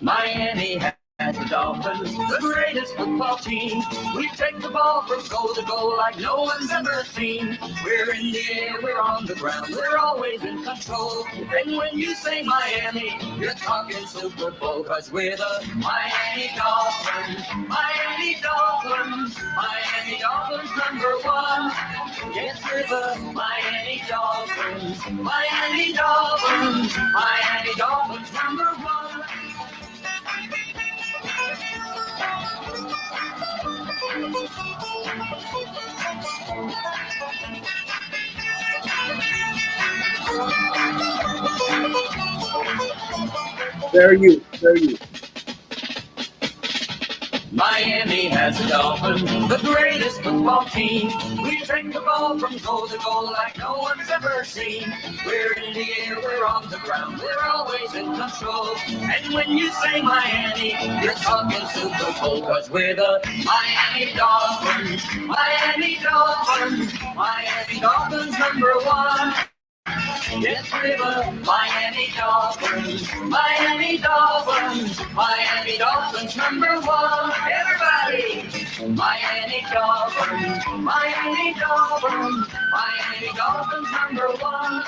Miami has the Dolphins, the greatest football team. We take the ball from goal to goal like no one's ever seen. We're in the air, we're on the ground, we're always in control. And when you say Miami, you're talking Super Bowl, 'cause we're the Miami Dolphins, Miami Dolphins, Miami Dolphins #1. Yes, we're the Miami Dolphins, Miami Dolphins, Miami Dolphins #1. Very you, very you. Miami has the Dolphins, the greatest football team. We take the ball from goal to goal like no one's ever seen. We're in the air, we're on the ground, we're always in control. And when you say Miami, you're talking Super Bowl, 'cause we're the Miami Dolphins, Miami Dolphins, Miami Dolphins #1. Yes, we're the Miami Dolphins, Miami Dolphins, Miami Dolphins #1. Everybody, Miami Dolphins, Miami Dolphins, Miami Dolphins #1.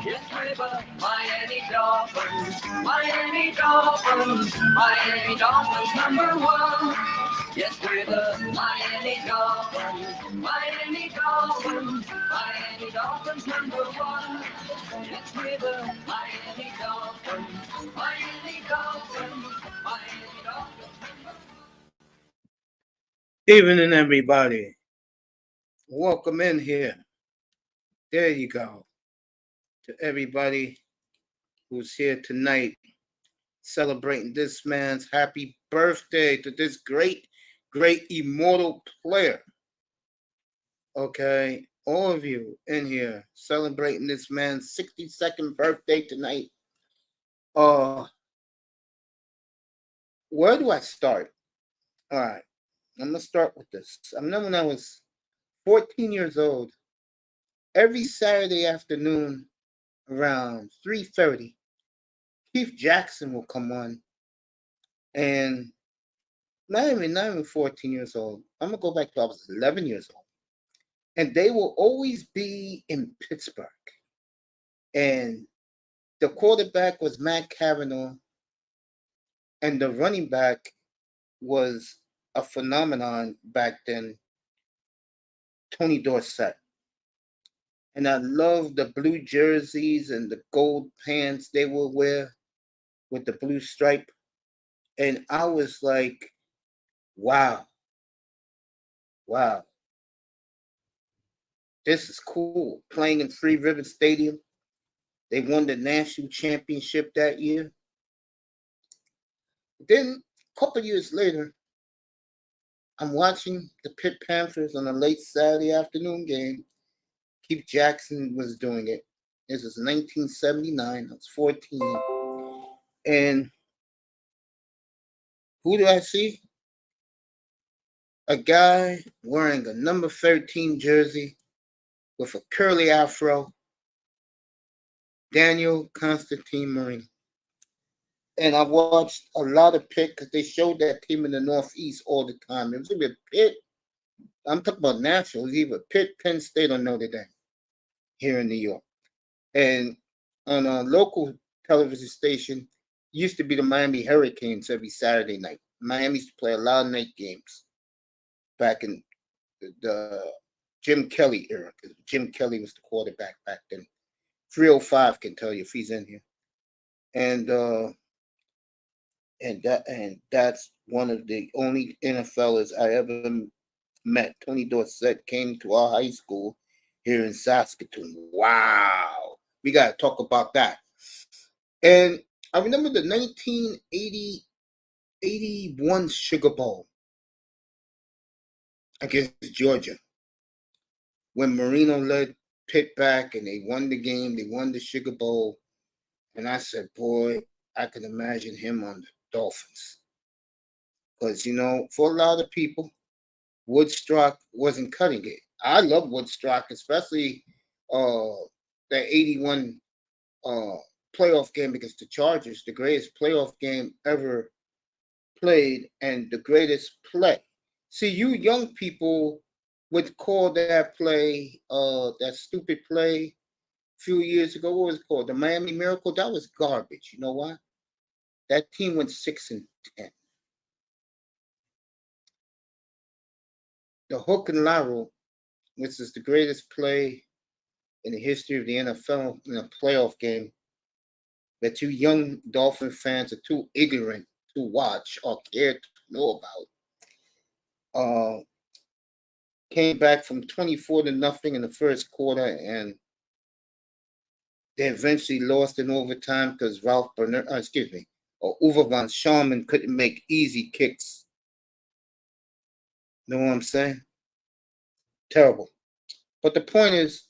Yes, we're the Miami Dolphins, Miami Dolphins, Miami Dolphins #1. Yes, we're the Miami Dolphins, Miami Dolphins, Miami Dolphins #1. Yes, we're the Miami Dolphins, Miami Dolphins, Miami Dolphins #1. Evening, everybody. Welcome in here. There you go. To everybody who's here tonight celebrating this man's happy birthday to this great, great immortal player. Okay, all of you in here celebrating this man's 62nd birthday tonight. Where do I start? All right, I'm gonna start with this. I remember when I was 14 years old, every Saturday afternoon around 3:30, Keith Jackson will come on, and not even 14 years old. I'm gonna go back to I was 11 years old, and they will always be in Pittsburgh, and the quarterback was Matt Cavanaugh, and the running back was a phenomenon back then, Tony Dorsett. And I love the blue jerseys and the gold pants they will wear with the blue stripe. And I was like, wow, this is cool. Playing in Free River Stadium. They won the national championship that year. Then a couple years later, I'm watching the Pitt Panthers on a late Saturday afternoon game. Keith Jackson was doing it. This was 1979. I was 14. And who do I see? A guy wearing a number 13 jersey with a curly afro, Daniel Constantine Marino. And I watched a lot of Pitt because they showed that team in the Northeast all the time. It was either Pitt, I'm talking about national, it was either Pitt, Penn State, or Notre Dame here in New York. And on a local television station, used to be the Miami Hurricanes every Saturday night. Miami used to play a lot of night games back in the Jim Kelly era. Jim Kelly was the quarterback back then. 305 can tell you if he's in here. And that's one of the only NFLers I ever met. Tony Dorsett came to our high school here in Saskatoon. Wow. We got to talk about that. And I remember the 1981 Sugar Bowl against Georgia when Marino led Pitt back and they won the game. They won the Sugar Bowl. And I said, boy, I can imagine him on the Dolphins. Because, for a lot of people, Woodstock wasn't cutting it. I love Woodstock, especially the 81 playoff game against the Chargers, the greatest playoff game ever played and the greatest play. See, you young people would call that play, that stupid play a few years ago. What was it called? The Miami Miracle. That was garbage. You know why? That team went 6-10. The hook and lateral, which is the greatest play in the history of the NFL in a playoff game, that you young Dolphin fans are too ignorant to watch or care to know about. Came back from 24-0 in the first quarter, and they eventually lost in overtime because or Uwe von Schaumburg couldn't make easy kicks. Know what I'm saying? Terrible. But the point is,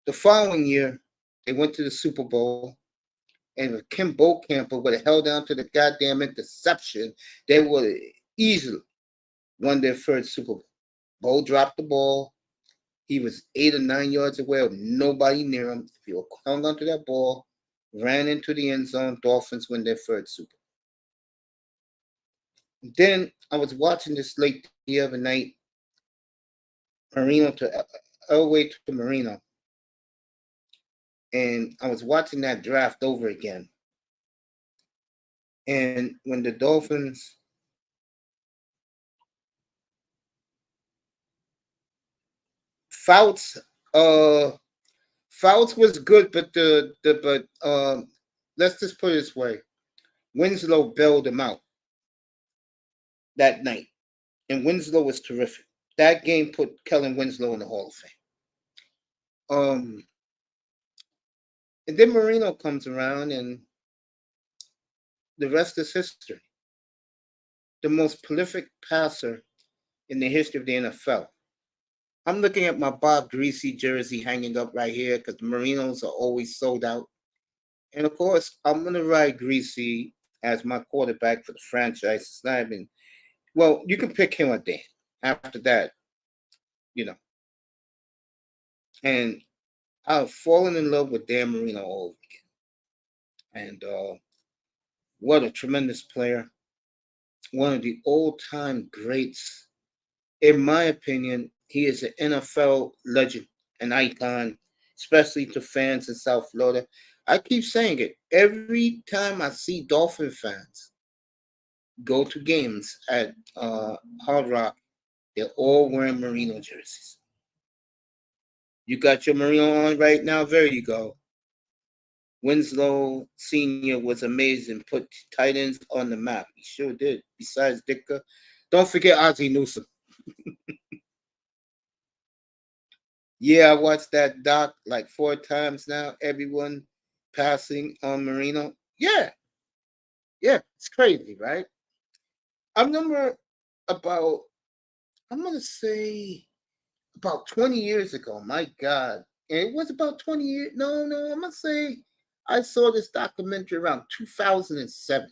the following year, they went to the Super Bowl, and if Kim Bokamper would have held down to the goddamn interception, they would have easily won their first Super Bowl. Bo dropped the ball. He was 8 or 9 yards away with nobody near him. If he hung onto that ball, ran into the end zone, Dolphins win their first Super Bowl. Then I was watching this late the other night, Marino to Elway to Marino. And I was watching that draft over again. And when the Dolphins Fouts was good, but let's just put it this way. Winslow bailed him out that night. And Winslow was terrific. That game put Kellen Winslow in the Hall of Fame. And then Marino comes around, and the rest is history. The most prolific passer in the history of the NFL. I'm looking at my Bob Greasy jersey hanging up right here because the Marinos are always sold out. And of course, I'm going to ride Greasy as my quarterback for the franchise. It's not even, well, you can pick him or Dan. After that, you know. And I've fallen in love with Dan Marino all over again. And what a tremendous player. One of the all-time greats. In my opinion, he is an NFL legend, an icon, especially to fans in South Florida. I keep saying it. Every time I see Dolphin fans go to games at Hard Rock, they're all wearing Marino jerseys. You got your Marino on right now? There you go. Winslow Sr. was amazing. Put tight ends on the map. He sure did. Besides Ditka. Don't forget Ozzie Newsome. Yeah, I watched that doc like 4 times now. Everyone passing on Marino. Yeah, it's crazy, right? I remember about, I'm going to say about 20 years ago. My God. And it was about 20 years. No, I'm going to say I saw this documentary around 2007.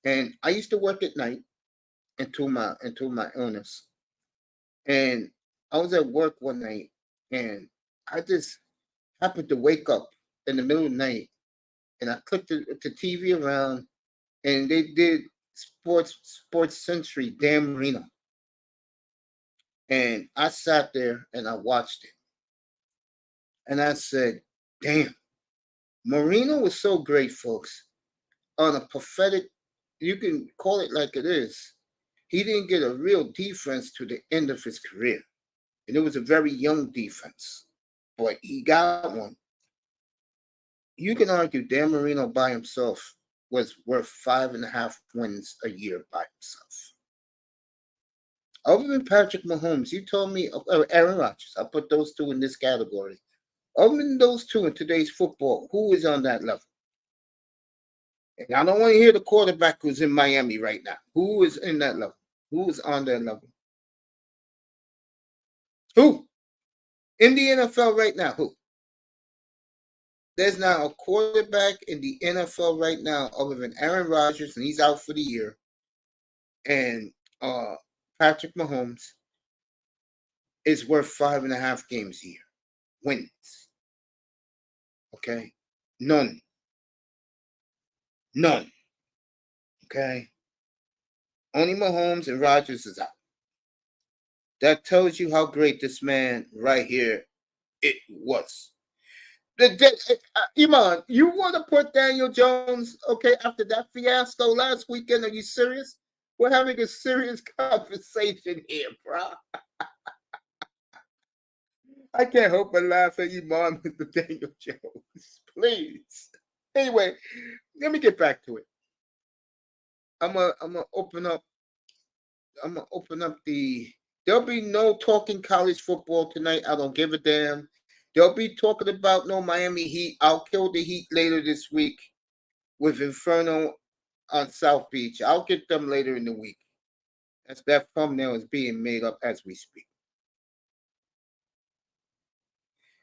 And I used to work at night until my illness. And I was at work one night, and I just happened to wake up in the middle of the night, and I clicked the TV around, and they did Sports Century Dan Marino. And I sat there and I watched it. And I said, damn, Marino was so great, folks. On a prophetic, you can call it like it is. He didn't get a real defense to the end of his career. And it was a very young defense. But he got one. You can argue Dan Marino by himself was worth 5.5 wins a year by himself. Other than Patrick Mahomes, you told me, Aaron Rodgers, I put those two in this category. Other than those two in today's football, who is on that level? And I don't want to hear the quarterback who's in Miami right now. Who is in that level? Who is on that level? Who? In the NFL right now, who? There's not a quarterback in the NFL right now other than Aaron Rodgers, and he's out for the year, and Patrick Mahomes is worth 5.5 games a year. Wins. Okay? None. None. Okay? Only Mahomes and Rodgers is out. That tells you how great this man right here it was. Iman, you want to put Daniel Jones, okay, after that fiasco last weekend? Are you serious? We're having a serious conversation here, bro. I can't help but laugh at Iman with the Daniel Jones. Please. Anyway, let me get back to it. I'm gonna open up. I'm gonna open up the. There'll be no talking college football tonight. I don't give a damn. They'll be talking about no Miami Heat. I'll kill the Heat later this week with Inferno on South Beach. I'll get them later in the week. That thumbnail is being made up as we speak.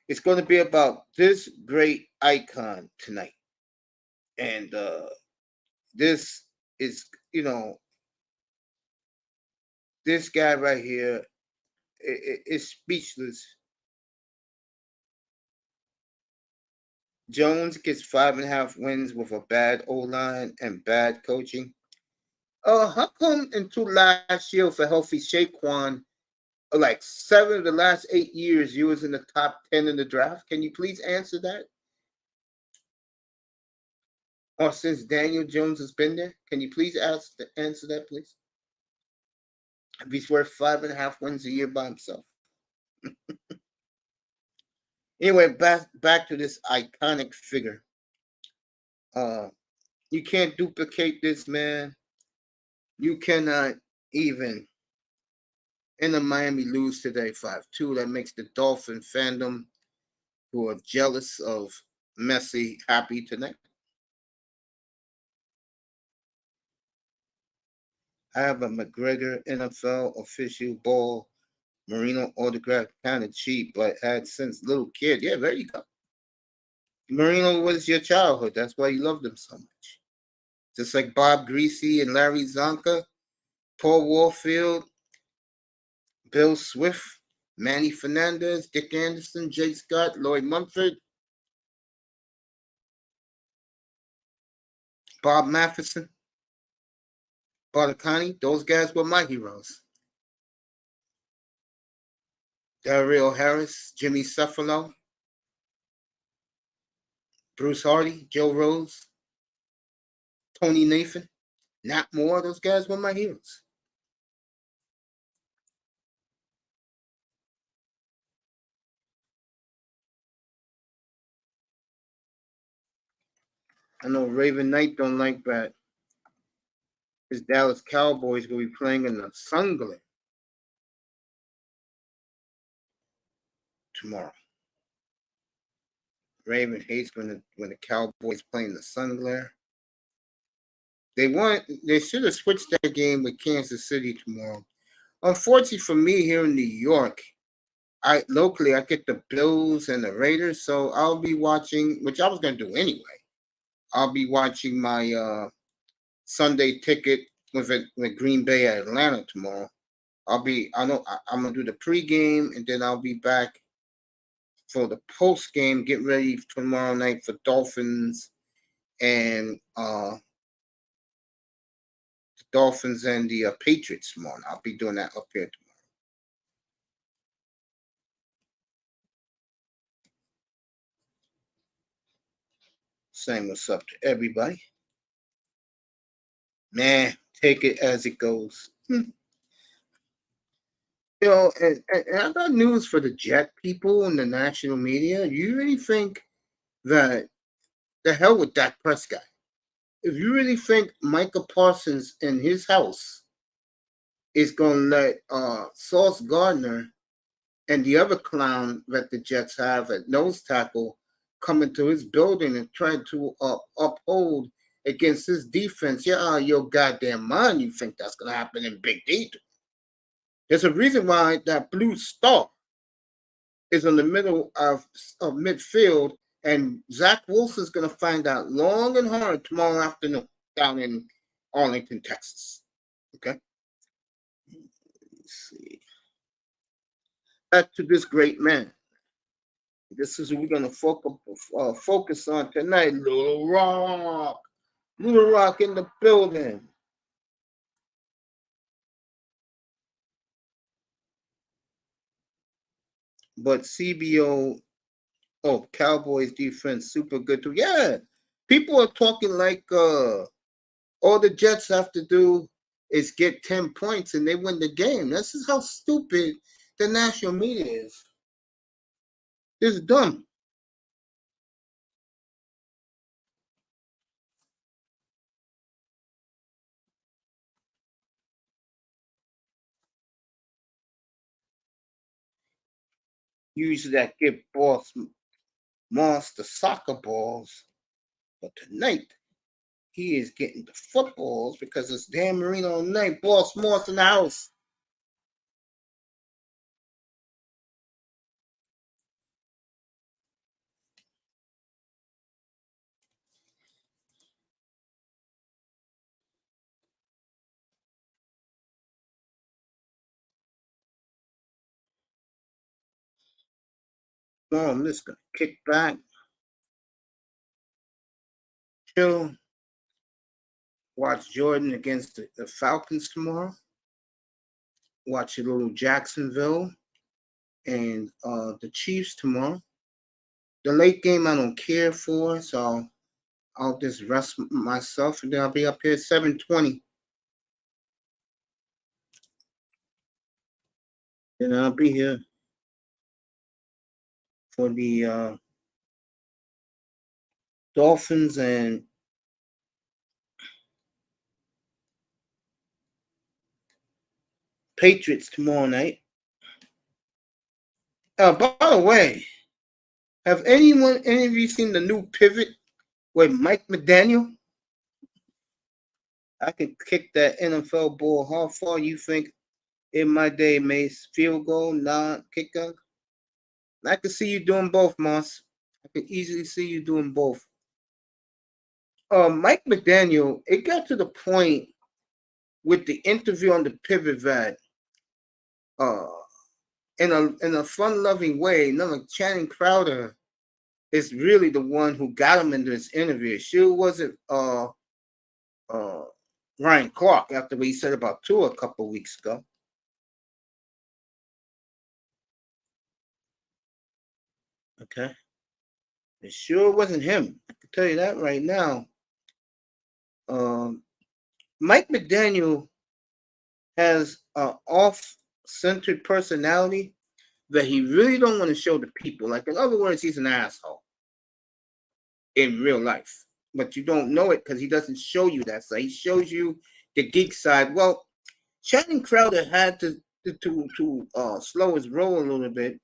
It's going to be about this great icon tonight. And this is, this guy right here is speechless. Jones gets 5.5 wins with a bad O-line and bad coaching. How come until last year for healthy Saquon, like 7 of the last 8 years, you was in the top 10 in the draft? Can you please answer that? Or since Daniel Jones has been there, can you please answer that, please? If he's worth 5.5 wins a year by himself. Anyway, back to this iconic figure. You can't duplicate this man. You cannot even in the Miami lose today 5-2. That makes the Dolphin fandom who are jealous of Messi happy tonight. I have a McGregor NFL official ball Marino autograph, kind of cheap, but had since little kid. Yeah, there you go. Marino was your childhood. That's why you loved him so much. Just like Bob Greasy and Larry Zonka, Paul Warfield, Bill Swift, Manny Fernandez, Dick Anderson, Jay Scott, Lloyd Mumford, Bob Matheson, Bartacani. Those guys were my heroes. Daryl Harris, Jimmy Cephalo, Bruce Hardy, Joe Rose, Tony Nathan, Nat Moore. Those guys were my heroes. I know Raven Knight don't like that. His Dallas Cowboys will be playing in the Sun Glare tomorrow. Raven hates when the Cowboys play in the Sun Glare. They should have switched that game with Kansas City tomorrow. Unfortunately for me here in New York, I get the Bills and the Raiders, so I'll be watching, which I was gonna do anyway. I'll be watching my Sunday ticket with Green Bay at Atlanta tomorrow. I'm gonna do the pregame and then I'll be back for the post game. Get ready tomorrow night for Dolphins and the Patriots tomorrow. I'll be doing that up here tomorrow. Saying what's up to everybody. Man, take it as it goes. And I got news for the Jet people and the national media. You really think that the hell with Dak Prescott? If you really think Micah Parsons in his house is going to let Sauce Gardner and the other clown that the Jets have at nose tackle come into his building and try to uphold against his defense, you're out of your goddamn mind. You think that's going to happen in Big D? There's a reason why that blue star is in the middle of midfield, and Zach Wilson's going to find out long and hard tomorrow afternoon down in Arlington, Texas. Okay? Let's see. Back to this great man. This is what we're gonna focus on tonight. Little Rock in the building. But CBO, Cowboys defense super good too. Yeah, people are talking like all the Jets have to do is get 10 points and they win the game. This is how stupid the national media is. It's dumb. Usually that give boss monster soccer balls, but tonight he is getting the footballs because it's Dan Marino night. Boss Moss in the house. I'm just gonna kick back, chill, watch Jordan against the Falcons tomorrow. Watch a little Jacksonville and the Chiefs tomorrow. The late game I don't care for, so I'll just rest myself and then I'll be up here at 7:20. Then I'll be here for the Dolphins and Patriots tomorrow night. By the way, have any of you seen the new pivot with Mike McDaniel? I could kick that NFL ball. How far you think in my day, Mace? Field goal, kicker? I could see you doing both, Moss. I could easily see you doing both. Mike McDaniel, it got to the point with the interview on the pivot that in a fun-loving way, Channing Crowder is really the one who got him into this interview. It sure wasn't Ryan Clark after what he said about Tua a couple of weeks ago. Okay. It sure wasn't him. I can tell you that right now. Mike McDaniel has an off-centered personality that he really don't want to show the people. Like, in other words, he's an asshole in real life. But you don't know it because he doesn't show you that side. He shows you the geek side. Well, Channing Crowder had to slow his roll a little bit.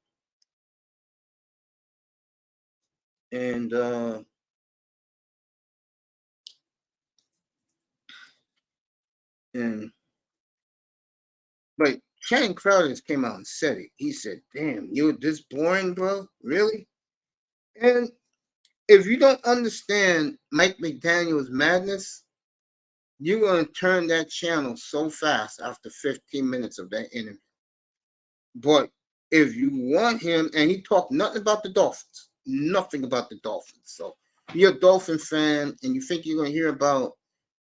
And but Channing Crowder just came out and said it. He said, "Damn, you're this boring, bro? Really?" And if you don't understand Mike McDaniel's madness, you're going to turn that channel so fast after 15 minutes of that interview. But if you want him, and he talked nothing about the Dolphins, nothing about the Dolphins. So if you're a Dolphin fan and you think you're going to hear about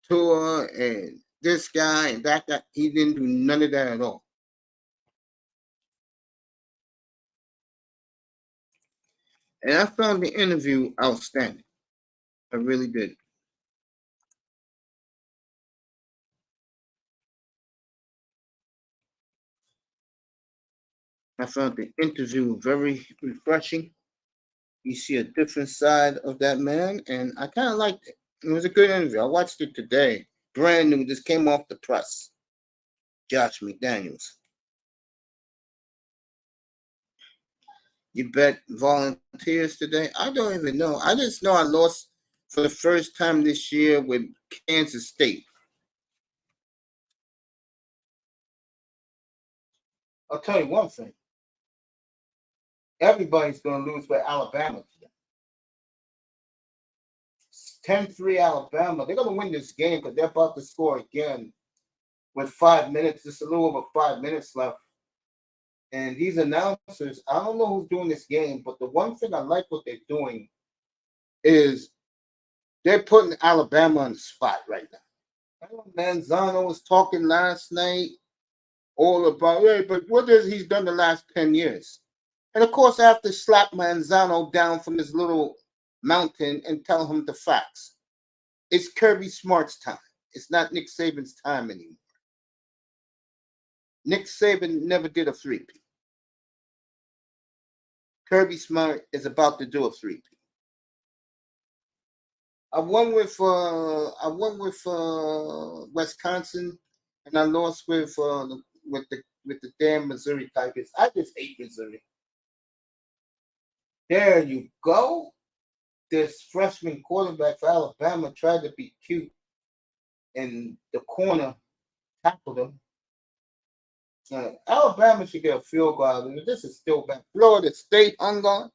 Tua and this guy and that guy, he didn't do none of that at all. And I found the interview outstanding. I really did. I found the interview very refreshing. You see a different side of that man, and I kind of liked it. It was a good interview. I watched it today. Brand new. Just came off the press. Josh McDaniels. You bet volunteers today? I don't even know. I just know I lost for the first time this year with Kansas State. I'll tell you one thing. Everybody's going to lose by Alabama today. 10-3 Alabama. They're going to win this game because they're about to score again with 5 minutes, just a little over 5 minutes left. And these announcers, I don't know who's doing this game, but the one thing I like what they're doing is they're putting Alabama on the spot right now. I know Manzano was talking last night all about, hey, but what has he done the last 10 years? And of course, I have to slap Manzano down from his little mountain and tell him the facts. It's Kirby Smart's time. It's not Nick Saban's time anymore. Nick Saban never did a three-peat. Kirby Smart is about to do a three-peat. I won with Wisconsin, and I lost with the damn Missouri Tigers. I just hate Missouri. There you go. This freshman quarterback for Alabama tried to be cute, and the corner tackled him. Alabama should get a field goal out of it. This is still bad. Florida State hung on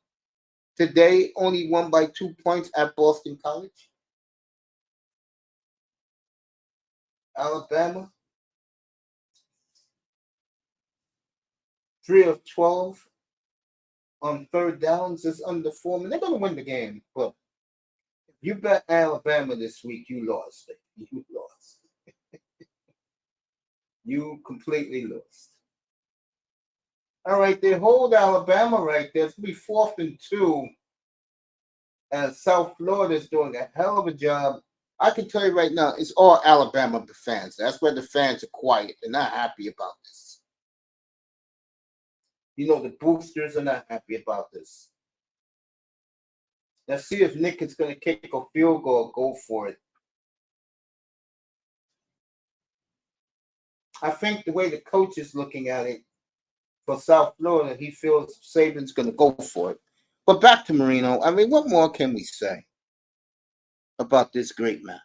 today, only won by 2 points at Boston College. Alabama, 3 of 12 on third downs is underperforming. They're going to win the game, but if you bet Alabama this week, you lost. You lost. You completely lost. All right, they hold Alabama right there. It's going to be 4th and 2. And South Florida is doing a hell of a job. I can tell you right now, it's all Alabama fans. That's where the fans are quiet. They're not happy about this. You know, the boosters are not happy about this. Let's see if Nick is going to kick a field goal. Go for it. I think the way the coach is looking at it for South Florida, he feels Saban's going to go for it. But back to Marino. I mean, what more can we say about this great man?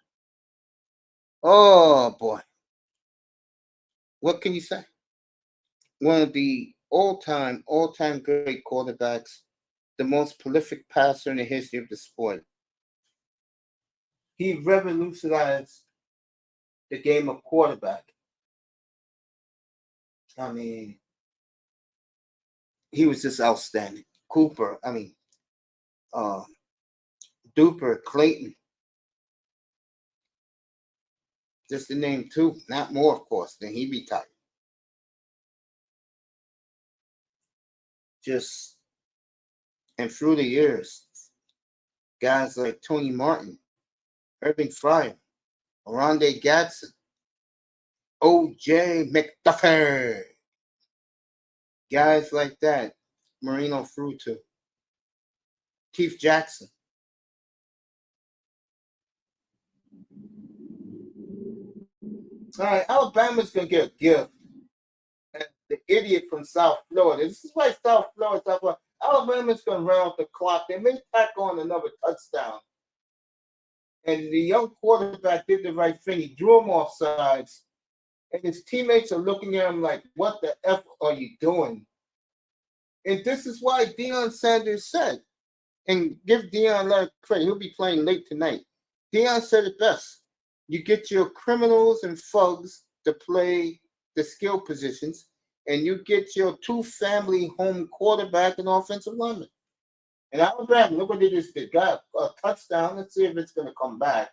Oh, boy. What can you say? One of the all-time great quarterbacks, the most prolific passer in the history of the sport. He revolutionized the game of quarterback. I mean, he was just outstanding. Cooper, Duper, Clayton. Just to name 2, not more, of course, then he'd be tired. Just, and through the years, guys like Tony Martin, Irving Fryer, Oronde Gadsden, O.J. McDuffie, guys like that, Marino threw to. Keith Jackson. All right, Alabama's going to get a gift. The idiot from South Florida. This is why South Florida, Alabama's going to run out the clock. They may tack on another touchdown. And the young quarterback did the right thing. He drew him off sides. And his teammates are looking at him like, what the F are you doing? And this is why Deion Sanders said, and give Deion a lot of credit, he'll be playing late tonight. Deion said it best. You get your criminals and thugs to play the skill positions, and you get your 2 family home quarterback and offensive lineman. And Alabama, look what they just did. Got a touchdown. Let's see if it's going to come back.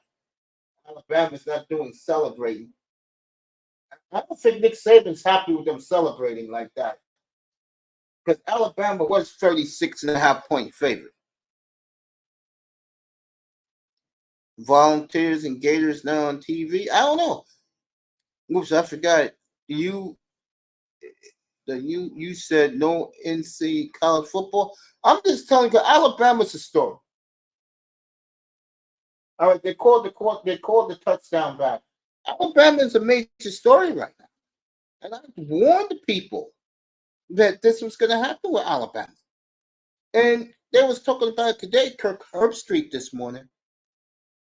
Alabama's not doing celebrating. I don't think Nick Saban's happy with them celebrating like that. Because Alabama was 36.5-point favorite. Volunteers and Gators now on TV. I don't know. Oops, I forgot. You said no NC college football. I'm just telling you, Alabama's a story. All right, they called the touchdown back. Alabama is a major story right now, and I warned the people that this was going to happen with Alabama. And they was talking about it today. Kirk Herbstreit this morning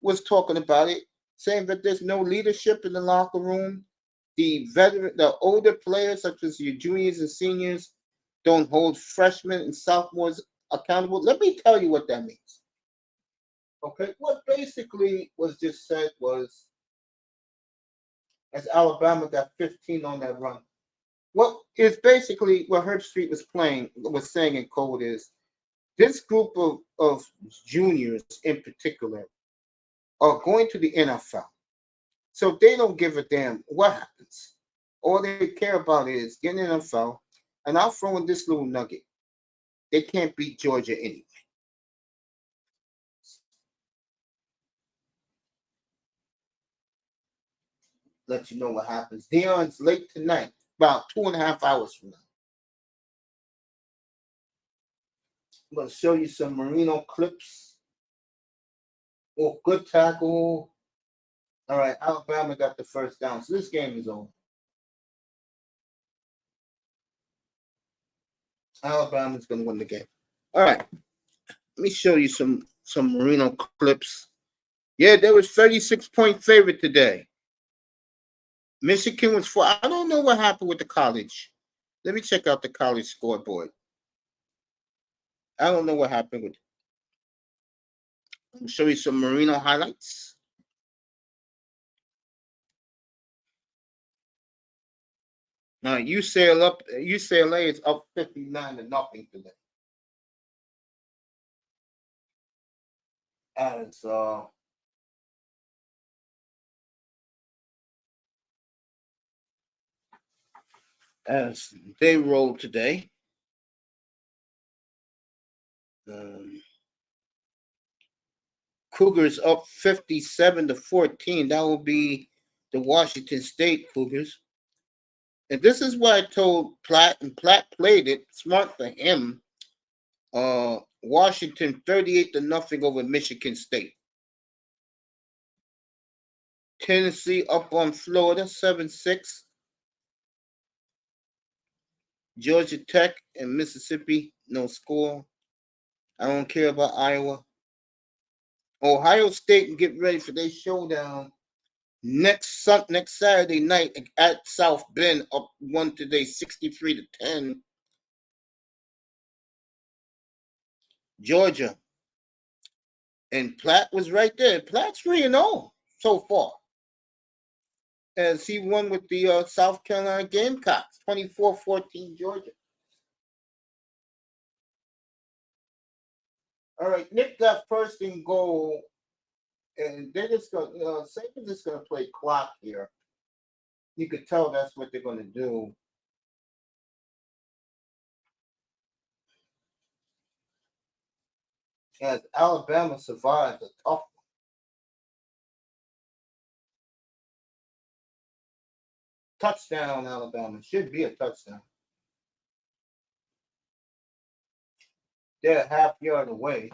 was talking about it, saying that there's no leadership in the locker room. The older players, such as your juniors and seniors, don't hold freshmen and sophomores accountable. Let me tell you what that means. Okay, what basically was just said was, as Alabama got 15 on that run, What is basically what Herb Street was saying in code is this group of juniors in particular are going to the NFL. So they don't give a damn what happens. All they care about is getting in the NFL. And I'll throw in this little nugget. They can't beat Georgia anyway. Let you know what happens. Deion's late tonight, about 2.5 hours from now. I'm going to show you some Marino clips. Oh, good tackle. All right, Alabama got the first down. So this game is over. Alabama's going to win the game. All right. Let me show you some Marino clips. Yeah, there was 36-point favorite today. Michigan was 4. I don't know what happened with the college. Let me check out the college scoreboard. I don't know what happened with it. I'll show you some Marino highlights. Now UCLA is up 59-0 today. As they roll today. Cougars up 57-14. That will be the Washington State Cougars. And this is why I told Platt, and Platt played it. Smart for him. Washington 38-0 over Michigan State. Tennessee up on Florida 7-6. Georgia Tech and Mississippi, no score. I don't care about Iowa. Ohio State and get ready for their showdown next Saturday night at South Bend. Up one today, 63-10. Georgia. And Platt was right there. Platt's 3-0 so far, as he won with the South Carolina Gamecocks, 24-14 Georgia. All right, Nick got first and goal, and they're just going to, Saban's just going to play clock here. You could tell that's what they're going to do. As Alabama survives a tough one. Touchdown, Alabama. Should be a touchdown. They're a half yard away.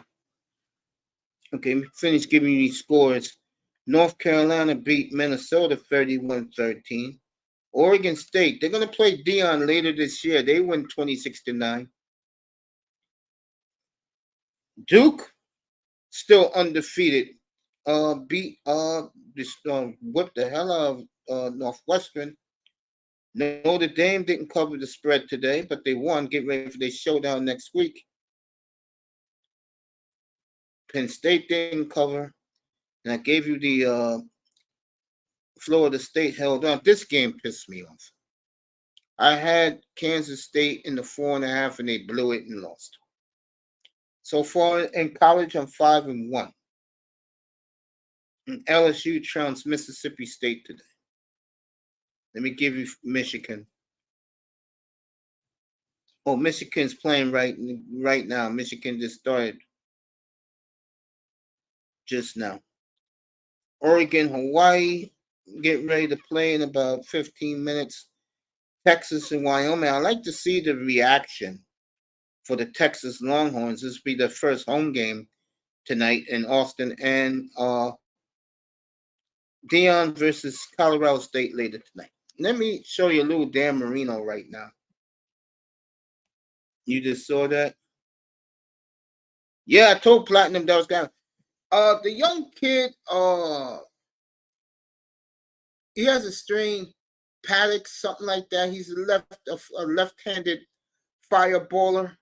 Okay, finish giving you these scores. North Carolina beat Minnesota 31-13. Oregon State, they're going to play Deion later this year. They win 26-9. Duke, still undefeated. Whipped the hell out of Northwestern. Notre Dame didn't cover the spread today, but they won. Get ready for their showdown next week. Penn State didn't cover. And I gave you the Florida State held on. This game pissed me off. I had Kansas State in the 4.5, and they blew it and lost. So far in college, I'm 5-1. And LSU trounced Mississippi State today. Let me give you Michigan. Oh, Michigan's playing right now. Michigan just started just now. Oregon, Hawaii, get ready to play in about 15 minutes. Texas and Wyoming. I like to see the reaction for the Texas Longhorns. This will be their first home game tonight in Austin, and Deion versus Colorado State later tonight. Let me show you a little Dan Marino right now. You just saw that? Yeah, I told Platinum that was going. The young kid, he has a strange Paddock, something like that. He's a left-handed fireballer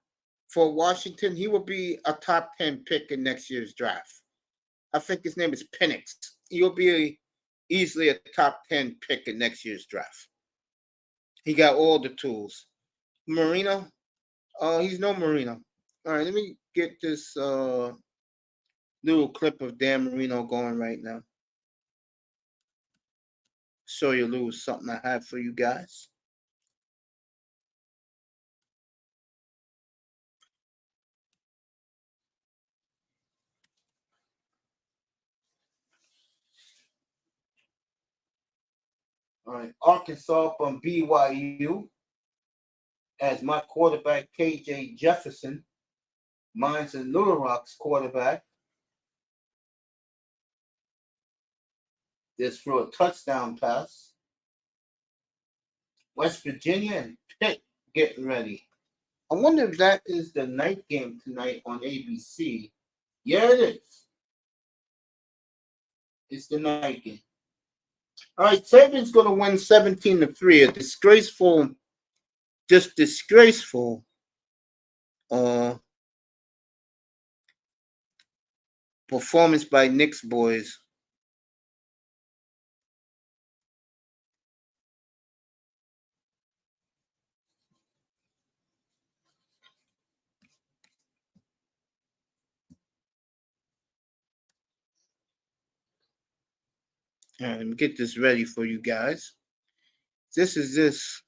for Washington. He will be a top 10 pick in next year's draft. I think his name is Penix. He'll be easily a top 10 pick in next year's draft. He got all the tools. Marino? He's no Marino. All right, let me get this little clip of Dan Marino going right now. Show you a little something I have for you guys. All right, Arkansas from BYU as my quarterback, KJ Jefferson. Mine's a Little Rock's quarterback. This for a touchdown pass. West Virginia and Pitt getting ready. I wonder if that is the night game tonight on ABC. Yeah, it is. It's the night game. All right, Saban's going to win 17-3. A disgraceful performance by Knicks boys. All right, let me get this ready for you guys. This is this.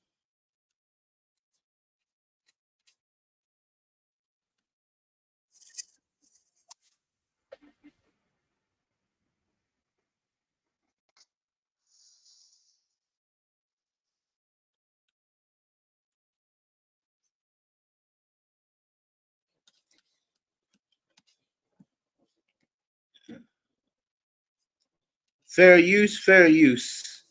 Fair use, fair use.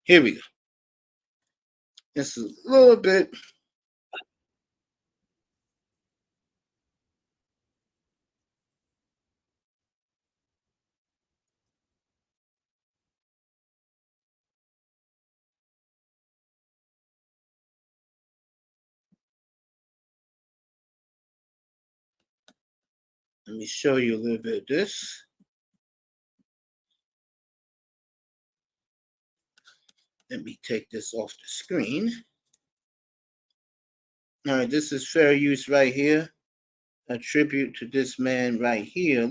Here we go. This is a little bit. Let me show you a little bit of this. Let me take this off the screen. All right, this is fair use right here. A tribute to this man right here.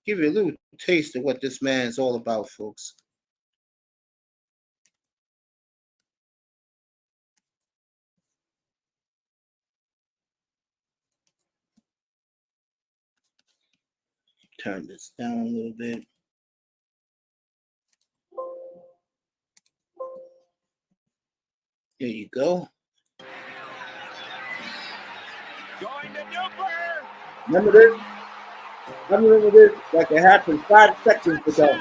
Give you a little taste of what this man is all about, folks. Turn this down a little bit. There you go. Going to Duper. Remember this? I remember this like it happened 5 seconds ago.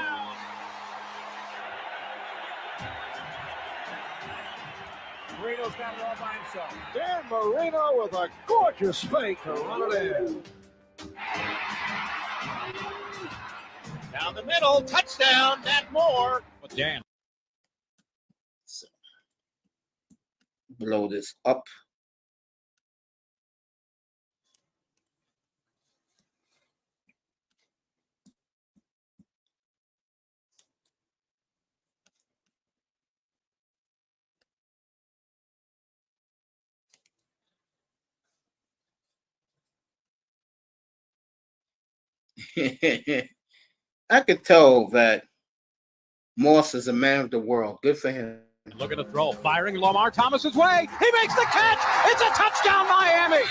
Marino's got it all by himself. Dan Marino with a gorgeous fake to run it in. Down the middle, touchdown, Matt Moore. But Dan. So, blow this up. I could tell that Moss is a man of the world. Good for him. Look at the throw, firing Lamar Thomas's way. He makes the catch. It's a touchdown, Miami.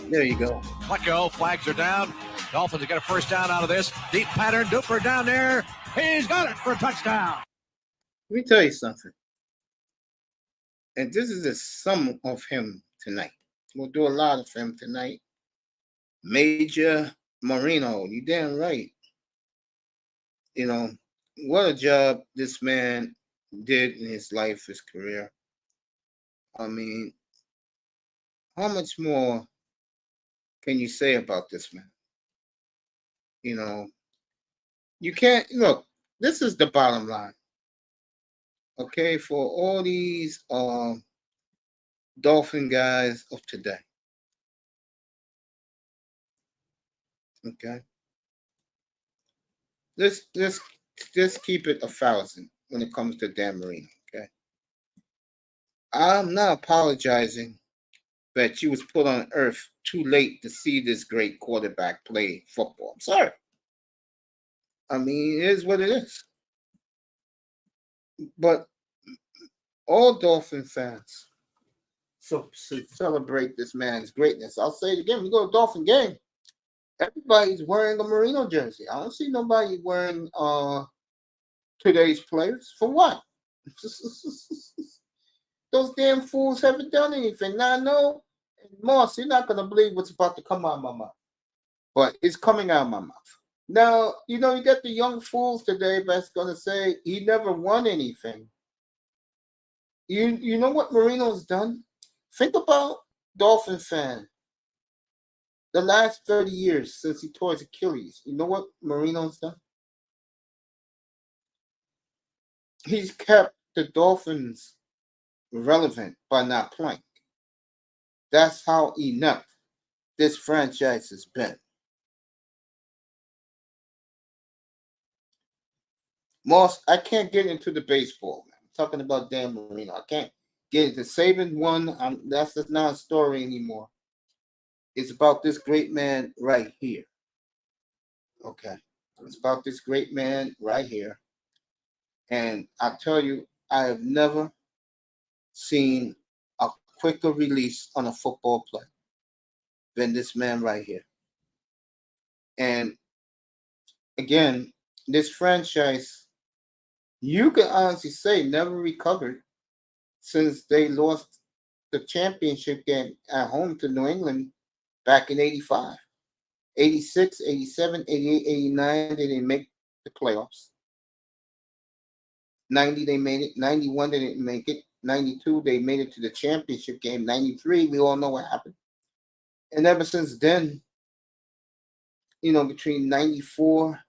There you go. Let go. Flags are down. Dolphins have got a first down out of this. Deep pattern. Duper down there. He's got it for a touchdown. Let me tell you something. And this is the sum of him tonight. We'll do a lot of him tonight. Major Marino, you damn right. You know, what a job this man did in his life, his career. I mean, how much more can you say about this man? You know, you can't look. This is the bottom line, okay? For all these Dolphin guys of today, okay. Let's keep it 1,000 when it comes to Dan Marino, okay? I'm not apologizing that you was put on earth too late to see this great quarterback play football. I'm sorry. I mean, it is what it is. But all Dolphin fans should celebrate this man's greatness. I'll say it again. We go to Dolphin game. Everybody's wearing a Marino jersey. I don't see nobody wearing today's players. For what? Those damn fools haven't done anything. Now I know, Moss, you're not gonna believe what's about to come out of my mouth. But it's coming out of my mouth. Now, you get the young fools today that's gonna say he never won anything. You know what Marino's done? Think about Dolphin fan. The last 30 years since he tore his Achilles, you know what Marino's done? He's kept the Dolphins relevant by not playing. That's how inept this franchise has been. Moss, I can't get into the baseball, man. I'm talking about Dan Marino. I can't get into Saban one. That's just not a story anymore. It's about this great man right here. Okay. It's about this great man right here. And I tell you, I have never seen a quicker release on a football play than this man right here. And again, this franchise, you can honestly say, never recovered since they lost the championship game at home to New England back in 85. 86, 87, 88, 89, they didn't make the playoffs. 90, they made it. 91, they didn't make it. 92, they made it to the championship game. 93, we all know what happened. And ever since then, between 94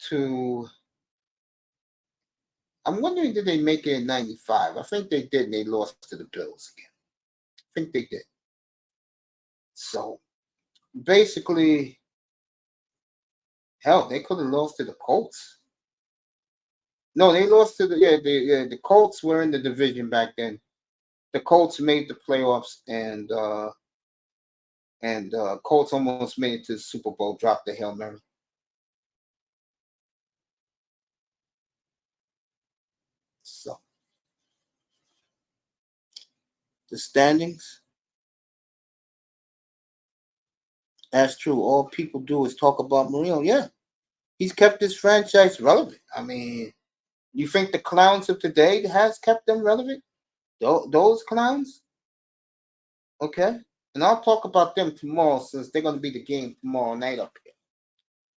to, I'm wondering, did they make it in 95? I think they did, and they lost to the Bills again. I think they did. So, basically, hell, they could have lost to the Colts. No, they lost to the Colts were in the division back then. The Colts made the playoffs, and Colts almost made it to the Super Bowl, dropped the Hail Mary. So, the standings, that's true. All people do is talk about Marino. Yeah, he's kept this franchise relevant. I mean, you think the clowns of today has kept them relevant? Those clowns? Okay. And I'll talk about them tomorrow since they're going to be the game tomorrow night up here.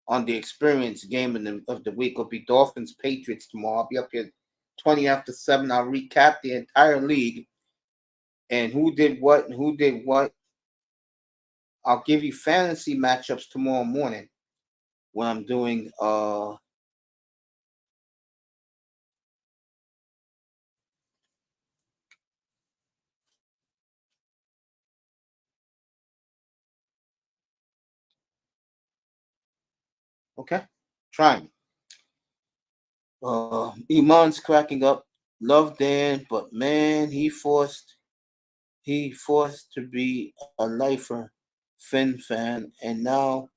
On the experience game of the week will be Dolphins Patriots tomorrow. I'll be up here 20 after 7. I'll recap the entire league and who did what and who did what. I'll give you fantasy matchups tomorrow morning when I'm doing okay? Trying. Iman's cracking up. Love Dan, but man, he forced to be a lifer Finn fan and now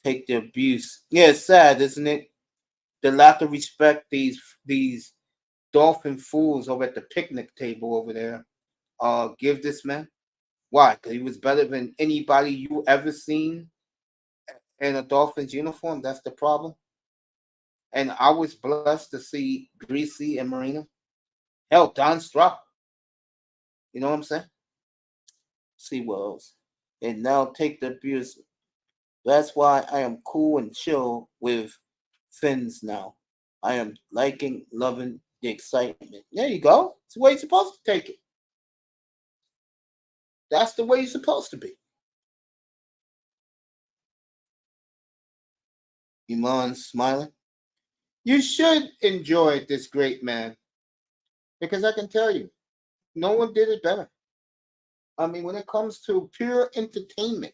take the abuse. Yeah, it's sad, isn't it? The lack of respect these Dolphin fools over at the picnic table over there give this man. Why? Because he was better than anybody you ever seen in a Dolphins uniform. That's the problem. And I was blessed to see Greasy and Marino. Hell, Don Stroud. You know what I'm saying? See what else. And now take the abuse. That's why I am cool and chill with Finns now. I am liking, loving the excitement. There you go. It's the way you're supposed to take it. That's the way you're supposed to be. Iman's smiling. You should enjoy this great man because I can tell you, no one did it better. I mean, when it comes to pure entertainment,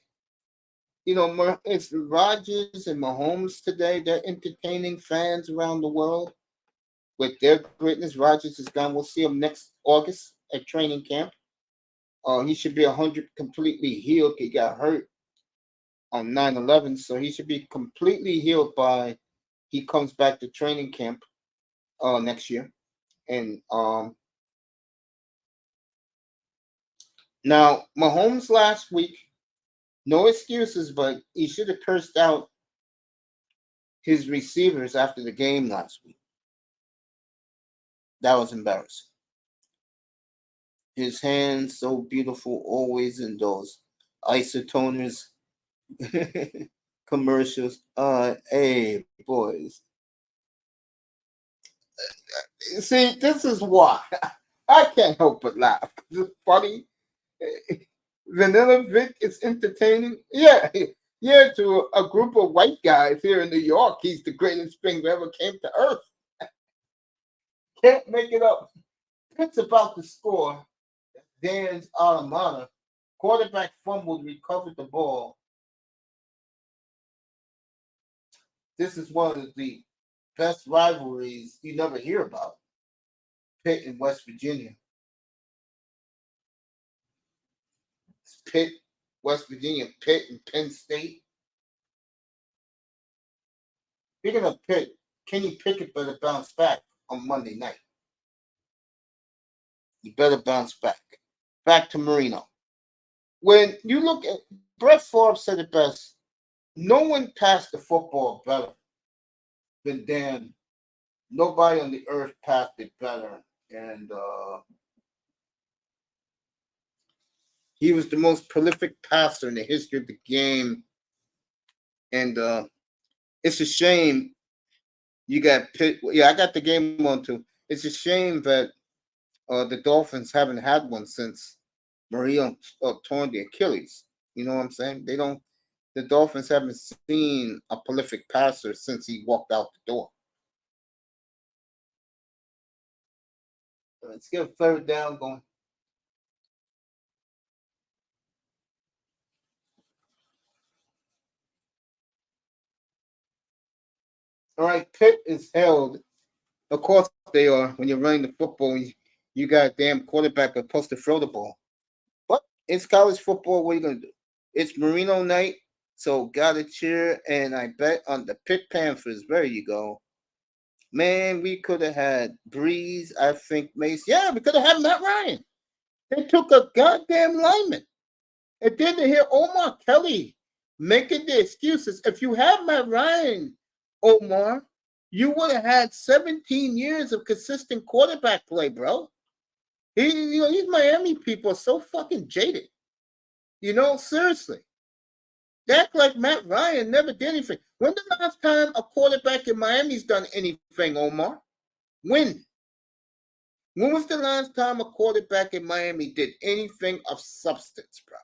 it's Rodgers and Mahomes today. They're entertaining fans around the world with their greatness. Rodgers is gone. We'll see him next August at training camp. He should be 100 completely healed. He got hurt on 9/11, so he should be completely healed by he comes back to training camp next year. And now Mahomes last week, no excuses, but he should have cursed out his receivers after the game last week. That was embarrassing. His hands so beautiful, always in those isotoners commercials. Hey, boys. See, this is why I can't help but laugh. It's funny. Vanilla Vic is entertaining. Yeah, yeah, to a group of white guys here in New York, he's the greatest thing that ever came to earth. Can't make it up. It's about to score. Dan's Automata. Quarterback fumbled, recovered the ball. This is one of the best rivalries you never hear about. Pitt and West Virginia. It's Pitt, West Virginia, Pitt, and Penn State. Speaking of Pitt, Kenny Pickett better bounce back on Monday night. You better bounce back. Back to Marino. When you look at Brett Favre said it best, no one passed the football better than Dan. Nobody on the earth passed it better. And he was the most prolific passer in the history of the game. And it's a shame you got Pitt. Yeah, I got the game on too. It's a shame that the Dolphins haven't had one since Marino torn the Achilles. You know what I'm saying? The Dolphins haven't seen a prolific passer since he walked out the door. Let's get a third down going. All right, Pitt is held. Of course they are. When you're running the football, you got a damn quarterback that's supposed to throw the ball. But it's college football. What are you going to do? It's Marino night, so gotta cheer. And I bet on the Pitt Panthers. There you go. Man, we could have had Breeze. I think Mace. Yeah, we could have had Matt Ryan. They took a goddamn lineman. And then to hear Omar Kelly making the excuses. If you have Matt Ryan, Omar, you would have had 17 years of consistent quarterback play, bro. These Miami people are so fucking jaded. Seriously. They act like Matt Ryan never did anything. When the last time a quarterback in Miami's done anything, Omar? When? When was the last time a quarterback in Miami did anything of substance, bro?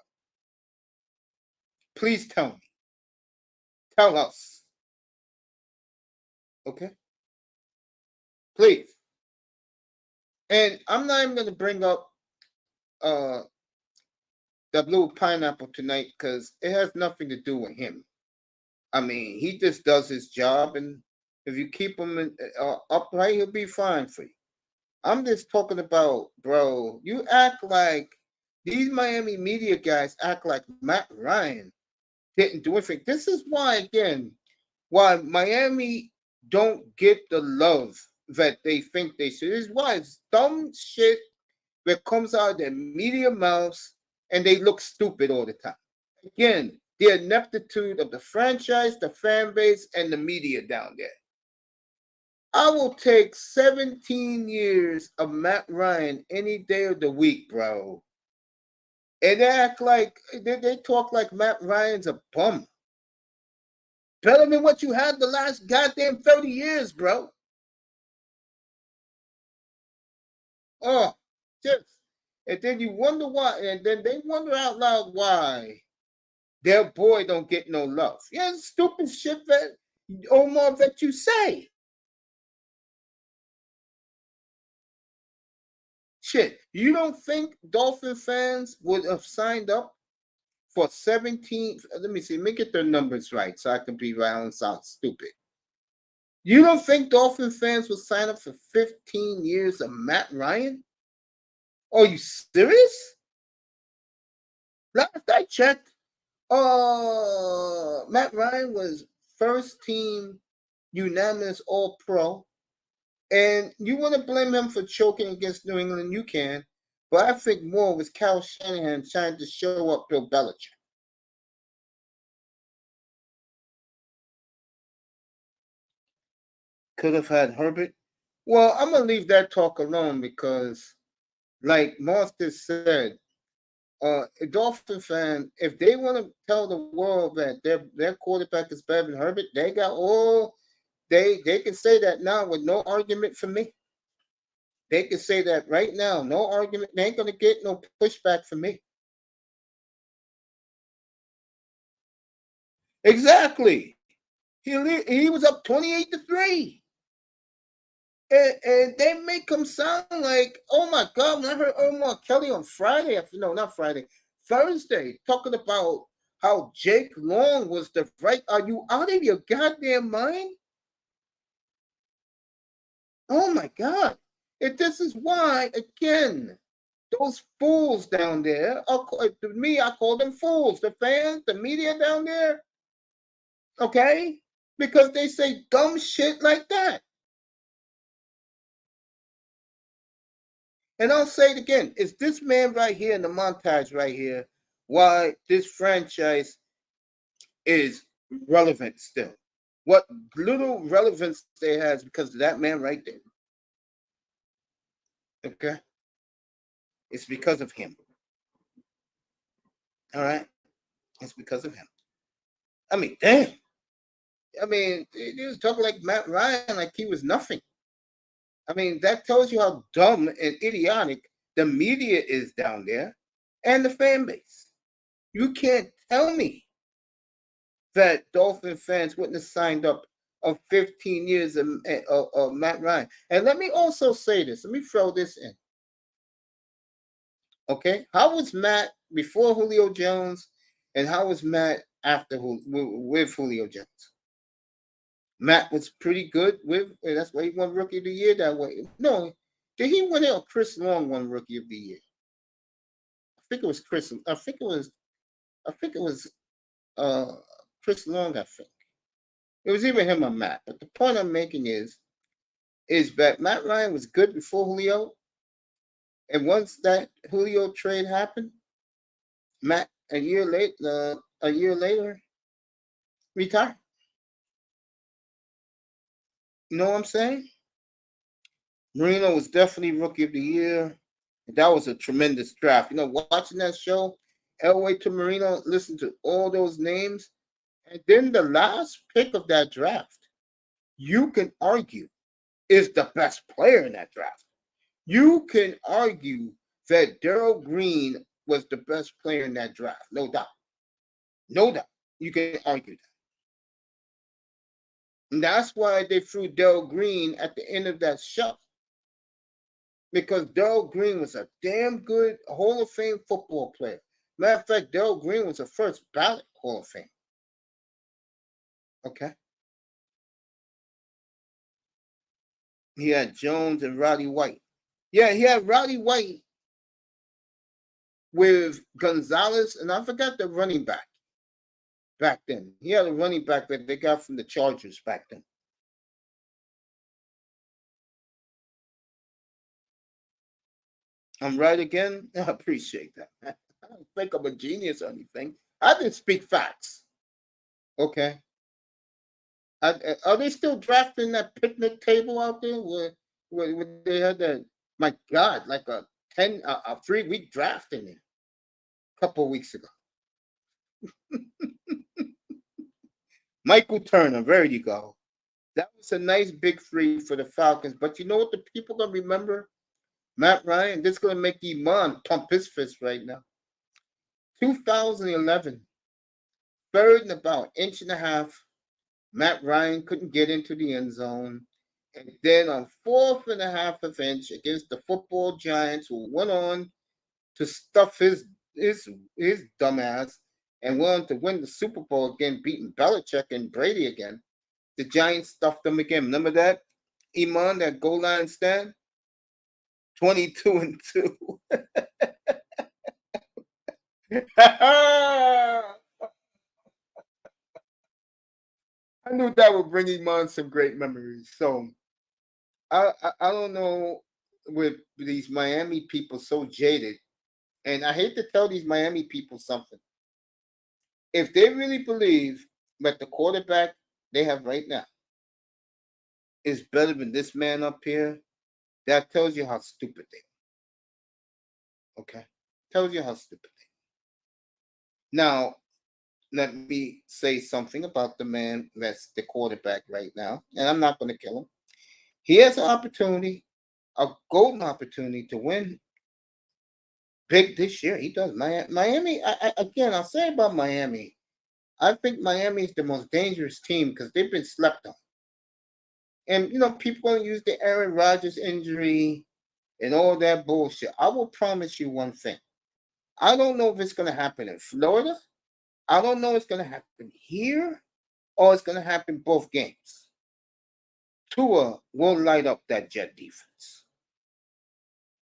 Please tell me. Tell us. Okay? Please. And I'm not even going to bring up the blue pineapple tonight because it has nothing to do with him. I mean, he just does his job, and if you keep him upright, he'll be fine for you. I'm just talking about, bro, you act like these Miami media guys act like Matt Ryan didn't do anything. This is why Miami don't get the love that they think they should. This is why it's dumb shit that comes out of their media mouths and they look stupid all the time. Again, the ineptitude of the franchise, the fan base, and the media down there. I will take 17 years of Matt Ryan any day of the week, bro. And they act like they talk like Matt Ryan's a bum. Better than what you had the last goddamn 30 years, bro. Oh, just And then you wonder why, and then they wonder out loud why their boy don't get no love. Yeah, stupid shit that Omar that you say. Shit, you don't think Dolphin fans would have signed up for 17? Let me see, let me get their numbers right so I can be right and sound stupid. You don't think Dolphin fans would sign up for 15 years of Matt Ryan? Are you serious? Last I checked, Matt Ryan was first team unanimous All Pro, and you want to blame him for choking against New England, you can, but I think more was Kyle Shanahan trying to show up Bill Belichick. Could have had Herbert. Well, I'm gonna leave that talk alone because, like Monster said, a Dolphin fan, if they want to tell the world that their quarterback is better than Herbert, they got all they can say that now with no argument from me. They can say that right now, no argument. They ain't gonna get no pushback from me. Exactly. He was up 28-3. And they make him sound like, oh my God, when I heard Omar Kelly on Friday, no, not Friday, Thursday, talking about how Jake Long was the right. Are you out of your goddamn mind? Oh my God. And this is why, again, those fools down there, to me, I call them fools. The fans, the media down there, okay? Because they say dumb shit like that. And I'll say it again. It's this man right here in the montage right here why this franchise is relevant still. What little relevance they has because of that man right there. Okay? It's because of him. All right? It's because of him. I mean, damn. I mean, he was talking like Matt Ryan like he was nothing. I mean, that tells you how dumb and idiotic the media is down there and the fan base. You can't tell me that Dolphin fans wouldn't have signed up of 15 years of Matt Ryan. And let me also say this. Let me throw this in. Okay? How was Matt before Julio Jones and how was Matt after with Julio Jones? Matt was pretty good with, and that's why he won Rookie of the Year that way. No, did he win it or Chris Long won Rookie of the Year? I think it was Chris. I think it was Chris Long, I think. It was either him or Matt. But the point I'm making is that Matt Ryan was good before Julio. And once that Julio trade happened, Matt a year later retired. You know what I'm saying? Marino was definitely Rookie of the Year. That was a tremendous draft. You know, watching that show, Elway to Marino, listen to all those names. And then the last pick of that draft, you can argue, is the best player in that draft. You can argue that Darrell Green was the best player in that draft. No doubt. No doubt. You can argue that. And that's why they threw Darrell Green at the end of that show. Because Darrell Green was a damn good Hall of Fame football player. Matter of fact, Darrell Green was a first ballot Hall of Fame. Okay. He had Jones and Roddy White. Yeah, he had Roddy White with Gonzalez, and I forgot the running back then. He had a running back that they got from the Chargers back then. I'm right again. I appreciate that. I don't think I'm a genius or anything. I didn't speak facts. Okay. Are they still drafting that picnic table out there where they had that? My God, like a 3-week draft in there a couple of weeks ago. Michael Turner, there you go. That was a nice big 3 for the Falcons. But you know what the people gonna remember? Matt Ryan, this is going to make Iman pump his fist right now. 2011, third and about inch and a half. Matt Ryan couldn't get into the end zone. And then on fourth and a half of inch against the football giants, who went on to stuff his his dumbass and went on to win the Super Bowl again, beating Belichick and Brady again. The Giants stuffed them again. Remember that? Iman, that goal line stand? 22-2. I knew that would bring Iman some great memories. So I don't know, with these Miami people so jaded, and I hate to tell these Miami people something. If they really believe that the quarterback they have right now is better than this man up here, that tells you how stupid they are. Okay? Tells you how stupid they are. Now, let me say something about the man that's the quarterback right now, and I'm not going to kill him. He has an opportunity, a golden opportunity to win big this year. He does. Miami, again, I'll say about Miami, I think Miami is the most dangerous team because they've been slept on. And, people going to use the Aaron Rodgers injury and all that bullshit. I will promise you one thing. I don't know if it's going to happen in Florida. I don't know if it's going to happen here or it's going to happen both games. Tua will light up that Jet defense.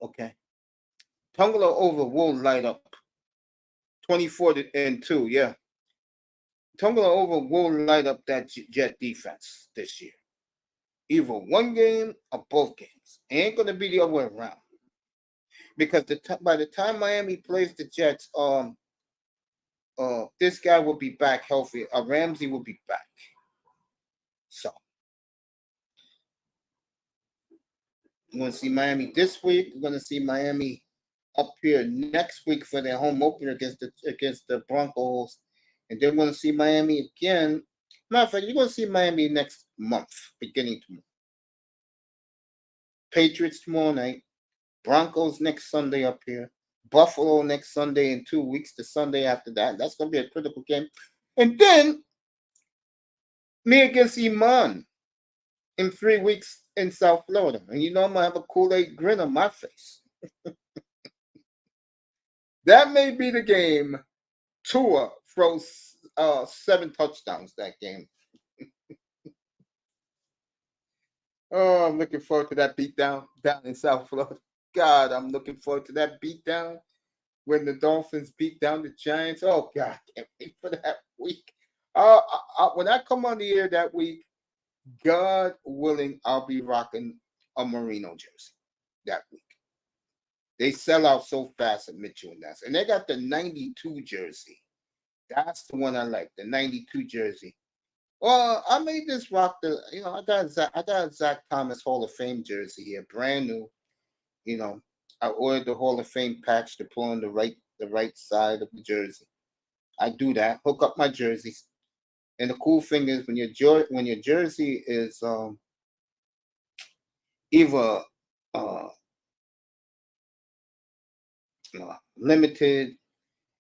Okay? Tungalo over will light up 24-2, yeah. Tungalo over will light up that Jet defense this year. Either one game or both games. It ain't going to be the other way around. Because by the time Miami plays the Jets, this guy will be back healthy. Ramsey will be back. So we're going to see Miami this week. We're going to see Miami up here next week for their home opener against the Broncos, and then we're going to see Miami again. Matter of fact, you're going to see Miami next month, beginning tomorrow. Patriots tomorrow night. Broncos next Sunday up here. Buffalo next Sunday in 2 weeks. The Sunday after that. That's going to be a critical game. And then me against Iman in 3 weeks in South Florida. And I'm going to have a Kool-Aid grin on my face. That may be the game. Tua throws 7 touchdowns that game. Oh, I'm looking forward to that beatdown down in South Florida. God, I'm looking forward to that beatdown when the Dolphins beat down the Giants. Oh, God, can't wait for that week. When I come on the air that week, God willing, I'll be rocking a Marino jersey that week. They sell out so fast at Mitchell and Ness. And they got the 92 jersey. That's the one I like, the 92 jersey. Well, I may just rock I got Zach Thomas Hall of Fame jersey here, brand new. I ordered the Hall of Fame patch to put on the right side of the jersey. I do that. Hook up my jerseys. And the cool thing is when your jersey is either limited,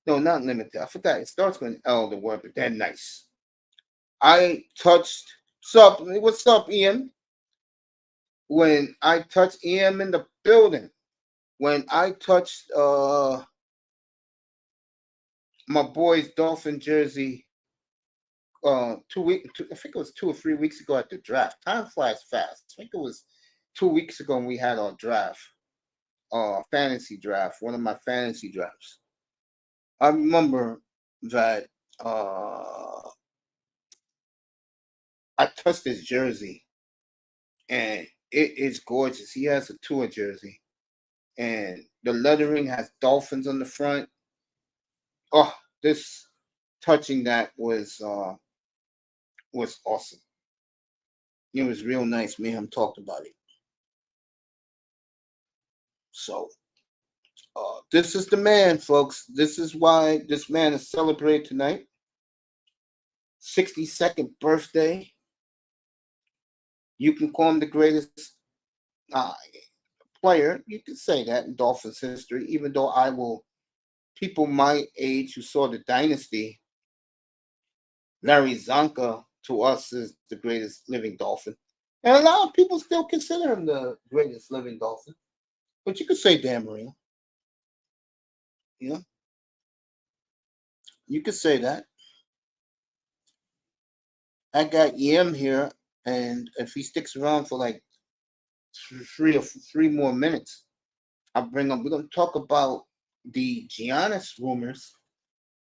no, not limited. I forgot. It starts with an L, the word, but they're nice. I touched. What's up, Ian? When I touched EM in the building, when I touched my boy's Dolphin jersey, I think it was 2 or 3 weeks ago at the draft. Time flies fast. I think it was 2 weeks ago when we had our draft, fantasy draft, one of my fantasy drafts. I remember that I touched his jersey, and it is gorgeous. He has a Tua jersey, and the lettering has dolphins on the front. Oh, this touching that was awesome. It was real nice. Me and him talked about it. So, this is the man, folks. This is why this man is celebrated tonight. 62nd birthday. You can call him the greatest. player. You could say that in Dolphins history, even though people my age who saw the dynasty, Larry Zonka to us is the greatest living Dolphin. And a lot of people still consider him the greatest living Dolphin. But you could say Dan Marino. You know, you could say that. I got Yim here, and if he sticks around for like three more minutes, I'll bring up. We're gonna talk about the Giannis rumors,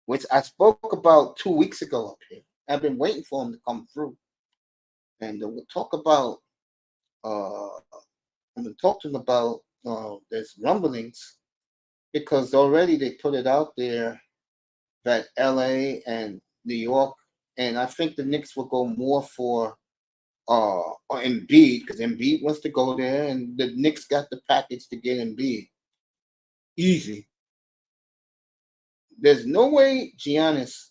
which I spoke about 2 weeks ago up here. I've been waiting for him to come through, and we'll talk about. I'm gonna talk to him about. There's rumblings because already they put it out there that L.A. and New York, and I think the Knicks will go more for Embiid because Embiid wants to go there, and the Knicks got the package to get Embiid. Easy. There's no way Giannis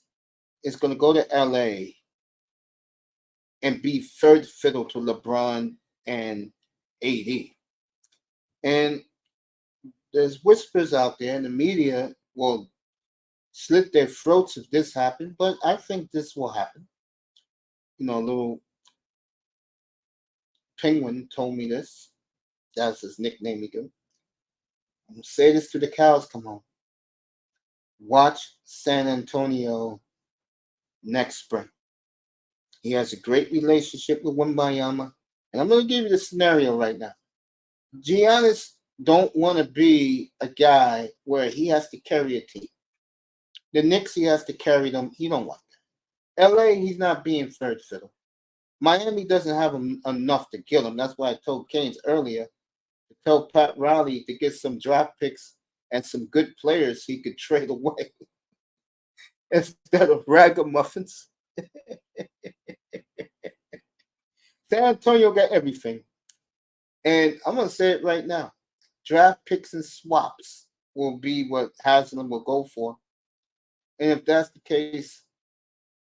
is going to go to LA and be third fiddle to LeBron and AD. And there's whispers out there, and the media will slit their throats if this happens, but I think this will happen. You know, a little penguin told me this. That's his nickname he gave. I'm going to say this to the cows come home. Watch San Antonio next spring. He has a great relationship with Wembayama. And I'm going to give you the scenario right now. Giannis don't want to be a guy where he has to carry a team. The Knicks, he has to carry them. He don't want that. LA, he's not being third fiddle. Miami doesn't have enough to kill him. That's why I told Keynes earlier to tell Pat Riley to get some draft picks and some good players he could trade away instead of ragamuffins. San Antonio got everything. And I'm going to say it right now. Draft picks and swaps will be what Haslam will go for. And if that's the case,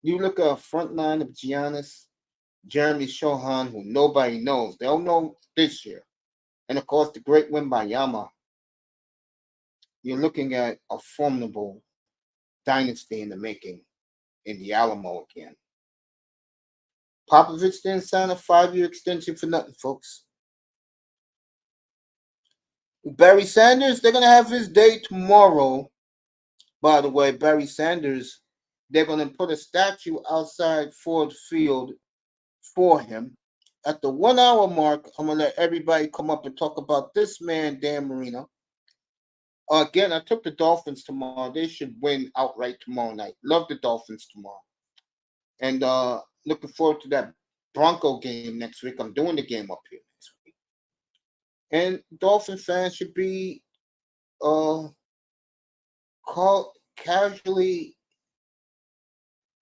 you look at a front line of Giannis, Jeremy Shohan, who nobody knows. They'll know this year. And of course, the great Wembayama. You're looking at a formidable dynasty in the making in the Alamo again. Popovich didn't sign a 5-year extension for nothing, folks. Barry Sanders, they're going to have his day tomorrow. By the way, Barry Sanders, they're going to put a statue outside Ford Field for him. At the 1 hour mark, I'm going to let everybody come up and talk about this man, Dan Marino. Again, I took the Dolphins tomorrow. They should win outright tomorrow night. Love the Dolphins tomorrow. And looking forward to that Bronco game next week. I'm doing the game up here next week. And Dolphin fans should be casually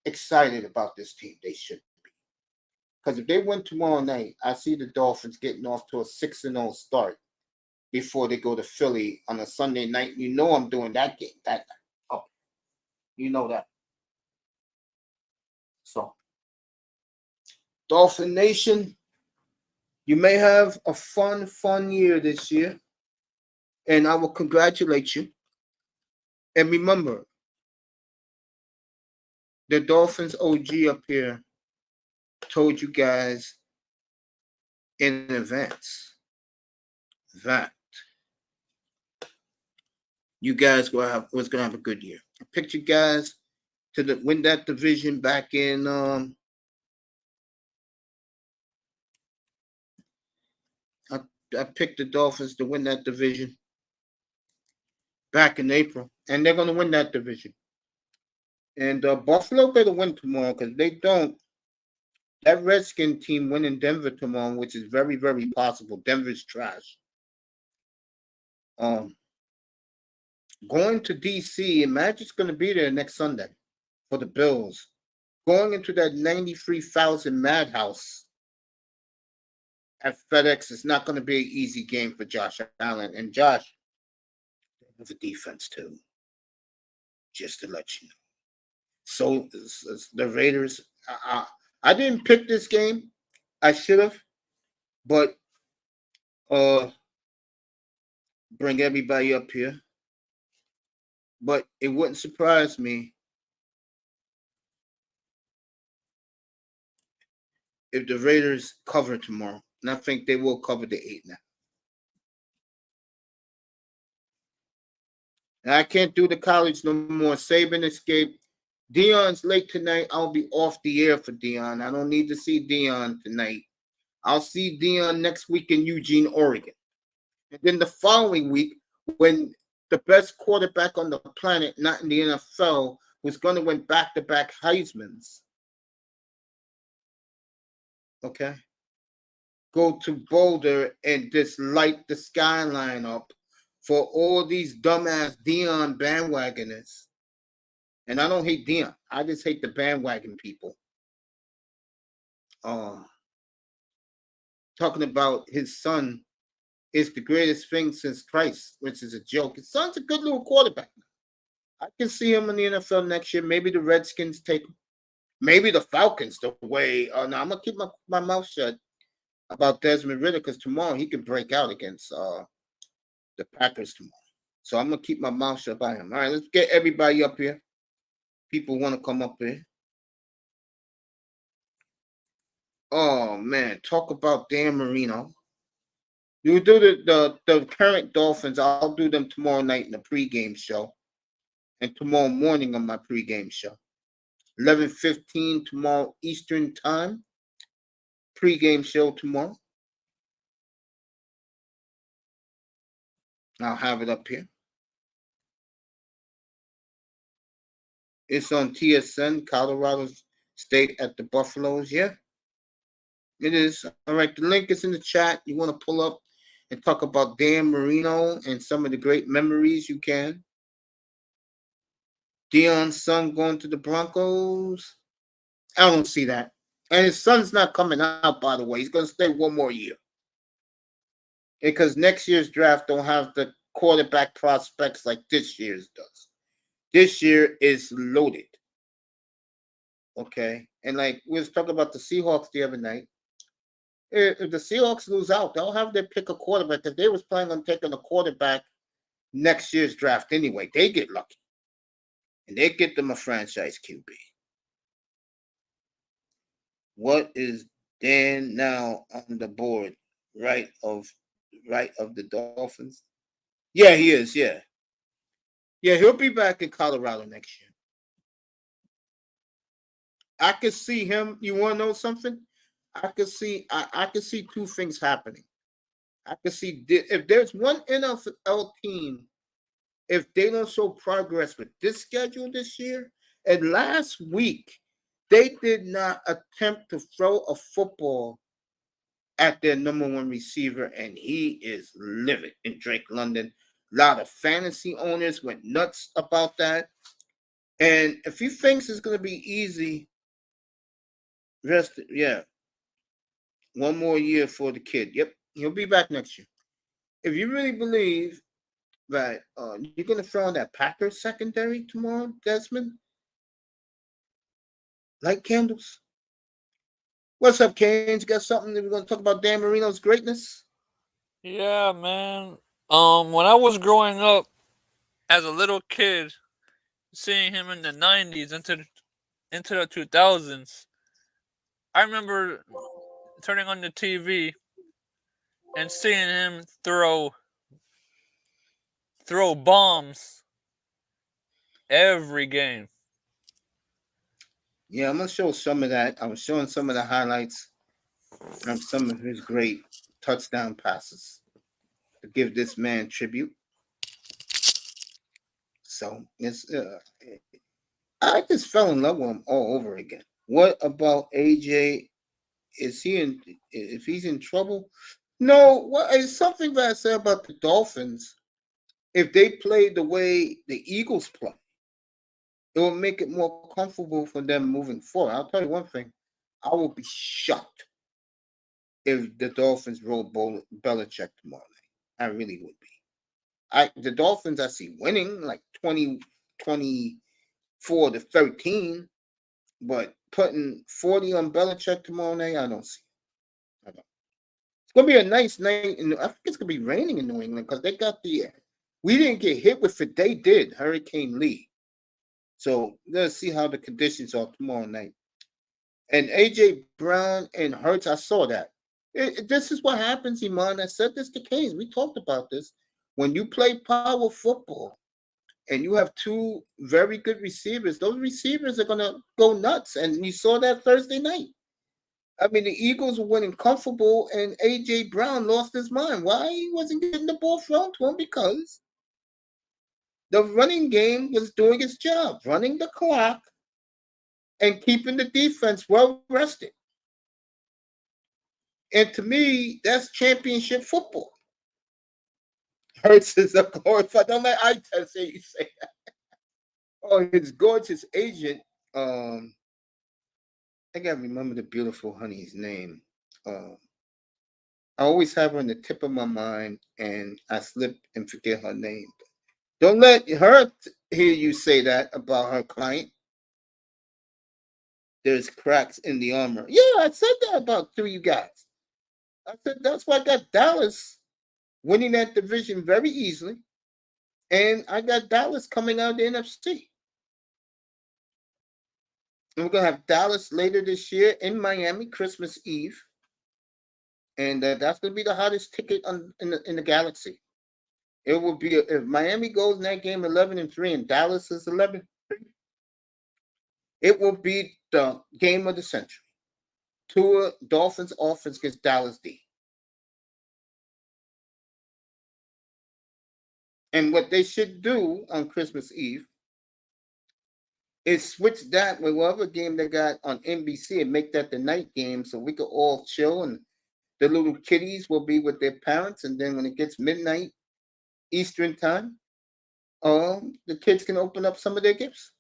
excited about this team. They should be. Because if they win tomorrow night, I see the Dolphins getting off to a 6-0 start before they go to Philly on a Sunday night. You know I'm doing that game that night. Oh, you know that. So, Dolphin Nation, you may have a fun year this year, and I will congratulate you. And remember, the Dolphins OG up here told you guys in advance that you guys was gonna have a good year. I picked you guys to win that division back in I picked the Dolphins to win that division back in April, and they're gonna win that division. And Buffalo better win tomorrow because they don't. That Redskin team win in Denver tomorrow, which is very, very possible. Denver's trash. Going to DC, and Magic's going to be there next Sunday for the Bills. Going into that 93,000 madhouse at FedEx is not going to be an easy game for Josh Allen. And Josh has a defense too, just to let you know. So the Raiders, I didn't pick this game. I should have, but bring everybody up here. But it wouldn't surprise me if the Raiders cover tomorrow. And I think they will cover the 8 now. And I can't do the college no more. Saban escaped. Dion's late tonight. I'll be off the air for Dion. I don't need to see Dion tonight. I'll see Dion next week in Eugene, Oregon. And then the following week, when the best quarterback on the planet, not in the NFL, was going to win back-to-back Heismans. Okay? Go to Boulder and just light the skyline up for all these dumbass Dion bandwagoners. And I don't hate Dion. I just hate the bandwagon people. Talking about his son is the greatest thing since Christ, which is a joke. His son's a good little quarterback. I can see him in the NFL next year. Maybe the Redskins take him. Maybe the Falcons the way. No, I'm going to keep my mouth shut about Desmond Ridder because tomorrow he could break out against the Packers tomorrow. So I'm going to keep my mouth shut about him. All right, let's get everybody up here. People want to come up here. Oh, man. Talk about Dan Marino. You do the current Dolphins. I'll do them tomorrow night in the pregame show. And tomorrow morning on my pregame show. 11:15 tomorrow Eastern time. Pregame show tomorrow. I'll have it up here. It's on TSN, Colorado State at the Buffaloes. Yeah, it is. All right, the link is in the chat. You want to pull up and talk about Dan Marino and some of the great memories you can. Dion's son going to the Broncos. I don't see that. And his son's not coming out, by the way. He's going to stay one more year. Because next year's draft don't have the quarterback prospects like this year's does. This year is loaded. Okay? And like we was talking about the Seahawks the other night. If the Seahawks lose out, they'll have their pick a quarterback because they was planning on taking a quarterback next year's draft anyway. They get lucky. And they get them a franchise QB. What is Dan now on the board? Right of the Dolphins? Yeah, he is, yeah. Yeah, he'll be back in Colorado next year. I could see him. You want to know something? I could see two things happening. I could see if there's one NFL team, if they don't show progress with this schedule this year, and last week they did not attempt to throw a football at their number one receiver, and he is livid in Drake London. A lot of fantasy owners went nuts about that. And if he thinks it's going to be easy, one more year for the kid. Yep, he'll be back next year. If you really believe that you're going to throw on that Packers secondary tomorrow, Desmond, light candles. What's up, Canes? Got something that we're going to talk about Dan Marino's greatness? Yeah, man. When I was growing up as a little kid, seeing him in the 90s into the 2000s, I remember turning on the TV and seeing him throw bombs every game. Yeah, I'm going to show some of that. I was showing some of the highlights of some of his great touchdown passes to give this man tribute. So it's I just fell in love with him all over again. What about AJ? Is he in? If he's in trouble? No. What is something that I said about the Dolphins? If they play the way the Eagles play, it will make it more comfortable for them moving forward. I'll tell you one thing: I will be shocked if the Dolphins roll Belichick tomorrow night. I really would be. The Dolphins I see winning like 24 to 13, but putting 40 on Belichick tomorrow night, I don't see. I don't. It's gonna be a nice night, and I think it's gonna be raining in New England because they got the. We didn't get hit with it. They did. Hurricane Lee. So let's see how the conditions are tomorrow night. And AJ Brown and Hurts, I saw that. This is what happens, Iman. I said this to Canes. We talked about this. When you play power football and you have two very good receivers, those receivers are gonna go nuts. And you saw that Thursday night. I mean, the Eagles were winning comfortable, and AJ Brown lost his mind. Why he wasn't getting the ball thrown to him? Because the running game was doing its job, running the clock and keeping the defense well rested. And to me, that's championship football. Hurts is a glorified. Don't let I say you say that. Oh, his gorgeous agent. I gotta remember the beautiful honey's name. I always have her on the tip of my mind, and I slip and forget her name. Don't let her hear you say that about her client. There's cracks in the armor. Yeah, I said that about you guys. I said that's why I got Dallas winning that division very easily, and I got Dallas coming out of the NFC. And we're gonna have Dallas later this year in Miami, Christmas Eve, and that's gonna be the hottest ticket in the galaxy. It will be if Miami goes in that game 11-3 and Dallas is 11. It will be the game of the century. Tua Dolphins offense against Dallas D. And what they should do on Christmas Eve is switch that with whatever game they got on NBC and make that the night game so we could all chill and the little kiddies will be with their parents. And then when it gets midnight Eastern time, the kids can open up some of their gifts.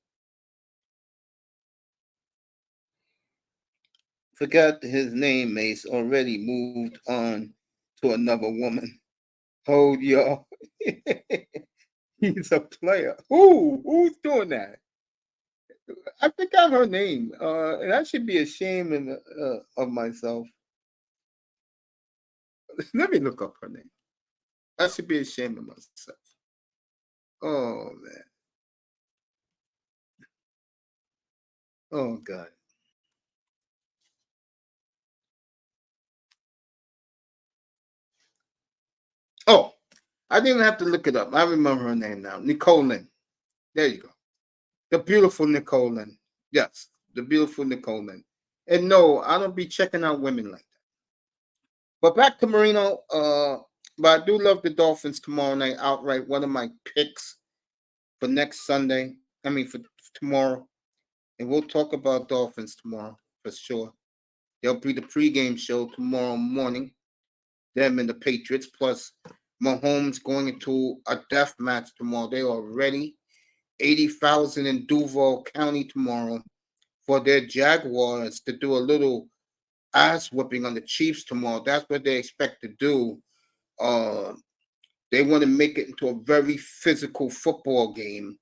Forgot his name, Mace. Already moved on to another woman. Hold y'all. He's a player. Who's doing that? I forgot her name. And I should be ashamed of myself. Let me look up her name. I should be ashamed of myself. Oh man. Oh God. Oh, I didn't have to look it up. I remember her name now. Nicole Lynn. There you go. The beautiful Nicole Lynn. Yes, the beautiful Nicole Lynn. And no, I don't be checking out women like that. But back to Marino. But I do love the Dolphins tomorrow night outright. One of my picks for next Sunday. I mean for tomorrow. And we'll talk about Dolphins tomorrow for sure. There'll be the pregame show tomorrow morning. Them and the Patriots, plus Mahomes going into a death match tomorrow. They are ready. 80,000 in Duval County tomorrow for their Jaguars to do a little ass whipping on the Chiefs tomorrow. That's what they expect to do. They want to make it into a very physical football game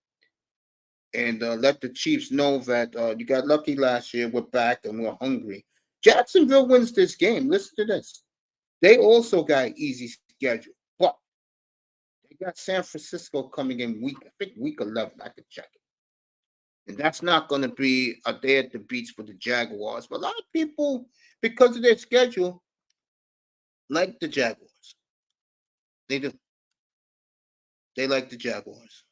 and let the Chiefs know that you got lucky last year. We're back and we're hungry. Jacksonville wins this game. Listen to this. They also got an easy schedule, but they got San Francisco coming in week 11. I could check it. And that's not going to be a day at the beach for the Jaguars. But a lot of people, because of their schedule, like the Jaguars. They do. They like the Jaguars.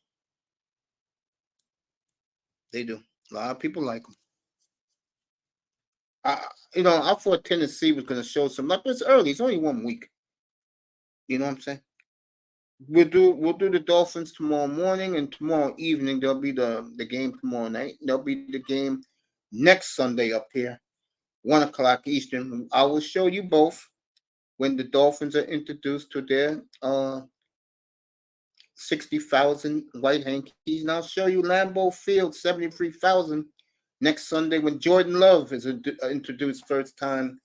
They do. A lot of people like them. I thought Tennessee was going to show some love, but it's early. It's only 1 week. You know what I'm saying? We'll do the Dolphins tomorrow morning, and tomorrow evening there'll be the game tomorrow night. There'll be the game next Sunday up here, 1:00 Eastern. I will show you both when the Dolphins are introduced to their 60,000 white hankies. And I'll show you Lambeau Field 73,000 next Sunday when Jordan Love is introduced first time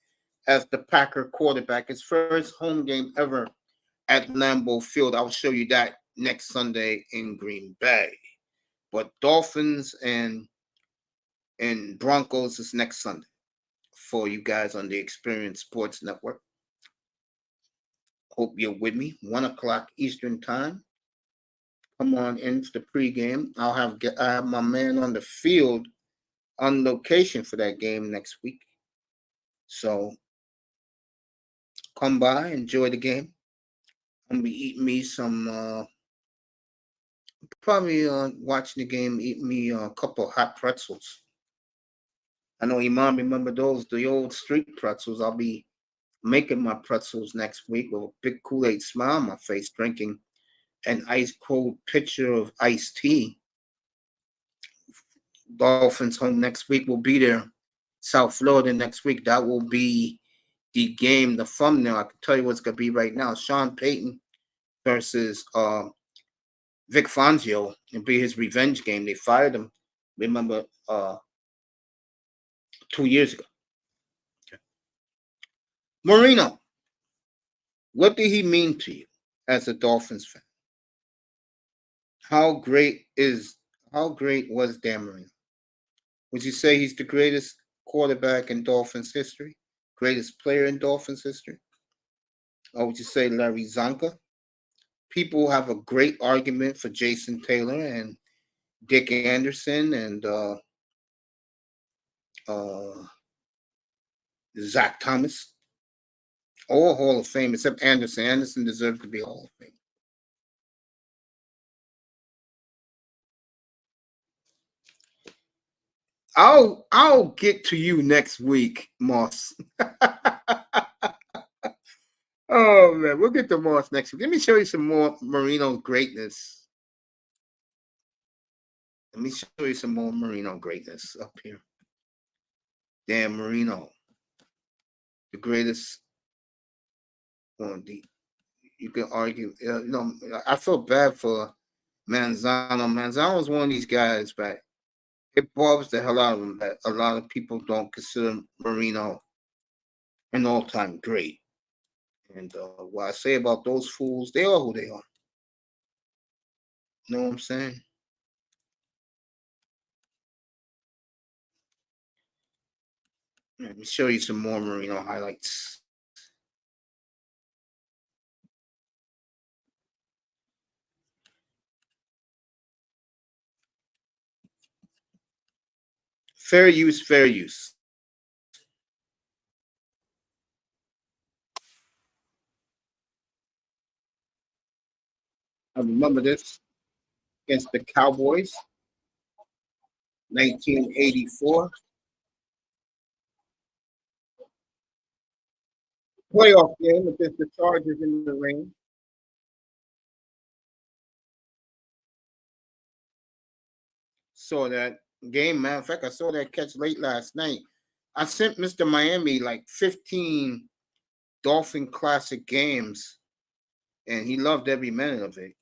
as the Packer quarterback. His first home game ever at Lambeau Field. I'll show you that next Sunday in Green Bay. But Dolphins and Broncos is next Sunday for you guys on the Experience Sports Network. Hope you're with me. 1 o'clock Eastern time. Come on in for the pregame. I have my man on the field on location for that game next week. So come by, enjoy the game. I'm gonna be eating me some. Probably watching the game, eating me a couple of hot pretzels. I know Imam remember those, the old street pretzels. I'll be making my pretzels next week with a big Kool-Aid smile on my face, drinking an ice cold pitcher of iced tea. Dolphins home next week. We'll be there. South Florida next week. That will be the game, the thumbnail. I can tell you what's gonna be right now. Sean Payton versus Vic Fangio. It'll be his revenge game. They fired him. Remember 2 years ago. Okay. Marino, what did he mean to you as a Dolphins fan? How great was Dan Marino? Would you say he's the greatest quarterback in Dolphins history? Greatest player in Dolphins history? Or would you say Larry Zonka? People have a great argument for Jason Taylor and Dick Anderson and Zach Thomas. All Hall of Fame except Anderson. Anderson deserves to be Hall of Fame. I'll get to you next week, Moss. Oh man, we'll get to Moss next week. Let me show you some more Marino greatness. Let me show you some more Marino greatness up here. Dan Marino, the greatest. You can argue. I feel bad for Manzano. Manzano was one of these guys, but it bothers the hell out of him that a lot of people don't consider Marino an all-time great. And what I say about those fools, they are who they are. You know what I'm saying? Let me show you some more Marino highlights. Fair use, fair use. I remember this against the Cowboys, 1984. Playoff game against the Chargers in the rain. Saw that game. Matter of fact, I saw that catch late last night. I sent Mr. Miami like 15 Dolphin Classic games, and he loved every minute of it.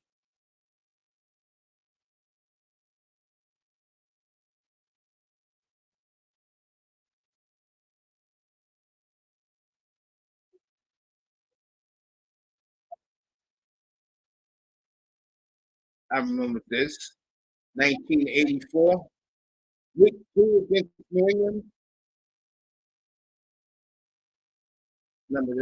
I remember this. 1984. Week 2 against New England. Remember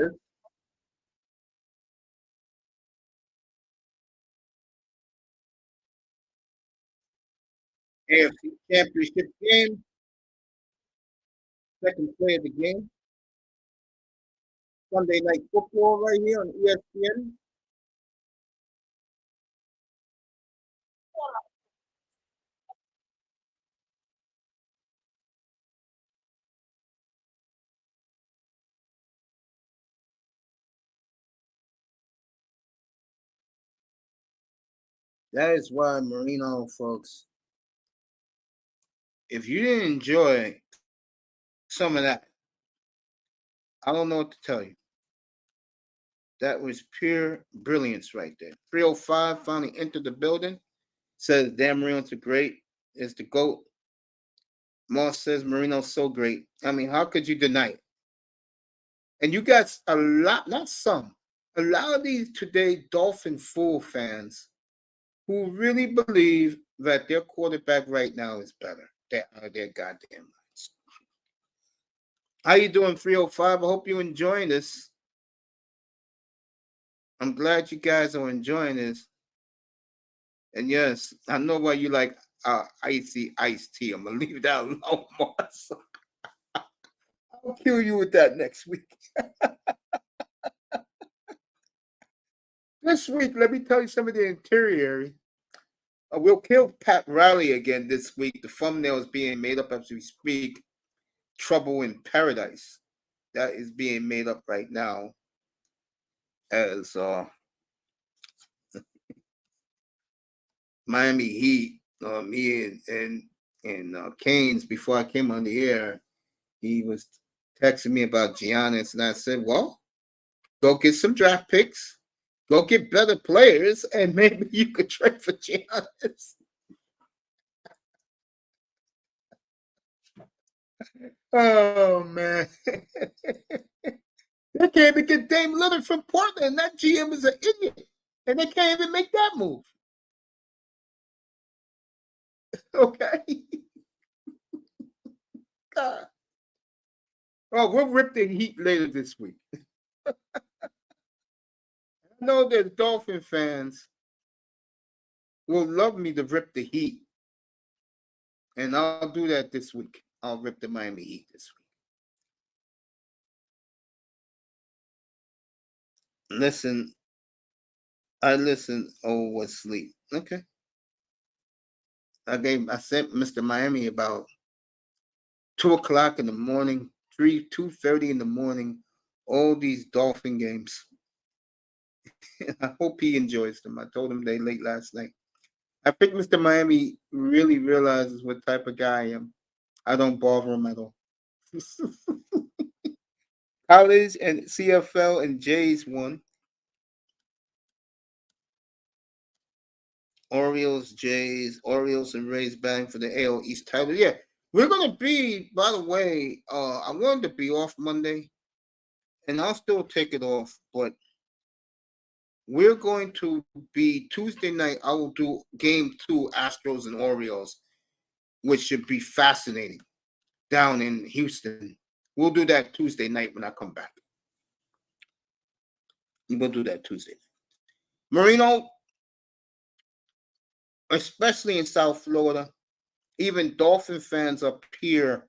this? AFC Championship game. Second play of the game. Sunday Night Football right here on ESPN. That is why, Marino, folks, if you didn't enjoy some of that, I don't know what to tell you. That was pure brilliance right there. 305 finally entered the building. Says Dan Marino's the great, is the GOAT. Moss says Marino's so great. I mean, how could you deny it? And you got a lot, not some, a lot of these today Dolphin fool fans who really believe that their quarterback right now is better. They're out of their goddamn minds. How you doing, 305? I hope you're enjoying this. I'm glad you guys are enjoying this. And yes, I know why you like icy iced tea. I'm gonna leave that alone, Mars. I'll kill you with that next week. This week, let me tell you some of the interior. We'll kill Pat Riley again this week. The thumbnail is being made up as we speak. Trouble in Paradise. That is being made up right now as Miami Heat. Me and Keynes, before I came on the air, he was texting me about Giannis, and I said, well, go get some draft picks, go get better players, and maybe you could trade for Giannis. Oh, man. They can't even get Dame Lillard from Portland. That GM is an idiot. And they can't even make that move. Okay. God. Oh, we'll rip the Heat later this week. I know that Dolphin fans will love me to rip the Heat. And I'll do that this week. I'll rip the Miami Heat this week. Listen. I listen over sleep. Okay. I sent Mr. Miami about 2:00 in the morning, 2:30 in the morning, all these Dolphin games. I hope he enjoys them. I told him they late last night. I think Mr. Miami really realizes what type of guy I am. I don't bother him at all. College and CFL and Jays won. Orioles, Jays, Orioles and Rays batting for the AL East title. Yeah, we're gonna be. By the way, I wanted to be off Monday, and I'll still take it off, but we're going to be Tuesday night. I will do Game 2, Astros and Orioles, which should be fascinating down in Houston. We'll do that Tuesday night when I come back. We'll do that Tuesday. Marino, especially in South Florida, even Dolphin fans up here,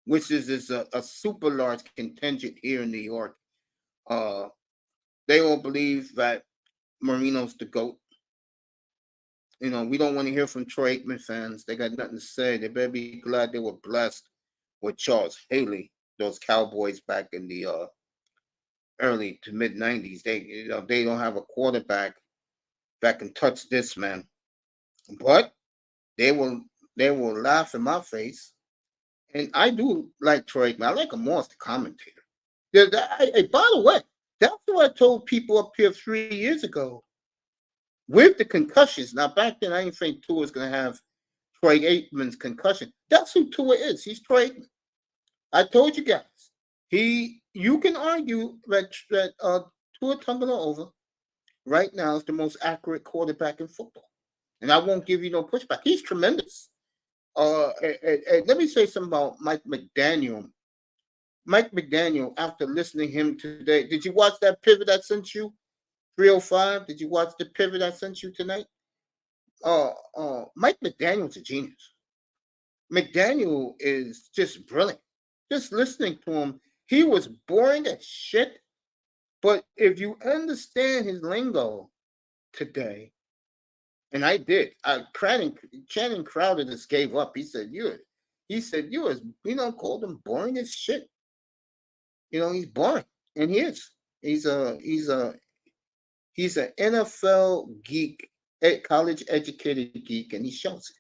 which is a super large contingent here in New York, they all believe that Marino's the GOAT. You know, we don't want to hear from Troy Aikman fans. They got nothing to say. They better be glad they were blessed with Charles Haley, those Cowboys back in the early to mid 90s. They don't have a quarterback that can touch this man. But they will laugh in my face. And I do like Troy Aikman. I like him more as the commentator. By the way, that's what I told people up here 3 years ago. With the concussions, now back then I didn't think Tua was going to have Troy Aikman's concussion. That's who Tua is. He's Troy Aikman. I told you guys. You can argue that Tua Tagovailoa right now is the most accurate quarterback in football, and I won't give you no pushback. He's tremendous. And let me say something about Mike McDaniel. Mike McDaniel, after listening to him today, did you watch that pivot I sent you? 305. Did you watch the pivot I sent you tonight? Mike McDaniel's a genius. McDaniel is just brilliant. Just listening to him, he was boring as shit. But if you understand his lingo today, and I did, Channing Crowder just gave up. He said you was, called him boring as shit. He's boring, and he is. He's an NFL geek, college educated geek, and he shows it.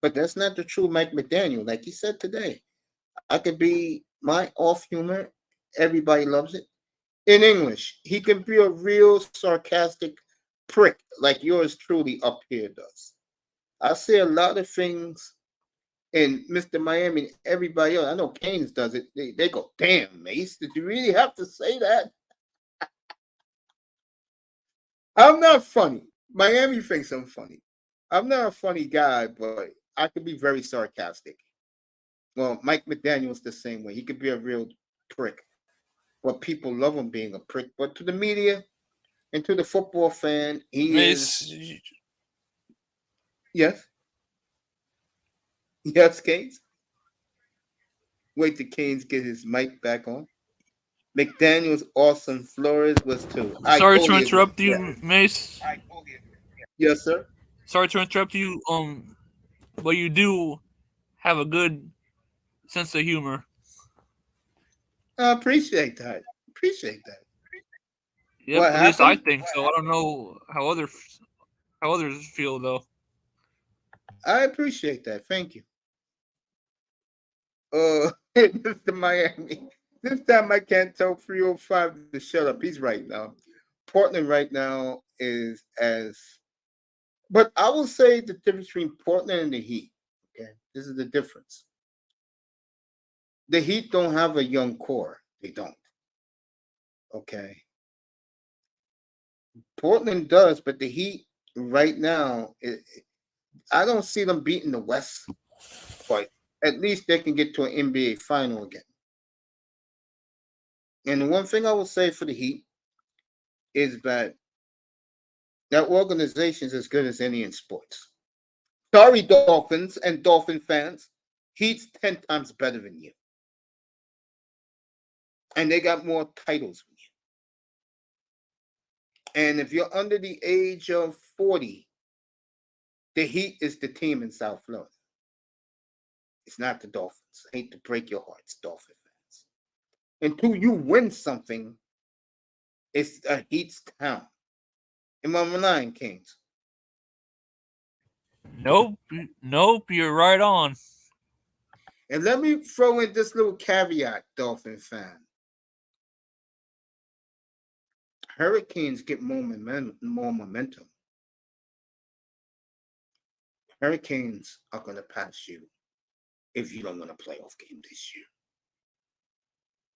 But that's not the true Mike McDaniel. Like he said today, I could be my off humor. Everybody loves it. In English, he can be a real sarcastic prick like yours truly up here does. I say a lot of things, and Mr. Miami and everybody else, I know Keynes does it. They go, damn, Mace, did you really have to say that? I'm not funny. Miami thinks I'm funny. I'm not a funny guy, but I could be very sarcastic. Well, Mike McDaniel's the same way. He could be a real prick. but people love him being a prick. But to the media and to the football fan, he is Mace, yes, yes, Canes. Wait till Canes get his mic back on. McDaniel's awesome. Flores was too. I sorry to totally agree. interrupt you, Mace. Yes, sir. Sorry to interrupt you. But you do have a good sense of humor. I appreciate that. Appreciate that. Yep, What at least I happened? think so. I don't know how others feel though. I appreciate that. Thank you. Mr. Miami. This time I can't tell 305 to shut up. He's right now. Portland right now is as, but I will say the difference between Portland and the Heat. Okay, this is the difference. The Heat don't have a young core. They don't. Okay. Portland does, but the Heat right now, I don't see them beating the West, but at least they can get to an NBA final again. And the one thing I will say for the Heat is that that organization is as good as any in sports. Sorry, Dolphins and Dolphin fans. Heat's 10 times better than you. And they got more titles than you. And if you're under the age of 40, the Heat is the team in South Florida. It's not the Dolphins. I hate to break your hearts, Dolphin fans. Until you win something, it's a Heat's town. Am I lying, Kings? Nope, you're right on. And let me throw in this little caveat, Dolphin fan. Hurricanes get more momentum. Hurricanes are going to pass you if you don't win a playoff game this year.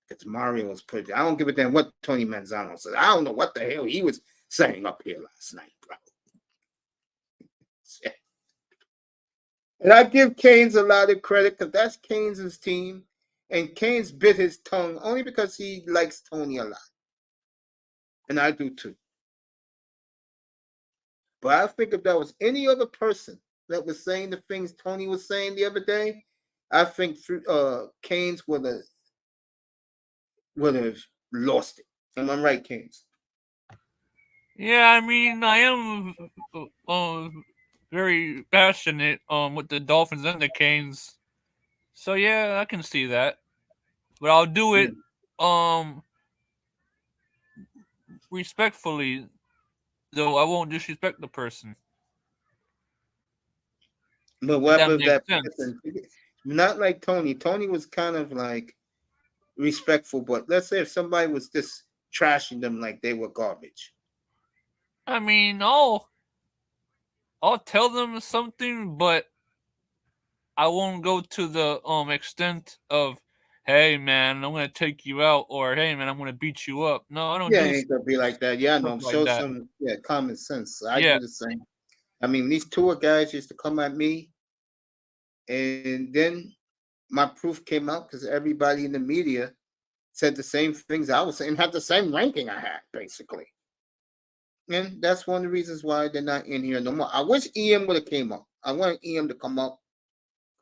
Because Mario was put. I don't give a damn what Tony Manzano said. I don't know what the hell he was saying up here last night, bro. And I give Canes a lot of credit because that's Canes' team. And Canes bit his tongue only because he likes Tony a lot. And I do too. But I think if that was any other person that was saying the things Tony was saying the other day, I think Canes would have lost it. Am I right, Canes? Yeah, I mean, I am very passionate with the Dolphins and the Canes. So yeah, I can see that. But I'll do it respectfully, though I won't disrespect the person. But If what that if makes that sense. person, not like Tony. Tony was kind of like respectful, but let's say if somebody was just trashing them like they were garbage. I mean, I'll tell them something, but I won't go to the extent of, hey man, I'm gonna take you out, or hey man, I'm gonna beat you up. No, I don't Yeah, do it ain't gonna be like that. Yeah, stuff no, like show that. some common sense. I Yeah, do the same. I mean, these two guys used to come at me, and then my proof came out because everybody in the media said the same things I was saying, had the same ranking I had, basically. And that's one of the reasons why they're not in here no more. I wish EM would have came up. I wanted EM to come up.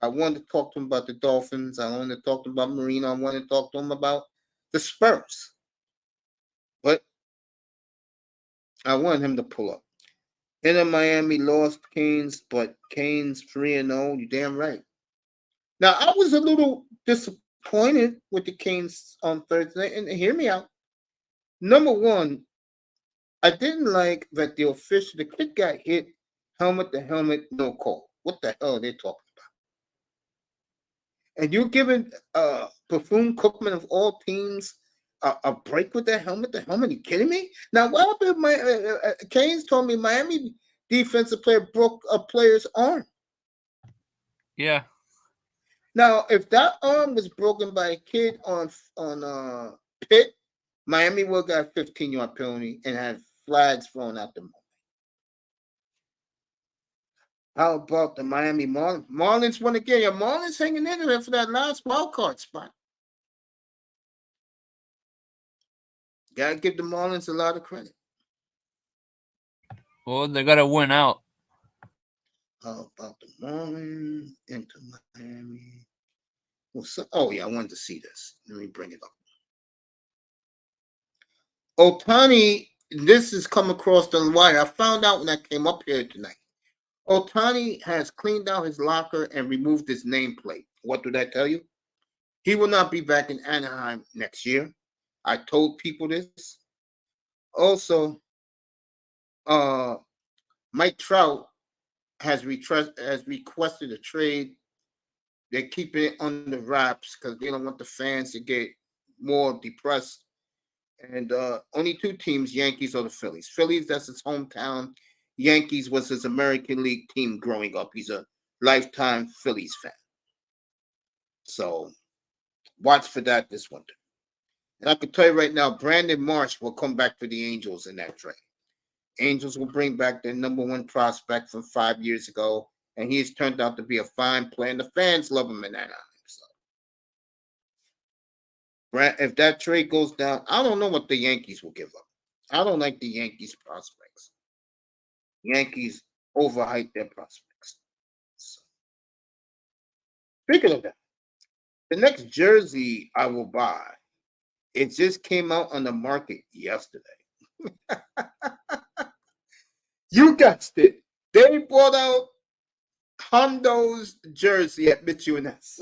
I wanted to talk to him about the Dolphins. I wanted to talk to him about Marino. I wanted to talk to him about the Spurs. But I wanted him to pull up. Inter Miami lost Canes, but Canes 3-0. You damn right. Now, I was a little disappointed with the Canes on Thursday. And hear me out. Number one, I didn't like that the kid got hit helmet to helmet, no call. What the hell are they talking about? And you're giving Bethune-Cookman of all teams a break with that helmet to helmet? Are you kidding me? Now, what happened? Canes told me Miami defensive player broke a player's arm. yeah. Now, if that arm was broken by a kid on Pitt, Miami would have got a 15-yard penalty and had flags thrown out the moment. How about the Miami Marlins? Marlins won again. Your Marlins hanging in there for that last wild card spot. Gotta give the Marlins a lot of credit. Well, they gotta win out. How about the Marlins into Miami? Well, oh yeah, I wanted to see this. Let me bring it up. Otani, this has come across the wire. I found out when I came up here tonight. Otani has cleaned out his locker and removed his nameplate. What did I tell you? He will not be back in Anaheim next year. I told people this. Also, Mike Trout has requested a trade. They're keeping it under wraps because they don't want the fans to get more depressed. And only two teams, Yankees or the Phillies. Phillies, that's his hometown. Yankees was his American League team growing up. He's a lifetime Phillies fan. So watch for that this winter. And I can tell you right now, Brandon Marsh will come back for the Angels in that trade. Angels will bring back their number one prospect from 5 years ago, and he has turned out to be a fine player, and the fans love him in Anaheim. So, if that trade goes down, I don't know what the Yankees will give up. I don't like the Yankees prospects. Yankees overhype their prospects. So, speaking of that, the next jersey I will buy, it just came out on the market yesterday. You guessed it. They brought out Hondo's jersey at Mitchell and S.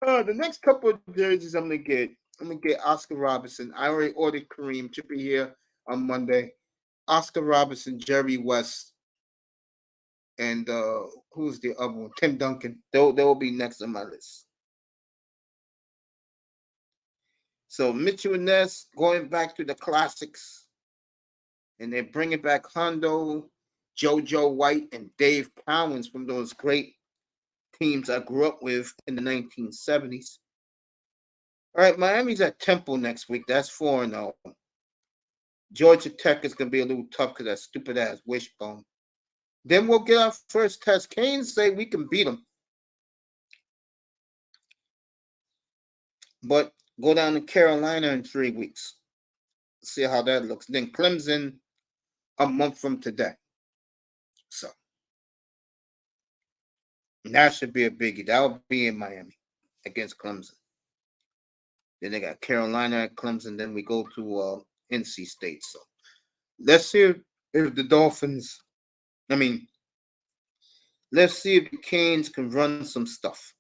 The next couple of jerseys I'm gonna get Oscar Robertson. I already ordered Kareem. Should be here on Monday. Oscar Robertson, Jerry West, and who's the other one? Tim Duncan. They will be next on my list. So Mitchell and Ness going back to the classics, and they're bringing back Hondo, JoJo White, and Dave Cowens from those great teams I grew up with in the 1970s. All right, Miami's at Temple next week. That's 4-0. Georgia Tech is going to be a little tough because that stupid-ass wishbone. Then we'll get our first test. Canes say we can beat them. But go down to Carolina in 3 weeks. See how that looks. Then Clemson a month from today. So that should be a biggie. That will be in Miami against Clemson. Then they got Carolina at Clemson. Then we go to NC State. So let's see if the Dolphins, let's see if the Canes can run some stuff.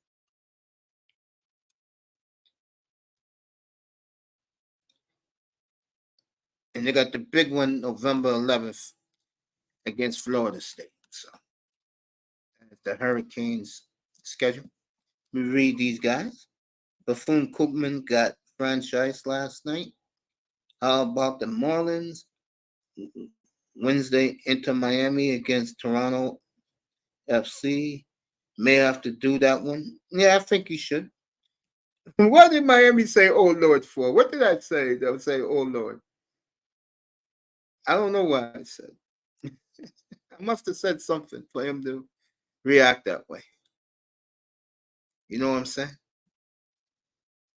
And they got the big one November 11th against Florida State. So the Hurricanes schedule. We read these guys. Bethune-Cookman got franchised last night. How about the Marlins? Wednesday into Miami against Toronto FC. May have to do that one. Yeah, I think you should. What did Miami say, oh Lord, for? What did I say? They'll say, oh Lord. I don't know what I said. I must have said something for him to react that way. You know what I'm saying?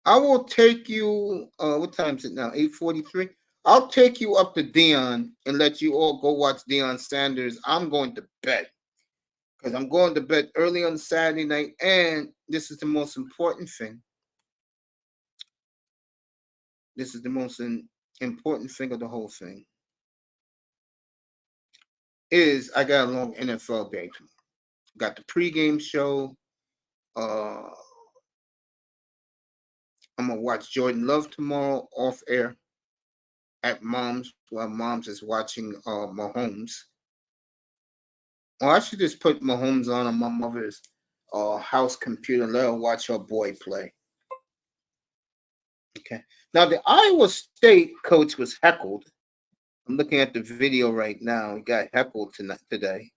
I will take you, what time is it now? 8:43. I'll take you up to Dion and let you all go watch Deion Sanders. I'm going to bed because I'm going to bed early on Saturday night. And this is the most important thing. This is the most important thing of the whole thing. Is I got a long NFL day tomorrow. Got the pregame show. I'm gonna watch Jordan Love tomorrow off air at Mom's while Mom's is watching Mahomes. Or I should just put Mahomes on my mother's house computer and let her watch her boy play. Okay. Now the Iowa State coach was heckled. I'm looking at the video right now. He got heckled today.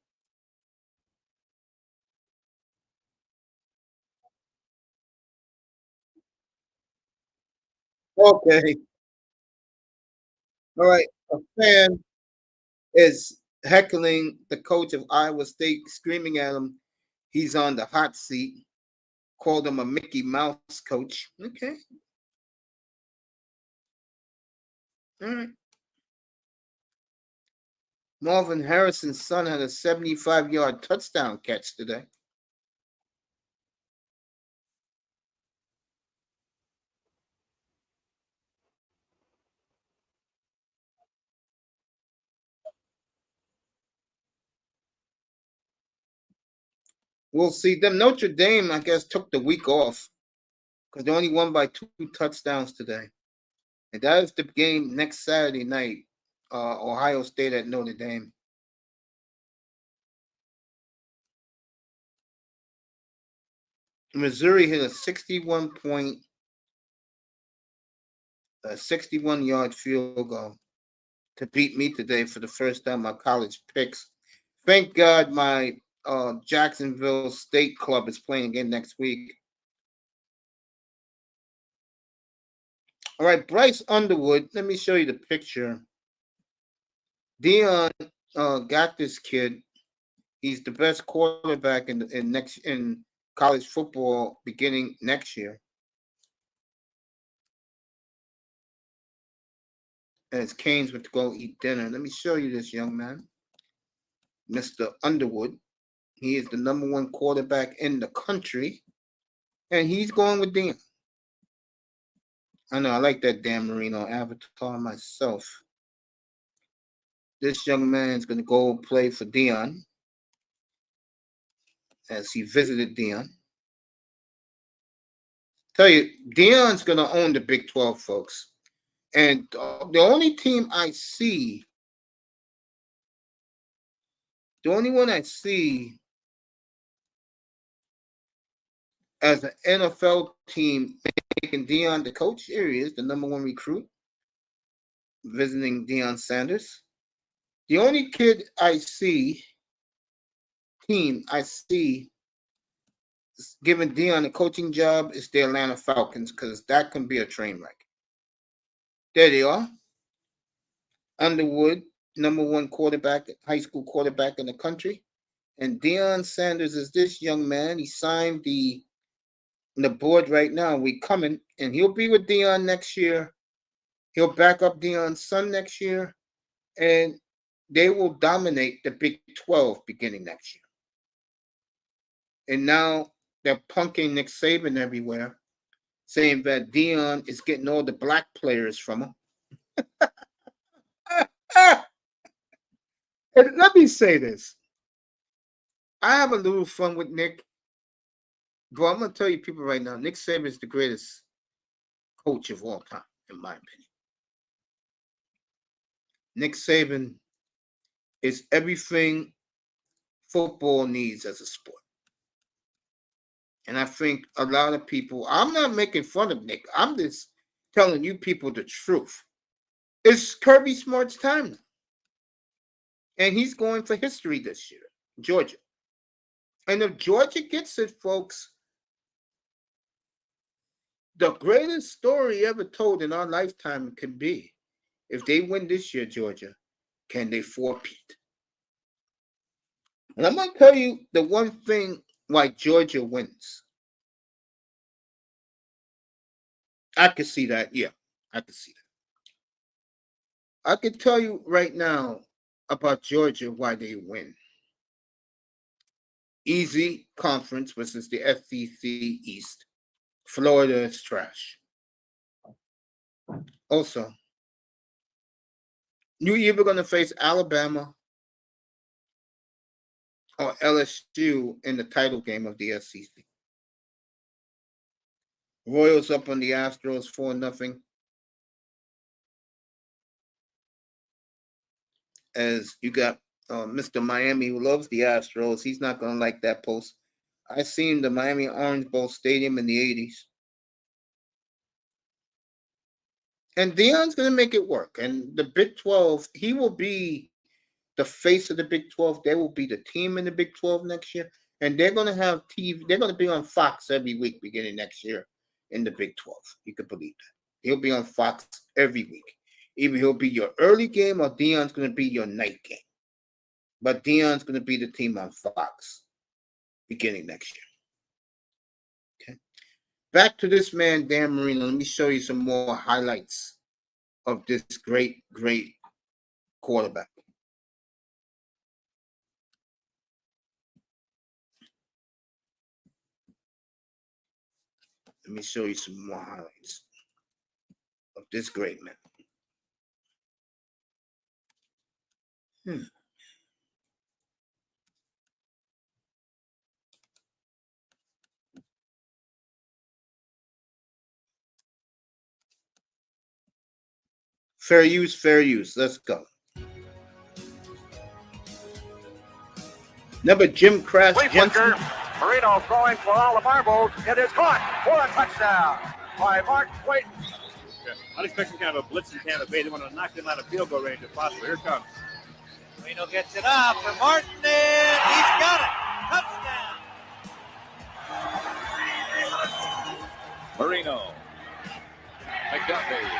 Okay. All right. A fan is heckling the coach of Iowa State, screaming at him. He's on the hot seat. called him a Mickey Mouse coach. Okay. All right. Marvin Harrison's son had a 75-yard touchdown catch today. We'll see. Them Notre Dame, I guess, took the week off because they only won by 2 touchdowns today. And that is the game next Saturday night, Ohio State at Notre Dame. Missouri hit a 61-yard field goal to beat me today for the first time. My college picks. Thank God my Jacksonville State Club is playing again next week. All right, Bryce Underwood. Let me show you the picture. Dion got this kid. He's the best quarterback in college football beginning next year. As Canes went to go eat dinner. Let me show you this young man, Mr. Underwood. He is the number 1 quarterback in the country, and he's going with Dion. I know, I like that Dan Marino avatar myself. This young man's going to go play for Dion as he visited Dion. Tell you, Dion's going to own the Big 12, folks. And the only team I see, the only one I see as an NFL team making Dion the coach, here he is, the number 1 recruit, visiting Deion Sanders. The only kid I see, team I see giving Dion a coaching job is the Atlanta Falcons, because that can be a train wreck. There they are. Underwood, number 1 quarterback, high school quarterback in the country. And Deion Sanders is this young man. He signed the board right now. We coming, and he'll be with Dion next year. He'll back up Deion's son next year, and they will dominate the Big 12 beginning next year. And now they're punking Nick Saban everywhere, saying that Dion is getting all the black players from him. And let me say this. I have a little fun with Nick, but I'm going to tell you people right now, Nick Saban is the greatest coach of all time, in my opinion. Nick Saban is everything football needs as a sport. And I think a lot of people, I'm not making fun of Nick. I'm just telling you people the truth. It's Kirby Smart's time now. And he's going for history this year, Georgia. And if Georgia gets it, folks, the greatest story ever told in our lifetime can be, if they win this year, Georgia, can they four-peat? And I'm going to tell you the one thing why Georgia wins. I can see that. Yeah, I can see that. I can tell you right now about Georgia why they win. Easy conference versus the SEC East. Florida is trash. Also, you're either going to face Alabama or LSU in the title game of the SEC. Royals up on the Astros 4-0. As you got Mr. Miami who loves the Astros. He's not going to like that post. I seen the Miami Orange Bowl Stadium in the 80s. And Deion's going to make it work. And the Big 12, he will be the face of the Big 12. They will be the team in the Big 12 next year. And they're going to have TV. They're going to be on Fox every week beginning next year in the Big 12. You could believe that. He'll be on Fox every week. Either he'll be your early game or Deion's going to be your night game. But Deion's going to be the team on Fox beginning next year. Okay. back to this man, Dan Marino. Let me show you some more highlights of this great, great quarterback. Let me show you some more highlights of this great man. Fair use, fair use. Let's go. Number Jim Crash Jensen. Marino throwing for all the marbles. It is caught for a touchdown by Mark Clayton. Yeah, I'm expecting kind of a blitzing Tampa Bay. They want to knock them out of field goal range if possible. Here it comes. Marino gets it up for Martin, and he's got it. Touchdown. Marino. McDuffie.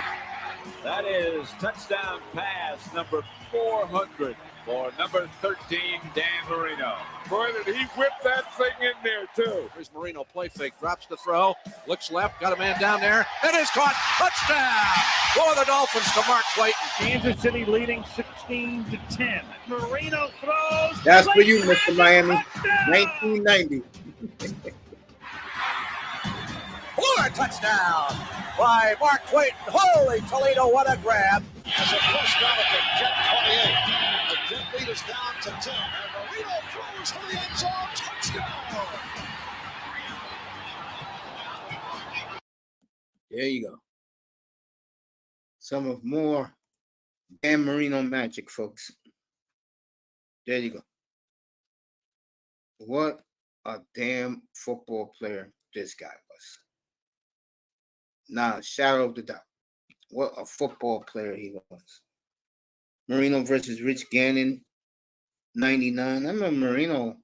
That is touchdown pass number 400 for number 13, Dan Marino. Boy, did he whip that thing in there, too. Here's Marino, play fake, drops the throw, looks left, got a man down there. It is caught. Touchdown for the Dolphins to Mark Clayton. Kansas City leading 16-10. Marino throws. That's for you, Mr. Miami. 1990. For a touchdown by Mark Clayton. Holy Toledo, what a grab. As a first down at the Jet 28. The Jet lead is down to 10. And Marino throws for the end zone. Touchdown. There you go. Some of more Dan Marino magic, folks. There you go. What a damn football player this guy was. Not a shadow of the doubt. What a football player he was. Marino versus Rich Gannon, 99. I remember Marino.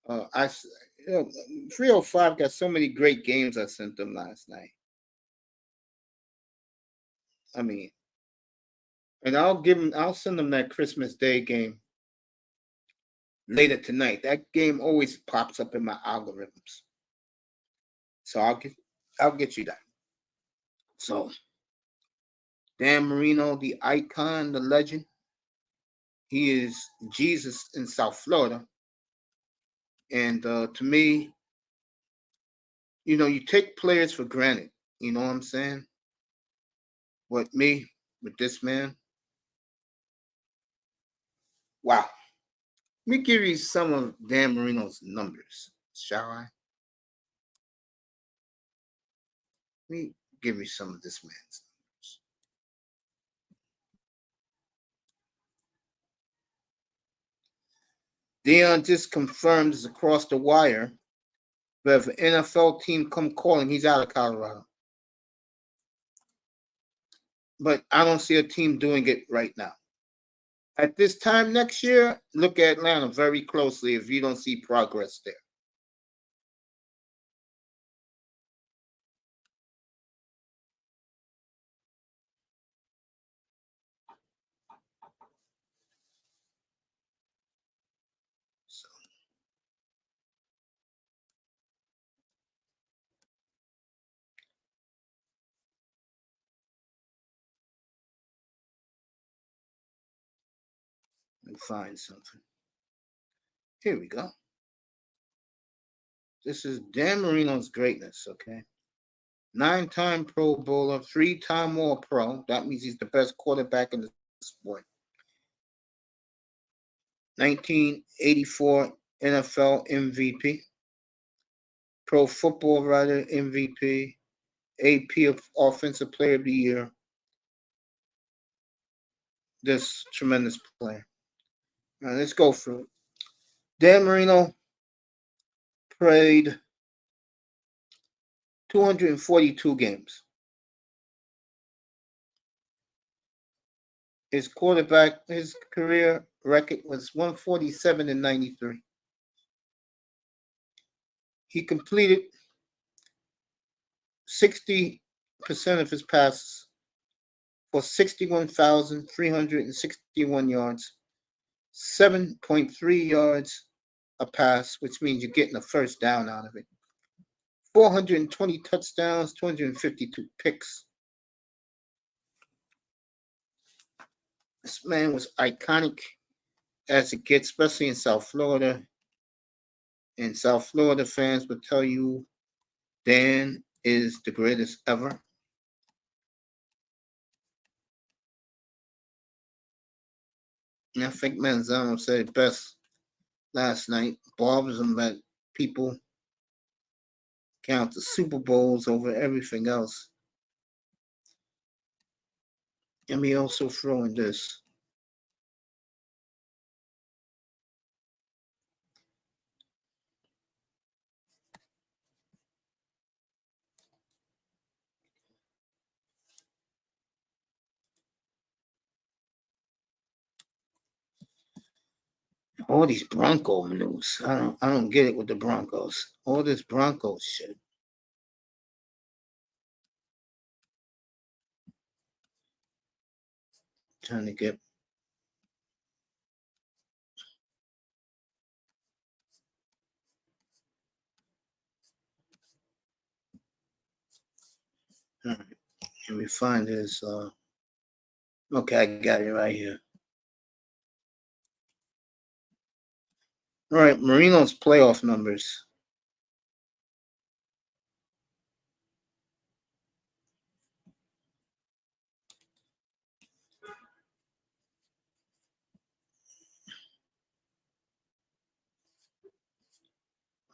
305 got so many great games I sent them last night. I mean, and I'll send them that Christmas Day game later tonight. That game always pops up in my algorithms. So I'll get you that. So Dan Marino, the icon, the legend. He is Jesus in South Florida. And to me, you take players for granted. You know what I'm saying? With this man. Wow. Let me give you some of Dan Marino's numbers, shall I? Let me give you some of this man's numbers. Dion just confirmed this across the wire. But if an NFL team come calling, he's out of Colorado. But I don't see a team doing it right now. At this time next year, look at Atlanta very closely if you don't see progress there. So. Let me find something. Here we go. This is Dan Marino's greatness, okay? 9-time Pro Bowler, 3-time All-Pro. That means he's the best quarterback in the sport. 1984 NFL MVP. Pro Football Writer MVP. AP of Offensive Player of the Year. This tremendous player. Now let's go through it. Dan Marino played 242 games. His career record was 147-93. He completed 60% of his passes for 61,361 yards, 7.3 yards a pass, which means you're getting a first down out of it. 420 touchdowns, 252 picks. This man was iconic as it gets, especially in South Florida. And South Florida fans would tell you Dan is the greatest ever. And I think Manzano said it best last night. Barbarism that people count the Super Bowls over everything else. Let me also throw in this. All these Bronco news. I don't get it with the Broncos. All this Broncos shit. Trying to get all right. Let me find this. Okay, I got it right here. All right, Marino's playoff numbers.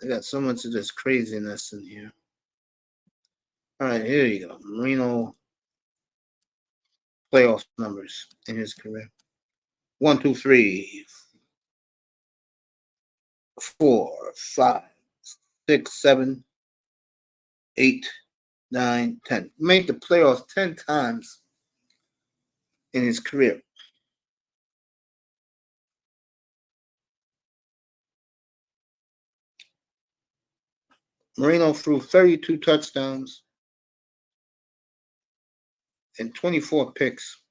I got so much of this craziness in here. All right, here you go. Marino playoff numbers in his career. 1, 2, 3, 4, 5, 6, 7, 8, 9, 10. Made the playoffs 10 times in his career. Marino threw 32 touchdowns and 24 picks.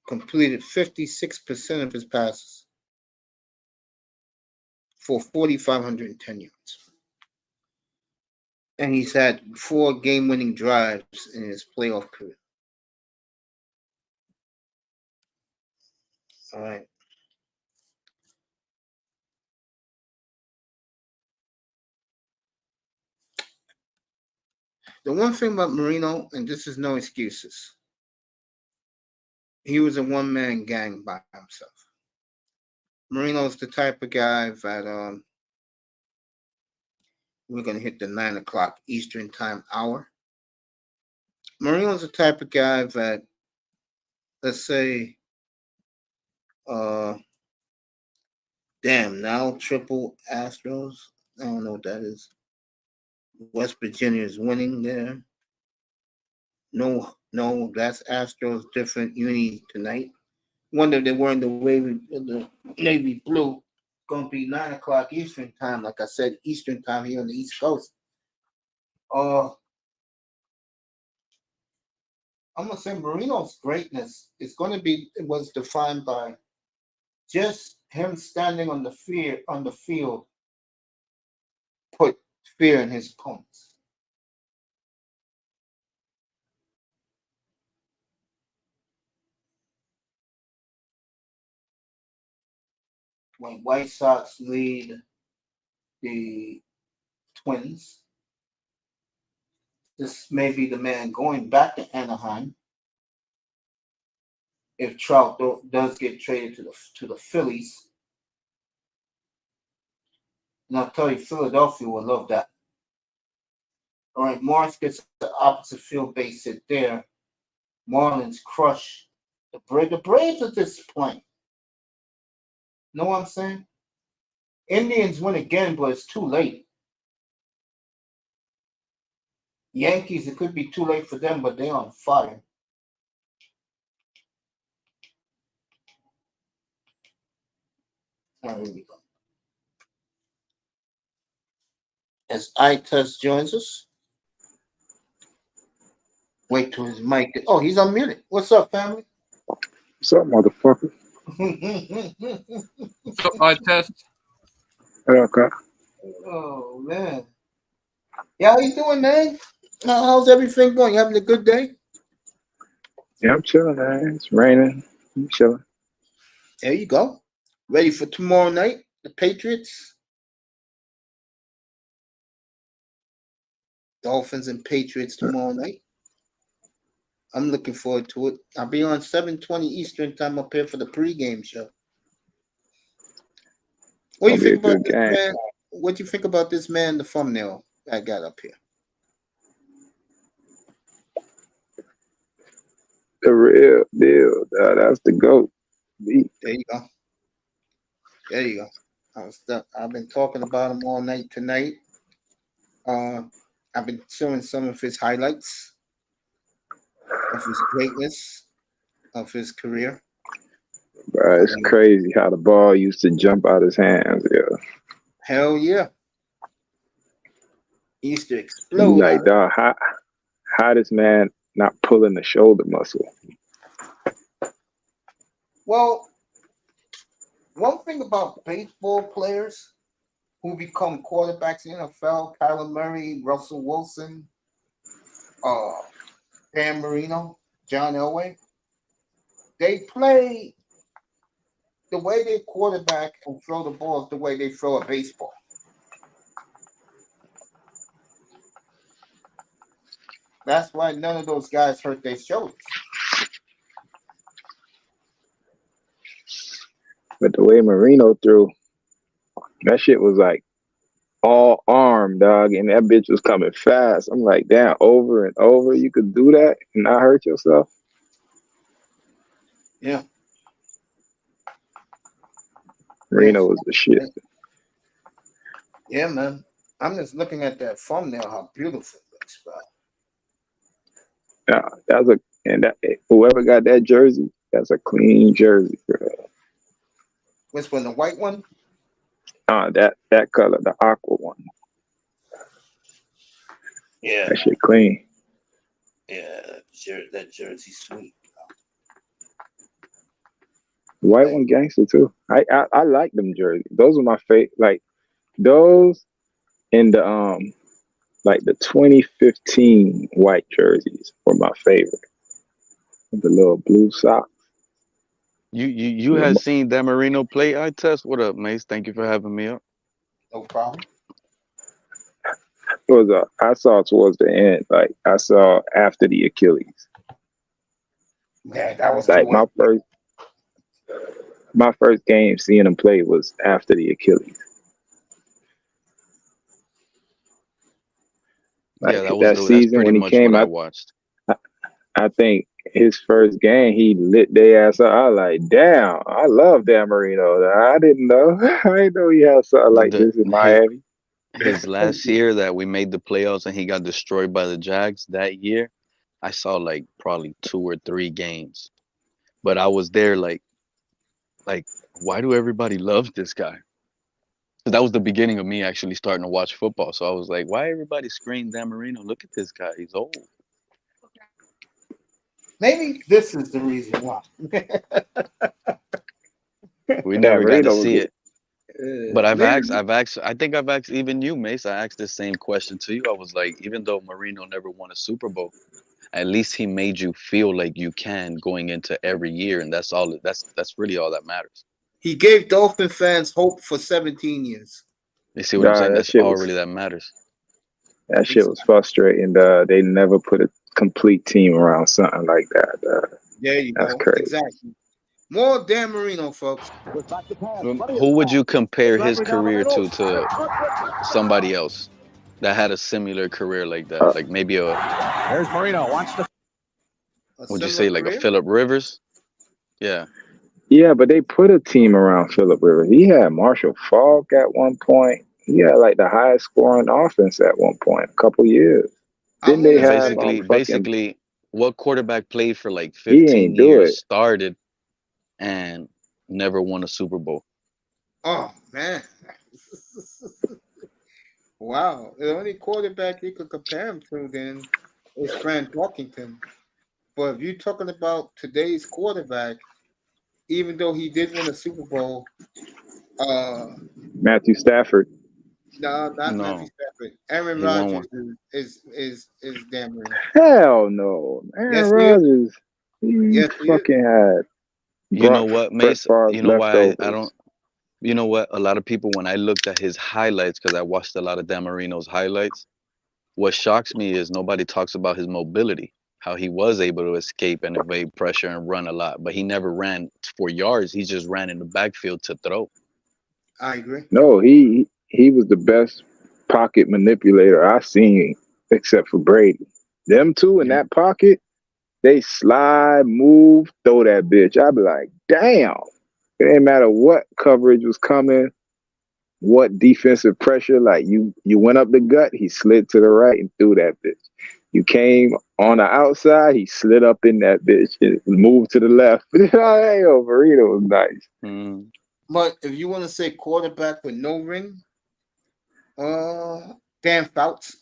Completed 56% of his passes for 4,510 yards. And he's had 4 game-winning drives in his playoff career. All right. The one thing about Marino, and this is no excuses, he was a one-man gang by himself. Marino's the type of guy that we're going to hit the 9 o'clock Eastern time hour. Marino's the type of guy that, let's say, now triple Astros. I don't know what that is. West Virginia is winning there. No, that's Astros different uni tonight. Wonder if they're wearing the navy blue. Gonna be 9 o'clock Eastern time, like I said, Eastern time here on the East Coast. I'm gonna say Marino's greatness was defined by just him standing on the field, put fear in his opponents. When White Sox lead the Twins, this may be the man going back to Anaheim if Trout does get traded to the Phillies. And I'll tell you, Philadelphia will love that. All right, Morris gets the opposite field base hit there. Marlins crush the Braves at this point. Know what I'm saying? Indians win again, but it's too late. Yankees, it could be too late for them, but they're on fire. Here we go. As iTest joins us. Wait till his mic. Oh, he's unmuted. What's up, family? What's up, motherfucker? So I test. Hey, okay. Oh man. Yeah, how you doing, man? How's everything going? You having a good day? Yeah, I'm chilling, man. It's raining. I'm chilling. There you go. Ready for tomorrow night? The Patriots, Dolphins, and Patriots tomorrow night. I'm looking forward to it. I'll be on 7:20 Eastern time up here for the pregame show. What do you Gonna be a think about good this game. man? What do you think about this man? The thumbnail I got up here. The real deal. That's the GOAT. Beat. There you go. There you go. I've been talking about him all night tonight. I've been showing some of his highlights of his greatness of his career. Bro, it's crazy how the ball used to jump out his hands. Yeah. Hell yeah. He used to You explode. like, dog, how this man not pulling the shoulder muscle? Well, one thing about baseball players who become quarterbacks in the NFL, Kyler Murray, Russell Wilson, Dan Marino, John Elway, they play the way they quarterback and throw the ball is the way they throw a baseball. That's why none of those guys hurt their shoulders. But the way Marino threw, that shit was like all arm, dog, and that bitch was coming fast. I'm like, damn, over and over, you could do that and not hurt yourself? Yeah. Marino was the shit. Yeah, man. I'm just looking at that thumbnail, how beautiful it looks, bro. Yeah, whoever got that jersey, that's a clean jersey, bro. Which one, the white one? That color, the aqua one. Yeah. That shit clean. Yeah, that jersey's sweet. The white one gangster too. I like them jerseys. Those are my favorite. Like those in the like the 2015 white jerseys were my favorite. The little blue socks. You had seen Dan Marino play eye test? What up, Mace? Thank you for having me up. No problem. I saw towards the end. Like I saw after the Achilles. Yeah, that was like my first game seeing him play was after the Achilles. Like, yeah, that season that's when he much came, what I watched. I think his first game he lit their ass up. I was like, damn, I love Dan Marino. I didn't know. I didn't know he had something like this in Miami. His last year that we made the playoffs and he got destroyed by the Jags, that year, I saw like probably 2 or 3 games. But I was there like, why do everybody love this guy? So that was the beginning of me actually starting to watch football. So I was like, why everybody scream Dan Marino? Look at this guy. He's old. Maybe this is the reason why. We never got to see it. But I think I've asked even you, Mace. I asked the same question to you. I was like, even though Marino never won a Super Bowl, at least he made you feel like you can going into every year, and that's all. That's really all that matters. He gave Dolphin fans hope for 17 years. You see what I'm saying? That's all really that matters. That shit was frustrating. They never put a complete team around something like that. There you go. That's crazy. Exactly. More Dan Marino, folks. Who would you compare his career to somebody else that had a similar career like that? Like maybe There's Marino. Watch the. Would you say like a Phillip Rivers? Yeah. Yeah, but they put a team around Phillip Rivers. He had Marshall Faulk at one point. He had like the highest scoring offense at one point, a couple years. Didn't they have basically what quarterback played for like 15 years, started and never won a Super Bowl? Oh man. Wow. The only quarterback you could compare him to then is Frank Walkington. But if you're talking about today's quarterback, even though he did win a Super Bowl, Matthew Stafford. No, not No, Matthew Stafford. Aaron he won Rodgers one. is Dan Marino. Hell no. Aaron Yes, he is. Rodgers, he Yes, he is. fucking had You know Brett what, Mace? Favre You know why I leftovers. don't. You know what? A lot of people, when I looked at his highlights, because I watched a lot of Dan Marino's highlights, what shocks me is nobody talks about his mobility, how he was able to escape and evade pressure and run a lot, but he never ran for yards. He just ran in the backfield to throw. I agree. No, he was the best pocket manipulator I seen, except for Brady. Them two in You, that pocket, they slide, move, throw that bitch. I'd be like, damn. It didn't matter what coverage was coming, what defensive pressure. Like you went up the gut, he slid to the right and threw that bitch. You came on the outside, he slid up in that bitch and moved to the left. Hey, yo, Marino was nice. mm, But if you want to say quarterback with no ring, Dan Fouts.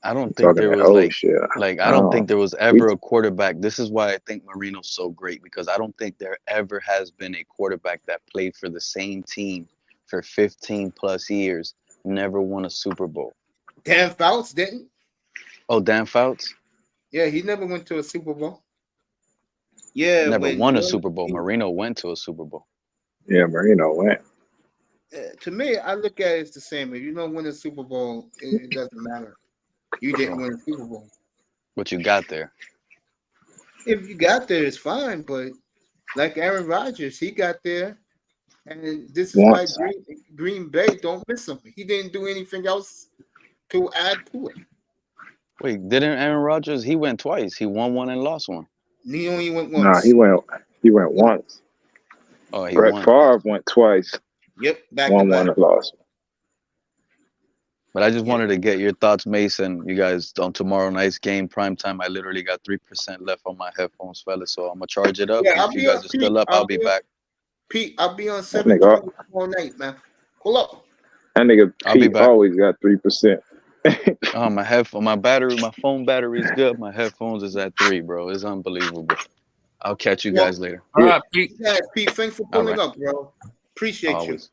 I don't think Talking there that was old shit. I don't think there was We ever a quarterback. This is why I think Marino's so great, because I don't think there ever has been a quarterback that played for the same team for 15 plus years, never won a Super Bowl. Dan Fouts didn't. Oh, Dan Fouts Yeah, he never went to a Super Bowl. Yeah, never when won a one Super Bowl. Marino went to a Super Bowl. Yeah, Marino went. to me, I look at it as the same. If you don't win a Super Bowl, it doesn't matter. You didn't win a Super Bowl. But you got there. If you got there, it's fine. But like Aaron Rodgers, he got there, and this is why Once. Green Bay don't miss him. He didn't do anything else to add to it. Wait, didn't Aaron Rodgers? He went twice. He won one and lost one. He only went Nah, once. he went once. Oh, he Brett won. Favre went twice. Yep, back Won to back. one and lost. But I just wanted to get your thoughts, Mason. You guys on tomorrow night's game, prime time. I literally got 3% left on my headphones, fellas. So I'm gonna charge it up. Yeah, And I'll if you be on guys are still up, I'll be back. Pete, I'll be on That nigga, 720 tomorrow night, man. Pull up. I'll be Pete back. always got 3%. My phone battery is good. My headphones is at 3, bro. It's unbelievable. I'll catch you guys later. All right, Pete. Yeah, Pete, thanks for All pulling right. up, bro. Appreciate Always. you.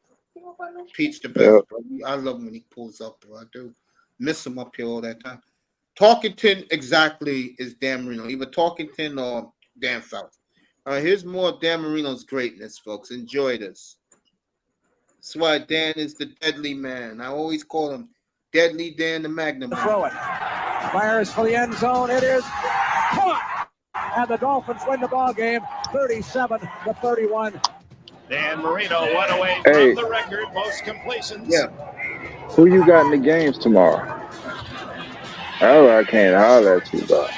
Pete's the Yeah. best, bro. I love him when he pulls up, bro. I do. Miss him up here all that time. Talkington exactly is Dan Marino. Either Talkington or Dan Fouts. All right, here's more Dan Marino's greatness, folks. Enjoy this. That's why Dan is the deadly man. I always call him Deadly Dan the Magnum Man. Throw it. Fires for the end zone. It is caught. And the Dolphins win the ball game 37-31. Dan Marino one away Hey. from the record, most completions. Yeah. Who you got in the games tomorrow? Oh, I can't holler at you, bro.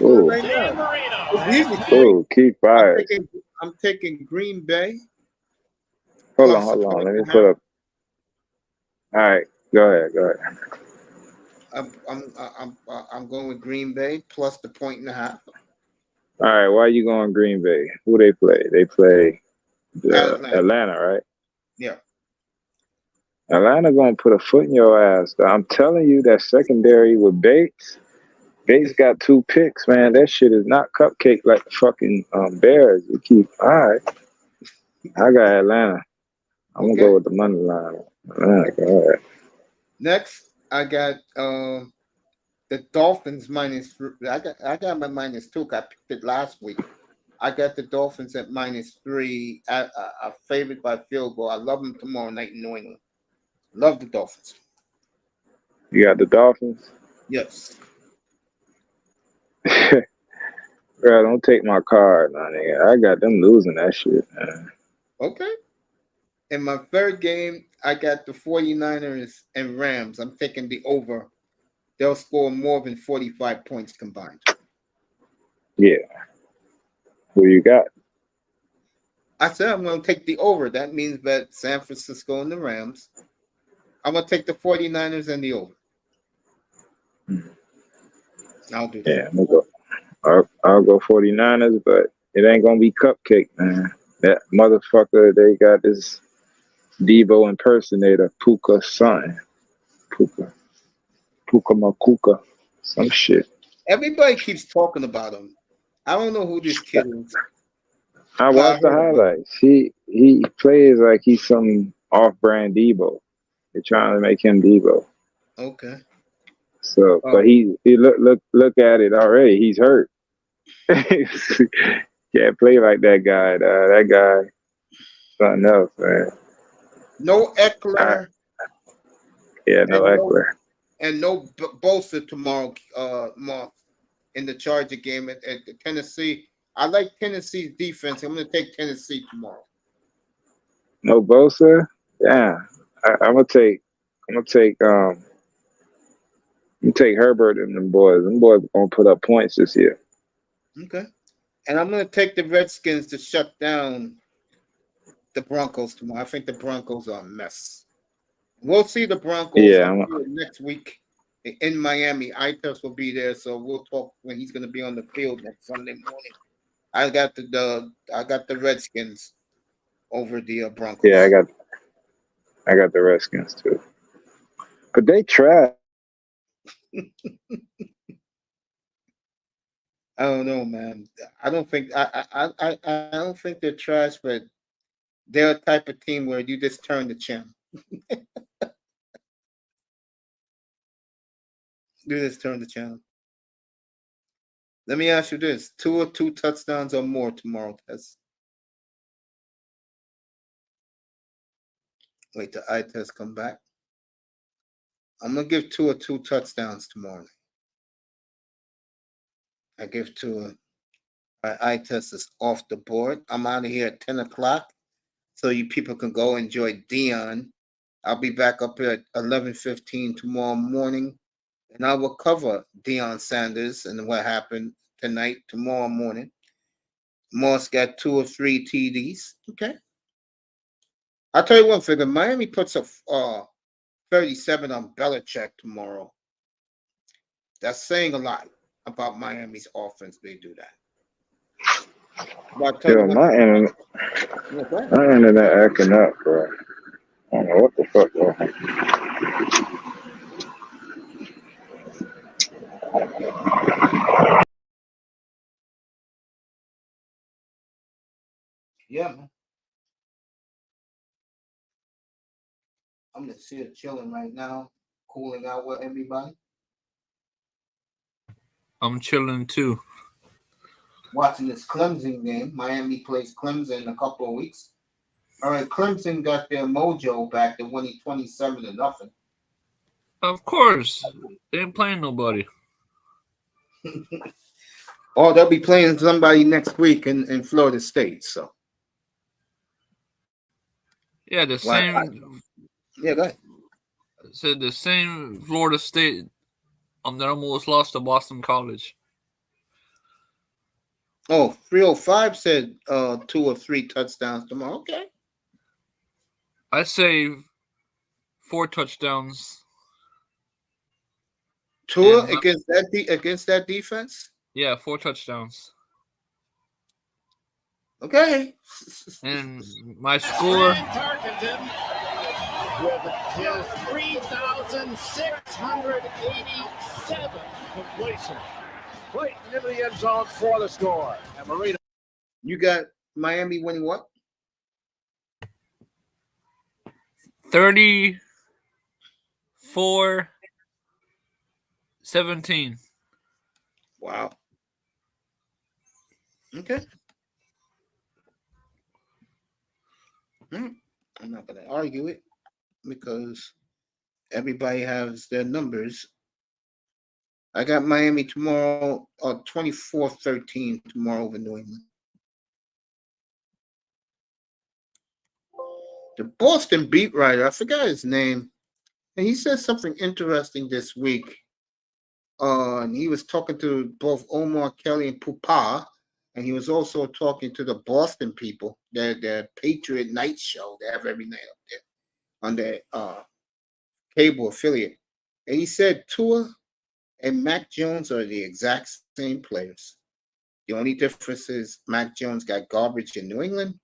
Ooh. Right now. Dan Marino. It's easy. Ooh, keep fire. I'm taking Green Bay. Hold plus on. the Let me 1.5. put up. All right, go ahead. I'm going with Green Bay plus the 1.5. All right, why you going Green Bay? Who they play? They play Atlanta, right? Yeah. Atlanta gonna put a foot in your ass. Though. I'm telling you, that secondary with Bates. Bates got 2 picks, man. That shit is not cupcake like the fucking Bears. You keep all right. I got Atlanta. I'm gonna go with the money line. Atlanta, go ahead. Next, I got the Dolphins minus. I got my -2. I picked it last week. I got the Dolphins at -3. I favored by field goal. I love them tomorrow night in New England. Love the Dolphins. You got the Dolphins? Yes. Bro, don't take my card, man. Nigga. I got them losing that shit, man. Okay. In my third game, I got the 49ers and Rams. I'm taking the over. They'll score more than 45 points combined. Yeah. Who you got? I said I'm going to take the over. That means that San Francisco and the Rams. I'm going to take the 49ers and the over. I'll do that. Yeah, I'm gonna go. I'll go 49ers, but it ain't gonna be cupcake, man. That motherfucker, they got this Debo impersonator, Puka son. Puka Makuka. Some shit. Everybody keeps talking about him. I don't know who this kid is. I watched the highlights. He plays like he's some off-brand Debo. They're trying to make him Debo. Okay. So, but he look at it already. He's hurt. Can't play like that guy. That guy, something else, man. No Eckler. No Eckler. And no Bosa tomorrow, Mark, in the Charger game at Tennessee. I like Tennessee's defense. I'm going to take Tennessee tomorrow. No Bosa. Yeah, I'm gonna take Herbert and them boys. Them boys gonna put up points this year. Okay. And I'm going to take the Redskins to shut down the Broncos tomorrow. I think the Broncos are a mess. We'll see the Broncos next week in Miami. Itus will be there, so we'll talk when he's going to be on the field next Sunday morning. I got the Redskins over the Broncos. Yeah, I got the Redskins too. But they trash. I don't know, man. I don't think they're trash, but they're a type of team where you just turn the channel. You just turn the channel. Let me ask you this: 2 or 2 touchdowns or more tomorrow, Tess. Wait till eye test come back. I'm gonna give 2 or 2 touchdowns tomorrow. I give 2. My eye test is off the board. I'm out of here at 10 o'clock, so you people can go enjoy Dion. I'll be back up here at 11:15 tomorrow morning, and I will cover Deion Sanders and what happened tonight, tomorrow morning. Moss got 2 or 3 TDs. Okay. I'll tell you one figure. Miami puts a 37 on Belichick tomorrow. That's saying a lot about Miami's offense. They do that. Yo, my internet acting up, bro. I don't know what the fuck, bro. Yeah, man. I'm just here chilling right now, cooling out with everybody. I'm chilling too. Watching this Clemson game. Miami plays Clemson in a couple of weeks. All right, Clemson got their mojo back. They're winning 27-0. Of course, they ain't playing nobody. Oh, they'll be playing somebody next week in Florida State. So yeah, the same. Yeah, go ahead. Said the same Florida State. That almost lost to Boston College. Oh, 305 said 2 or 3 touchdowns tomorrow. Okay. I say 4 touchdowns. Tua against that defense? Yeah, 4 touchdowns. Okay. And my score. With his 3,687 completion. Clayton into the end zone for the score. And Marino. You got Miami winning what? 34-17. Wow. Okay. I'm not going to argue it because everybody has their numbers. I got Miami tomorrow, 24-13 tomorrow over New England. The Boston beat writer, I forgot his name, and he said something interesting this week. And he was talking to both Omar Kelly and Pupa, and he was also talking to the Boston people, their Patriot Night show they have every night up there on their cable affiliate. And he said Tua and Mac Jones are the exact same players. The only difference is Mac Jones got garbage in New England,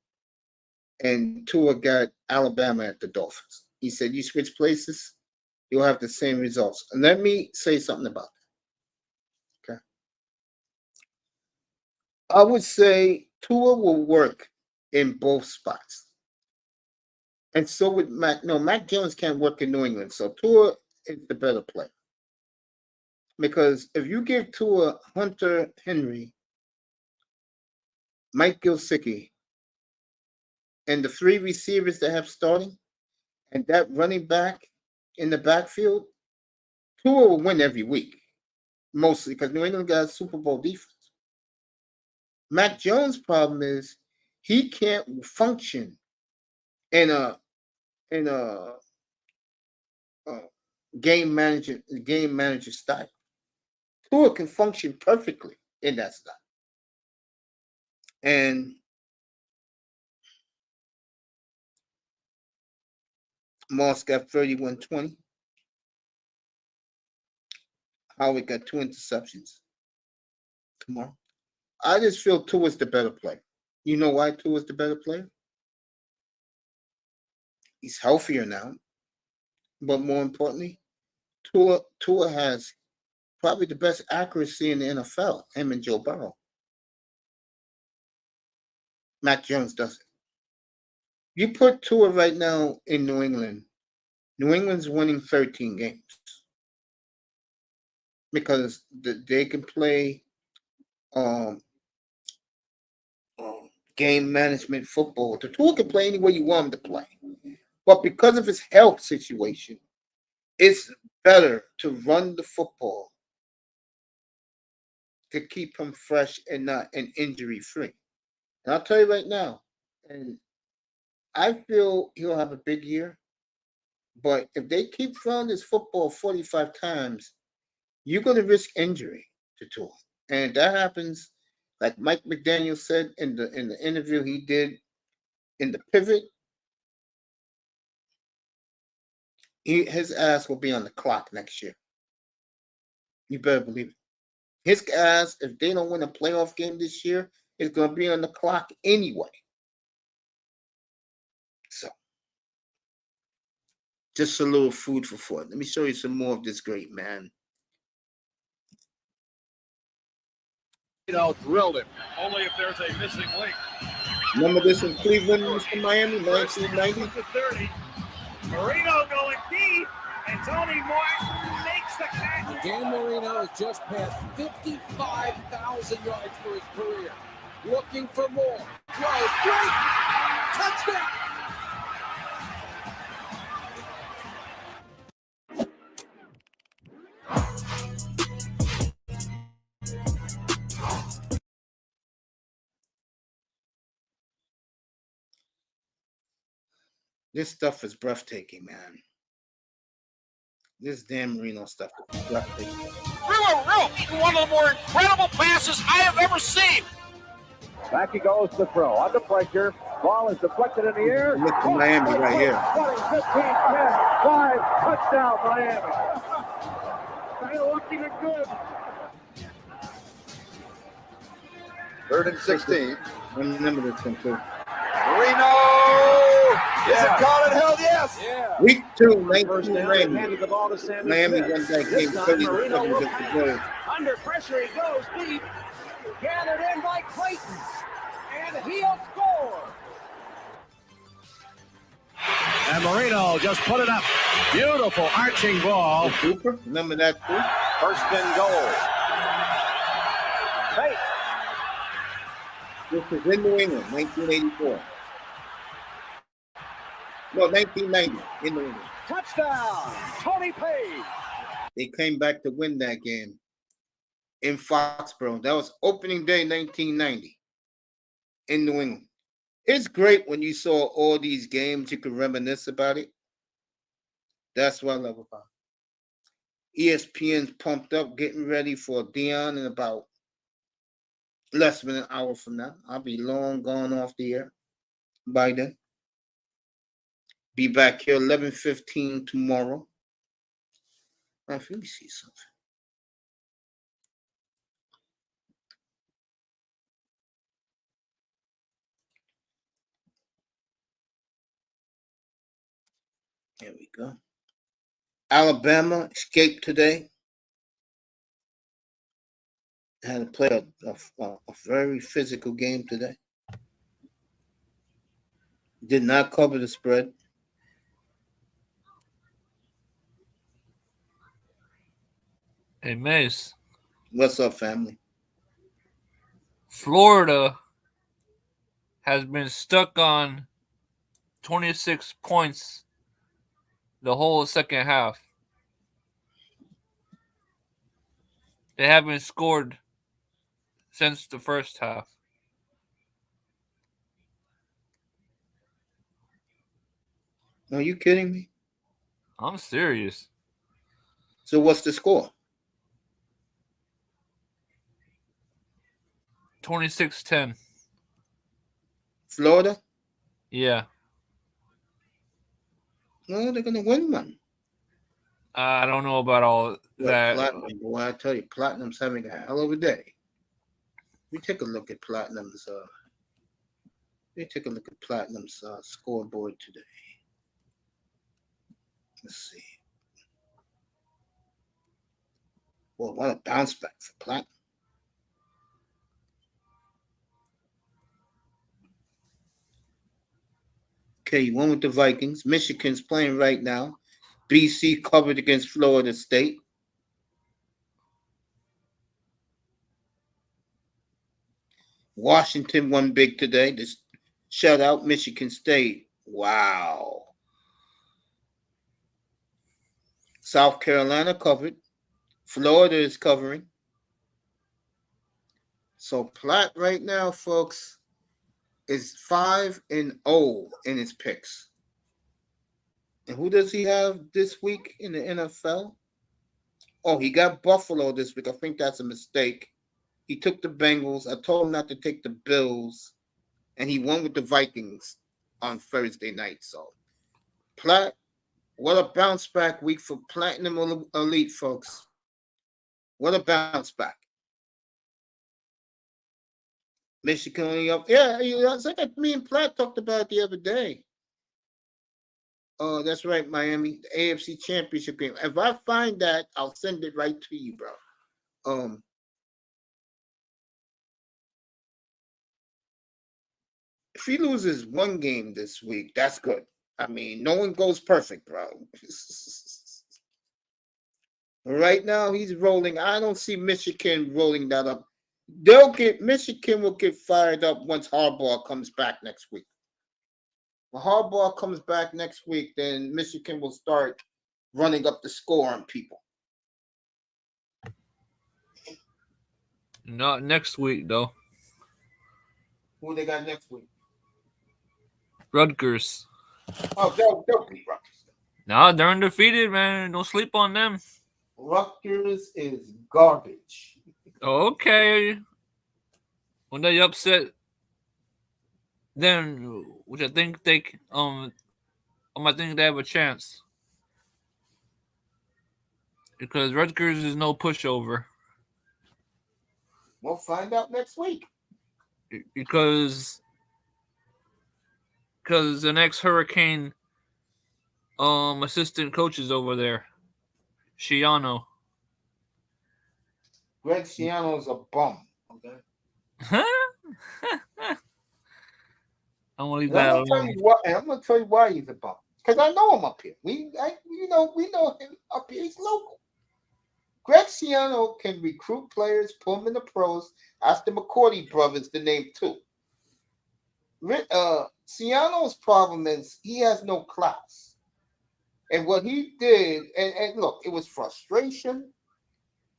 and Tua got Alabama at the Dolphins. He said, you switch places, you'll have the same results. And let me say something about that. Okay. I would say Tua will work in both spots. And so with Mac. No, Mac Jones can't work in New England. So Tua is the better player. Because if you give Tua Hunter Henry, Mike Gesicki, and the three receivers that have starting, and that running back in the backfield, Tua will win every week. Mostly because New England got a Super Bowl defense. Mac Jones' problem is he can't function in a game manager style. Tua can function perfectly in that style. And Moss got 31-20. Howard got 2 interceptions tomorrow. I just feel Tua's the better player. You know why Tua's the better player? He's healthier now. But more importantly, Tua has probably the best accuracy in the NFL, him and Joe Burrow. Mac Jones doesn't. You put Tua right now in New England, New England's winning 13 games because they can play game management football. The Tua can play any way you want him to play. But because of his health situation, it's better to run the football to keep him fresh and injury free. And I'll tell you right now, and I feel he'll have a big year. But if they keep throwing this football 45 times, you're going to risk injury to Tua. And if that happens, like Mike McDaniel said in the interview he did in the pivot, his ass will be on the clock next year. You better believe it. His ass, if they don't win a playoff game this year, is going to be on the clock anyway. So, just a little food for thought. Let me show you some more of this great man. Drilled him. Only if there's a missing link. Remember this in Cleveland, Mr. Miami, 1990? 30. Marino going deep, and Tony Martin makes the catch. Dan Marino has just passed 55,000 yards for his career. Looking for more. Throw, great! Touchdown! This stuff is breathtaking, man. This Dan Marino stuff is breathtaking. Threw a rope in one of the more incredible passes I have ever seen. Back he goes to throw. Under pressure. Ball is deflected in the air. Look to Miami right here. 20, 15, 10, 5. Touchdown, Miami. They're looking good. 3rd and 16. I remember this one too. Marino! Is it caught and held? Yes! Yeah. Week 2, First 19 down, Miami. handed the ball to Sammy Miami Smith. won that This game time 30 Marino seconds will at the goal. under pressure, he goes deep. Gathered in by Clayton. And he'll score. And Marino just put it up. Beautiful arching ball. Cooper, remember that too? First and goal. Hey. This is in New England, 1984. No, 1990, in New England. Touchdown, Tony Page. They came back to win that game in Foxborough. That was opening day 1990 in New England. It's great when you saw all these games, you could reminisce about it. That's what I love about it. ESPN's pumped up, getting ready for Dion in about less than an hour from now. I'll be long gone off the air by then. Be back here 11:15 tomorrow. Now, let me see something. Here we go. Alabama escaped today. Had to play a very physical game today. Did not cover the spread. Hey, Mace. What's up, family? Florida has been stuck on 26 points the whole second half. They haven't scored since the first half. Are you kidding me? I'm serious. So what's the score? 26-10. Florida? Yeah. No, they're gonna win one. I don't know about all that. Platinum, boy, I tell you, Platinum's having a hell of a day. We take a look at Platinum's. Platinum's scoreboard today. Let's see. Well, what a bounce back for Platinum. Okay, you won with the Vikings. Michigan's playing right now. BC covered against Florida State. Washington won big today. Just shut out Michigan State. Wow. South Carolina covered. Florida is covering. So Platt right now, folks, is 5-0 in his picks. And who does he have this week in the NFL? Oh, he got Buffalo this week. I think that's a mistake. He took the Bengals. I told him not to take the Bills. And he won with the Vikings on Thursday night. So, Platt, what a bounce back week for Platinum Elite, folks. What a bounce back. Michigan only up. Yeah, it's like me and Platt talked about the other day. Oh, that's right, Miami. The AFC Championship game. If I find that, I'll send it right to you, bro. If he loses one game this week, that's good. I mean, no one goes perfect, bro. Right now, he's rolling. I don't see Michigan rolling that up. Michigan will get fired up once Harbaugh comes back next week. When Harbaugh comes back next week, then Michigan will start running up the score on people. Not next week, though. Who they got next week? Rutgers. Oh, they'll beat Rutgers. Nah, they're undefeated, man. Don't sleep on them. Rutgers is garbage. Okay. When they upset them, which I think I think they have a chance. Because Rutgers is no pushover. We'll find out next week. Because the next Hurricane assistant coach is over there. Schiano. Greg Schiano's a bum. Okay. I'm gonna leave that alone. I'm gonna tell you why he's a bum. Because I know him up here. We know him up here. He's local. Greg Schiano can recruit players, put them in the pros. Ask the McCourty brothers to name two. Schiano's problem is he has no class. And what he did, and look, it was frustration.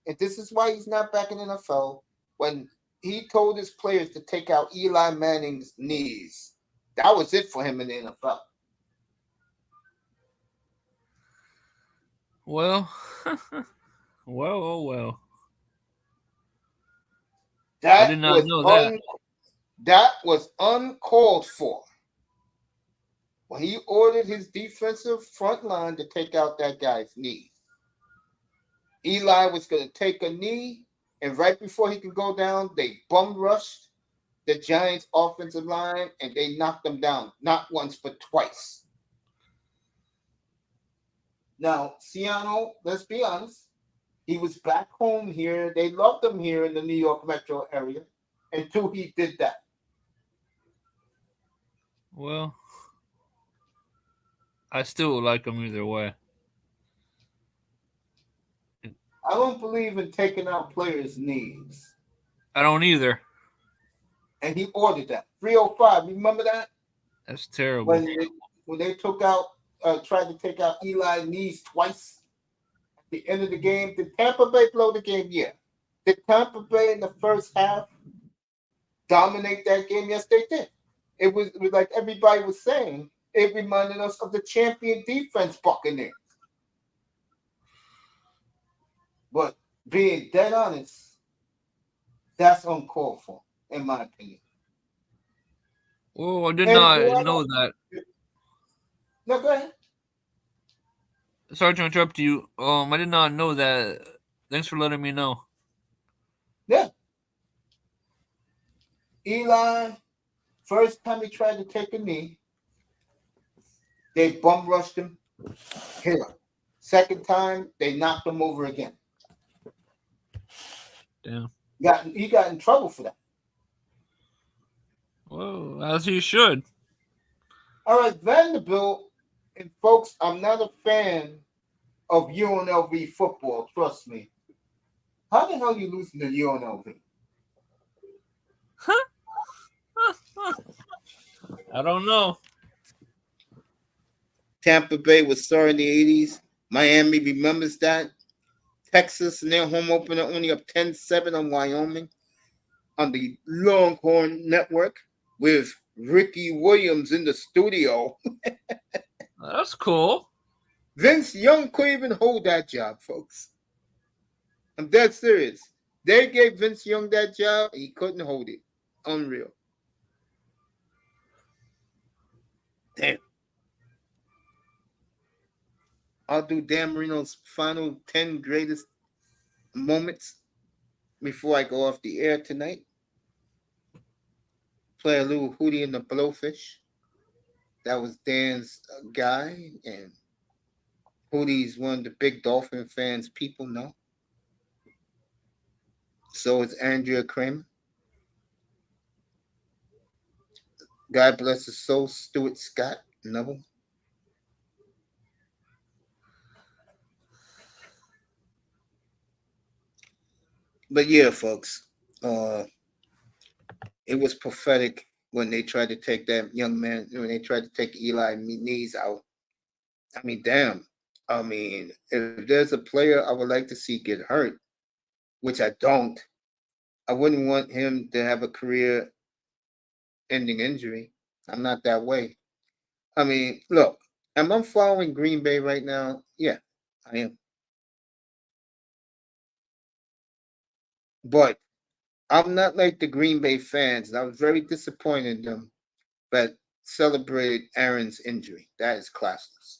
And this is why he's not back in the NFL. When he told his players to take out Eli Manning's knees, that was it for him in the NFL. Well, well. I did not know that. That was uncalled for. When he ordered his defensive front line to take out that guy's knees. Eli was going to take a knee, and right before he could go down, they bum rushed the Giants' offensive line, and they knocked them down, not once, but twice. Now, Schiano, let's be honest, he was back home here. They loved him here in the New York metro area until he did that. Well, I still like him either way. I don't believe in taking out players' knees. I don't either. And he ordered that. 305, remember that? That's terrible. When they tried to take out Eli's knees twice at the end of the game. Did Tampa Bay blow the game? Yeah. Did Tampa Bay in the first half dominate that game? Yes, they did. It was like everybody was saying, it reminded us of the champion defense Buccaneers. But being dead honest, that's uncalled for, in my opinion. Oh, I did not know that. No, go ahead. Sorry to interrupt you. I did not know that. Thanks for letting me know. Yeah. Eli, first time he tried to take a knee, they bum rushed him, hit him. Second time, they knocked him over again. Damn. He got in trouble for that. Well, as he should. All right, Vanderbilt, and folks, I'm not a fan of UNLV football, trust me. How the hell are you losing to UNLV? I don't know. Tampa Bay was sorry in the 80s. Miami remembers that. Texas and their home opener only up 10-7 on Wyoming on the Longhorn Network with Ricky Williams in the studio. That's cool. Vince Young couldn't even hold that job, folks. I'm dead serious. They gave Vince Young that job. He couldn't hold it. Unreal. Damn. I'll do Dan Marino's final 10 greatest moments before I go off the air tonight. Play a little Hootie and the Blowfish. That was Dan's guy, and Hootie's one of the big Dolphin fans people know. So is Andrea Kramer. God bless his soul, Stuart Scott, another one. But yeah, folks, it was prophetic when they tried to take that young man, when they tried to take Eli's knees out. I mean, damn. I mean, if there's a player I would like to see get hurt, which I don't, I wouldn't want him to have a career-ending injury. I'm not that way. I mean, look, am I following Green Bay right now? Yeah, I am. But I'm not like the Green Bay fans. I was very disappointed in them that celebrated Aaron's injury. That is classless.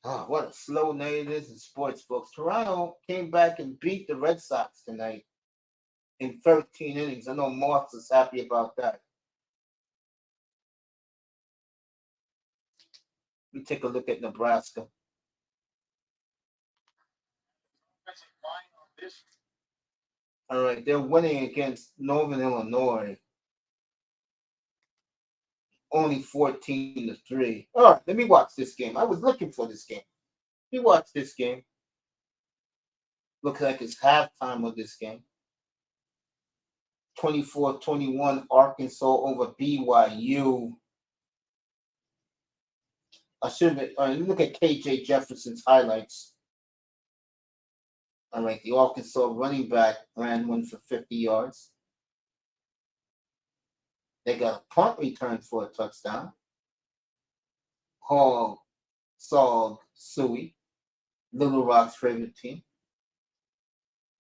Oh, what a slow night it is in sports, folks. Toronto came back and beat the Red Sox tonight in 13 innings. I know Moss is happy about that. Let me take a look at Nebraska. All right, they're winning against Northern Illinois. Only 14-3. All right, let me watch this game. I was looking for this game. Let me watch this game. Looks like it's halftime of this game. 24-21, Arkansas over BYU. I should have. All right, look at KJ Jefferson's highlights. All right, the Arkansas running back ran one for 50 yards. They got a punt return for a touchdown. Hall, Saul, Suey, Little Rock's favorite team.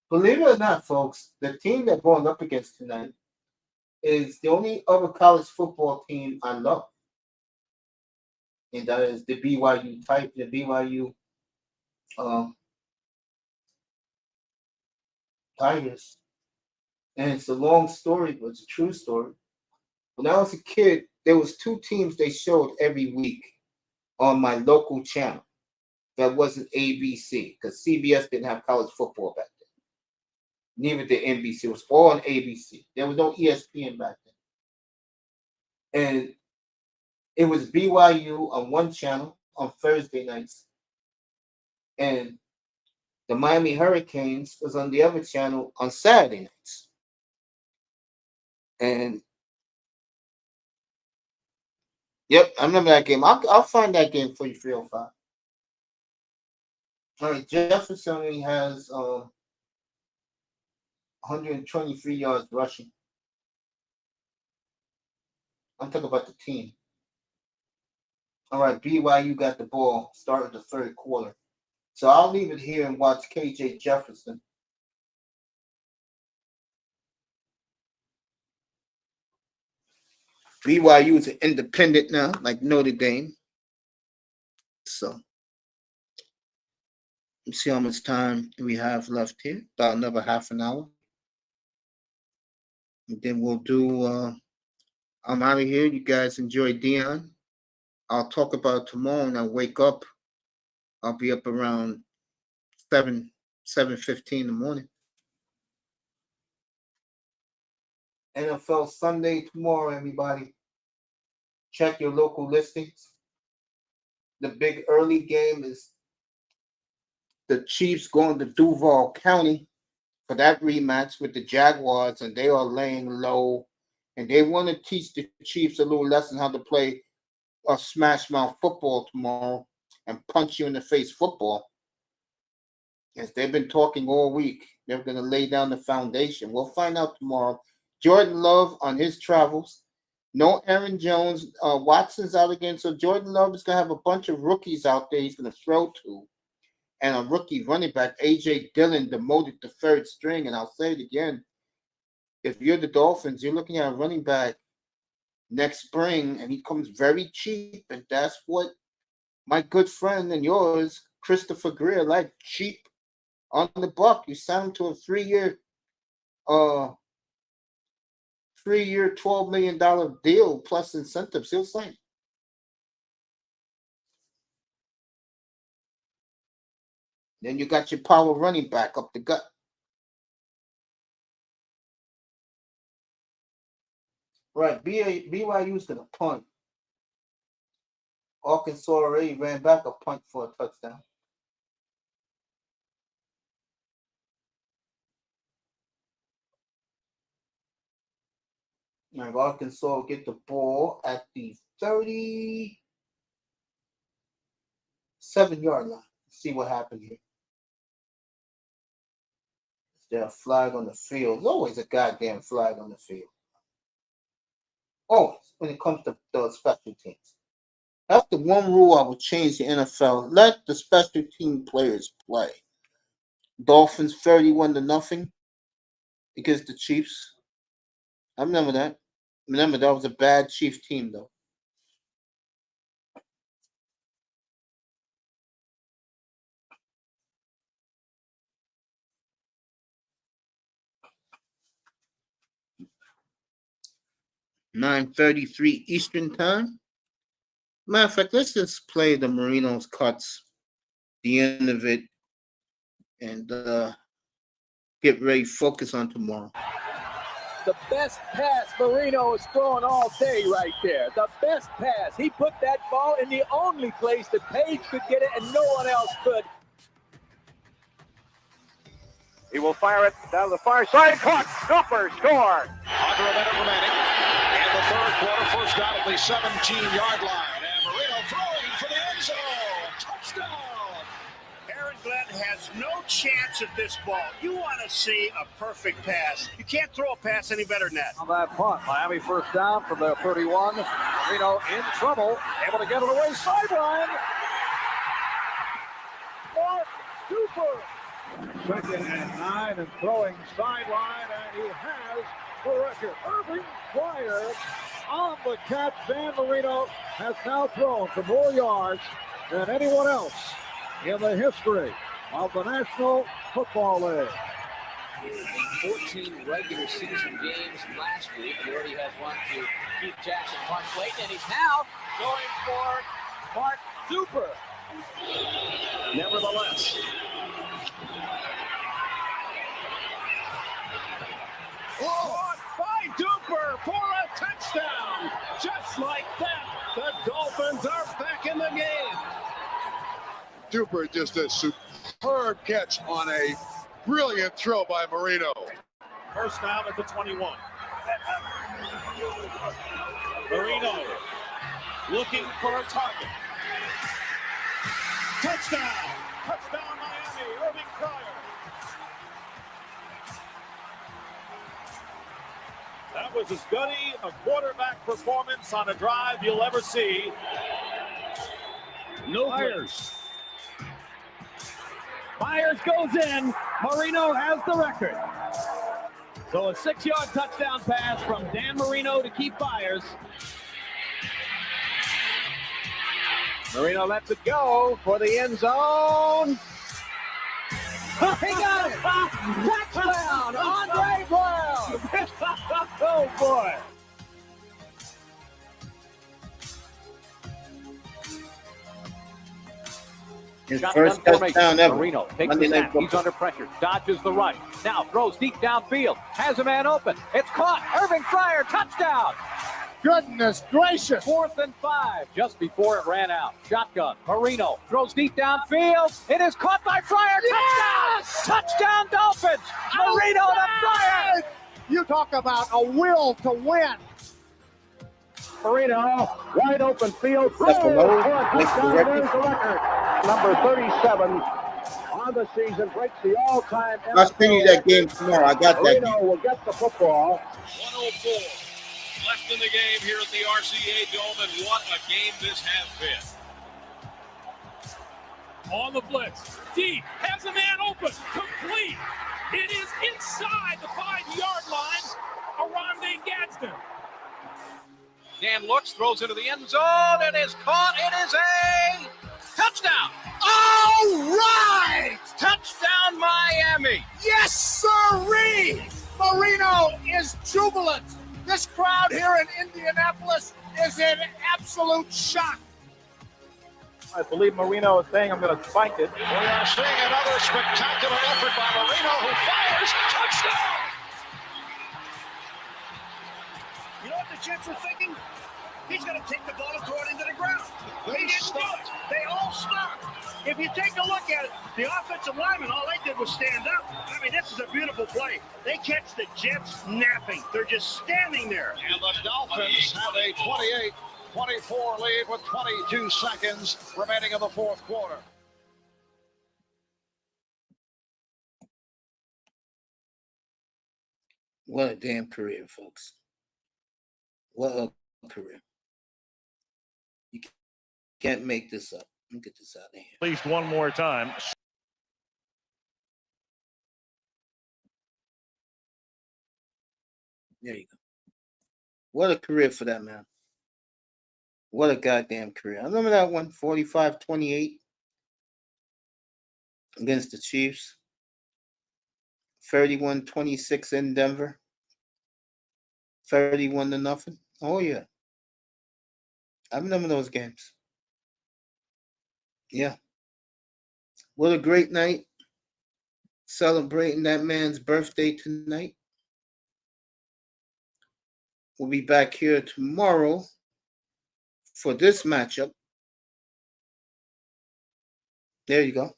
Believe it or not, folks, the team they're going up against tonight is the only other college football team I love. And that is the BYU type, the BYU Tigers. And it's a long story, but it's a true story. When I was a kid, there was two teams they showed every week on my local channel. That wasn't ABC, because CBS didn't have college football back then. Neither did NBC. It was all on ABC. There was no ESPN back then. And it was BYU on one channel on Thursday nights. And the Miami Hurricanes was on the other channel on Saturday nights. And yep, I remember that game. I'll find that game for you, 305. All right, Jefferson only has 123 yards rushing. I'm talking about the team. All right, BYU got the ball starting the third quarter. So I'll leave it here and watch KJ Jefferson. BYU is an independent now, like Notre Dame. So let's see how much time we have left here. About another half an hour. And then we'll do I'm out of here. You guys enjoy Dion. I'll talk about it tomorrow when I wake up. I'll be up around 7:15 in the morning. NFL Sunday tomorrow, everybody. Check your local listings. The big early game is the Chiefs going to Duval County for that rematch with the Jaguars, and they are laying low. And they want to teach the Chiefs a little lesson how to play a smash mouth football tomorrow and punch you in the face football. As they've been talking all week, they're going to lay down the foundation. We'll find out tomorrow. Jordan Love on his travels. No Aaron Jones. Watson's out again. So Jordan Love is going to have a bunch of rookies out there he's going to throw to. And a rookie running back, A.J. Dillon, demoted to third string. And I'll say it again. If you're the Dolphins, you're looking at a running back next spring, and he comes very cheap. And that's what my good friend and yours, Christopher Greer, like cheap on the buck. You sign him to a 3-year $12 million deal plus incentives. He'll sign. Then you got your power running back up the gut. Right, BYU's going to punt. Arkansas already ran back a punt for a touchdown. Now Arkansas will get the ball at the 37-yard line. Let's see what happened here. Is there a flag on the field? There's always a goddamn flag on the field. Oh, when it comes to the special teams. That's the one rule I would change the NFL. Let the special team players play. Dolphins 31-0 against the Chiefs. I remember that. Remember, that was a bad Chiefs team, though. $9:33 Eastern time. Matter of fact, let's just play the Marino's cuts, the end of it, and get ready, focus on tomorrow. The best pass Marino has thrown all day right there. The best pass. He put that ball in the only place that Page could get it and no one else could. He will fire it down the far side. Caught. Cooper scored. Under a minute remaining in the third quarter. First down at the 17-yard line. And Marino throwing for the end zone. Touchdown. Aaron Glenn has no chance at this ball. You want to see a perfect pass. You can't throw a pass any better than that. On that punt, Miami first down from the 31. Marino in trouble, able to get it away sideline. Mark Cooper. Second and 9 and throwing sideline, and he has the record. Irving Pryor on the catch. Dan Marino has now thrown for more yards than anyone else in the history of the National Football League. 14 regular season games last week. He already has one to Keith Jackson, Mark Clayton, and he's now going for Mark Cooper. Nevertheless, duper. Just a superb catch on a brilliant throw by Marino. First down at the 21. Marino looking for a target. Touchdown! Touchdown Miami, Irving Fryer. That was as good a quarterback performance on a drive you'll ever see. No Myers. Myers goes in. Marino has the record. So a 6-yard touchdown pass from Dan Marino to keep Myers. Marino lets it go for the end zone. He got it! Touchdown! Andre Brown! Oh, boy. His Shotgun first touchdown formation. ever. Marino takes Monday the Night snap. Football. He's under pressure. Dodges the rush. Now throws deep downfield. Has a man open. It's caught. Irving Fryer, touchdown. Goodness gracious. 4th and 5, just before it ran out. Shotgun. Marino throws deep downfield. It is caught by Fryer. Yes! Touchdown! Touchdown Dolphins! Marino to Fryer! You talk about a will to win. Marino, wide open field. That's the low. Makes the record. There's the record. Number 37 on the season breaks the all-time. I'll send you that game tomorrow. I got that Marino game. will get the football. 104 left in the game here at the RCA Dome, and what a game this has been. On the blitz, deep, has a man open, complete. It is inside the 5-yard line. Aronde Gadsden. Dan looks, throws into the end zone, and is caught. It is a touchdown. All right! Touchdown, Miami. Yes, sirree! Marino is jubilant. This crowd here in Indianapolis is in absolute shock. I believe Marino is saying I'm going to spike it. We are seeing another spectacular effort by Marino, who fires. Touchdown! You know what the Jets were thinking? He's going to take the ball and throw it into the ground. They didn't do it. They all stopped. If you take a look at it, the offensive linemen, all they did was stand up. I mean, this is a beautiful play. They catch the Jets napping. They're just standing there. And the Dolphins have a 28-24 lead with 22 seconds remaining in the fourth quarter. What a damn career, folks. What a career. You can't make this up. Let me get this out of here. At least one more time. There you go. What a career for that man. What a goddamn career. I remember that one, 45-28 against the Chiefs. 31-26 in Denver. 31-0. Oh, yeah. I remember those games. Yeah. What a great night. Celebrating that man's birthday tonight. We'll be back here tomorrow for this matchup. There you go.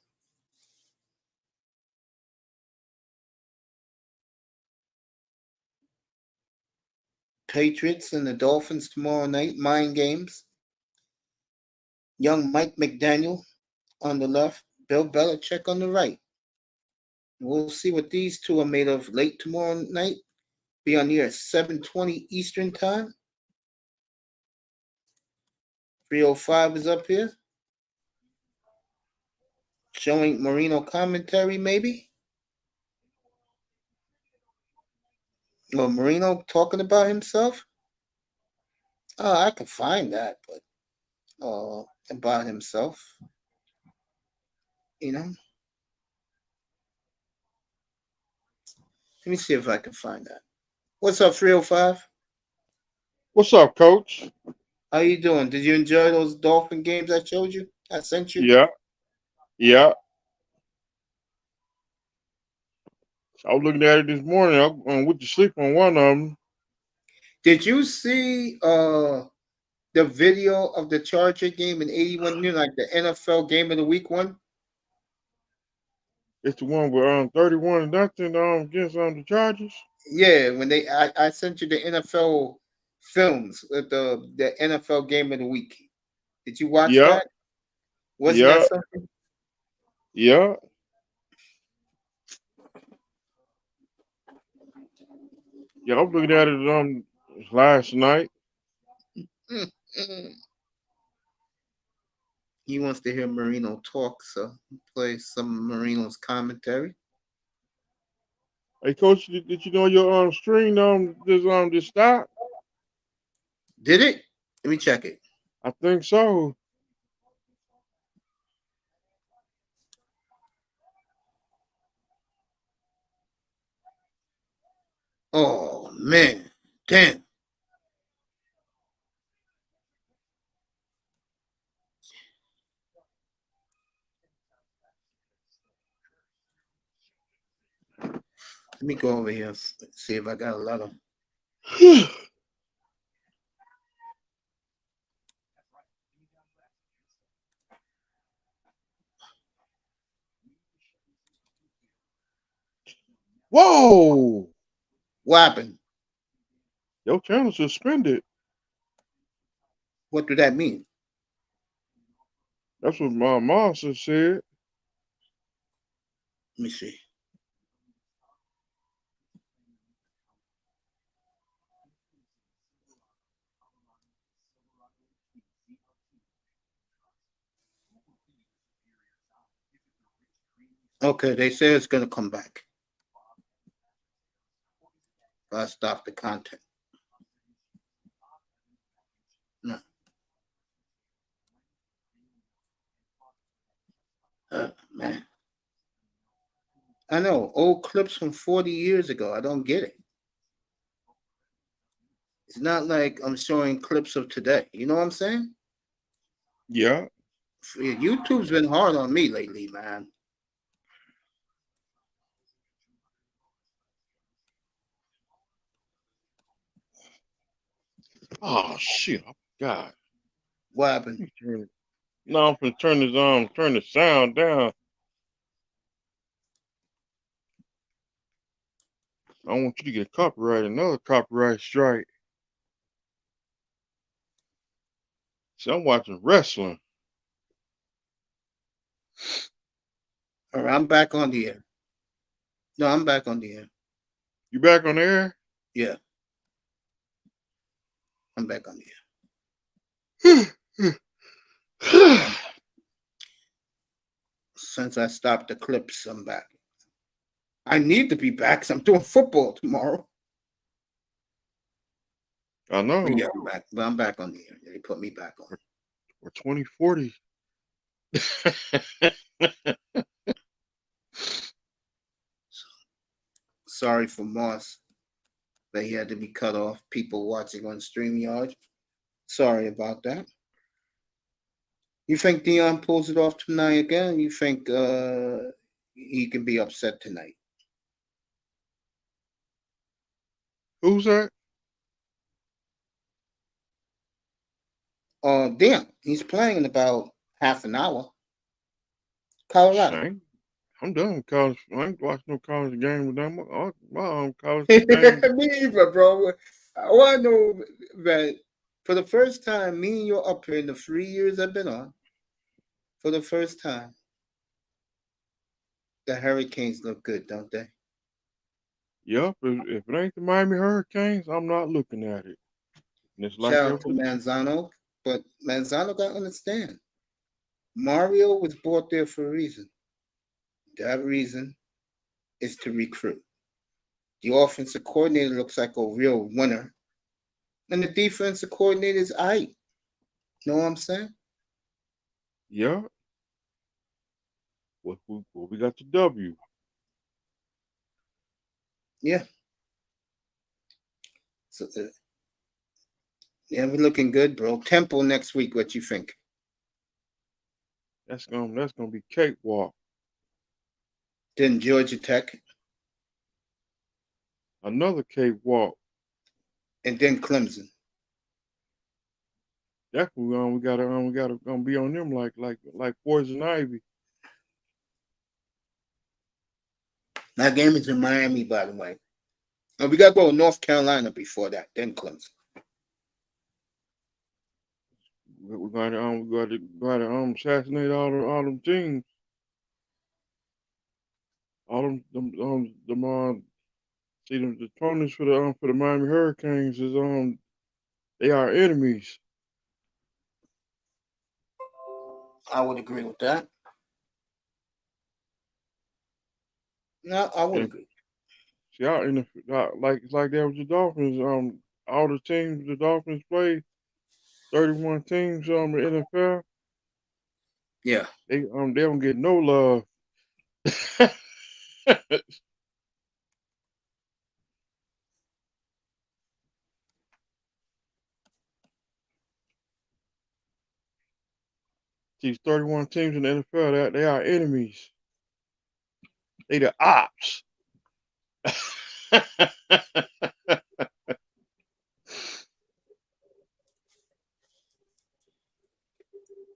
Patriots and the Dolphins tomorrow night. Mind games. Young Mike McDaniel on the left. Bill Belichick on the right. We'll see what these two are made of late tomorrow night. Be on here at 7:20 Eastern Time. 305 is up here. Showing Marino commentary, maybe. Or Marino talking about himself. Oh, I could find that, but about himself. You know. Let me see if I can find that. What's up, 305? What's up, Coach? How you doing? Did you enjoy those Dolphin games I showed you? I sent you? Yeah. I was looking at it this morning. I went to sleep on one of them. Did you see the video of the Charger game in 81, like the NFL game of the week one It's the one with 31-0 against the Chargers. Yeah, when I sent you the NFL films of the NFL game of the week. Did you watch Yeah, that? Wasn't that yeah, something? yeah. Yeah, I was looking at it last night. He wants to hear Marino talk, so play some Marino's commentary. Hey, Coach, did you know your stream just stopped? Did it? Let me check it. I think so. Oh man, damn. Let me go over here and see if I got a lot of. Whoa! What happened? Your channel suspended. What do that mean? That's what my master said. Let me see. Okay, they say it's gonna come back. I stop the content. No. Man. I know, old clips from 40 years ago. I don't get it. It's not like I'm showing clips of today. You know what I'm saying? Yeah. YouTube's been hard on me lately, man. Oh shit! I forgot. What happened? No, I'm gonna turn the sound down. I don't want you to get another copyright strike. See, I'm watching wrestling. All right, I'm back on the air. No, I'm back on the air. You back on the air? Yeah. I'm back on the air. Since I stopped the clips, I'm back. I need to be back because I'm doing football tomorrow. I know. Yeah, I'm back. But I'm back on the air. They put me back on. We're 2040. Sorry for Moss that he had to be cut off. People watching on StreamYard. Sorry about that. You think Dion pulls it off tonight again? You think he can be upset tonight? Who's that? Dion. He's playing in about half an hour. Colorado. I'm done with college. I ain't watched no college game with them. My college game. Me either, bro. I want to know that for the first time, me and you're up here in the 3 years I've been on. For the first time, the Hurricanes look good, don't they? Yep. If it ain't the Miami Hurricanes, I'm not looking at it. And it's like Shout out to Manzano, but Manzano got to understand. Mario was brought there for a reason. That reason is to recruit. The offensive coordinator looks like a real winner. And the defensive coordinator is aight. Know what I'm saying? Yeah. Well, we got the W. Yeah. So, yeah, we're looking good, bro. Temple next week. What you think? That's gonna be cakewalk. Then Georgia Tech. Another cakewalk. And then Clemson. Definitely, we gotta be on them like poison ivy. That game is in Miami, by the way. And we got to go to North Carolina before that, then Clemson. We got to assassinate all them teams. All them see the opponents for the Miami Hurricanes is they are enemies. I would agree with that. No, I would agree. See, out in the like that with the Dolphins. All the teams the Dolphins play, 31 teams in the NFL. Yeah. They don't get no love. These 31 teams in the NFL, they are enemies. They the ops.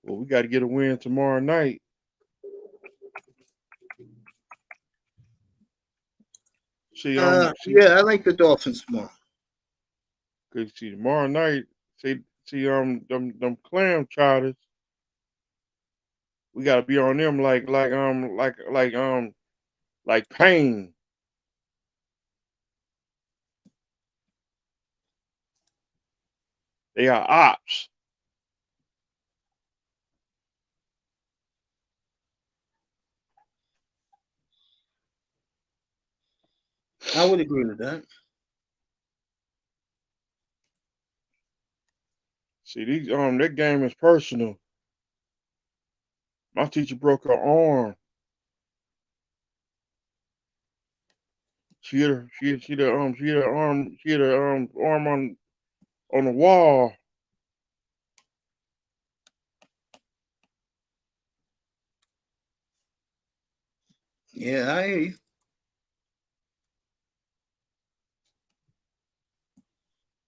Well, we got to get a win tomorrow night. See, yeah, I like the Dolphins more. Cause see, tomorrow night, them clam chowders. We gotta be on them like pain. They are ops. I would agree with that. See, these that game is personal. My teacher broke her arm. She had her arm on the wall. Yeah, I hear you.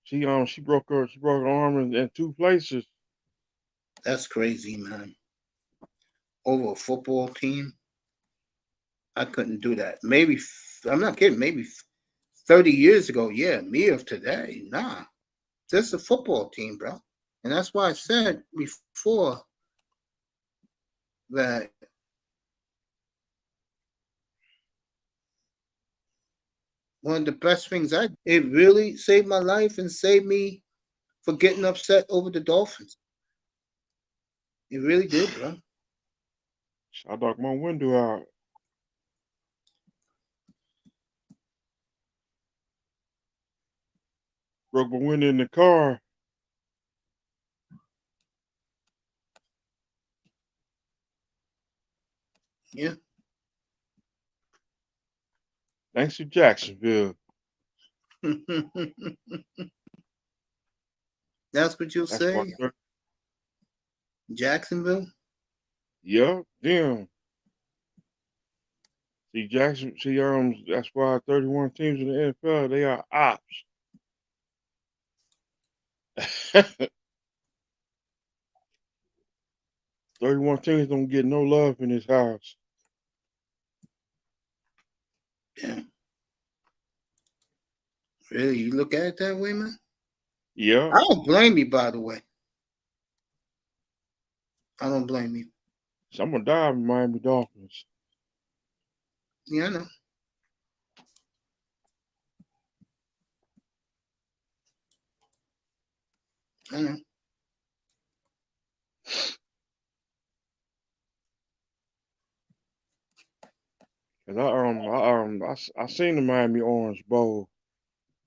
She broke her arm in 2 places. That's crazy, man. Over a football team, I couldn't do that. Maybe, I'm not kidding, maybe 30 years ago, yeah. Me of today, nah. Just a football team, bro. And that's why I said before that one of the best things it really saved my life and saved me for getting upset over the Dolphins. It really did, bro. I knocked my window out. Broke my window in the car. Yeah. Thanks to Jacksonville. That's what you'll say? Jacksonville? Yeah, them. See, that's why 31 teams in the NFL, they are ops. 31 teams don't get no love in this house. Yeah. Really? You look at it that way, man? Yeah. I don't blame you, by the way. I don't blame you. So I'm going to die with Miami Dolphins. Yeah, I know. I know. Cause I seen the Miami Orange Bowl.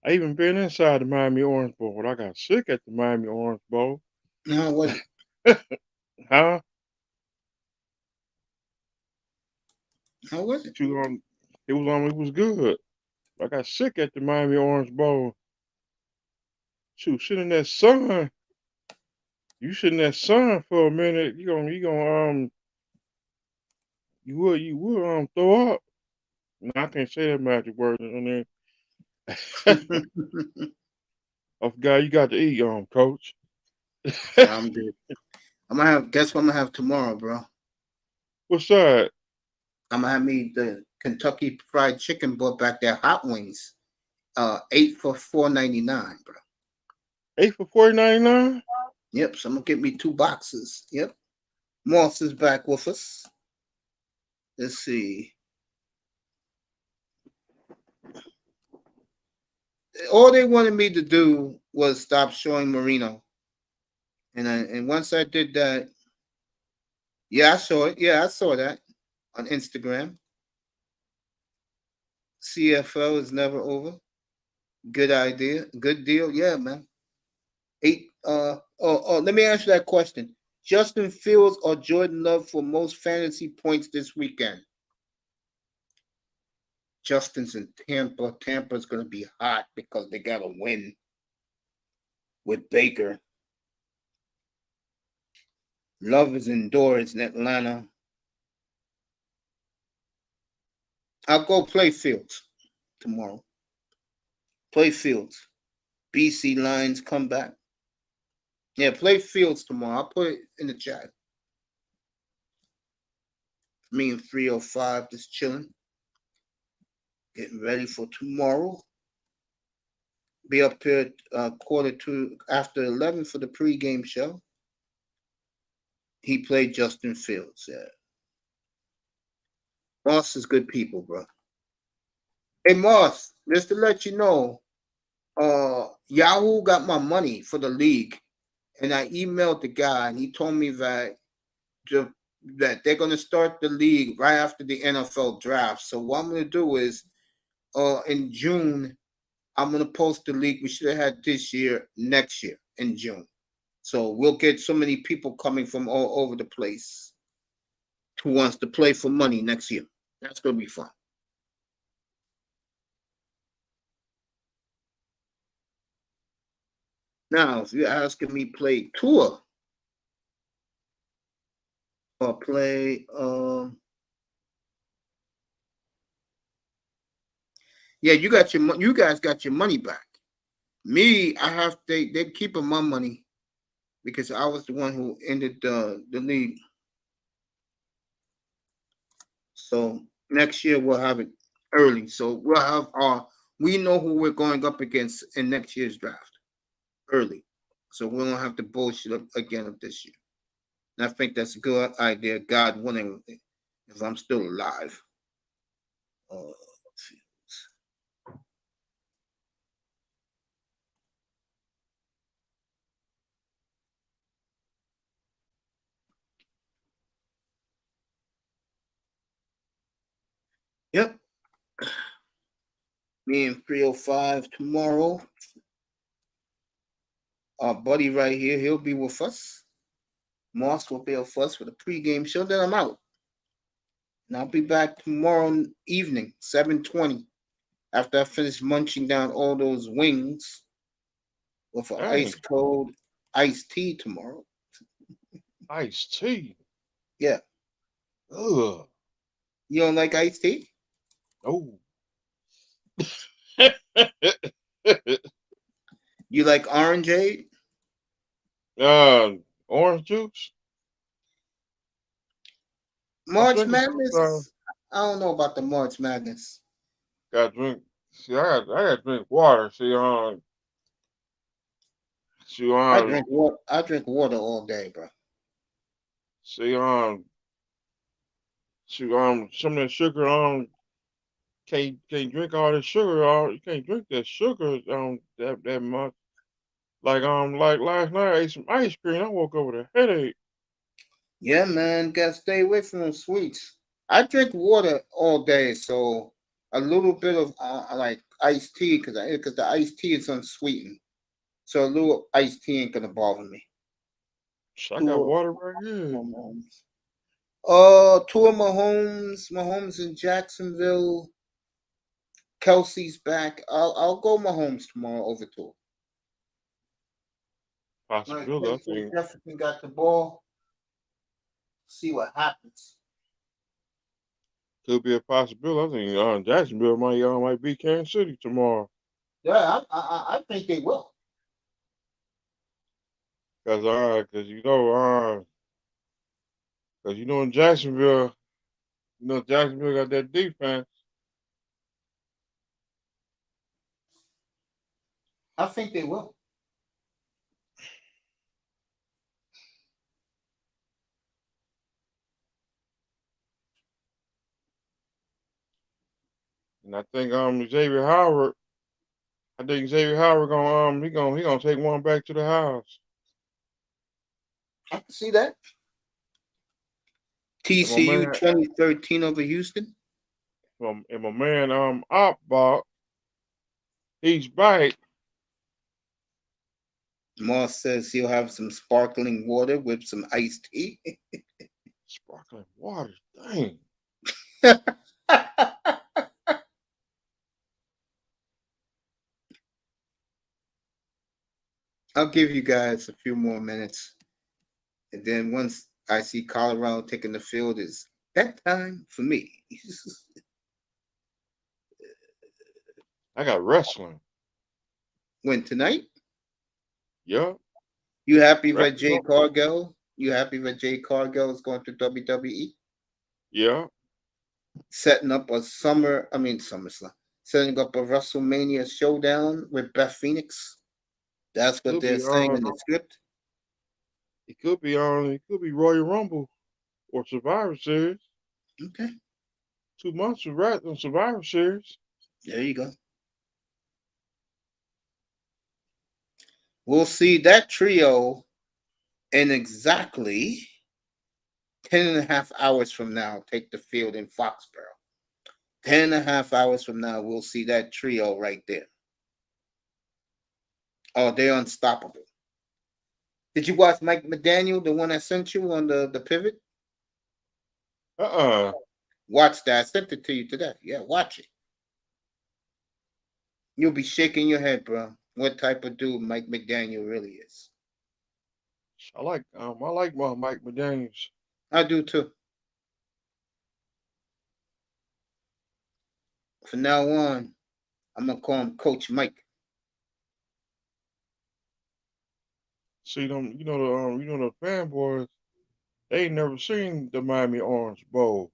I even been inside the Miami Orange Bowl, but I got sick at the Miami Orange Bowl. No, what? Huh? How was it? It was good. I got sick at the Miami Orange Bowl. Shoot, sit in that sun. You sit in that sun for a minute. You will throw up. No, I can't say that magic word in there. I forgot you got to eat, coach. I'm good. I'm gonna have. Guess what I'm gonna have tomorrow, bro? What's that? I'm gonna have me the Kentucky Fried Chicken brought back their hot wings. 8 for $4.99, bro. 8 for $4.99. Yep, so I'm gonna get me 2 boxes. Yep. Moss is back with us. Let's see. All they wanted me to do was stop showing Marino. And once I did that, yeah, I saw it. Yeah, I saw that on Instagram. CFL is never over. Good idea. Good deal. Yeah, man. 8 let me answer that question. Justin Fields or Jordan Love for most fantasy points this weekend? Justin's in Tampa. Tampa's gonna be hot because they gotta win with Baker. Love is indoors in Atlanta. I'll go play Fields tomorrow. Play Fields. BC Lions come back. Yeah, play Fields tomorrow. I'll put it in the chat. Me and 305 just chilling. Getting ready for tomorrow. Be up here quarter to after 11 for the pregame show. He played Justin Fields. Yeah. Moss is good people, bro. Hey, Moss, just to let you know, Yahoo got my money for the league, and I emailed the guy, and he told me that they're going to start the league right after the NFL draft. So what I'm going to do is, in June, I'm going to post the league we should have had this year, next year in June. So we'll get so many people coming from all over the place who wants to play for money next year. That's going to be fun. Now, if you're asking me play tour or play, yeah, you guys got your money back. Me, they're keeping my money because I was the one who ended the league. So next year we'll have it early. So we'll have we know who we're going up against in next year's draft early. So we don't have to bullshit up again of this year. And I think that's a good idea, God willing, if I'm still alive. Yep. Me and 305 tomorrow. Our buddy right here, he'll be with us. Moss will be with us for the pregame show. Then I'm out. And I'll be back tomorrow evening, 7:20, after I finish munching down all those wings with an ice cold iced tea tomorrow. Iced tea? Yeah. Ugh. You don't like iced tea? Oh. You like orangeade? Orange juice? March Madness? I don't know about the March Madness. Gotta drink. See, I gotta drink water. See, I drink water all day, bro. See, some of that sugar, can't drink all this sugar. You can't drink that sugar, that much. Like last night I ate some ice cream. I woke up with a headache. Yeah, man, gotta stay away from those sweets. I drink water all day, so a little bit of like iced tea because the iced tea is unsweetened, so a little iced tea ain't gonna bother me. I got water right here. Two of Mahomes in Jacksonville. Kelsey's back. I'll go Mahomes tomorrow over Tua. Possibility, I think. Jefferson got the ball. See what happens. Could be a possibility. I think Jacksonville might beat Kansas City tomorrow. Yeah, I think they will. Cause in Jacksonville, Jacksonville got that defense. I think they will. And I think Xavier Howard. I think Xavier Howard gonna take one back to the house. I can see that. And my TCU man, 2013 over Houston. and my man Opbach, he's back. Moss says he'll have some sparkling water with some iced tea. Sparkling water, dang. I'll give you guys a few more minutes. And then once I see Colorado taking the field, is that time for me. I got wrestling. When tonight? Yeah. You happy that Wrestling. Jay Cargill? You happy that Jay Cargill is going to WWE? Yeah. Setting up a SummerSlam. Setting up a WrestleMania showdown with Beth Phoenix. That's what Could they're be saying in the script. It could be Royal Rumble or Survivor Series. Okay. 2 months of wrestling Survivor Series. There you go. We'll see that trio in exactly 10.5 hours from now. Take the field in Foxborough. 10.5 hours from now, we'll see that trio right there. Oh, they're unstoppable. Did you watch Mike McDaniel, the one I sent you on the pivot? Watch that. I sent it to you today. Yeah, watch it. You'll be shaking your head, bro. What type of dude Mike McDaniel really is. I like Mike McDaniels. I do too. From now on, I'm gonna call him Coach Mike. See them, the fanboys. They ain't never seen the Miami Orange Bowl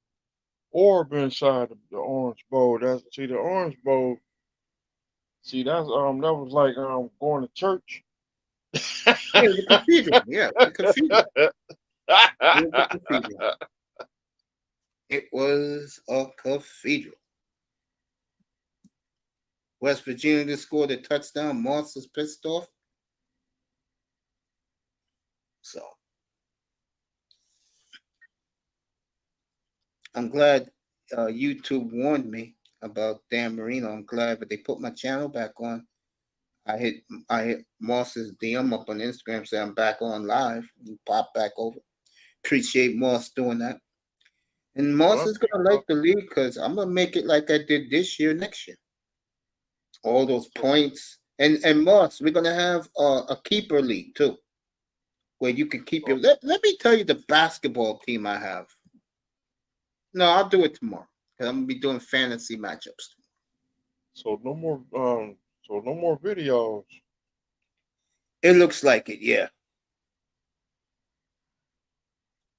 or been inside the Orange Bowl. The Orange Bowl. See, that was like going to church. Yeah, the cathedral. Yeah, the cathedral. It was a cathedral. West Virginia just scored a touchdown. Moss was pissed off. So I'm glad YouTube warned me about Dan Marino. I'm glad that they put my channel back on. I hit Moss's DM up on Instagram, say I'm back on live. You pop back over. Appreciate Moss doing that. And Moss is gonna like the league because I'm gonna make it like I did this year, next year. All those points. And Moss, we're gonna have a keeper league too, where you can keep your. Let me tell you the basketball team I have. No, I'll do it tomorrow because I'm gonna be doing fantasy matchups. So no more videos. It looks like it, yeah.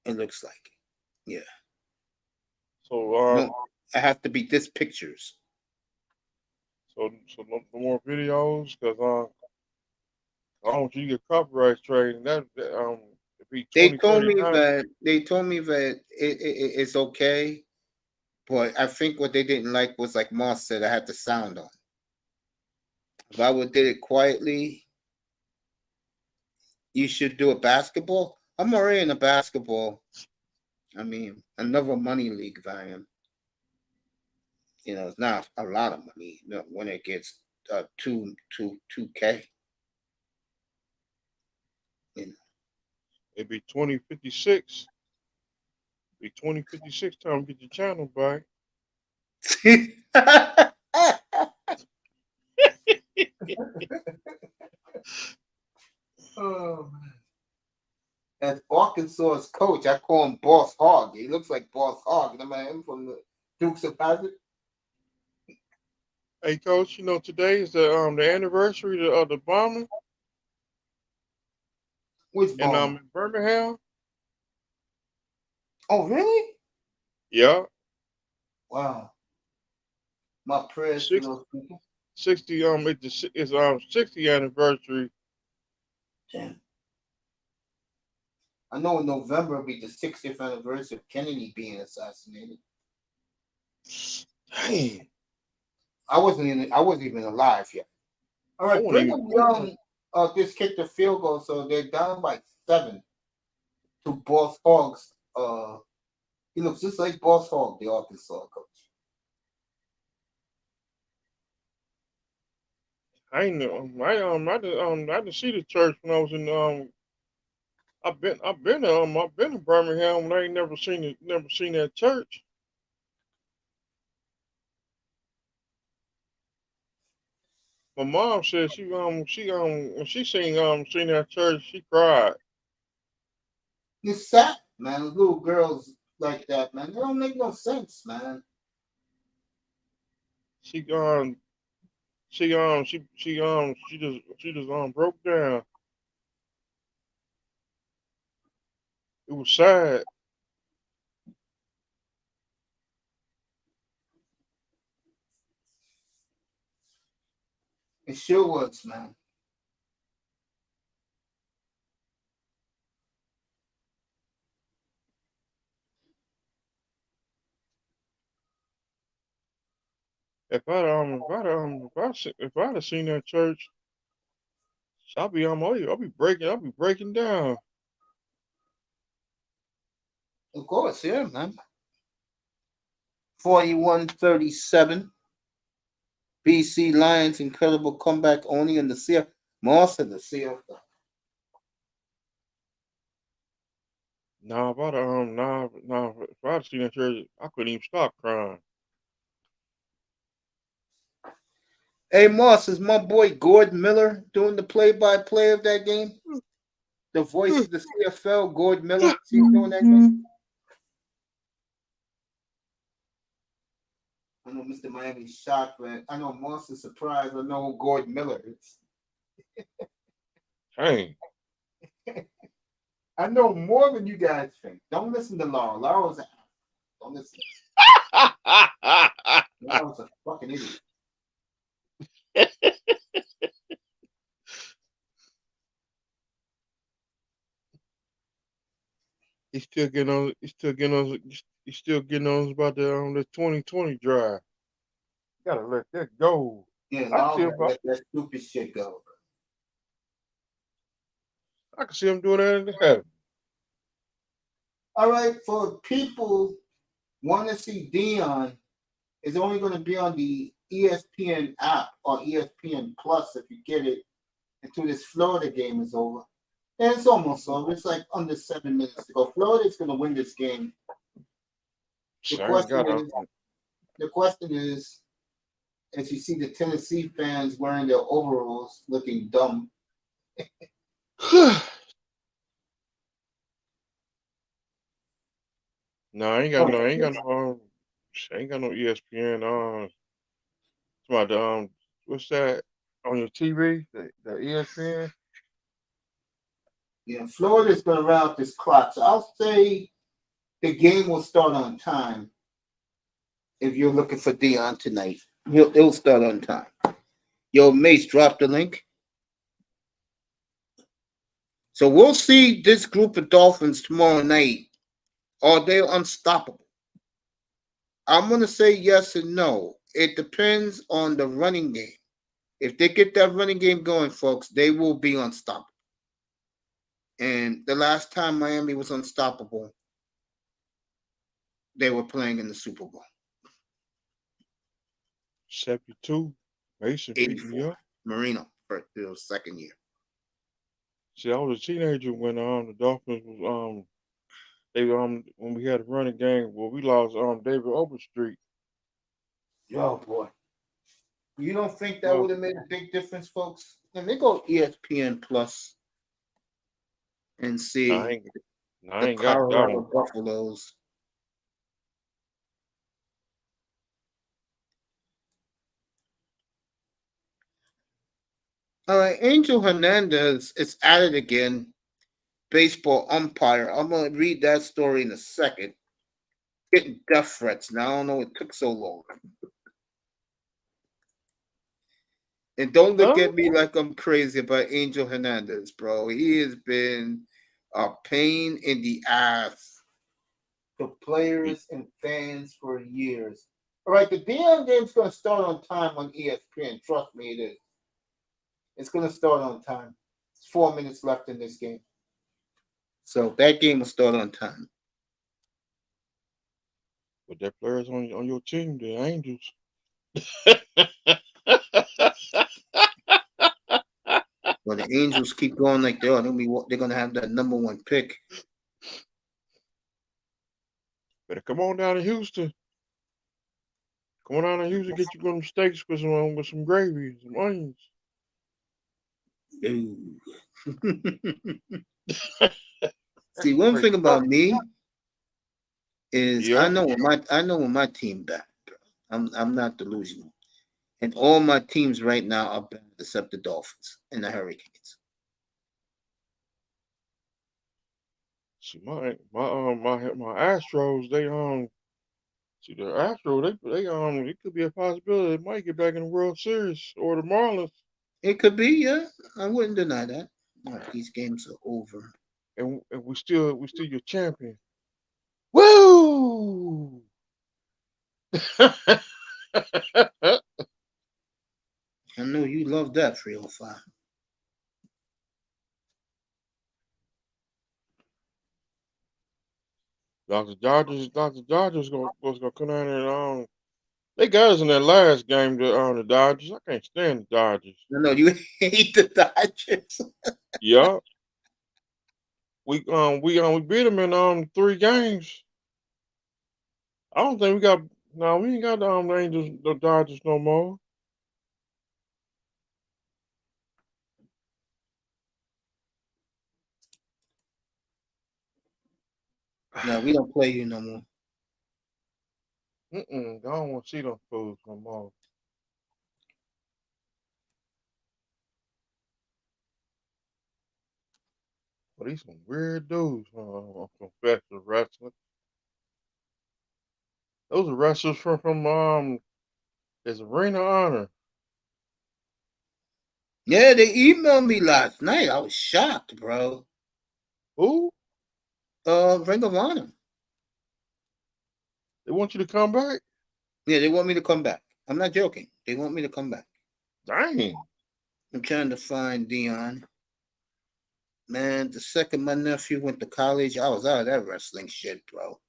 It looks like it, yeah. So no, I have to be this pictures. So no more videos because I don't want you to get copyright straight. And that be They told me that it's okay, but I think what they didn't like was like Moss said, I had the sound on. If I would did it quietly, you should do a basketball. I'm already in a basketball. I mean, another money league if I am. It's not a lot of money when it gets 2K. It'd be 2056. Be 2056 time to get your channel back. Oh man. As Arkansas's coach, I call him Boss Hog. He looks like Boss Hog. Remember him from the Dukes of Hazzard? Hey, Coach, today is the anniversary of the bombing. Which bombing? In Birmingham. Oh, really? Yeah. Wow. My prayers for those people. it's 60th anniversary. Damn. I know in November will be the 60th anniversary of Kennedy being assassinated. Dang. I wasn't even alive yet. All I right, wouldn't Brigham Young just kicked the field goal, so they're down by 7 to Boss Hogs. He looks just like Boss Hog, the Arkansas coach. I ain't know. I didn't see the church when I was in I've been to Birmingham and I ain't never seen that church. My mom said when she seen that church, she cried. It's sad, man. Little girls like that, man. They don't make no sense, man. She just broke down. It was sad. It sure was, man. If I'd have seen that church, I'll be breaking down. Of course, yeah, man. 41-37. BC Lions incredible comeback only in the CF. Moss in the CF. If I'd have seen that church, I couldn't even stop crying. Hey, Moss, is my boy Gord Miller doing the play-by-play of that game? The voice of the CFL, Gord Miller. Is he doing that game? I know Mr. Miami's shocked, but I know Moss is surprised. I know who Gord Miller is. Dang. I know more than you guys think. Don't listen to Law. Law is a don't listen. Law's a fucking idiot. He's still getting on about the 2020 drive. Gotta let that go. Yeah, I Law can see him, let that stupid shit go. I can see him doing that in the heaven. All right, for people want to see Dion, it's only going to be on the ESPN app or ESPN Plus if you get it until this Florida game is over. And it's almost over. It's like under 7 minutes to go. Florida's going to win this game. The question is, as you see the Tennessee fans wearing their overalls looking dumb. No, I ain't got no ESPN. It's about what's that on your TV? The ESPN. Yeah, Florida's going to round this clock. So I'll say the game will start on time. If you're looking for Dion tonight, it'll start on time. Yo, Mace, drop the link. So we'll see this group of Dolphins tomorrow night. Are they unstoppable? I'm going to say yes and no. It depends on the running game. If they get that running game going, folks, they will be unstoppable. And the last time Miami was unstoppable, they were playing in the Super Bowl. 72. Mason beat me up. Marino for the second year. See, I was a teenager when the Dolphins was when we had a running game. Well, we lost David Overstreet. Oh boy. You don't think that would have made a big difference, folks? Let me go ESPN Plus and see I ain't got Colorado Buffaloes. All right, Angel Hernandez is at it again. Baseball umpire. I'm going to read that story in a second. Getting death threats now. I don't know it took so long. And don't look Huh? at me like I'm crazy about Angel Hernandez, bro. He has been a pain in the ass to players and fans for years. All right, the Dion game's going to start on time on ESPN. Trust me, it is. It's going to start on time. It's 4 minutes left in this game. So that game will start on time. But that players on your team, the Angels. Well, the Angels keep going like they are. They're going to have that number one pick. Better come on down to Houston. Come on down to Houston, get you some steaks with some gravy, some onions. Ooh. See, one thing about me is Yeah. I know when my team back. I'm not delusional. And all my teams right now are bad except the Dolphins and the Hurricanes. See my Astros, see the Astros, they it could be a possibility they might get back in the World Series or the Marlins. It could be, yeah. I wouldn't deny that. These games are over. And we still your champion. Woo! I know you love that 305. Dr. Dodgers was gonna come down there and they got us in that last game, the Dodgers. I can't stand the Dodgers. I know you hate the Dodgers. Yeah. We beat them in 3 games. I don't think we ain't got the Angels, the Dodgers no more. No, we don't play you no more. I don't want to see them fools no more. But these some weird dudes on professional wrestling. Those are wrestlers from his Arena Honor. Yeah, they emailed me last night. I was shocked, bro. Who? Ring of Honor. They want you to come back? Yeah, they want me to come back. I'm not joking. They want me to come back. Dang. I'm trying to find Dion. Man, the second my nephew went to college, I was out of that wrestling shit, bro.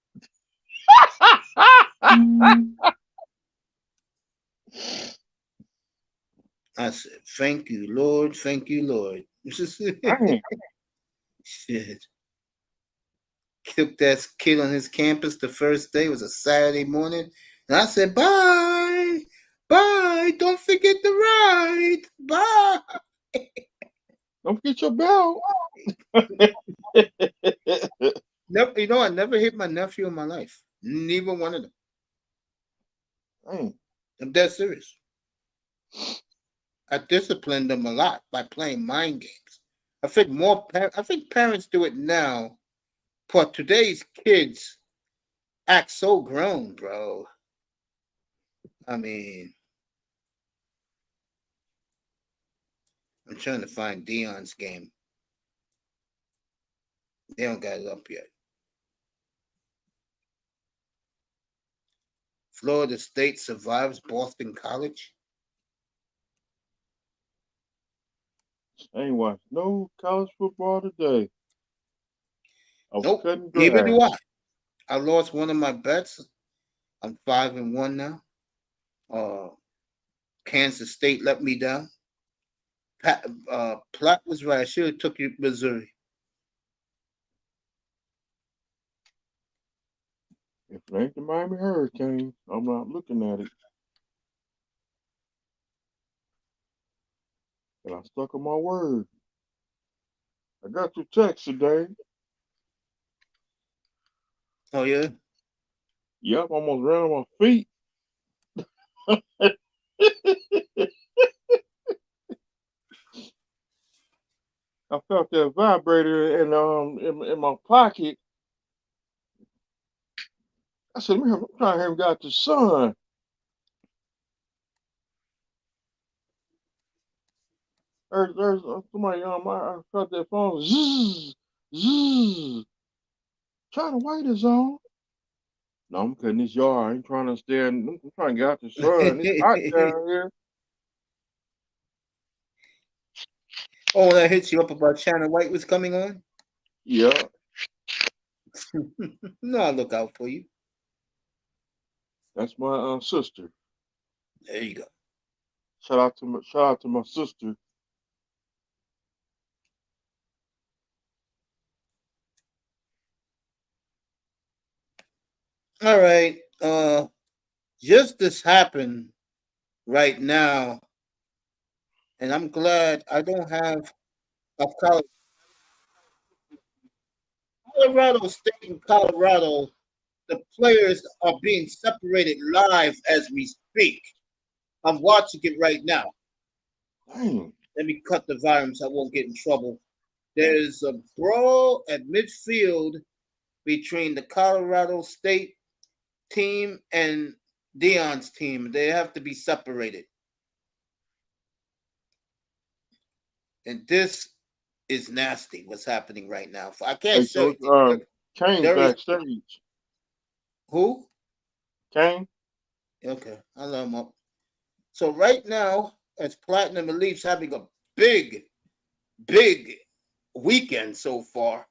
I said, thank you, Lord. Thank you, Lord. Shit. Took that kid on his campus the first day. It was a Saturday morning. And I said, bye. Bye. Don't forget the ride. Bye. Don't forget your belt. Never, I never hit my nephew in my life. Neither one of them. Dang. I'm dead serious. I disciplined them a lot by playing mind games. I think parents do it now, but today's kids act so grown, bro. I mean, I'm trying to find Dion's game. They don't got it up yet. Florida State survives Boston College. I ain't watched no college football today. I was Nope, cutting neither grass. do I. I lost one of my bets. I'm 5-1 now. Kansas State let me down. Platt was right. I should have took you Missouri. If it ain't the Miami Hurricanes, I'm not looking at it. And I stuck on my word. I got your text today. Oh yeah. Yep, almost ran on my feet. I felt that vibrator in my pocket. I said, man, I'm trying to have got the sun. There's somebody I cut that phone. Zzz, zzz. China White is on. No, I'm cutting this yard. I ain't trying to stand. I'm trying to get out the sun. It's hot down here. Oh, that hits you up about China White was coming on? Yeah. No, I'll look out for you. That's my sister. There you go. Shout out to my sister. All right. Just this happened right now, and I'm glad I don't have a Colorado State and Colorado. The players are being separated live as we speak. I'm watching it right now. Dang. Let me cut the volume so I won't get in trouble. There's a brawl at midfield between the Colorado State team and Dion's team. They have to be separated. And this is nasty what's happening right now. I can't Hey, show so you. Kane backstage. Who? Kane? Okay, I'll let him up. So right now, as Platinum Elite's having a big weekend so far.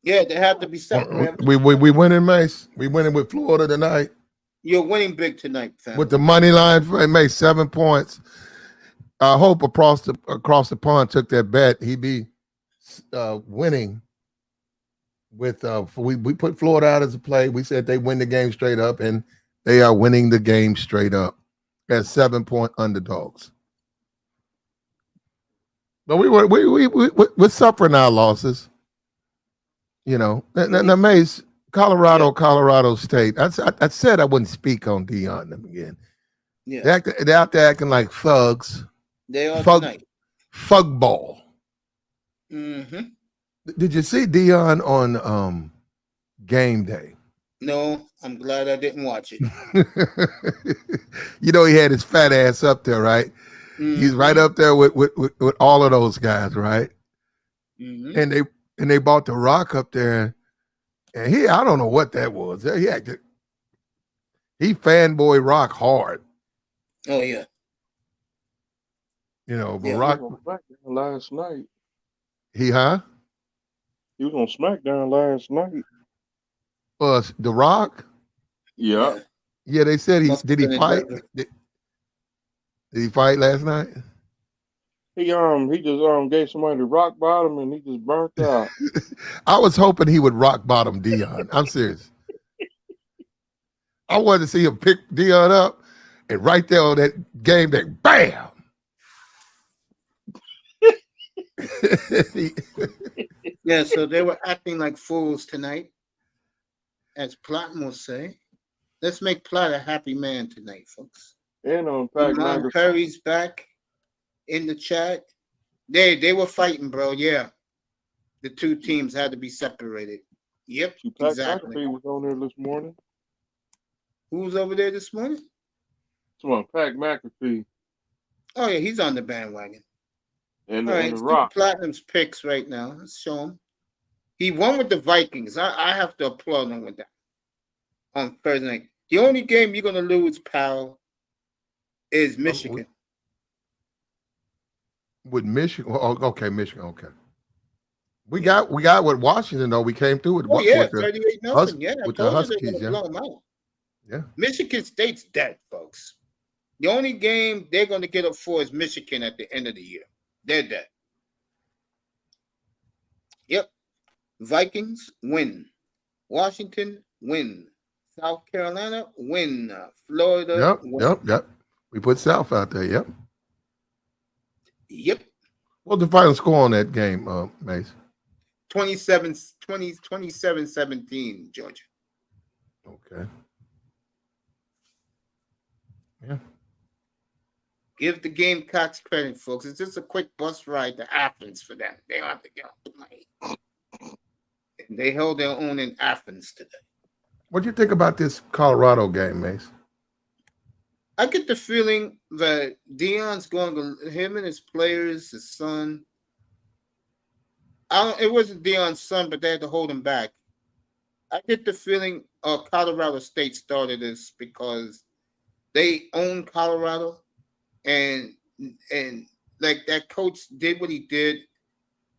Yeah, they have to be separated. We winning, Mace. We winning with Florida tonight. You're winning big tonight, fam. With the money line, Mace 7 points. I hope across the pond took that bet. He'd be winning. With we put Florida out as a play. We said they win the game straight up, and they are winning the game straight up as 7-point underdogs. But we're suffering our losses. You know, now Mace, Colorado State. I said I wouldn't speak on Dion them again. Yeah, They're out there acting like thugs. They are tonight. Fug ball. Mm-hmm. Did you see Dion on game day? No, I'm glad I didn't watch it. You know, he had his fat ass up there, right? Mm-hmm. He's right up there with all of those guys, right? Mm-hmm. And they bought the Rock up there, and I don't know what that was. He fanboy Rock hard. Oh yeah. You know, but Rock last night. He was on SmackDown last night. The Rock? Yeah. Yeah, they said did he fight? Did he fight last night? He just gave somebody the rock bottom and he just burnt out. I was hoping he would rock bottom Dion. I'm serious. I wanted to see him pick Dion up and right there on that game day, bam. Yeah, so they were acting like fools tonight, as Platten will say. Let's make Platt a happy man tonight, folks. And on Mom Perry's back in the chat. They were fighting, bro. Yeah, the two teams had to be separated. Yep, exactly. McAfee was on there this morning. Who was over there this morning? Come on, Pat McAfee. Oh yeah, he's on the bandwagon. And, all right, and the Rock. Platinum's picks right now. Let's show him. He won with the Vikings. I have to applaud him with that on Thursday night. The only game you're gonna lose, pal, is Michigan. With Michigan, okay, Michigan, okay. We got with Washington though. We came through with 38-0. Yeah, with the Huskies, they're gonna blow them out. Yeah, Michigan State's dead, folks. The only game they're gonna get up for is Michigan at the end of the year. They're dead. Yep. Vikings win. Washington win. South Carolina win. Florida win. Yep. We put South out there. Yep. Yep. What's the final score on that game, Mace? 27-17, Georgia. Okay. Yeah. Give the Gamecocks credit, folks. It's just a quick bus ride to Athens for them. They don't have to get on the plane. They held their own in Athens today. What do you think about this Colorado game, Mace? I get the feeling that Deion's going to him and his players, his son. It wasn't Deion's son, but they had to hold him back. I get the feeling Colorado State started this because they own Colorado, and like that coach did what he did.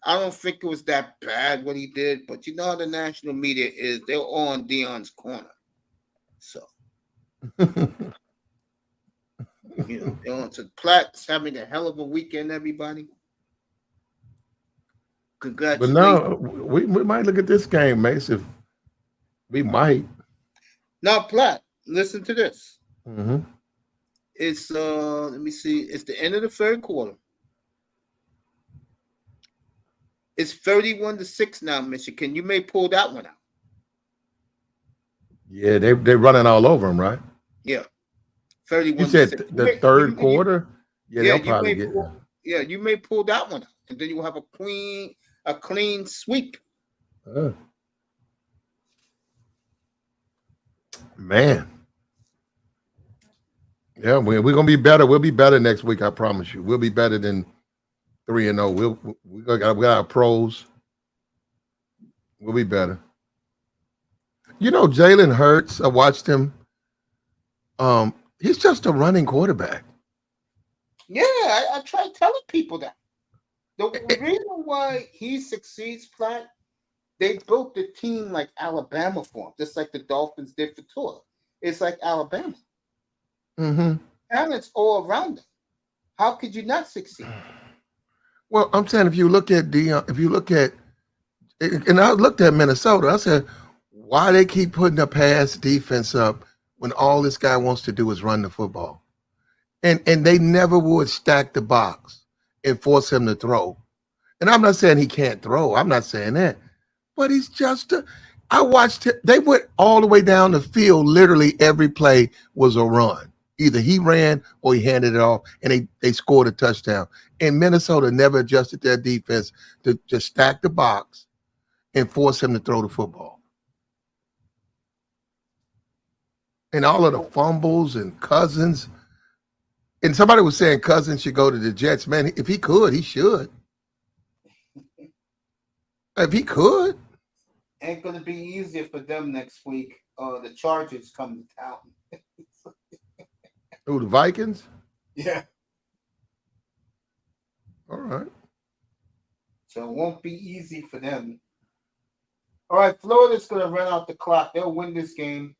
I don't think it was that bad what he did, but you know how the national media is. They're all on Deion's corner. So, they're on to Platt's having a hell of a weekend, everybody. But Congratulations. no, we might look at this game, Mace. If we might. Now, Platt, listen to this. Mm-hmm. It's let me see. It's the end of the third quarter. It's 31-6 now, Michigan. You may pull that one out. Yeah, they're running all over them, right? Yeah. 31. You said the third quarter? Yeah, they'll probably get that. Yeah, you may pull that one out. And then you will have a clean sweep. Man. Yeah, we're gonna be better. We'll be better next week, I promise you. We'll be better than 3-0. We got our pros. We'll be better. You know, Jalen Hurts, I watched him. He's just a running quarterback. Yeah, I try telling people that. The reason why he succeeds, Platt, they built the team like Alabama for him, just like the Dolphins did for Tua. It's like Alabama. Mm-hmm. Talent's all around them. How could you not succeed? Well, I'm saying if you look at, and I looked at Minnesota, I said, why they keep putting a pass defense up when all this guy wants to do is run the football? And they never would stack the box and force him to throw. And I'm not saying he can't throw. I'm not saying that. But he's just I watched it. They went all the way down the field. Literally every play was a run. Either he ran or he handed it off, and they scored a touchdown. And Minnesota never adjusted their defense to just stack the box and force him to throw the football. And all of the fumbles and Cousins. And somebody was saying Cousins should go to the Jets. Man, if he could, he should. If he could. Ain't going to be easier for them next week. The Chargers come to town. Who, the Vikings? Yeah. All right. So it won't be easy for them. All right, Florida's going to run out the clock. They'll win this game.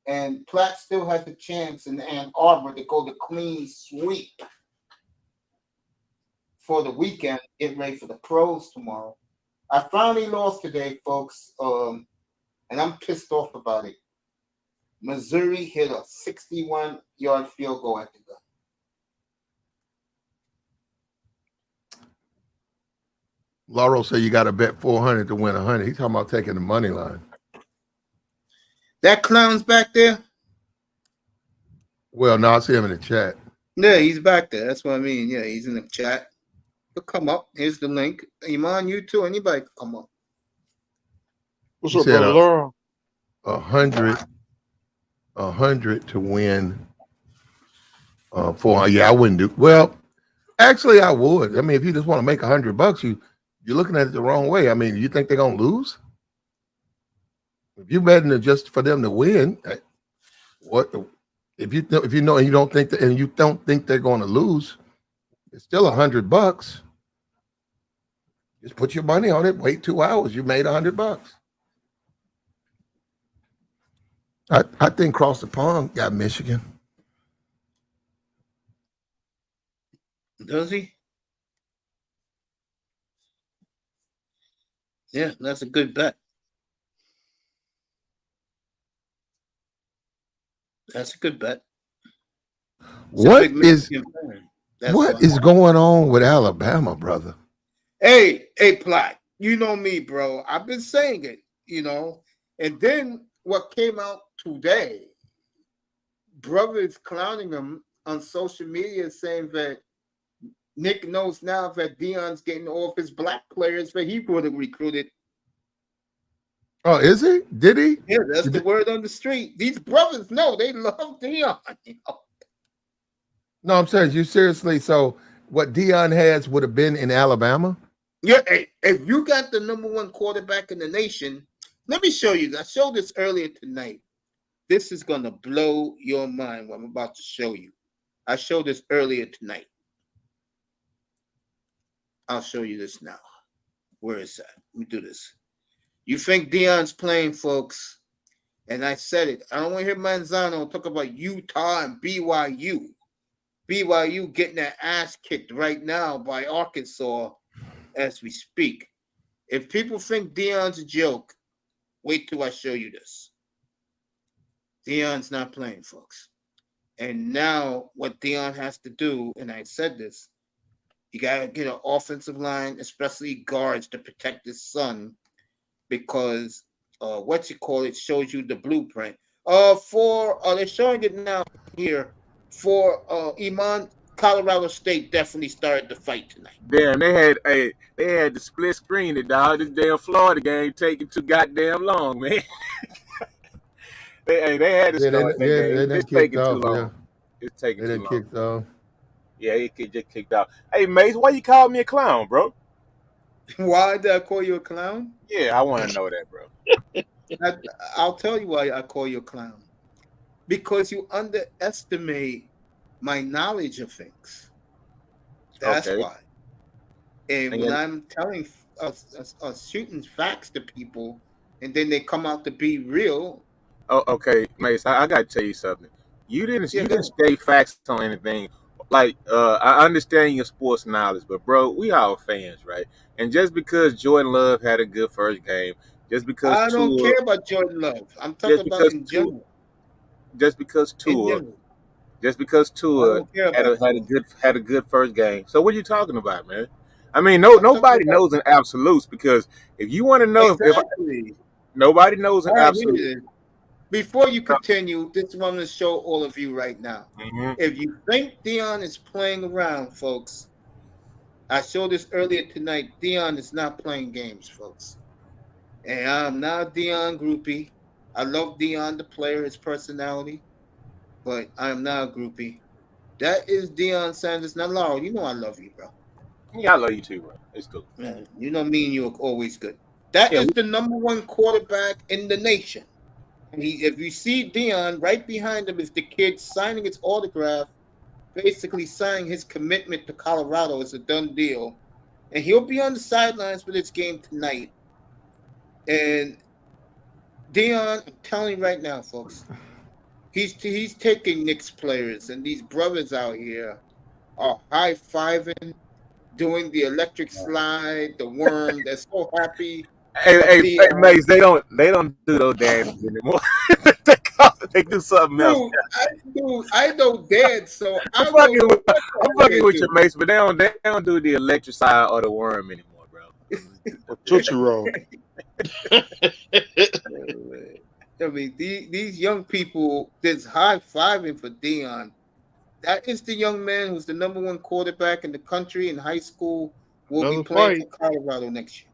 And Platt still has a chance in Ann Arbor to go the clean sweep for the weekend. Get ready for the pros tomorrow. I finally lost today, folks, and I'm pissed off about it. Missouri hit a 61-yard field goal at the gun. Laurel said you got to bet 400 to win 100. He's talking about taking the money line. That clown's back there? Well, no, I see him in the chat. Yeah, he's back there. That's what I mean. Yeah, he's in the chat. He'll come up. Here's the link. Iman, you too. Anybody can come up. What's He up, said brother Laurel? 100 to win 400. Yeah, I wouldn't do. Well, actually, I would. I mean, if you just want to make $100, you're looking at it the wrong way. I mean, you think they're gonna lose? If you're betting just for them to win, what? If you know and you don't think they're going to lose, it's still $100. Just put your money on it. Wait 2 hours. You made $100. I think Cross the Pond got Michigan. Does he? Yeah, that's a good bet. That's a good bet. What is going on with Alabama, brother? Hey, Platt, you know me, bro. I've been saying it, And then what came out today, brother is clowning him on social media saying that Nick knows now that Deion's getting all of his black players that he would have recruited. Oh, is he? Did he? Yeah, that's the word on the street. These brothers know they love Deion. No, I'm saying you seriously. So what Dion has would have been in Alabama. Yeah, if you got the number one quarterback in the nation, let me show you. I showed this earlier tonight. This is gonna blow your mind. What I'm about to show you. I showed this earlier tonight. I'll show you this now. Where is that? Let me do this. You think Dion's playing, folks? And I said it. I don't want to hear Manzano talk about Utah and BYU. BYU getting their ass kicked right now by Arkansas as we speak. If people think Dion's a joke, wait till I show you this. Dion's not playing, folks. And now what Dion has to do, and I said this, you got to get an offensive line, especially guards, to protect his son because shows you the blueprint. They're showing it now here for Iman. Colorado State definitely started the fight tonight. Damn, they had the split screen it, dog. This damn Florida game taking too goddamn long, man. they had to start that game. It's taking too long. Yeah. It's taking too long. Kicked off. Yeah, it just kicked off. Hey, Mace, why you call me a clown, bro? Why did I call you a clown? Yeah, I want to know that, bro. I'll tell you why I call you a clown. Because you underestimate my knowledge of things. That's why. And when I'm telling us shooting facts to people, and then they come out to be real. Oh, okay, Mace, I got to tell you something. You didn't state facts on anything. Like, I understand your sports knowledge, but bro, we all fans, right? And just because Jordan Love had a good first game, just because I don't care about Jordan Love. I'm talking about in general. Just because Tua had a good first game. So what are you talking about, man? I mean, nobody knows in absolutes, because if you want to know if nobody knows in absolutes. Before you continue, this is what I'm going to show all of you right now. Mm-hmm. If you think Dion is playing around, folks, I showed this earlier tonight. Dion is not playing games, folks. And I'm not a Dion groupie. I love Dion, the player, his personality, but I'm not a groupie. That is Deion Sanders. Now, Laurel, you know I love you, bro. Yeah, I love you too, bro. It's cool. Man, you know me and you are always good. That is the number one quarterback in the nation. And if you see Dion, right behind him is the kid signing his autograph, basically signing his commitment to Colorado. It's a done deal. And he'll be on the sidelines for this game tonight. And Dion, I'm telling you right now, folks, he's taking Knicks players, and these brothers out here are high-fiving, doing the electric slide, the worm. They're so happy. Hey, Mace, they don't do those dances anymore. They do something else. I know dance, so I'm fucking with you, Mace, but they don't do the electric slide or the worm anymore, bro. Tootsie Roll. I mean, these young people, there's high-fiving for Dion. That is the young man who's the number one quarterback in the country in high school, will be playing for Colorado next year.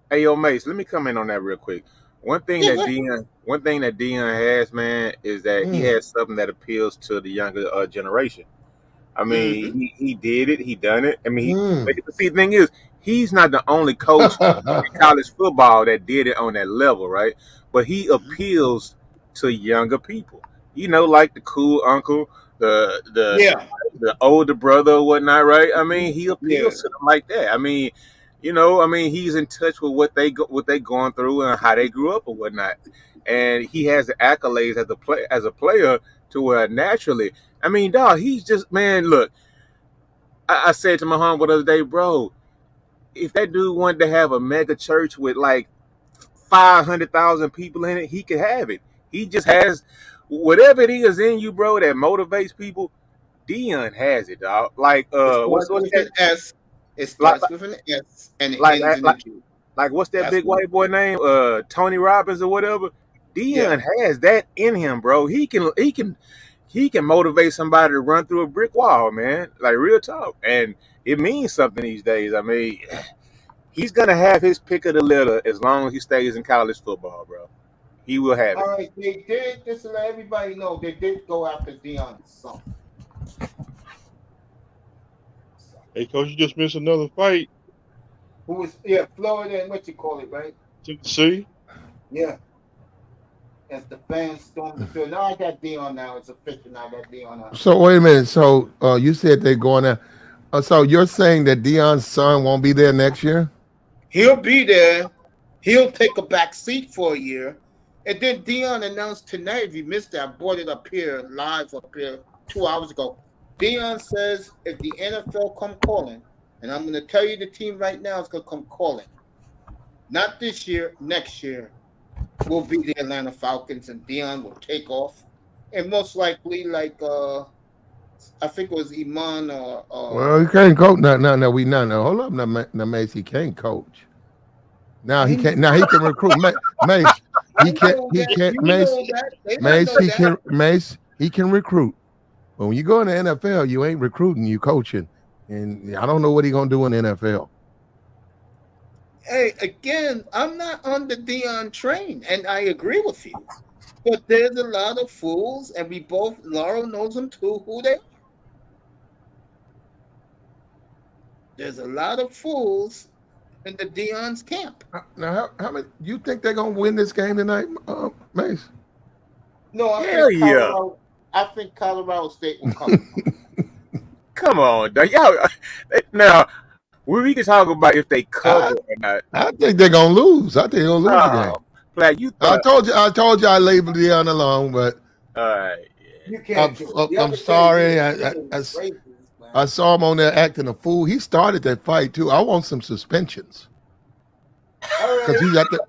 Hey, yo, Mace, let me come in on that real quick. One thing that Dion has, man, is that he has something that appeals to the younger generation. I mean, he did it. He done it. I mean, the thing is, he's not the only coach in college football that did it on that level, right? But he appeals to younger people. You know, like the cool uncle, the older brother or whatnot, right? I mean, he appeals to them like that. I mean, he's in touch with what they going through and how they grew up or whatnot. And he has the accolades as a player to where naturally, I mean, dog, he's just, man, look, I said to my homie the other day, bro, if that dude wanted to have a mega church with like 500,000 people in it, he could have it. He just has whatever it is in you, bro, that motivates people. Dion has it, dog. Like, what's an S? It starts with an S and it ends in a G. Like, what's that big white boy name? Tony Robbins or whatever. Dion has that in him, bro. He can motivate somebody to run through a brick wall, man. Like, real talk. And it means something these days. I mean, he's gonna have his pick of the litter as long as he stays in college football, bro. He will have it. All right, they did, just to let everybody know, they did go after Dion's son. Hey, coach, you just missed another fight. Who was Florida and what you call it, right? Tennessee. Yeah. As the fans stormed the field. No, I got Dion now. It's official now. I got Dion now. So wait a minute. So you said they're going to. So you're saying that Dion's son won't be there next year? He'll be there. He'll take a back seat for a year. And then Dion announced tonight, if you missed that, I brought it up here, live up here 2 hours ago. Dion says if the NFL come calling, and I'm going to tell you the team right now is going to come calling. Not this year, next year, will be the Atlanta Falcons, and Dion will take off. And most likely, like, I think it was Iman or... well, he can't coach. No. Hold up, now, Mace, he can't coach. Now he can't. Now he can recruit. Mace, he can't. Mace, he can recruit. But when you go in the NFL, you ain't recruiting, you coaching. And I don't know what he's gonna do in the NFL. Hey, again, I'm not on the Dion train, and I agree with you. But there's a lot of fools, and Laura knows them too, who they are. There's a lot of fools in the Dion's camp. Now, how many? You think they're gonna win this game tonight, Mace? No, I think Colorado State will come. Come on, y'all. Now we can talk about if they cover or not. I think they're gonna lose. I think they're gonna lose the game. Like I told you I labeled Dion alone, but all right. You can't. I'm sorry. I saw him on there acting a fool. He started that fight too. I want some suspensions. Because he got the.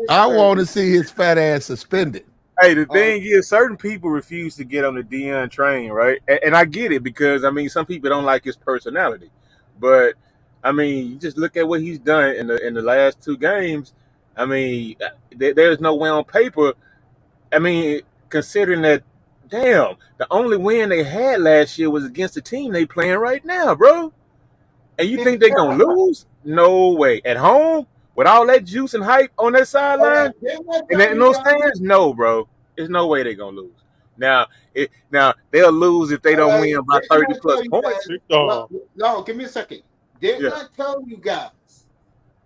I want to see his fat ass suspended. Hey, the thing is, certain people refuse to get on the Dion train, right? And I get it because I mean, some people don't like his personality, but I mean, you just look at what he's done in the last 2 games. I mean, there's no way on paper. I mean, considering that. Damn, the only win they had last year was against the team they playing right now, bro. And you think they're going to lose? No way. At home, with all that juice and hype on that sideline, and in those stands? No, bro. There's no way they're going to lose. Now they'll lose if they don't win by 30-plus points. No, give me a second. Didn't I tell you guys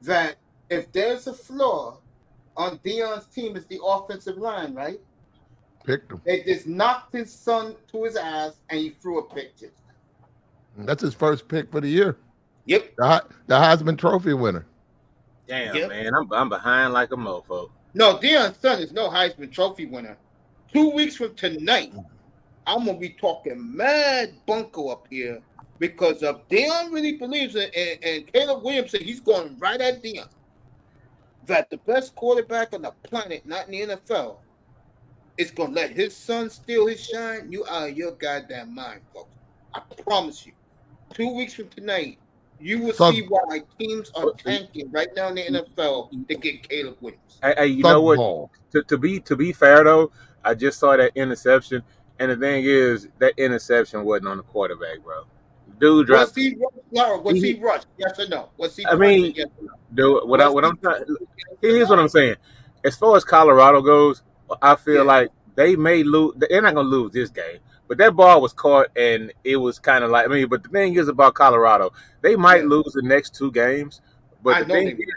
that if there's a flaw on Dion's team, it's the offensive line, right? Picked him. They just knocked his son to his ass, and he threw a pick. That's his first pick for the year. Yep. The Heisman Trophy winner. Damn, man, I'm behind like a mofo. No, Dion's son is no Heisman Trophy winner. 2 weeks from tonight, I'm gonna be talking mad bunko up here because of Dion really believes it, and Caleb Williams said he's going right at Dion. That the best quarterback on the planet, not in the NFL, is going to let his son steal his shine. You out of your goddamn mind, folks. I promise you. 2 weeks from tonight, you will see why teams are tanking right now in the NFL to get Caleb Williams. Hey, you know what? To be fair, though, I just saw that interception, and the thing is, that interception wasn't on the quarterback, bro. Dude dropped. Was he rushed? Yes or no? Was he? I mean, yes or no? Dude, what I'm trying. Here's what I'm saying. As far as Colorado goes, I feel like they may lose. They're not gonna lose this game, but that ball was caught, and it was kind of like. I mean, but the thing is about Colorado, they might lose the next 2 games, but the thing is,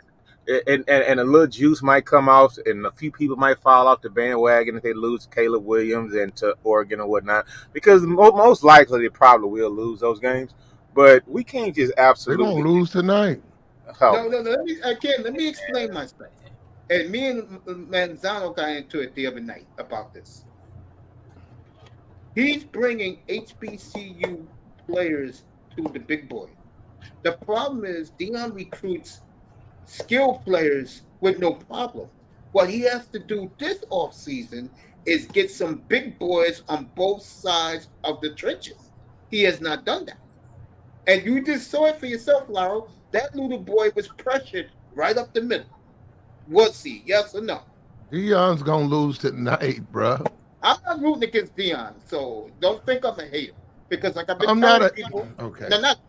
and a little juice might come off, and a few people might fall off the bandwagon if they lose Caleb Williams and to Oregon or whatnot, because most likely they probably will lose those games. But we can't just absolutely. They don't lose tonight. No. Let me explain myself. And me and Manzano got into it the other night about this. He's bringing HBCU players to the big boy. The problem is Dion recruits skilled players with no problem. What he has to do this offseason is get some big boys on both sides of the trenches. He has not done that. And you just saw it for yourself, Laurel. That little boy was pressured right up the middle. Was he? Yes or no? Dion's gonna lose tonight, bro. I'm not rooting against Dion, so don't think I'm a hater. Because like I've been telling people, okay. No, not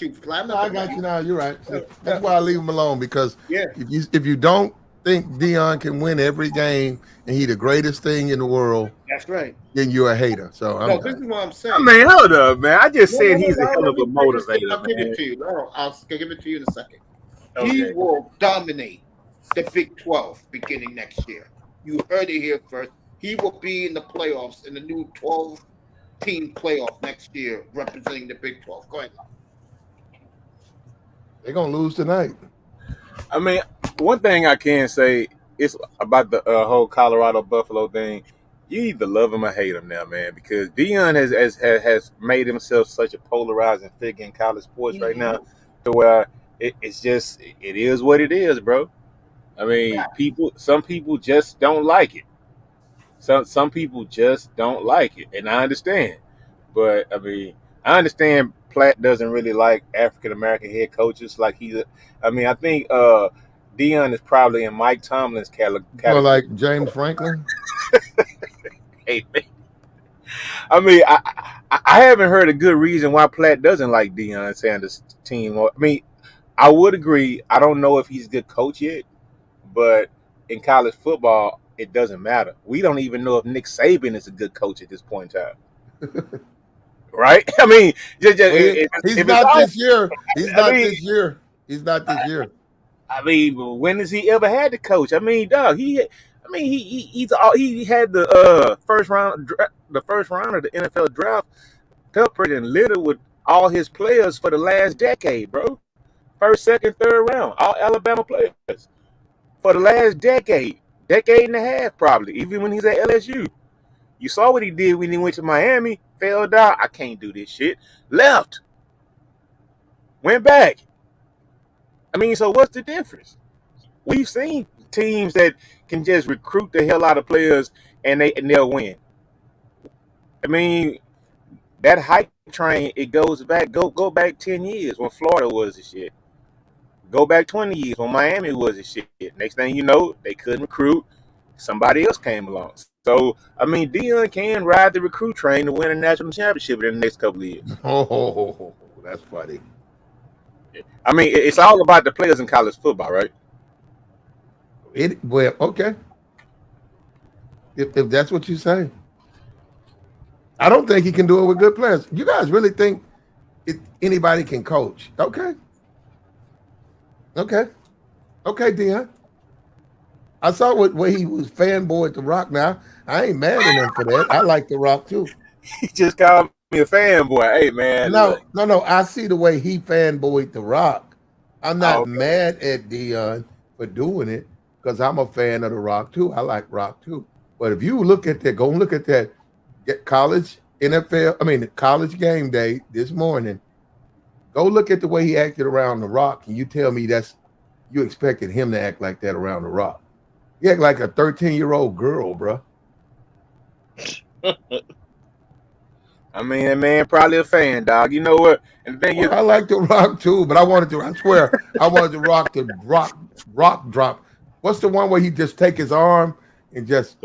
you, Fly. I got you now. You're right. That's why I leave him alone, because if you don't think Deion can win every game and he the greatest thing in the world, That's right. then you're a hater. So I'm No, this done. is what I'm I saying. mean, hold up, man. I just No, said no, no, he's a no. hell Let of a me say this. motivator, I'll give man. it to you. No, I'll give it to you in a second. Okay. He will dominate the Big 12 beginning next year. You heard it here first. He will be in the playoffs in the new 12-team playoff next year, representing the Big 12. Go ahead. They're gonna lose tonight. I mean, one thing I can say is about the whole Colorado Buffalo thing. You either love him or hate him now, man, because Deion has made himself such a polarizing figure in college sports right now, to where it is what it is, bro. I mean, some people just don't like it. Some people just don't like it, and I understand. But I mean, I understand Platt doesn't really like African American head coaches. I think Deion is probably in Mike Tomlin's Well, category. like James Franklin. Hey, man. I mean, I haven't heard a good reason why Platt doesn't like Deion Sanders' team. I mean, I would agree. I don't know if he's a good coach yet, but in college football, it doesn't matter. We don't even know if Nick Saban is a good coach at this point in time. Right? I mean, he's not this year. He's not this year. He's not this year. I mean, when has he ever had to coach? I mean, dog, he had the first round of the NFL draft peppered and littered with all his players for the last decade, bro. First, second, third round, all Alabama players for the last decade and a half, probably, even when he's at LSU. You saw what he did when he went to Miami, failed out. I can't do this shit. Left. Went back. I mean, so what's the difference? We've seen teams that can just recruit the hell out of players and they'll win. I mean, that hype train, it goes back, go back 10 years when Florida was the shit. Go back 20 years when Miami was the shit. Next thing you know, they couldn't recruit. Somebody else came along. So, I mean, Deion can ride the recruit train to win a national championship in the next couple of years. Oh, that's funny. I mean, it's all about the players in college football, right? Well, okay. If that's what you say. I don't think he can do it with good players. You guys really think anybody can coach? Okay, Deion. I saw where he was fanboy at The Rock. Now I ain't mad at him for that. I like The Rock too. He just called me a fanboy. Hey, man. No. I see the way he fanboyed The Rock. I'm not mad at Deion for doing it because I'm a fan of The Rock too. I like Rock too. But if you look at that, go and look at that college game day this morning. Go look at the way he acted around The Rock, and you tell me you expected him to act like that around The Rock. He act like a 13-year-old girl, bro. I mean, that man probably a fan, dog. You know what? And the thing is, I like The Rock too, but I wanted The Rock to rock drop. What's the one where he just take his arm and just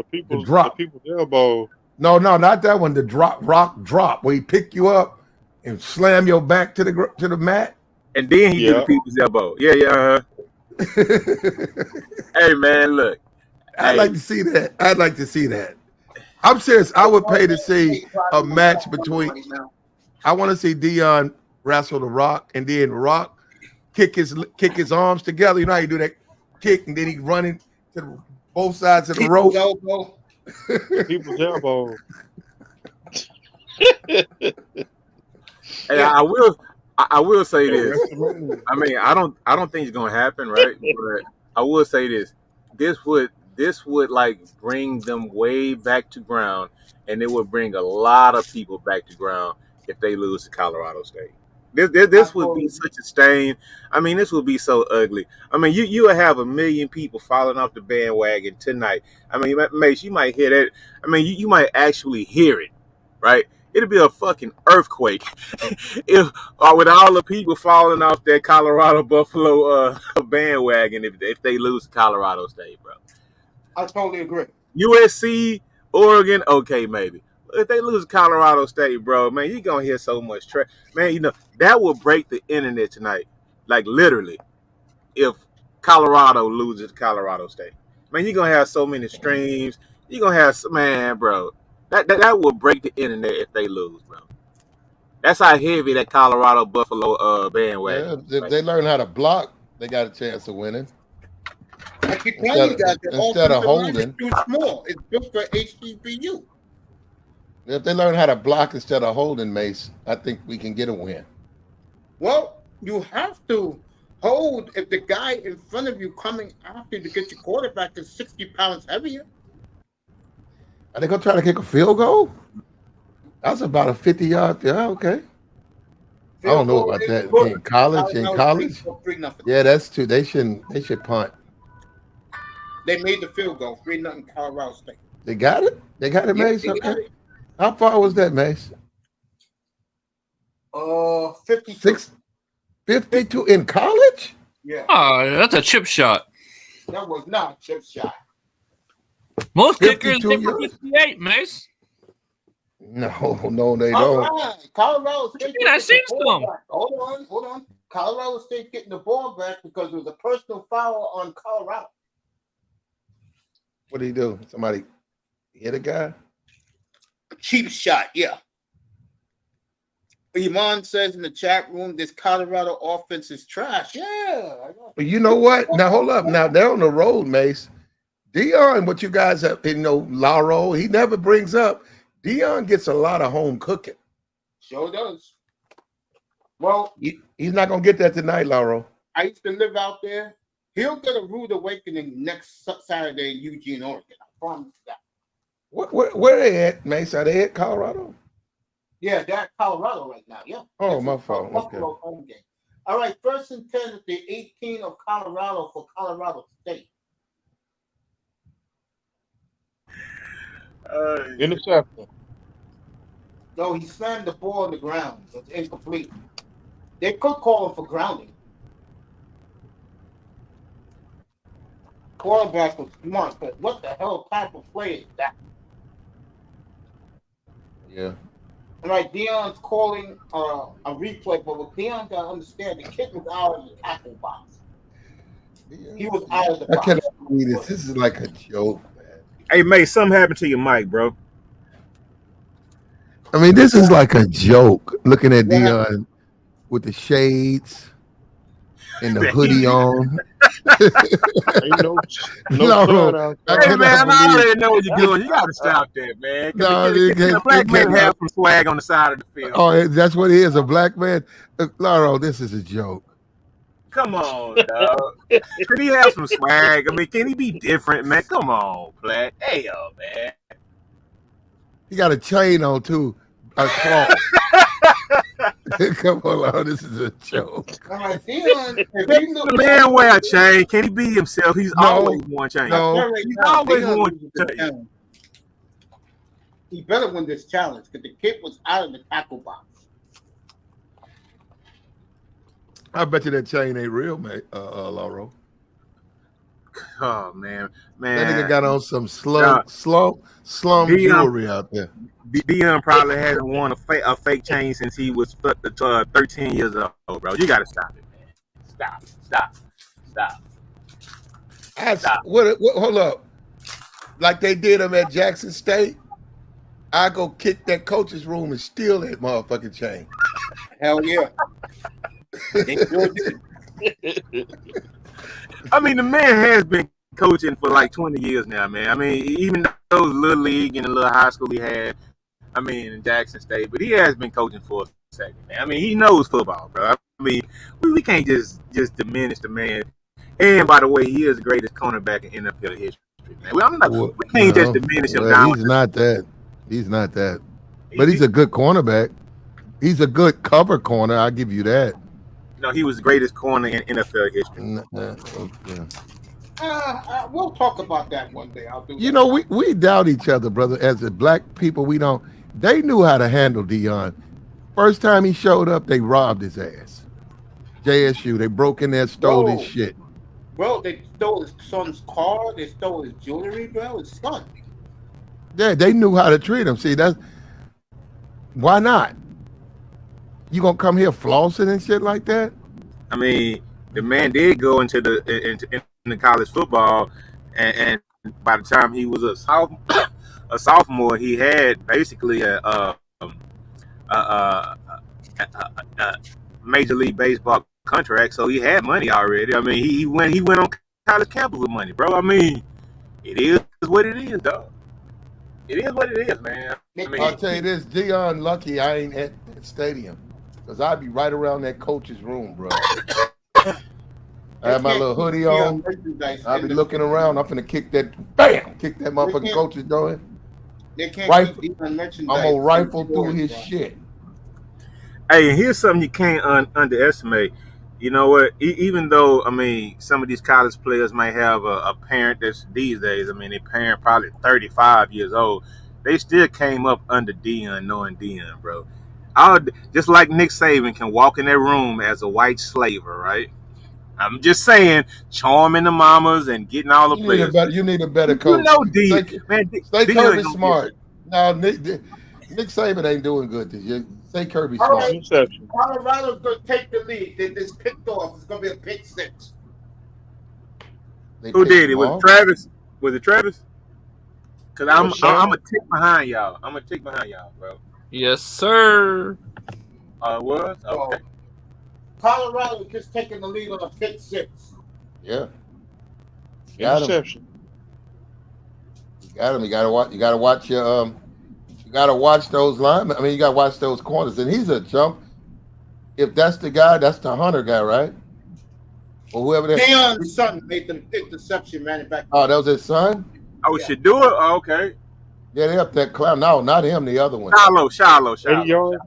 drop? The people's elbow. No, not that one. The rock drop, where he pick you up and slam your back to the mat. And then he do the people's elbow. Yeah. Hey, man, look. I'd like to see that. I'm serious. I would pay to see a match between. I want to see Deion wrestle The Rock, and then Rock kick his arms together. You know how you do that kick, and then he running to both sides of the rope. People's elbow. Hey, I will say this. I mean, I don't think it's gonna happen, right? But I will say this. This would like bring them way back to ground, and it would bring a lot of people back to ground if they lose to Colorado State. This would be such a stain. I mean, this would be so ugly. I mean, you would have 1 million people falling off the bandwagon tonight. I mean, Mace, you might hear that. I mean, you might actually hear it, right? It'll be a fucking earthquake with all the people falling off that Colorado Buffalo bandwagon if they lose to Colorado State, bro. I totally agree. USC, Oregon, okay, maybe. If they lose Colorado State, bro, man, you're going to hear so much trash. Man, that will break the internet tonight. Like, literally. If Colorado loses to Colorado State. Man, you're gonna have so many streams. You're gonna have bro. That will break the internet if they lose, bro. That's how heavy that Colorado Buffalo bandwagon. Yeah, if they learn how to block, they got a chance of winning. I keep telling you guys that Instead of offensive line is holding. too small. It's built for HBCU. If they learn how to block instead of holding, Mace, I think we can get a win. Well, you have to hold if the guy in front of you coming after you to get your quarterback is 60 pounds heavier. Are they gonna try to kick a field goal? That's about a 50-yard field. Okay. I don't know about that in college. In college, yeah, that's true. They should punt. They made the field goal, 3-0 Colorado State. They got it. They got it, Yeah, Mace. they got Okay. it. How far was that, Mace? 52. 52 in college? Yeah. Oh, that's a chip shot. That was not a chip shot. Most kickers 52 hit for yards? 58, Mace. No, they All don't. right. Colorado State. Yeah, I seen some. Hold on. Colorado State getting the ball back because it was a personal foul on Colorado. What did he do? Somebody hit a guy? Cheap shot, yeah. Iman says in the chat room, this Colorado offense is trash. Yeah. But you know what? Now hold up. Now they're on the road, Mace. Dion, what you guys have, Lauro, he never brings up. Dion gets a lot of home cooking. Sure does. Well, he's not gonna get that tonight, Lauro. I used to live out there. He'll get a rude awakening next Saturday in Eugene, Oregon. I promise you that. Where are they at, Mace? Are they at Colorado? Yeah, they're at Colorado right now. Yeah. Oh, This my is fault. Buffalo Okay. home game. All right, 1st and 10 at the 18 of Colorado for Colorado State. Interception. No, he slammed the ball on the ground. It's incomplete. They could call him for grounding. Quarterback was smart, but what the hell type of play is that? Yeah. All right, Dion's calling a replay, but what Dion got to understand, the kid was out of the tackle box. He was out of the I box. cannot believe this. This is like a joke, man. Hey, mate, something happened to your mic, bro. I mean, this is like a joke. Looking at Dion with the shades and the hoodie on. Ain't no sun out there. Hey, man, I already know what you're doing. You got to stop that, man. No, The black man have some swag on the side of the field. Oh, that's what he is, a black man. Lauro, this is a joke. Come on, dog. Can he have some swag? I mean, can he be different, man? Come on, black. Hey, yo, man. He got a chain on too, a cloth. Come on, Lauro, this is a joke. All right, Dion, The man wear a chain. Can he be himself? He's always worn chain. No. He's always worn chain. He better win this challenge because the kid was out of the tackle box. I bet you that chain ain't real, mate, Lauro. Oh, man. That nigga got on some slum jewelry out there. Dion probably hasn't worn a fake chain since he was 13 years old, bro. You got to stop it, man. Stop. Hold up. Like they did him at Jackson State, I go kick that coach's room and steal that motherfucking chain. Hell yeah. I mean, the man has been coaching for like 20 years now, man. I mean, even those little league and the little high school he had, I mean, in Jackson State, but he has been coaching for a second, man. I mean, he knows football, bro. I mean, we can't just diminish the man. And by the way, he is the greatest cornerback in NFL history, man. We can't just diminish him down. He's not that. But he's a good cornerback. He's a good cover corner. I'll give you that. No, he was the greatest corner in NFL history. We'll talk about that one day. I'll do You that. know, we doubt each other, brother. As a black people, we don't. They knew how to handle Dion. First time he showed up, they robbed his ass. JSU, they broke in there, stole his shit. Bro, they stole his son's car. They stole his jewelry, bro. His son. Yeah, they knew how to treat him. See, that's why not? You gonna come here flossing and shit like that? I mean, the man did go into the college football, and by the time he was a sophomore, he had basically a Major League Baseball contract, so he had money already. I mean, he went on college campus with money, bro. I mean, it is what it is, dog. It is what it is, man. I mean, I'll tell you this, Dion, lucky I ain't at that stadium, because I'd be right around that coach's room, bro. I have my little hoodie on. I'll be looking around. I'm finna kick that motherfucking coach's door. They can't Rifle. keep Dion merchandise. I'm gonna rifle through his shit. hey, and here's something you can't underestimate. You know what? Even though, I mean, some of these college players might have a parent that's these days, I mean, their parent probably 35 years old. They still came up under Dion, knowing Dion, bro. Just like Nick Saban can walk in that room as a white slaver, right? I'm just saying, charming the mamas and getting all the players. You need a better You coach. know, Dion, man, Stay Dion Kirby ain't gonna smart. No, Nick Saban ain't doing good this year. Say Kirby All smart. right. Interception. Colorado's going to take the lead. This picked off. It's going to be a pick six. Who did it? Was it Travis? Was it Travis? Because I'm Shannon. a tick behind y'all. I'm a tick behind y'all, bro. Yes, sir. It was? Okay. Colorado just taking the lead on a pick six. Yeah. Got him. Interception. You got him. You gotta watch your you gotta watch those linemen. I mean, you gotta watch those corners. And he's a jump. If that's the guy, that's the Hunter guy, right? Or whoever that Dion's son made the interception, ran it back. Oh, that was his son? Oh, should do it? Oh, okay. Yeah, they up that clown. No, not him, the other one. Shallow. 80 yards.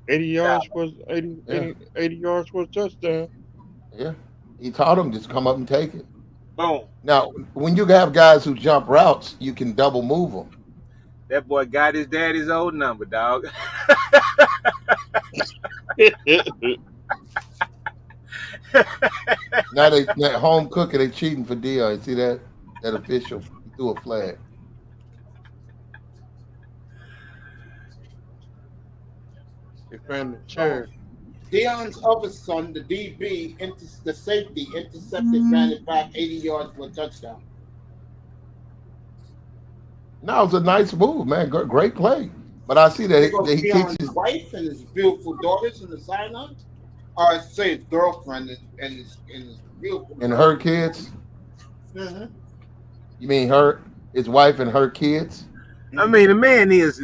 80 yards was 80 yards was touchdown. Yeah. He taught him just come up and take it. Boom. Now, when you have guys who jump routes, you can double move them. That boy got his daddy's old number, dog. Now that home cooking, they cheating for Dion. You see that official he threw a flag. They found the chair. Dion's other son, the DB, the safety, intercepted, ran it back 80 yards for a touchdown. No, it was a nice move, man. Great play. But I see that he Dion's teaches wife and his beautiful daughters in the sideline. Or I say his girlfriend and his beautiful and her kids. Mm-hmm. You mean his wife and her kids? I mean, the man is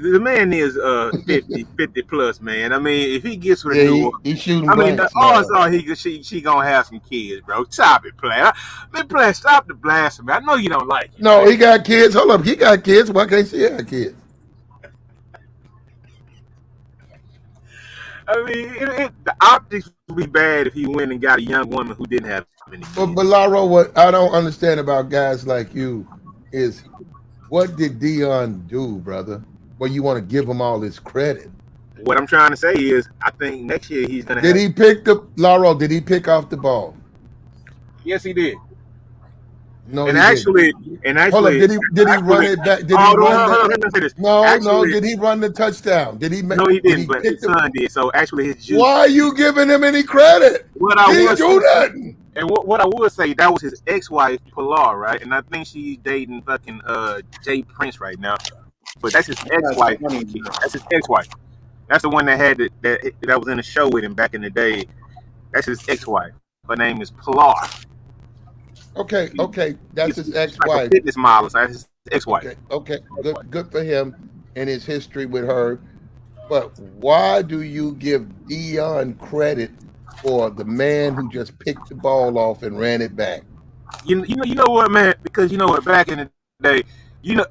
50 plus, man. I mean, if he gets with a new one, he's shooting I mean, the blanks odds now. are she gonna have some kids, bro. Stop it, player. Man, player, stop the blasphemy. I know you don't like it. No, he got kids. Hold up, he got kids. Why can't she have kids? I mean, the optics would be bad if he went and got a young woman who didn't have any kids. But Laro, what I don't understand about guys like you is, what did Dion do, brother? Well, you want to give him all this credit. What I'm trying to say is, I think next year he's gonna. Did he pick off the ball? Yes, he did. No, and he actually, didn't. Hold up, did he run it back? Did he run No, did he run the touchdown? Did he? No, he didn't. But his son did. So actually, his juice. Why are you giving him any credit? What I he didn't would do say, nothing. And what I would say, that was his ex-wife, Pilar, right? And I think she's dating fucking Jay Prince right now. But that's his ex-wife. That's his ex-wife. That's the one that had that was in the show with him back in the day. That's his ex-wife. Her name is Pilar. Okay, that's his ex-wife. Like a fitness model. So that's his ex-wife. Okay, good for him and his history with her. But why do you give Dion credit for the man who just picked the ball off and ran it back? You know what, man? Because you know what, back in the day, you know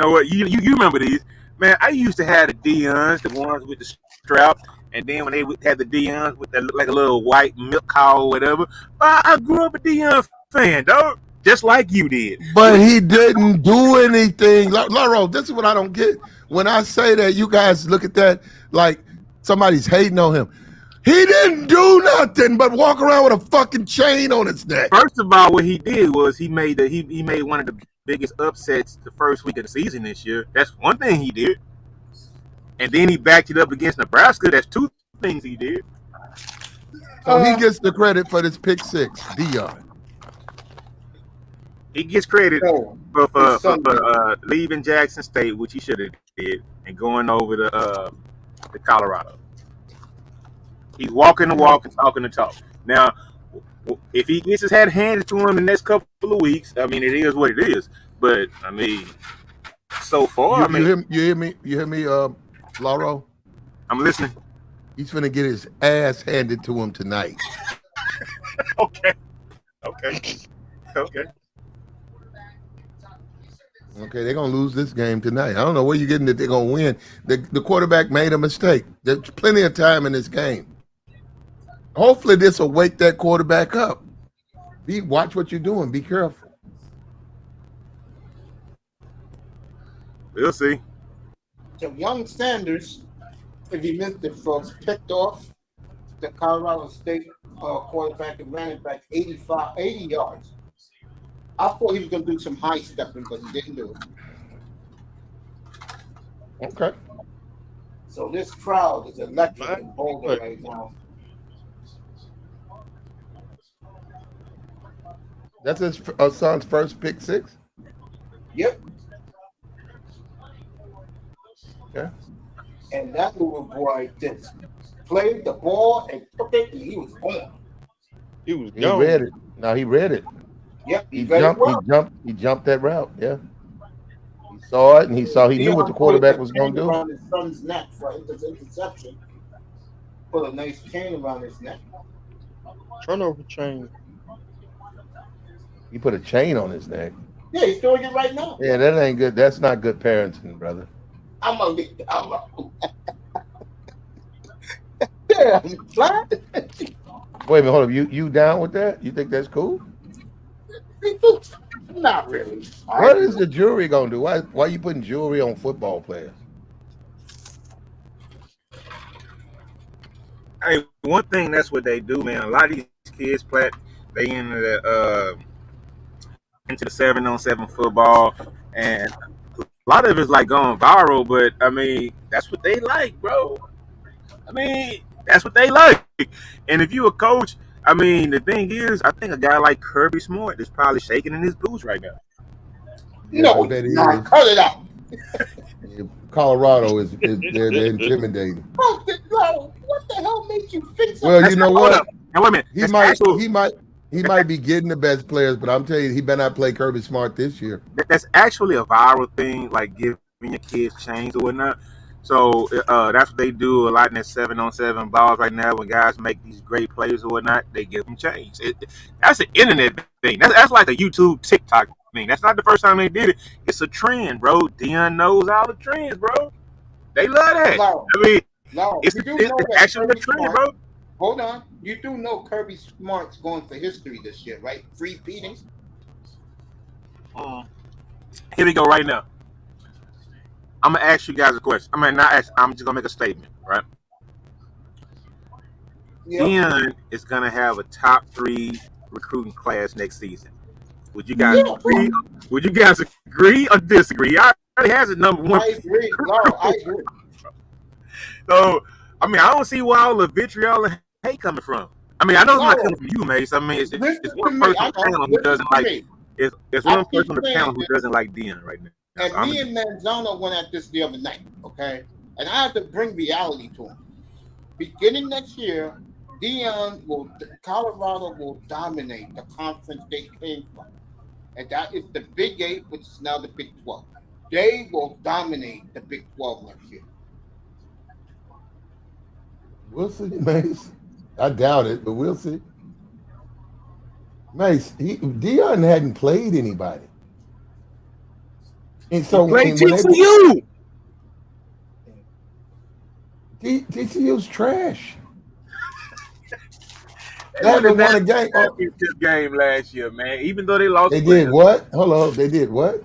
what, you remember these, man. I used to have the Dion's, the ones with the strap, and then when they had the Dion's with that look like a little white milk cow or whatever, I grew up a Dion fan, dog, just like you did. But he didn't do anything. Laro, this is what I don't get. When I say that, you guys look at that like somebody's hating on him. He didn't do nothing but walk around with a fucking chain on his neck. First of all, what he did was he made one of the biggest upsets the first week of the season this year. That's one thing he did. And then he backed it up against Nebraska. That's two things he did. So he gets the credit for this pick six, Dion. He gets credit No, for his son did. leaving Jackson State, which he should have did, and going over to Colorado. He's walking the walk and talking the talk. Now, if he gets his head handed to him the next couple of weeks, I mean, it is what it is. But I mean, so far, You hear me, Lauro? I'm listening. He's finna get his ass handed to him tonight. Okay. Okay, they're gonna lose this game tonight. I don't know where you're getting that they're gonna win. The quarterback made a mistake. There's plenty of time in this game. Hopefully, this will wake that quarterback up. Watch what you're doing. Be careful. We'll see. So young Sanders, if he missed it, folks, picked off the Colorado State quarterback and ran it back 80 yards. I thought he was going to do some high stepping, but he didn't do it. Okay. So this crowd is electric in Boulder right now. That's his son's first pick six? Yep. Okay. And that little boy just played the ball and took it, and he was on. He was He gone. read it. No, he read it. Yep, He jumped that route. Yeah. He saw it and he knew what the quarterback was going to do. Around his son's neck for interception. Put a nice chain around his neck. Turnover chain. He put a chain on his neck. Yeah, he's doing it right now. Yeah, that ain't good. That's not good parenting, brother. I'm a yeah, I'm flat. Wait a minute, hold up. You down with that? You think that's cool? Not really. What is the jury gonna do? Why you putting jewelry on football players? Hey, one thing that's what they do, man. A lot of these kids they into the 7-on-7 football, and a lot of it's like going viral. But I mean, that's what they like, bro. I mean, that's what they like. And if you a coach, I mean, the thing is, I think a guy like Kirby Smart is probably shaking in his boots right now. No, I bet he nah, is. cut it out. Colorado is they're intimidating. Oh, what the hell made you think so? Well, you know what? Now wait a minute. He might be getting the best players, but I'm telling you, he better not play Kirby Smart this year. That's actually a viral thing, like giving your kids chains or whatnot. So that's what they do a lot in that 7-on-7 balls right now. When guys make these great plays or whatnot, they give them chains. That's an internet thing. That's like a YouTube, TikTok thing. That's not the first time they did it. It's a trend, bro. Dion knows all the trends, bro. They love that. No, I mean, no, it's actually a trend, bro. Hold on. You do know Kirby Smart's going for history this year, right? 3 beatings. Here we go right now. I'm gonna ask you guys a question. I mean, not ask. I'm just gonna make a statement, right? Yep. Dion is gonna have a top 3 recruiting class next season. Would you guys agree? Would you guys agree or disagree? I already has a number 1. I agree. No, I agree. So, I mean, I don't see where all the vitriol and hate coming from. I mean, I know it's not coming from you, Mace. I mean, it's one person on the panel who doesn't like. It's one person on the panel who doesn't like Dion right now. And me and Manzano went at this the other night, okay? And I had to bring reality to him. Beginning next year, Colorado will dominate the conference they came from. And that is the Big 8, which is now the Big 12. They will dominate the Big 12 next year. We'll see, Mace. I doubt it, but we'll see. Mace, Dion hadn't played anybody. And so when TCU. TCU's trash. They haven't won a game. This game last year, man. Even though they lost, they did what? Hello, they did what?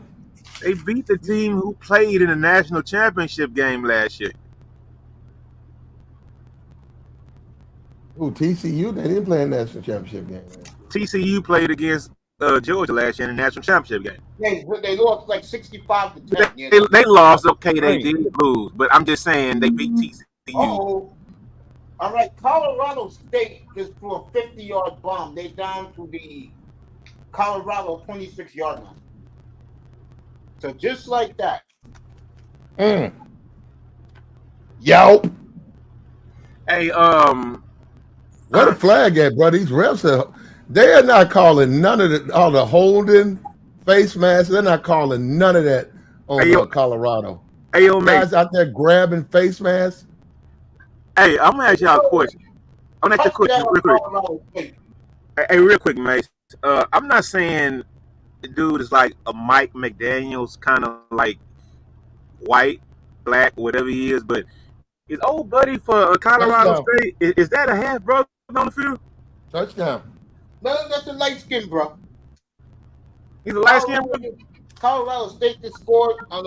They beat the team who played in the national championship game last year. Who, TCU? They didn't play a national championship game. TCU played against Georgia last year in the national championship game. They lost like 65-10. They lost. Okay, they did lose, but I'm just saying they beat TCU. All right, Colorado State just threw a 50-yard bomb. They down to the Colorado 26-yard line. So just like that. Yo. Hey, Where the flag at, bro? These refs they are not calling none of all the holding, face masks. They're not calling none of that on Colorado. Hey, yo, mate. Guys out there grabbing face masks. Hey, I'm gonna ask y'all a question. I'm gonna ask you a question real quick. Hey, real quick, mate. I'm not saying the dude is like a Mike McDaniels kind of like white, black, whatever he is, but his old buddy for Colorado State, is that a half brother on the field? Touchdown. No, that's a light skin, bro. He's a light skin. Colorado State just scored on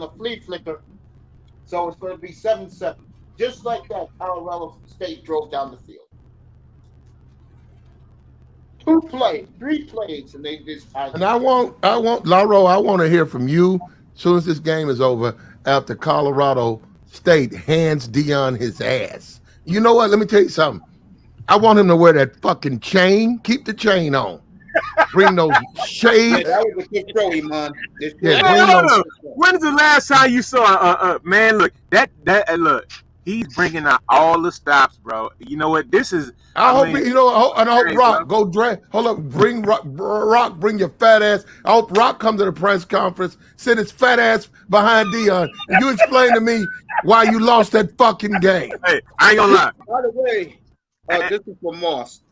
a flea flicker, so it's going to be 7-7. Just like that, Colorado State drove down the field. 3 plays, and they just. And I want, Laro, I want to hear from you as soon as this game is over. After Colorado State hands Deion his ass, you know what? Let me tell you something. I want him to wear that fucking chain. Keep the chain on. Bring those shades. That was a good throw, man. When's the last time you saw man? Look, look. He's bringing out all the stops, bro. You know what? This is. I hope Rock go drag. Hold up, bring Rock, bring your fat ass. I hope Rock come to the press conference, sit his fat ass behind Deion, and you explain to me why you lost that fucking game. Hey, I ain't gonna lie. By the way, this is for Moss.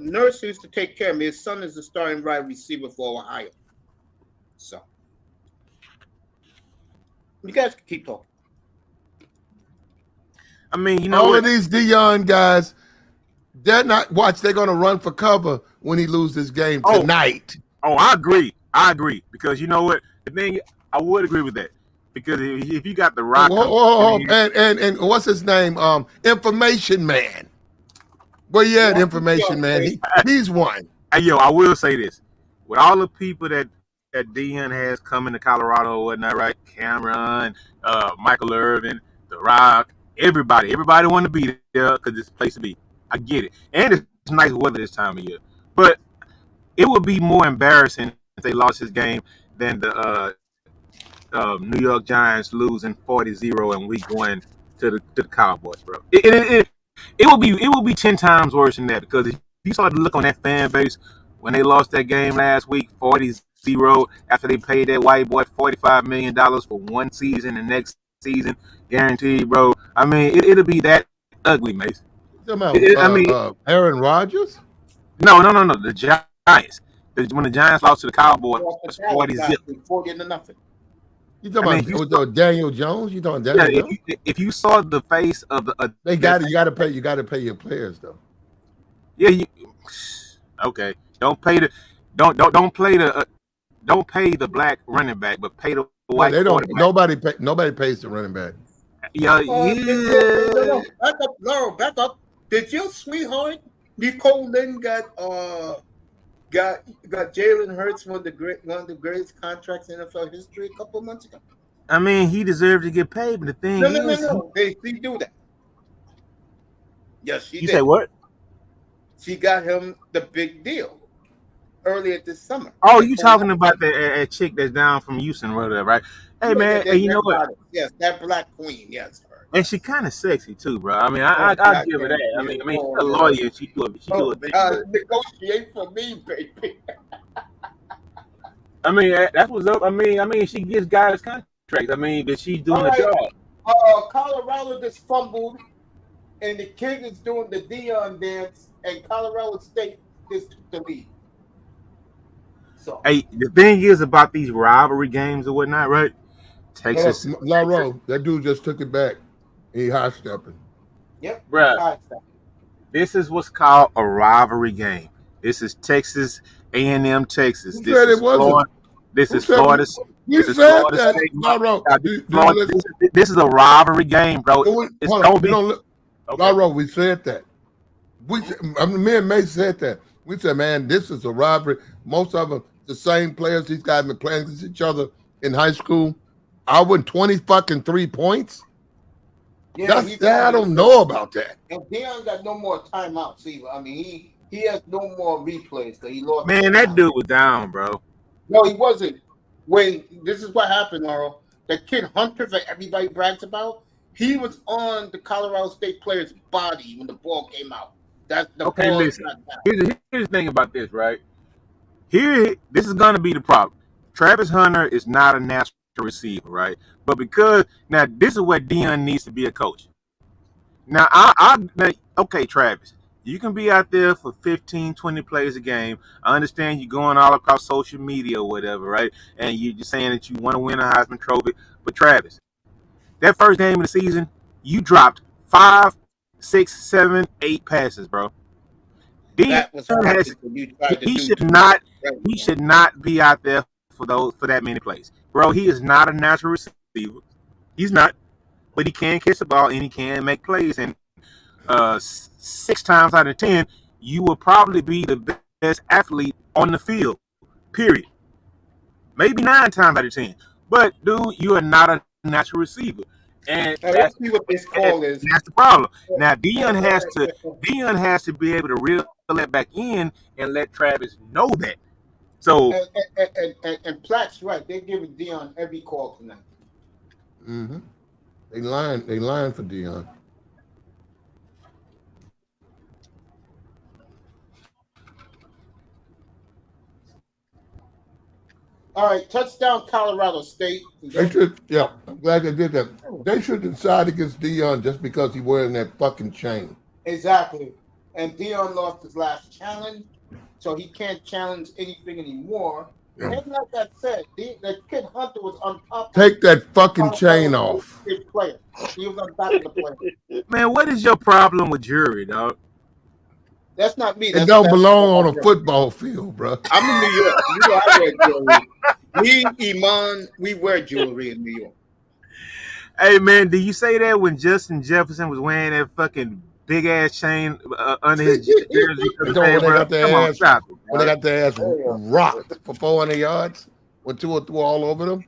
Nurse used to take care of me. His son is the starting wide receiver for Ohio. So you guys can keep talking. I mean, you know, all of these Deion guys, they're not they're gonna run for cover when he loses this game tonight. Oh, I agree. Because you know what? The thing I would agree with that. Because if you got the Rock and what's his name? Information Man. Well, yeah, the Information Man. He's one. Hey, yo, I will say this. With all the people that Deion has coming to Colorado or whatnot, right? Cameron, Michael Irvin, The Rock, everybody want to be there because it's a place to be. I get it. And it's nice weather this time of year. But it would be more embarrassing if they lost this game than the New York Giants losing 40-0 and we going to the Cowboys, bro. It will be 10 times worse than that, because if you saw the look on that fan base when they lost that game last week, 40-0, after they paid that white boy $45 million for one season, the next season guaranteed, bro. I mean, it'll be that ugly, Mace. Aaron Rodgers? No. The Giants. When the Giants lost to the Cowboys, it was 40-0. 40-0. You talking about Daniel Jones? You talking Daniel Jones? If you saw the face of the, you got to pay your players though. Yeah. Okay. Don't pay the black running back, but pay the white. They don't. Nobody pays the running back. Yeah. Back up. Did your sweetheart Nicole Lynn got Jalen Hurts one of the greatest contracts in NFL history a couple of months ago? I mean, he deserved to get paid, but the thing is, no. She do that. Yes, she did. You say what? She got him the big deal earlier this summer. Oh, you talking about the chick that's down from Houston, whatever, right? Hey, man, you know what? Yes, that black queen. Yes, her. And she kind of sexy too, bro. I mean, I give her that. I mean, she's a lawyer. And she do a negotiate for me, baby. I mean, that's what's up. I mean, she gives guys contracts. I mean, but she's doing the job. Colorado just fumbled, and the kid is doing the Deion dance, and Colorado State just took the lead. So, hey, the thing is about these rivalry games or whatnot, right? Texas. Laro, that dude just took it back. He high stepping. Yep, bro. This is what's called a rivalry game. This is Texas A&M, Texas. Who said it wasn't? This is Florida. This is Florida State. This is a rivalry game, bro. Laro, we said that. Me and May said that. We said, man, this is a rivalry. Most of them, the same players. These guys been playing against each other in high school. I won 20 fucking 3 points. Yeah, I don't know about that. And Deion got no more timeouts either. I mean, he has no more replays because he lost. Man, that dude was down, bro. No, he wasn't. When this is what happened, Laurel. The kid Hunter that everybody brags about, he was on the Colorado State player's body when the ball came out. That's the Okay, ball. listen. Here's the thing about this, right? This is gonna be the problem. Travis Hunter is not a natural receiver, right? But because now this is where Deion needs to be a coach. Now, okay, Travis, you can be out there for 15, 20 plays a game. I understand you're going all across social media or whatever, right? And you're just saying that you want to win a Heisman Trophy. But Travis, that first game of the season, you dropped 5, 6, 7, 8 passes, bro. That was he should not be out there for that many plays, bro. He is not a natural receiver. He's not, but he can catch the ball and he can make plays. And 6 times out of 10, you will probably be the best athlete on the field. Period. Maybe 9 times out of 10. But dude, you are not a natural receiver. And let's see what this call is. That's the problem. Now Deion has to be able to reel that back in and let Travis know that. So and Platt's right. They're giving Deion every call tonight. Mm-hmm. They lying for Deion. All right, touchdown Colorado State. They should, yeah, I'm glad they did that. They should decide against Deion just because he's wearing that fucking chain. Exactly. And Deion lost his last challenge, so he can't challenge anything anymore. Yeah. And like I said, the kid Hunter was on top. Take that fucking chain off. Player. He was on top of the player. Man, what is your problem with jury, dog? That's not me. It don't belong on a football field, bro. I'm in New York. You know I wear jewelry. Me, Iman, we wear jewelry in New York. Hey, man, did you say that when Justin Jefferson was wearing that fucking big ass chain under his jersey? When they got their ass rocked for 400 yards with 2 or 3 all over them.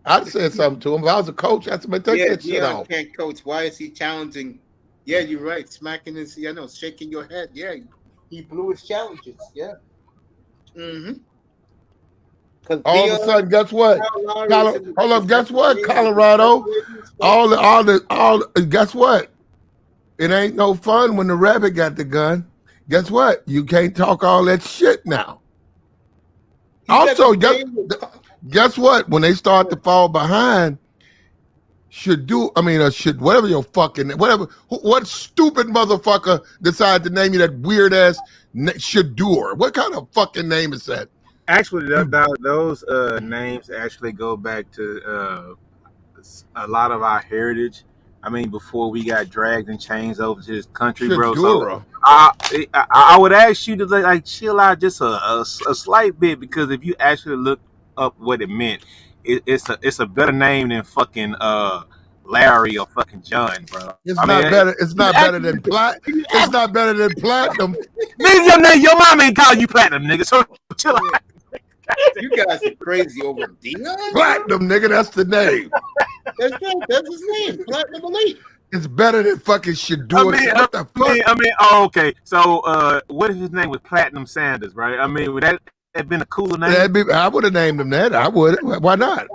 I'd say something to him. If I was a coach, I'd say, take that shit off. Can't coach. Why is he challenging? Yeah, you're right. Smacking his, shaking your head. Yeah, he blew his challenges. Yeah. Mm-hmm. All of a sudden, guess what? Hold up, guess what? Colorado, guess what? It ain't no fun when the rabbit got the guess what? You can't talk all that shit now. Also, guess what? When they start to fall behind, whatever your fucking, what stupid motherfucker decided to name you that weird ass Shadur? What kind of fucking name is that? Actually, those names actually go back to a lot of our heritage. I mean, before we got dragged and chains over to this country, bro. So I would ask you to chill out just a slight bit, because if you actually look up what it meant, it's a better name than fucking Larry or fucking John, bro. It's not better. It's not better than platinum. It's not better than platinum. Nigga, your mom ain't calling you platinum, nigga. So chill out. You guys are crazy over Deion. Platinum, nigga. That's the name. That's his name. Platinum Elite. It's better than fucking Shadur. What the fuck? Okay. So, what if his name was Platinum Sanders, right? I mean, would that have been a cooler name? I would have named him that. I would. Why not?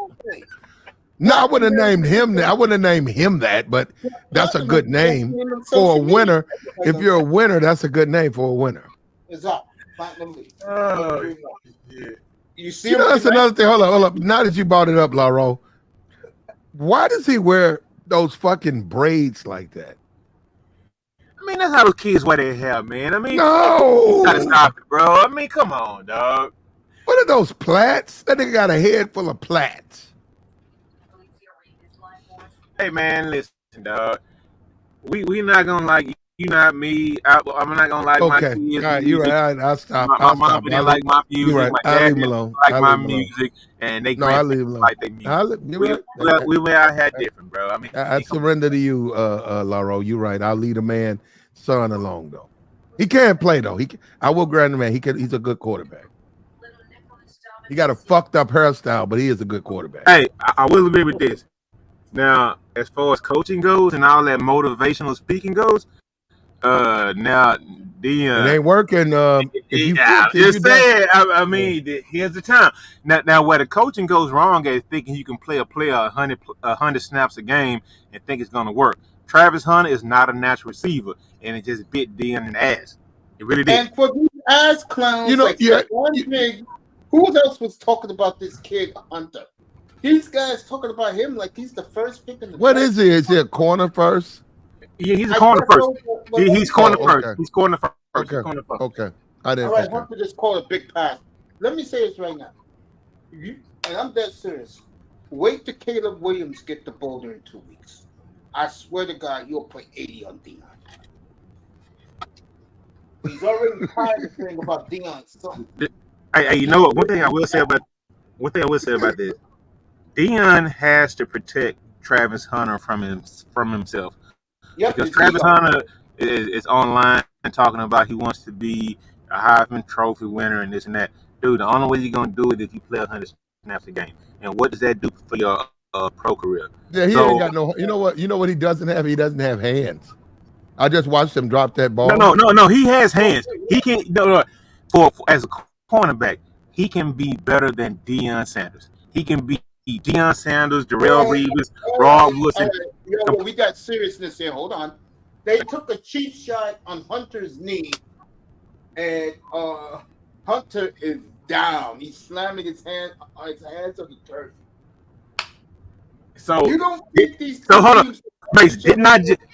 No, I wouldn't have named him that. I wouldn't have named him that, but that's a good name for a winner. If you're a winner, that's a good name for a winner. Exactly. Platinum Elite. Yeah. You see, that's another thing. Hold up. Now that you brought it up, Laro, why does he wear those fucking braids like that? I mean, that's how those kids wear their hair, man. I mean, no, you gotta stop it, bro. I mean, come on, dog. What are those plaits? That nigga got a head full of plaits. Hey, man, listen, dog. We not gonna like you, not me. I'm not gonna like my kids. All right, you're right. I'll stop. My mom didn't like my music. Right. My dad didn't like my music, and they I'll leave him alone. Like their music. We were out here different, bro. I mean, I surrender to you, Laro. You're right. I'll leave a man son alone, though. He can't play though. I will grant him, man. He's a good quarterback. He got a fucked up hairstyle, but he is a good quarterback. Hey, I will agree with this. Now, as far as coaching goes and all that motivational speaking goes, now It ain't working. If you I'm if you just done, saying. I mean, here's the time. Now, where the coaching goes wrong is thinking you can play a player 100 snaps a game and think it's going to work. Travis Hunter is not a natural receiver, and it just bit Dion in the ass. It really did. And for these ass clowns, You know, like yeah, one thing, who else was talking about this kid Hunter? These guys talking about him like he's the first pick in the what draft. is he? Is he a corner first? Yeah, he's a I corner guess first. so, but He's corner Oh, first. okay. He's corner first. Okay. He's corner first. Okay. I all didn't. right, Okay. Hunter just called a big pass. Let me say this right now, and I'm dead serious. Wait till Caleb Williams get the Boulder in 2 weeks. I swear to God, you'll put 80 on Dion. He's already tired of saying about Dion's son. Hey, you know what? One thing I will say about this, Dion has to protect Travis Hunter from himself. Yep, Because his Travis ego. Hunter is online and talking about he wants to be a Heisman Trophy winner and this and that. Dude, the only way you're gonna do it is if you play 100 snaps a game. And what does that do for your pro career? Yeah, he So ain't got no. You know what? You know what he doesn't have? He doesn't have hands. I just watched him drop that ball. no. He has hands. He can for as a cornerback, he can be better than Deion Sanders. He can be Deion Sanders, Darrell Reeves, Rod Wilson. Yo, we got seriousness here. Hold on. They took a cheap shot on Hunter's knee, and Hunter is down. He's slamming his hands on the turf. So You don't think these So hold on, teams- Mace.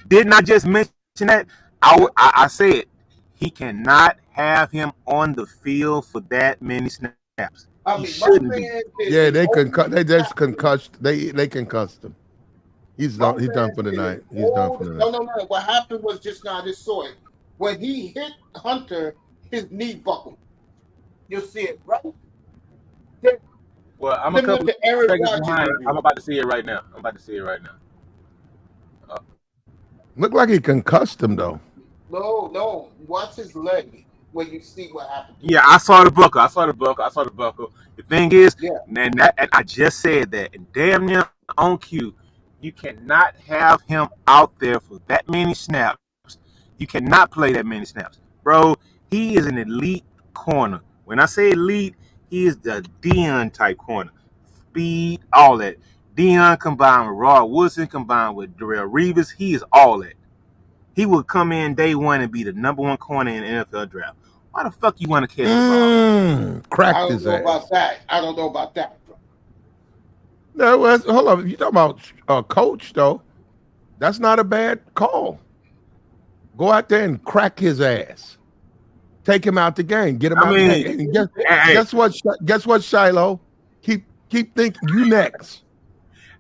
Did not just mention that. I said he cannot have him on the field for that many snaps. I He mean, shouldn't my be. man is Yeah, they old. They just concussed. They concussed him. He's My done. He's done for the man night. is He's done old. for the No, night. no. What happened was just now. I just saw it. When he hit Hunter, his knee buckled. You'll see it, right? Well, I'm a Similar couple to Aaron seconds Rodgers. behind. I'm about to see it right now. Looked like he concussed him though. No. Watch his leg when you see what happened. Yeah, I saw the buckle. The thing is, Yeah. and I just said that, and damn near on cue, you cannot have him out there for that many snaps. You cannot play that many snaps, bro. He is an elite corner. When I say elite, he is the Dion type corner. Speed, all that. Dion combined with Rod Wilson, combined with Darrell Reeves, he is all that. He would come in day one and be the number 1 corner in the NFL draft. Why the fuck you want to catch the ball? Cracked I don't his know ass. about that. I don't know about that, bro. No, hold on. If you talking about coach though, that's not a bad call. Go out there and crack his ass. Take him out the game. Get him out the game. And guess what? Guess what, Shiloh? Keep thinking you next.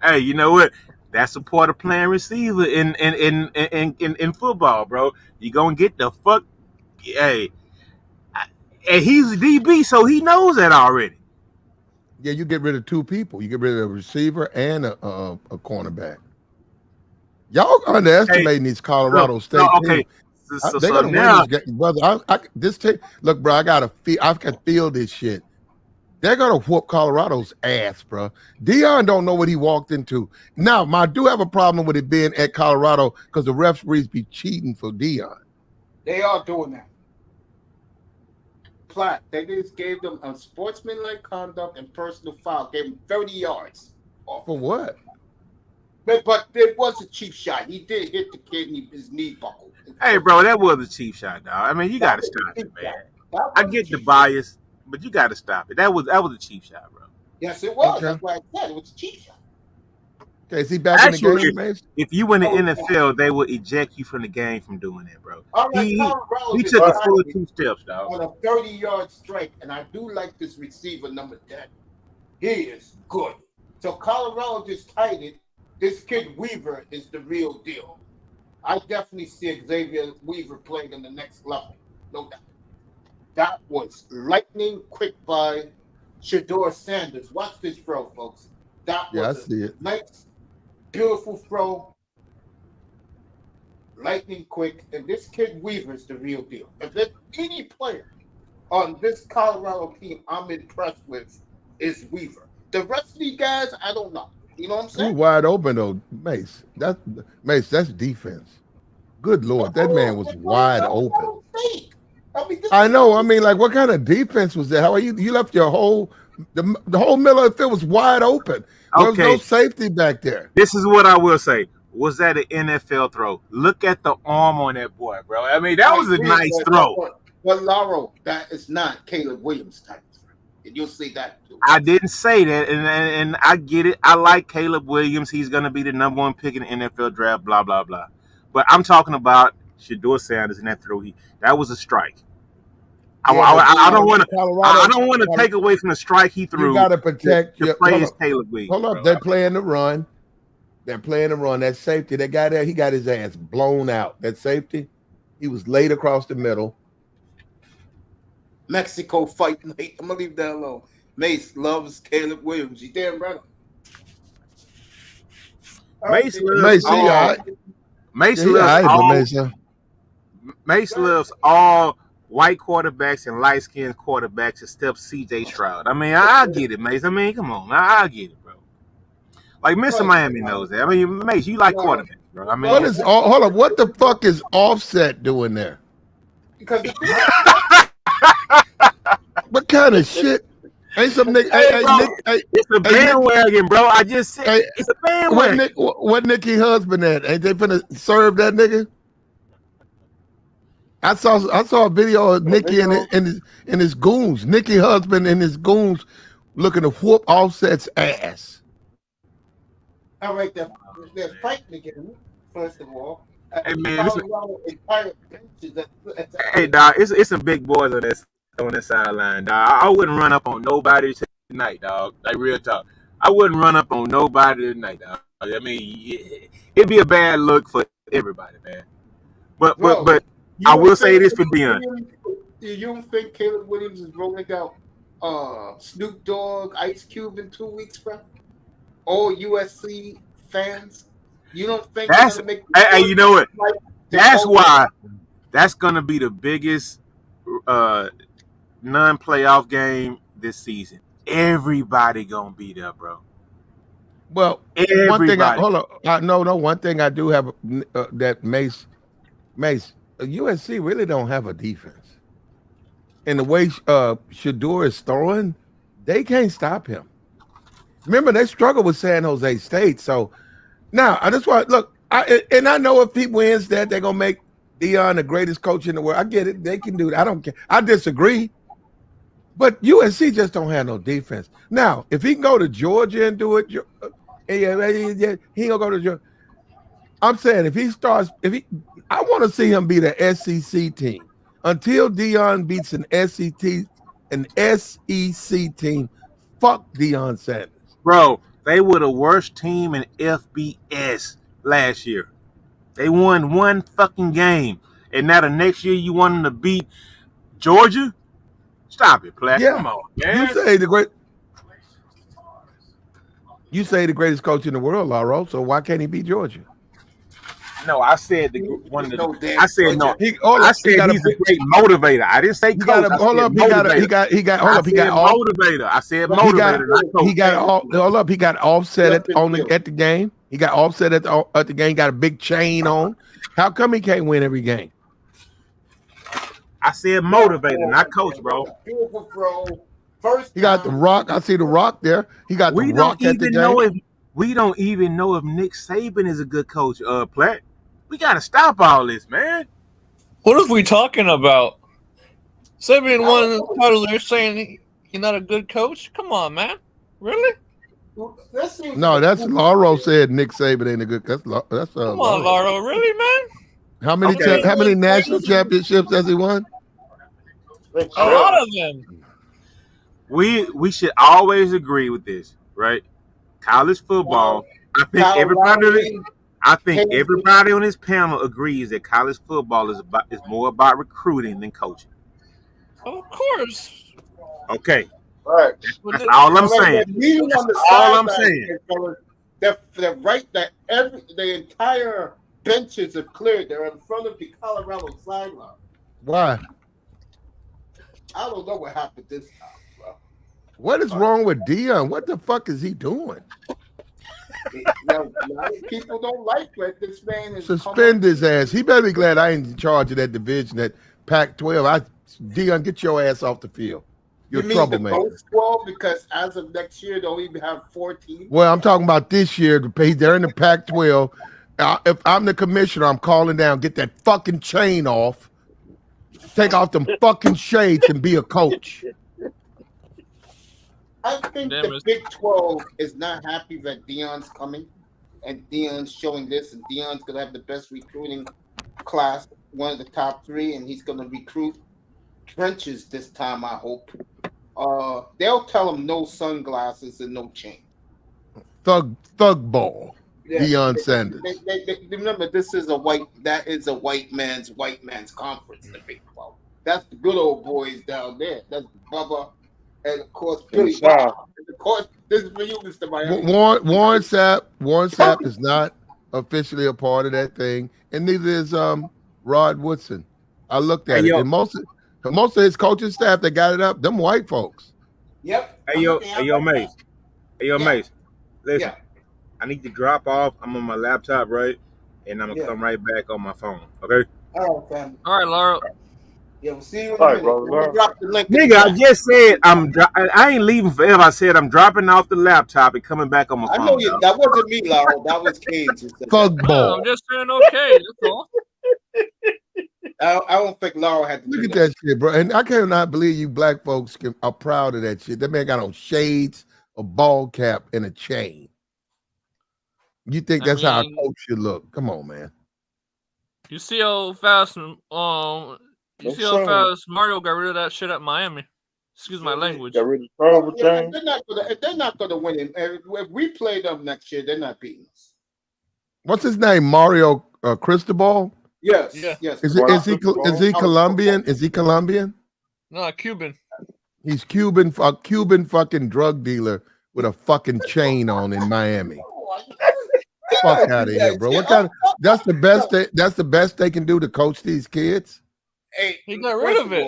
Hey, you know what? That's a part of playing receiver in football, bro. You gonna get the fuck. Hey, and he's a DB, so he knows that already. Yeah, you get rid of 2 people. You get rid of a receiver and a cornerback. Y'all underestimating these Colorado State teams. They're gonna win this game, brother. Look, bro. I can feel this shit. They're gonna whoop Colorado's ass, bro. Dion don't know what he walked into. Now, I do have a problem with it being at Colorado because the referees be cheating for Dion. They are doing that. Platt, they just gave them a sportsmanlike conduct and personal foul. Gave him 30 yards. For what? But it was a cheap shot. He did hit the kid and his knee buckled. Hey, bro, that was a cheap shot, dog. I mean, you got to stop it, man. I get the bias, but you got to stop it. That was a cheap shot, bro. Yes, it was. Okay. That's why I said it was a cheap shot. Okay, is he back in the game, man? If you win the NFL, they will eject you from the game from doing that, bro. All right, He Colorado took a full 2 steps, dog. on a 30-yard strike, and I do like this receiver number 10. He is good. So Colorado just tied it. This kid Weaver is the real deal. I definitely see Xavier Weaver playing in the next level. No doubt. That was lightning quick by Shedeur Sanders. Watch this throw, folks. That was a nice, beautiful throw. Lightning quick. And this kid Weaver is the real deal. If there's any player on this Colorado team I'm impressed with, is Weaver. The rest of these guys, I don't know. You know what I'm Who's saying? wide open though, Mace? That's defense. Good Lord, that man was wide open. I know. I mean, like, what kind of defense was that? How are you? You left your whole the whole middle of the field was wide open. There was no Okay, safety back there. this is what I will say. Was that an NFL throw? Look at the arm on that boy, bro. I mean, that was a nice throw. But Lauro, that is not Caleb Williams type. And you'll see that too. I didn't say that, and I get it. I like Caleb Williams. He's going to be the number 1 pick in the NFL draft, blah, blah, blah. But I'm talking about Shedeur Sanders and that throw. That was a strike. I don't want to take away from the strike he threw. You got to protect your praise Caleb Williams. Hold up, they're playing the run. They're playing the run. That safety, that guy there, he got his ass blown out. That safety, he was laid across the middle. Mexico fight night. I'm gonna leave that alone. Mace loves Caleb Williams. You damn right. Mace loves all white quarterbacks and light-skinned quarterbacks except C.J. Stroud. I mean, I get it, Mace. I mean, come on, I get it, bro. Like Mr. Miami knows that. I mean, Mace, you like quarterbacks, bro. I mean, hold up? What the fuck is Offset doing there? Because what kind of shit? Ain't some nigga? It's a bandwagon, bro. I just said it's a bandwagon. What Nicky husband at? Ain't they finna serve that nigga? I saw a video of Nicky and his goons. Nicky husband and his goons looking to whoop Offset's ass. All right, they're fighting again. First of all, hey man, hey dog, it's some big boys on that sideline, dog. I wouldn't run up on nobody tonight, dog. Like real talk, I wouldn't run up on nobody tonight, dog. I mean, it'd be a bad look for everybody, man. But I will say this for Deion. You don't think Caleb Williams is rolling out Snoop Dogg, Ice Cube in 2 weeks, bro? All USC fans. You don't think that's hey, you know what? That's why that's gonna be the biggest non-playoff game this season. Everybody gonna be there, bro. Well, everybody. One thing one thing I do have that Mace, USC really don't have a defense. And the way Shedeur is throwing, they can't stop him. Remember, they struggled with San Jose State. So now I just want look. I know if he wins that, they're gonna make Deion the greatest coach in the world. I get it. They can do that. I don't care. I disagree. But USC just don't have no defense. Now, if he can go to Georgia and do it, he ain't gonna go to Georgia. I'm saying I want to see him beat an SEC team. Until Deion beats an SEC team, fuck Deion Sanders. Bro, they were the worst team in FBS last year. They won one fucking game. And now the next year you want them to beat Georgia? Stop it, Platt. Yeah. Come on, man. You say the greatest coach in the world, Lauro, so why can't he beat Georgia? No, I said I said he's a great motivator. I didn't say coach. He got motivator. I said motivator. He got offset at the game. He got offset at the game. Got a big chain on. How come he can't win every game? I said motivator, not coach, bro. First, he got the Rock. I see the Rock there. He got the Rock at the game. We don't even know if Nick Saban is a good coach, Platt. We got to stop all this, man. What are we talking about? Saban won the title. They're saying he's not a good coach? Come on, man. Really? No, that's Lauro said Nick Saban ain't a good coach. Come on, Lauro. Really, man? How many national championships has he won? A lot of them. We should always agree with this, right? College football. I think everybody on this panel agrees that college football is more about recruiting than coaching. Of course. Okay. All right. That's all I'm saying. That's all I'm saying. They're right that the entire benches are cleared. They're in front of the Colorado sideline. Why? I don't know what happened this time, bro. What is wrong with Deion? What the fuck is he doing? Now, a lot of people don't like what this man is. Suspend his ass. He better be glad I ain't in charge of that division, that Pac-12. Dion, get your ass off the field. You're You a mean the troublemaker. Ghost 12? Because as of next year, they'll even have 4 teams. Well, I'm talking about this year. They're in the Pac-12. If I'm the commissioner, I'm calling down, get that fucking chain off, take off them fucking shades, and be a coach. I think the Big 12 is not happy that Dion's coming, and Dion's showing this, and Dion's going to have the best recruiting class, one of the top 3, and he's going to recruit trenches this time, I hope. They'll tell him no sunglasses and no chain. Thug ball. Yeah. Deion Sanders. Remember, that is a white man's conference, the Big 12. That's the good old boys down there. That's Bubba. And of course, Billy Bob. And of course, this is for you, Mr. Miami. Warren Sapp is not officially a part of that thing, and neither is Rod Woodson. I looked at it, and most of his coaching staff that got it up, them white folks. Yep. Hey yo, Mace. Mace. Listen, I need to drop off. I'm on my laptop, right? And I'm gonna come right back on my phone. Okay. All right, fam. All right, Laura. Yeah, we'll see you in a minute. Bro, drop the link. Nigga, I just said I ain't leaving forever. I said I'm dropping off the laptop and coming back on my phone. I know you. That wasn't me, Laura. That was Cage. Fuck ball. I'm just saying okay. That's all. I don't think Laura had to look at that shit, bro. And I cannot believe you black folks are proud of that shit. That man got on shades, a ball cap, and a chain. You think that's how a coach should look? Come on, man. You see how fast Mario got rid of that shit at Miami? Excuse my language. Got rid of Carver chain. They're not gonna win him. If we play them next year, they're not beating us. What's his name? Mario Cristobal? Yes. Is he Colombian? Is he Colombian? No, Cuban. He's Cuban. A Cuban fucking drug dealer with a fucking chain on in Miami. Fuck out of here, bro. What kind of? That's the best. That's the best they can do to coach these kids. Hey, he got rid of it.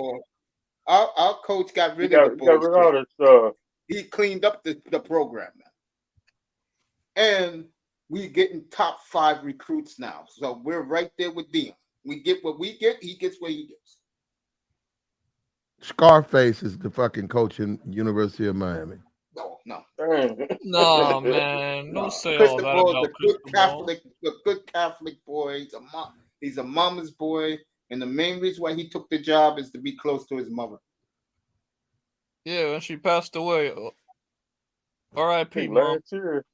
Our coach got rid of it. He cleaned up the program now, and we getting top 5 recruits now. So we're right there with Dion. We get what we get. He gets what he gets. Scarface is the fucking coach in University of Miami. No. No, man. Don't say all that about the good Catholic boy. He's a mama's boy. And the main reason why he took the job is to be close to his mother. Yeah, and she passed away. R.I.P. Last year.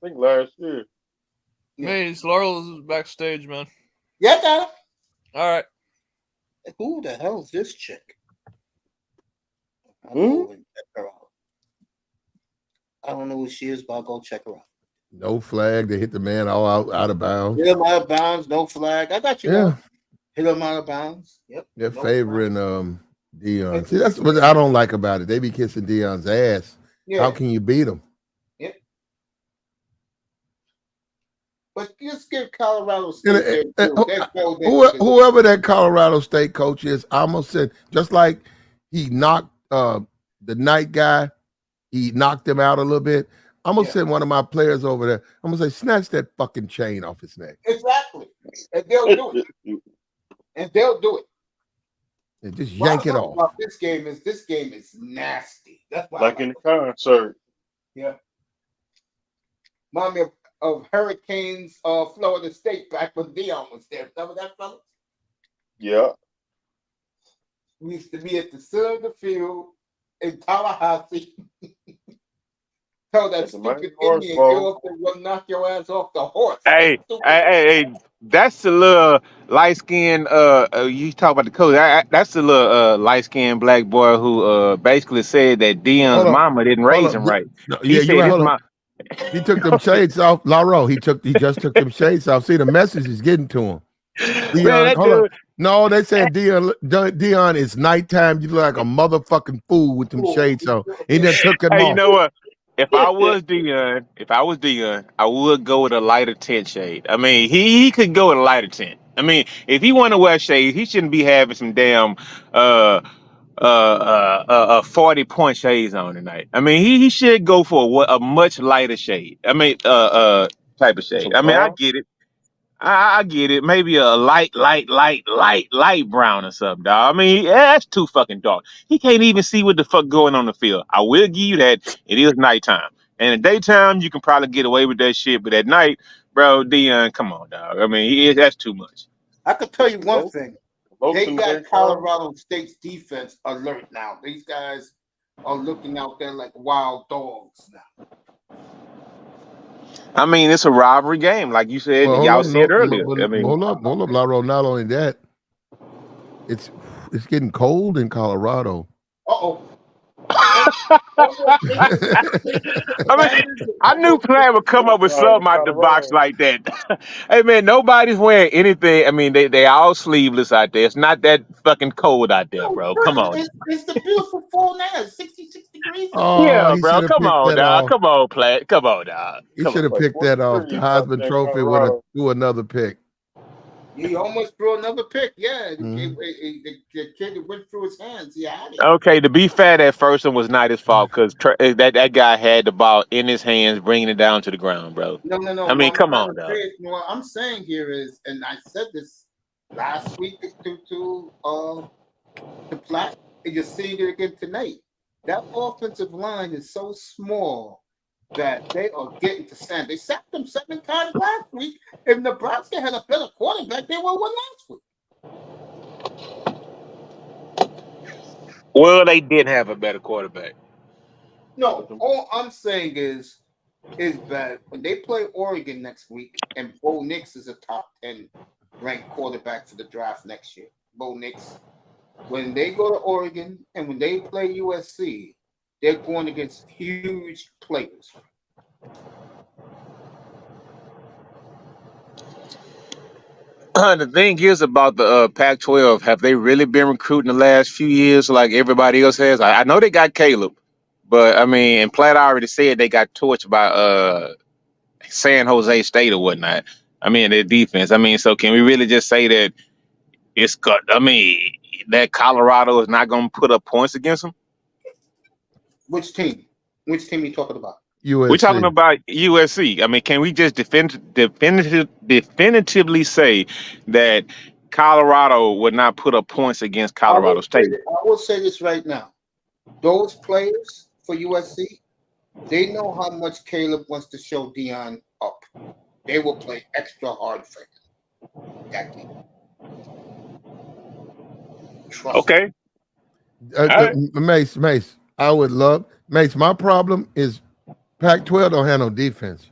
I think last year. Maze, Laurel's backstage, man. Yeah, got him. All right. Who the hell is this chick? I don't know who she is, but I'll go check her out. No flag. They hit the man all out of bounds. Hit him out of bounds. No flag. I got you. Yeah. Hit him out of bounds. Yep. They're favoring Dion. See, that's what I don't like about it. They be kissing Dion's ass. Yeah. How can you beat him? Yep. But just give Colorado State whoever that Colorado State coach is, I almost said, just like he knocked the night guy, he knocked him out a little bit. I'm going to send one of my players over there. I'm going to say, snatch that fucking chain off his neck. Exactly. And they'll do it. And just yank it off. About this game is nasty. That's why like in the concert. Yeah. Remind me of Hurricanes Florida State back when Dion was there. Remember that, fellas? Yeah. We used to be at the center of the field in Tallahassee. Tell that stupid Indian girl to knock your ass off the horse. Hey, that's the little light skinned you talk about the coach. That's the little light skinned black boy who basically said that Dion's mama didn't raise him right. He took them shades off. Lauro, he just took them shades off. See, the message is getting to him. Dion, no, they said Dion, it's nighttime. You look like a motherfucking fool with them shades on. He just took them off. You know what? If I was Dion, I would go with a lighter tint shade. I mean, he could go with a lighter tint. I mean, if he want to wear shades, he shouldn't be having some damn a 40-point shades on tonight. I mean, he should go for a much lighter shade. I mean, type of shade. I mean, I get it. I get it. Maybe a light brown or something, dog. I mean, that's too fucking dark. He can't even see what the fuck going on the field. I will give you that. It is nighttime. And in daytime, you can probably get away with that shit. But at night, bro, Dion, come on, dog. I mean, that's too much. I could tell you one thing. They got Colorado State's defense alert now. These guys are looking out there like wild dogs now. I mean, it's a rivalry game, like you said. Well, Y'all said earlier. I mean, hold up, Laro. Not only that, it's getting cold in Colorado. Uh-oh. I mean, I knew Platt would come up with something out the box like that. Hey man, nobody's wearing anything. I mean, they all sleeveless out there. It's not that fucking cold out there, bro. Come on. It's the beautiful fall now. 66 degrees. Oh, yeah, he bro. should've Come picked on, that dog. off. Come on, Platt. Come on, dog. He should have picked that off the Heisman Trophy with another pick. He almost threw another pick. Yeah, the kid that went through his hands. He had it. Okay, to be fair, that first one was not his fault because that guy had the ball in his hands, bringing it down to the ground, bro. No. I mean, come on, dog. What I'm saying here is, and I said this last week to Platt, and you're seeing it again tonight. That offensive line is so small that they are getting to sand. They sacked them 7 times last week. If Nebraska had a better quarterback, they would have won last week. Well, they did have a better quarterback. No, all I'm saying is that when they play Oregon next week, and Bo Nix is a top 10 ranked quarterback for the draft next year. Bo Nix, when they go to Oregon and when they play USC, they're going against huge players. The thing is about the Pac-12, have they really been recruiting the last few years like everybody else has? I know they got Caleb, but I mean, and Platt already said they got torched by San Jose State or whatnot. I mean, their defense. I mean, so can we really just say that it's got? I mean, that Colorado is not going to put up points against them? Which team? Which team are you talking about? USC. We're talking about USC. I mean, can we just definitively say that Colorado would not put up points against Colorado State? I will say this right now. Those players for USC, they know how much Caleb wants to show Dion up. They will play extra hard for him that game. Okay. Mace, I would love Mace. My problem is Pac-12 don't have no defense,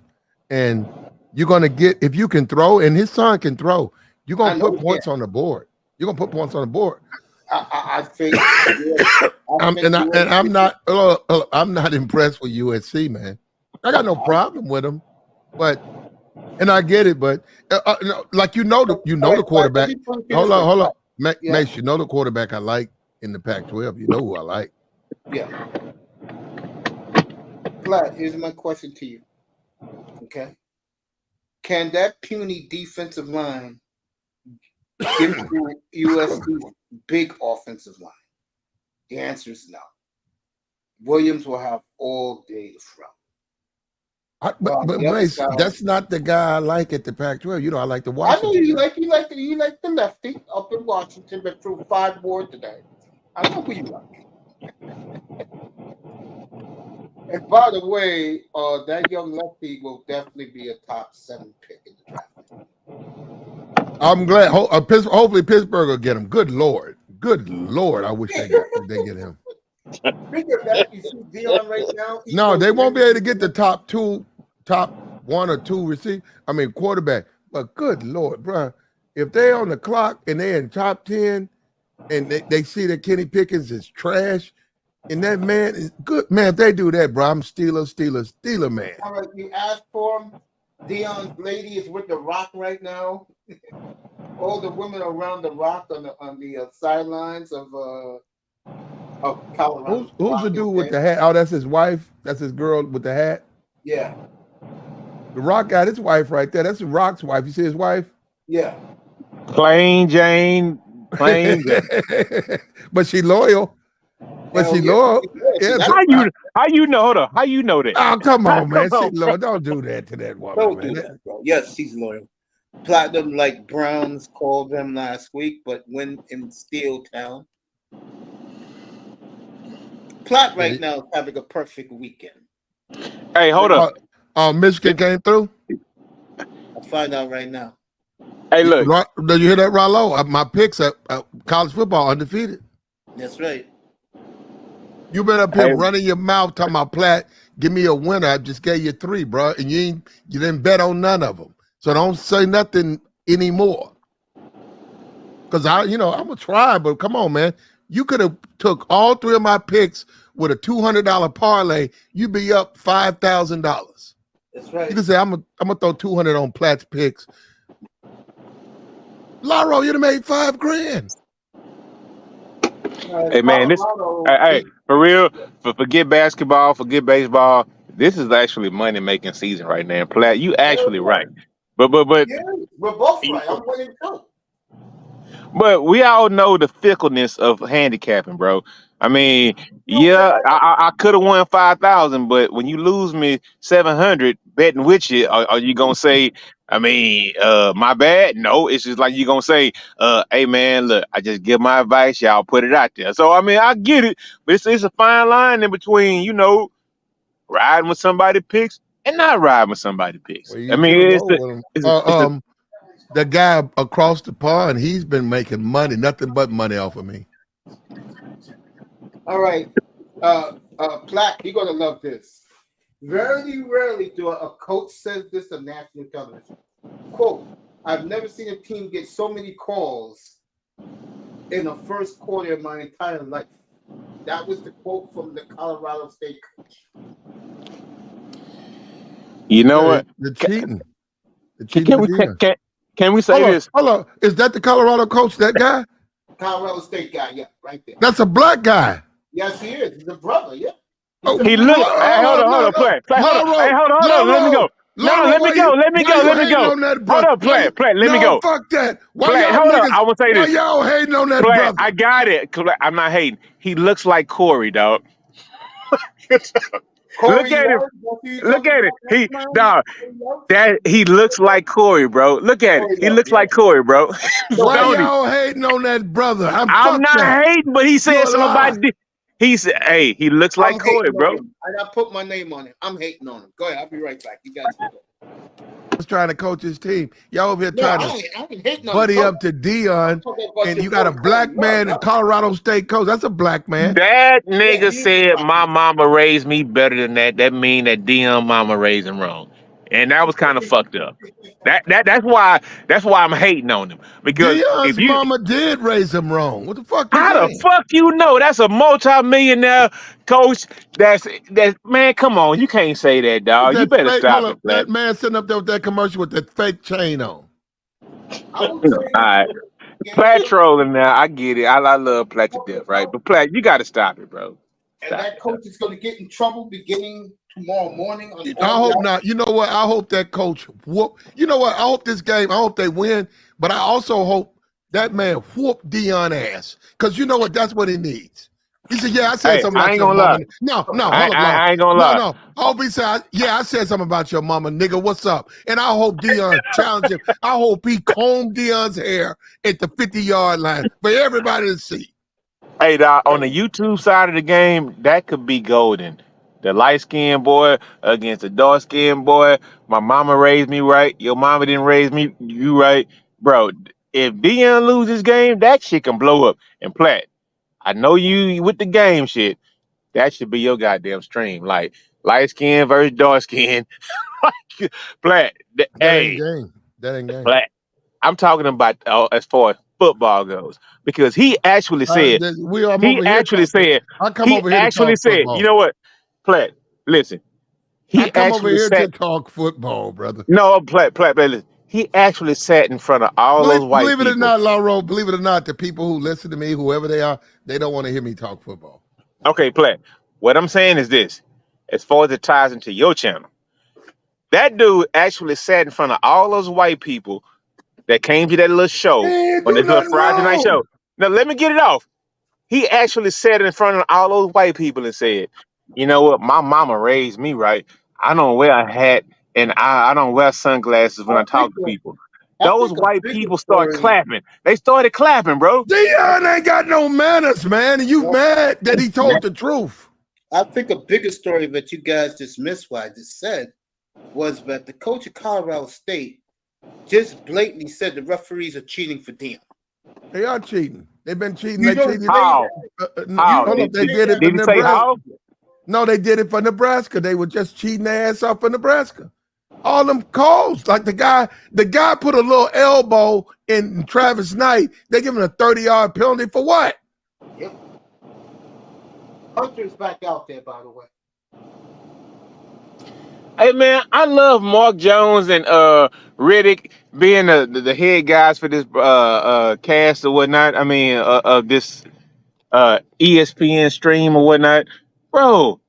and you're gonna get if you can throw, and his son can throw. You're gonna put points on the board. You're gonna put points on the board. I think. I'm not impressed with USC, man. I got no problem with them, and I get it, but like the quarterback. Hold on, Mace. You know the quarterback I like in the Pac-12. You know who I like. Yeah. Platt, here's my question to you. Okay. Can that puny defensive line give USC's big offensive line? The answer is no. Williams will have all day to throw. But Mace, that's not the guy I like at the Pac-12. You know, I like the Washington. I know you like the lefty up in Washington that threw 5 more today. I know who you like. And by the way, that young lefty will definitely be a top 7 pick in the draft. I'm glad. Hopefully Pittsburgh will get him. Good Lord. I wish they get him. Speaking of that, you see Dion right now. No, they won't be able to get the top 1 or 2 receiver. I mean quarterback. But good Lord, bro, if they're on the clock and they're in top 10, and they see that Kenny Pickens is trash. And that man is good. Man, if they do that, bro, I'm Steeler, man. All right, you asked for him. Dion's lady is with the Rock right now. All the women around the Rock on the sidelines of Colorado. Who's the dude with the hat? Oh, that's his wife. That's his girl with the hat. Yeah. The Rock got his wife right there. That's the Rock's wife. You see his wife? Yeah. Plain Jane. But she loyal. But Hell she yeah. loyal. She Yeah, got so, How you know? Hold on. How you know that? oh, come on, Come man. She on, bro. loyal. Don't do that to that woman, Don't man. do that, bro. Yes, she's loyal. Platinum, like Browns called them last week, but when in Steel Town. Platt right now is having a perfect weekend. Hey, hold up. Michigan came through. I'll find out right now. Hey, look. Did you hear that, Rollo? My picks at college football undefeated. That's right. You been up here running your mouth talking about Platt. Give me a winner. I just gave you 3, bro, and you didn't bet on none of them. So don't say nothing anymore. Because I'm gonna try, but come on, man. You could have took all 3 of my picks with a $200 parlay. You'd be up $5,000. That's right. You can say I'm gonna throw 200 on Platt's picks. Laro, you'd have made $5,000. Hey man, hey, for real, forget basketball, forget baseball. This is actually money making season right now. Platt, you actually right. But yeah, we're both right. I'm winning too. But we all know the fickleness of handicapping, bro. I mean, yeah, I could have won 5,000, but when you lose me 700 betting with you, are you gonna say, I mean, my bad? No, it's just like you gonna say, hey man, look, I just give my advice, y'all put it out there. So I mean, I get it, but it's a fine line in between, riding with somebody picks and not riding with somebody picks. Well, I you mean, should roll with him. The guy across the pond, he's been making money, nothing but money off of me. All right. Platt, you're gonna love this. Very rarely do a coach says this on national television. Quote, I've never seen a team get so many calls in the first quarter of my entire life. That was the quote from the Colorado State coach. You know what? The cheating. Can we say this? Hold on. Is that the Colorado coach, that guy? Colorado State guy, yeah, right there. That's a black guy. Yes, he is. He's a brother, yeah. He look. Hey, hold on, play. Hold on. Let me go. No, let me go. Let me go. Hold up, play. Let me go. Fuck that. Hold up. I will say this. Why y'all hating on that play, brother? I got it. I'm not hating. He looks like Corey, dog. Look at him. Look at it. He looks like Corey, bro. Look at it. He looks like Corey, bro. Why y'all hating on that brother? I'm not hating, but he said something about this. He said, hey, he looks like Corey, bro. I put my name on it. I'm hating on him. Go ahead. I'll be right back. You guys can go. I was trying to coach his team. Y'all over here trying to buddy up to Dion, and you got a black man in Colorado State coach. That's a black man. That nigga said my mama raised me better than that. That mean that Dion mama raised him wrong. And that was kind of fucked up. That's why I'm hating on him. Because Dion's mama did raise him wrong. What the fuck you saying? How the fuck you know? That's a multi-millionaire coach. That's man, come on. You can't say that, dog. You better stop it, that man sitting up there with that commercial with that fake chain on. All right. Platt trolling now. I get it. I love Platt to death, right? But Platt, you gotta stop it, bro. And that coach is gonna get in trouble beginning tomorrow morning. I hope not. You know what? I hope that coach you know what? I hope this game, I hope they win, but I also hope that man whoop Dion ass. Because you know what? That's what he needs. He said, yeah, I said something about your mama. No, hold up. I ain't gonna lie. No. I hope he said, yeah, I said something about your mama, nigga. What's up? And I hope Dion challenge him. I hope he combed Dion's hair at the 50-yard line for everybody to see. Hey, dog, on the YouTube side of the game, that could be golden. The light-skinned boy against the dark-skinned boy. My mama raised me right. Your mama didn't raise me. You right. Bro, if Dion loses this game, that shit can blow up. And Platt, I know you with the game shit. That should be your goddamn stream. Like, light-skinned versus dark-skinned. Platt, Ain't game. That ain't game. Platt, I'm talking about as far as football goes. Because he actually said, you know what, Platt, listen. I come over here to talk football, brother. No, Platt, listen. He actually sat in front of all those white people. Believe it or not, Lauro, believe it or not, the people who listen to me, whoever they are, they don't want to hear me talk football. Okay, Platt, what I'm saying is this. As far as it ties into your channel, that dude actually sat in front of all those white people that came to that little show on this little Friday night show. Now, let me get it off. he actually said in front of all those white people and said, "You know what? My mama raised me right. I don't wear a hat and I don't wear sunglasses when I talk to people." I Those think a white bigger people start story. clapping. They started clapping, bro. Dion ain't got no manners, man. And you mad that he told the truth. I think a bigger story that you guys just missed what I just said was that the coach of Colorado State just blatantly said the referees are cheating for Dion. They are cheating. They've been cheating. You They don't cheated. say How? that. How? Hold up, they did it for Did he say Nebraska. how? No, they did it for Nebraska. They were just cheating their ass off for Nebraska. All them calls, like the guy put a little elbow in Travis Knight. They give him a 30-yard penalty for what? Yep. Hunter's back out there, by the way. Hey man, I love Mark Jones and Riddick being the head guys for this cast or whatnot. I mean, of this ESPN stream or whatnot, bro.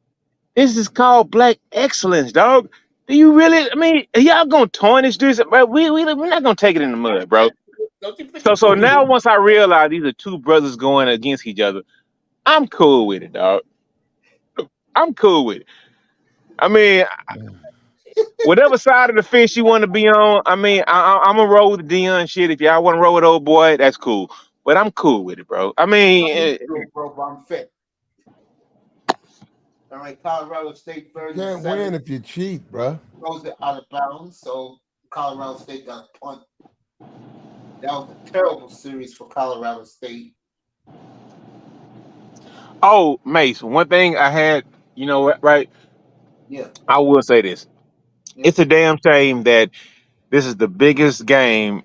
This is called black excellence, dog. Do you really? I mean, y'all gonna tarnish this, bro? We're not gonna take it in the mud, bro. So now once I realize these are two brothers going against each other, I'm cool with it, dog. I'm cool with it. I mean, whatever side of the fence you want to be on, I mean, I'm gonna roll with the Dion shit. If y'all want to roll with old boy, that's cool. But I'm cool with it, bro. I mean, bro, I'm fit. All right, Colorado State 37. You can't win if you cheat, bro. Throws it out of bounds, so Colorado State got a punt. That was a terrible series for Colorado State. oh, Mace, one thing I had, you know what, right? Yeah. I will say this. Yeah. It's a damn shame that this is the biggest game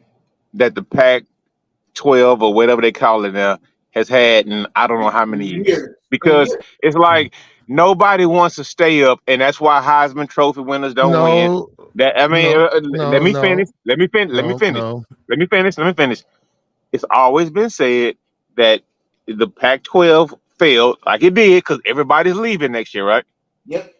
that the Pac-12 or whatever they call it now has had in I don't know how many years. Because it's like nobody wants to stay up, and that's why Heisman Trophy winners don't win. No, That I mean, let me no, finish. Let me finish. Let me no, finish. no. Let me finish. Let me finish. It's always been said that the Pac-12 failed, like it did, because everybody's leaving next year, right? Yep.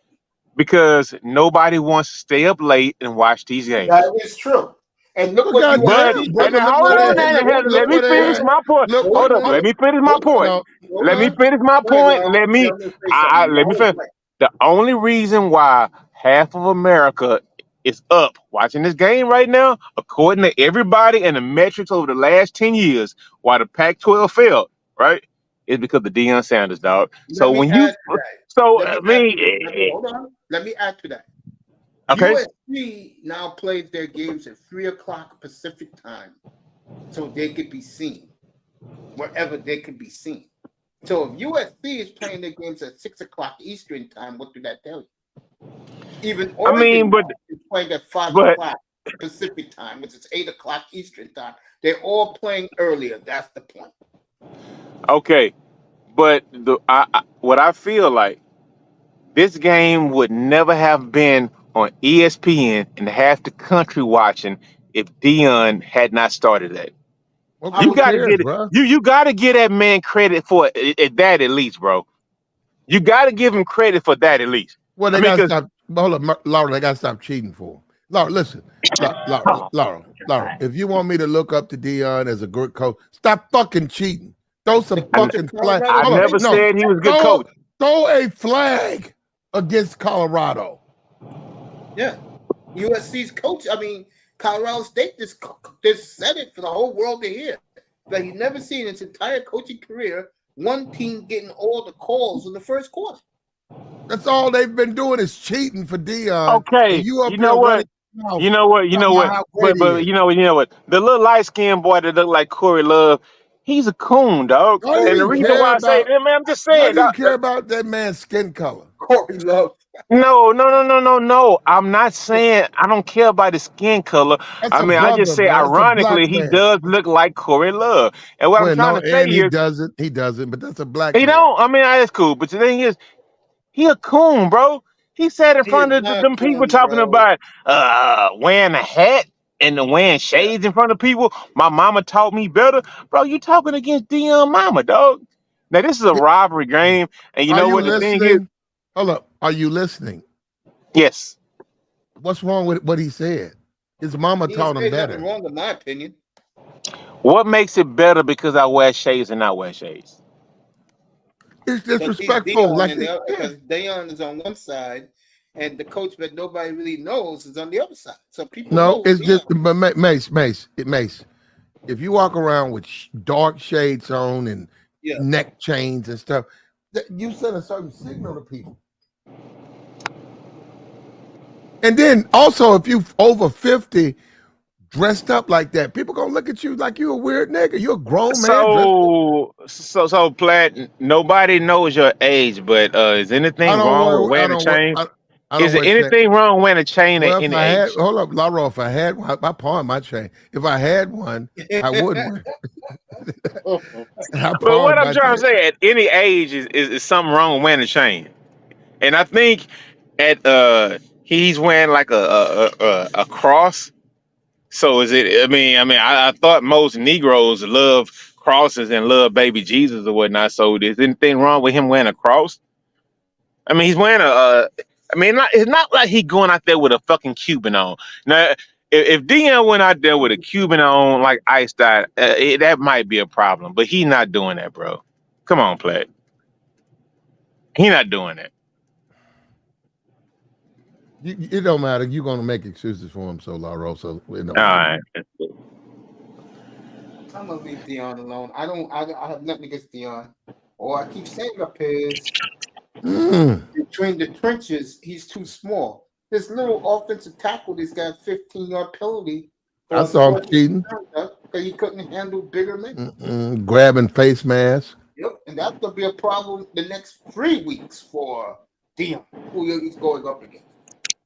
Because nobody wants to stay up late and watch these games. That is true. And look Well, what you But see. and look hold where on, they at. now, let me finish my point. Hold up, let me finish my point. Let me finish my point. Let me finish. The only reason why half of America is up watching this game right now, according to everybody and the metrics over the last 10 years, why the Pac-12 failed, right? Is because of Deion Sanders, dog. So when you hold on. Let me add to that. Okay. USC now plays their games at 3:00 Pacific time, so they could be seen wherever they could be seen. So if USC is playing their games at 6:00 Eastern time, what did that tell you? Even Oregon is playing at 5:00 Pacific time, which is 8:00 Eastern time. They're all playing earlier. That's the point. Okay, but what I feel like this game would never have been on ESPN and half the country watching if Dion had not started that. Okay, You got to cares, get it. bro? You got to give that man credit for that at least, bro. You got to give him credit for that at least. Well, they got to stop. Hold up, Laura. They got to stop cheating for him. Laura, listen, Laura. If you want me to look up to Dion as a good coach, stop fucking cheating. Throw some fucking flag. I never said he was a good coach. Throw a flag against Colorado. Yeah, USC's coach. I mean, Colorado State just said it for the whole world to hear. Like you never seen in its entire coaching career one team getting all the calls in the first quarter. That's all they've been doing is cheating for Dion. Okay, you know what? You know what? But you know what? The little light skinned boy that looked like Corey Love, he's a coon, dog. And the reason why I say that, man, I'm just saying. Why do you care about that man's skin color? Corey Love. No. I'm not saying I don't care about his skin color. I just say ironically he does look like Corey Love. And what I'm trying to say he is doesn't, but that's a black he man. don't. I mean, that's cool. But the thing is, he a coon, bro. He sat in front of them people talking about wearing a hat and wearing shades in front of people. My mama taught me better. Bro, you talking against Dion mama, dog. Now, this is a rivalry game. And you know what the thing is? Hold up. Are you listening? Yes. What's wrong with what he said? His mama taught him better. Nothing wrong in my opinion. What makes it better because I wear shades and not wear shades? It's disrespectful. Like because Deion is on one side, and the coach that nobody really knows is on the other side. So people no, know it's Deion. just but Mace. If you walk around with dark shades on and neck chains and stuff, you send a certain signal to people. And then also, if you over 50, dressed up like that, people gonna look at you like you a weird nigga. You're a grown man. So Platt, nobody knows your age, but is anything wrong with wearing a chain? Is there anything wrong wearing a chain at any age? Hold up, Laura, if I had one, I pawn my chain. If I had one, I would wear it. But what I'm trying to say, at any age is something wrong with wearing a chain. And I think at he's wearing like a cross. So is it? I thought most Negroes love crosses and love baby Jesus or whatnot. So is anything wrong with him wearing a cross? I mean, he's wearing it's not like he going out there with a fucking Cuban on. Now, if Deion went out there with a Cuban on like iced out, that might be a problem. But he's not doing that, bro. Come on, Platt. He's not doing that. It don't matter. You're gonna make excuses for him, so Lauro. So all right. I'm gonna leave Deion alone. I have nothing against Deion. Or I keep saying up his between the trenches, he's too small. This little offensive tackle, this got 15-yard penalty. I saw him cheating because he couldn't handle bigger men. Grabbing face masks. Yep, and that's gonna be a problem the next 3 weeks for Deion, who he's going up against.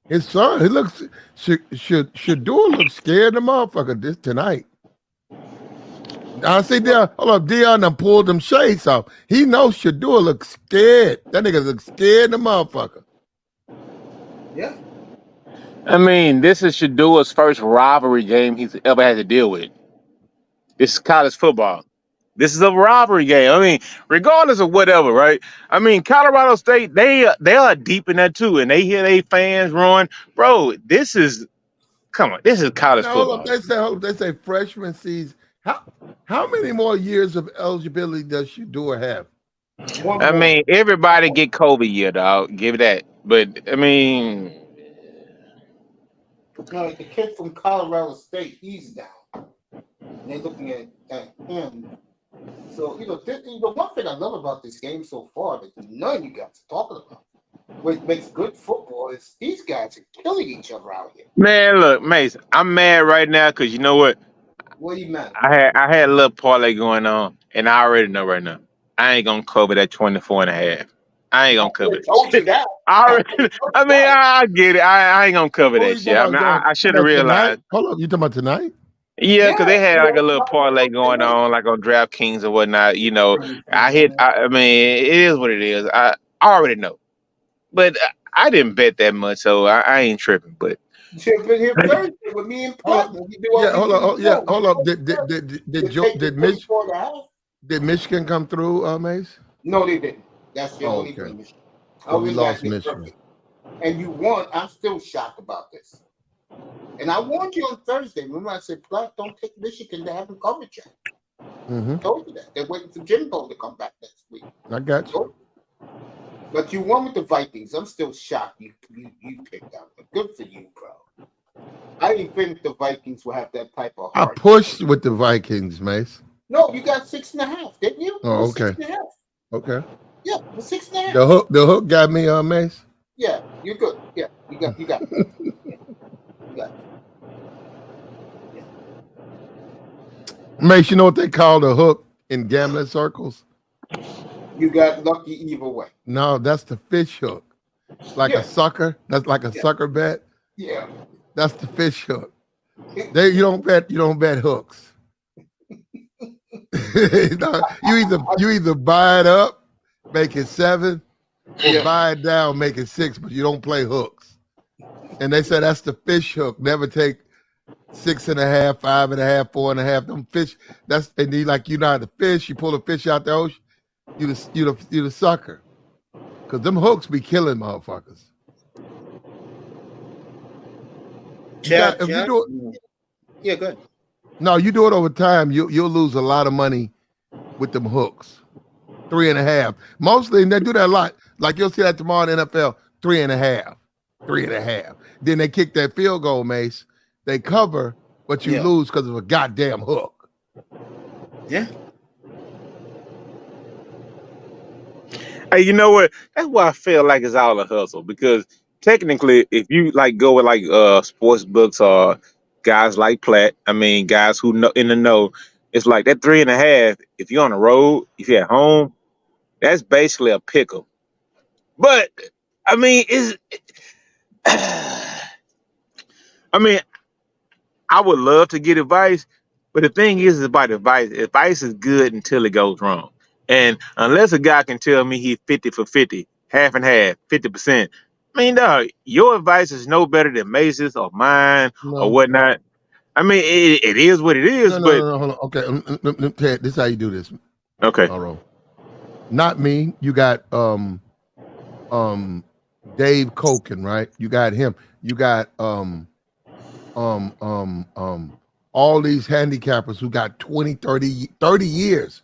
His son, he looks Shador looks scared the motherfucker this tonight. I see Deion. Hold up, Deion done pulled them shades off. He knows Shador looks scared. That nigga looks scared the motherfucker. Yeah. I mean, this is Shador's first rivalry game he's ever had to deal with. This is college football. This is a rivalry game. I mean, regardless of whatever, right? I mean, Colorado State, they are deep in that too, and they hear their fans roaring. Bro, this is college football. They say freshman season. How many more years of eligibility does Shador have? I mean, everybody get COVID year, dog. Give it that. But I mean, the kid from Colorado State, he's down. And they're looking at him. So, the one thing I love about this game so far that none of you guys are talking about, what makes good football is these guys are killing each other out here. Man, look, Mason, I'm mad right now because you know what? What are you mad? I had a little parlay going on, and I already know right now. I ain't gonna cover that 24.5. I ain't gonna cover it. Told you that. I get it. I ain't gonna cover that shit. I should have realized. Hold up, you talking about tonight? Yeah, because they had like a little parlay going on, like on DraftKings or whatnot. I mean, it is what it is. I already know, but I didn't bet that much, so I ain't tripping. But you should have been here Thursday with me and Platinum. Hold up. Did Michigan come through, Mace? No, they didn't. That's the only thing. So we lost Michigan. And you won. I'm still shocked about this. And I warned you on Thursday. Remember, I said, Platt, don't take Michigan. They haven't covered yet. I told you that. They're waiting for Jimbo to come back next week. I got you. But you won with the Vikings. I'm still shocked you picked out. But good for you, bro. I didn't think the Vikings will have that type of heart. I pushed with the Vikings, Mace. No, you got 6.5, didn't you? Oh, okay. 6.5. Okay. Yeah, 6.5. The hook got me, Mace. Yeah, you're good. Yeah, you got it. Mace, you know what they call the hook in gambling circles? You got lucky either way. No, that's the fish hook. Like a sucker. That's like a sucker bet. Yeah. That's the fish hook. You don't bet hooks. You either buy it up, make it 7, or buy it down, make it 6, but you don't play hooks. And they say that's the fish hook. Never take 6.5, 5.5, 4.5. Them fish. And you know how to fish. You pull a fish out the ocean. You the sucker. Cause them hooks be killing motherfuckers. Yeah, good. No, you do it over time, you'll lose a lot of money with them hooks. 3.5. Mostly, and they do that a lot. Like you'll see that tomorrow in the NFL, 3.5, 3.5. Then they kick that field goal, Mace. They cover, but you lose because of a goddamn hook. Yeah. Hey, you know what? That's why I feel like it's all a hustle because technically, if you like go with like sports books or guys like Platt, I mean guys who know in the know, it's like that 3.5. If you're on the road, if you're at home, that's basically a pickle. But I mean, I mean, I would love to get advice, but the thing is about advice. Advice is good until it goes wrong. And unless a guy can tell me he's 50 for 50, half and half, 50%, I mean, dog, your advice is no better than Mace's or mine or No. whatnot. I mean, it is what it is, but No. Hold on. Okay, Ted, this is how you do this. okay. Lauro. Not me. You got Dave Koken, right? You got him. You got all these handicappers who got 20, 30 years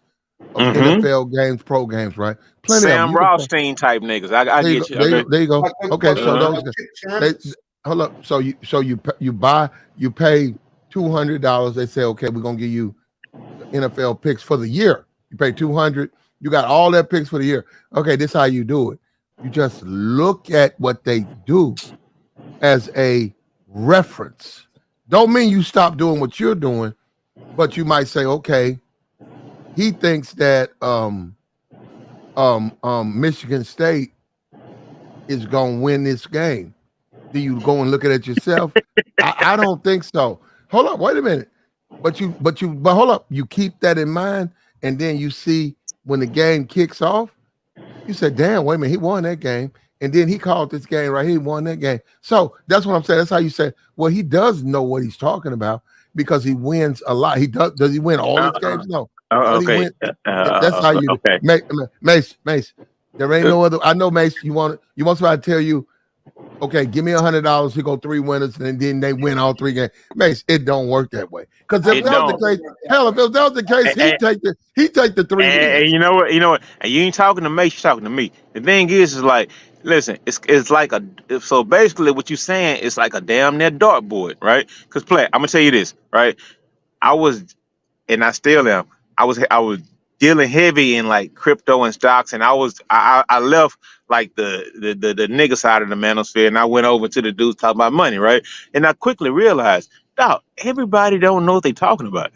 of NFL games, pro games, right? Plenty Sam of them. Rothstein type niggas. I get you. Okay. There you go. Okay, so those guys, hold up. So you pay $200. They say, okay, we're gonna give you the NFL picks for the year. You pay $200. You got all their picks for the year. Okay, this is how you do it. You just look at what they do as a reference. Don't mean you stop doing what you're doing, but you might say, okay, he thinks that Michigan State is gonna win this game. Do you go and look at it yourself? I don't think so. Hold up, wait a minute. But hold up, you keep that in mind, and then you see when the game kicks off, you said, damn, wait a minute, he won that game. And then he called this game right here, he won that game. So that's what I'm saying. That's how you say, well, he does know what he's talking about because he wins a lot. He does he win all his games? No. Okay. That's how you do. Okay. Mace. There ain't no other. I know, Mace. You want somebody to tell you, okay, give me $100. He go 3 winners, and then they win all 3 games. Mace, it don't work that way. Because if that was the case, hell, if that was the case, he take the 3 wins. And you know what? And you ain't talking to Mace, you're talking to me. The thing is like, listen, it's like so basically what you're saying is like a damn near dartboard, right? Because I'm gonna tell you this, right? I was, and I still am. I was dealing heavy in like crypto and stocks, and I left like the nigga side of the manosphere, and I went over to the dudes talking about money, right? And I quickly realized, dog, everybody don't know what they talking about.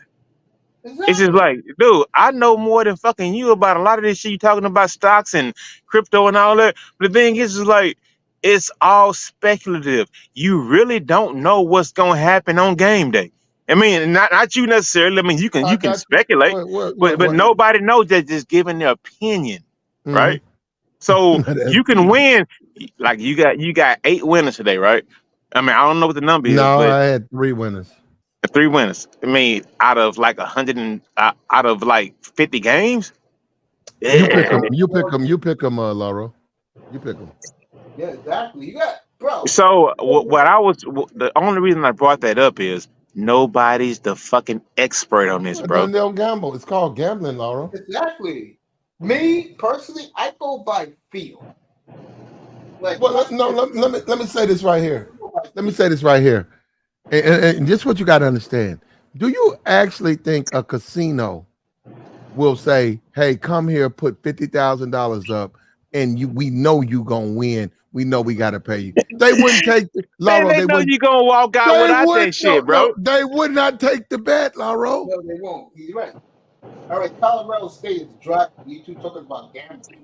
It's just like, dude, I know more than fucking you about a lot of this shit you talking about stocks and crypto and all that. But the thing is like, it's all speculative. You really don't know what's gonna happen on game day. I mean, not you necessarily. I mean, you can speculate, but nobody knows that just giving their opinion, right? So you can win. Like you got 8 winners today, right? I mean, I don't know what the number is. No, but I had 3 winners. 3 winners. I mean, out of like 100 and out of like 50 games. You pick them, Lauro. You pick them. Yeah, exactly. You got, bro. So the only reason I brought that up is nobody's the fucking expert on this, bro. They don't gamble. It's called gambling, Lauro. Exactly. Me personally, I go by feel. Like, well, let me say this right here. Let me say this right here. And just what you got to understand. Do you actually think a casino will say, hey, come here, put $50,000 up, and we know you going to win. We know we got to pay you. They wouldn't take the Lauro. They know you going to walk out without that shit, bro. No, they would not take the bet, Lauro. No, they won't. He's right. All right, Colorado State is dropped. You two talking about gambling.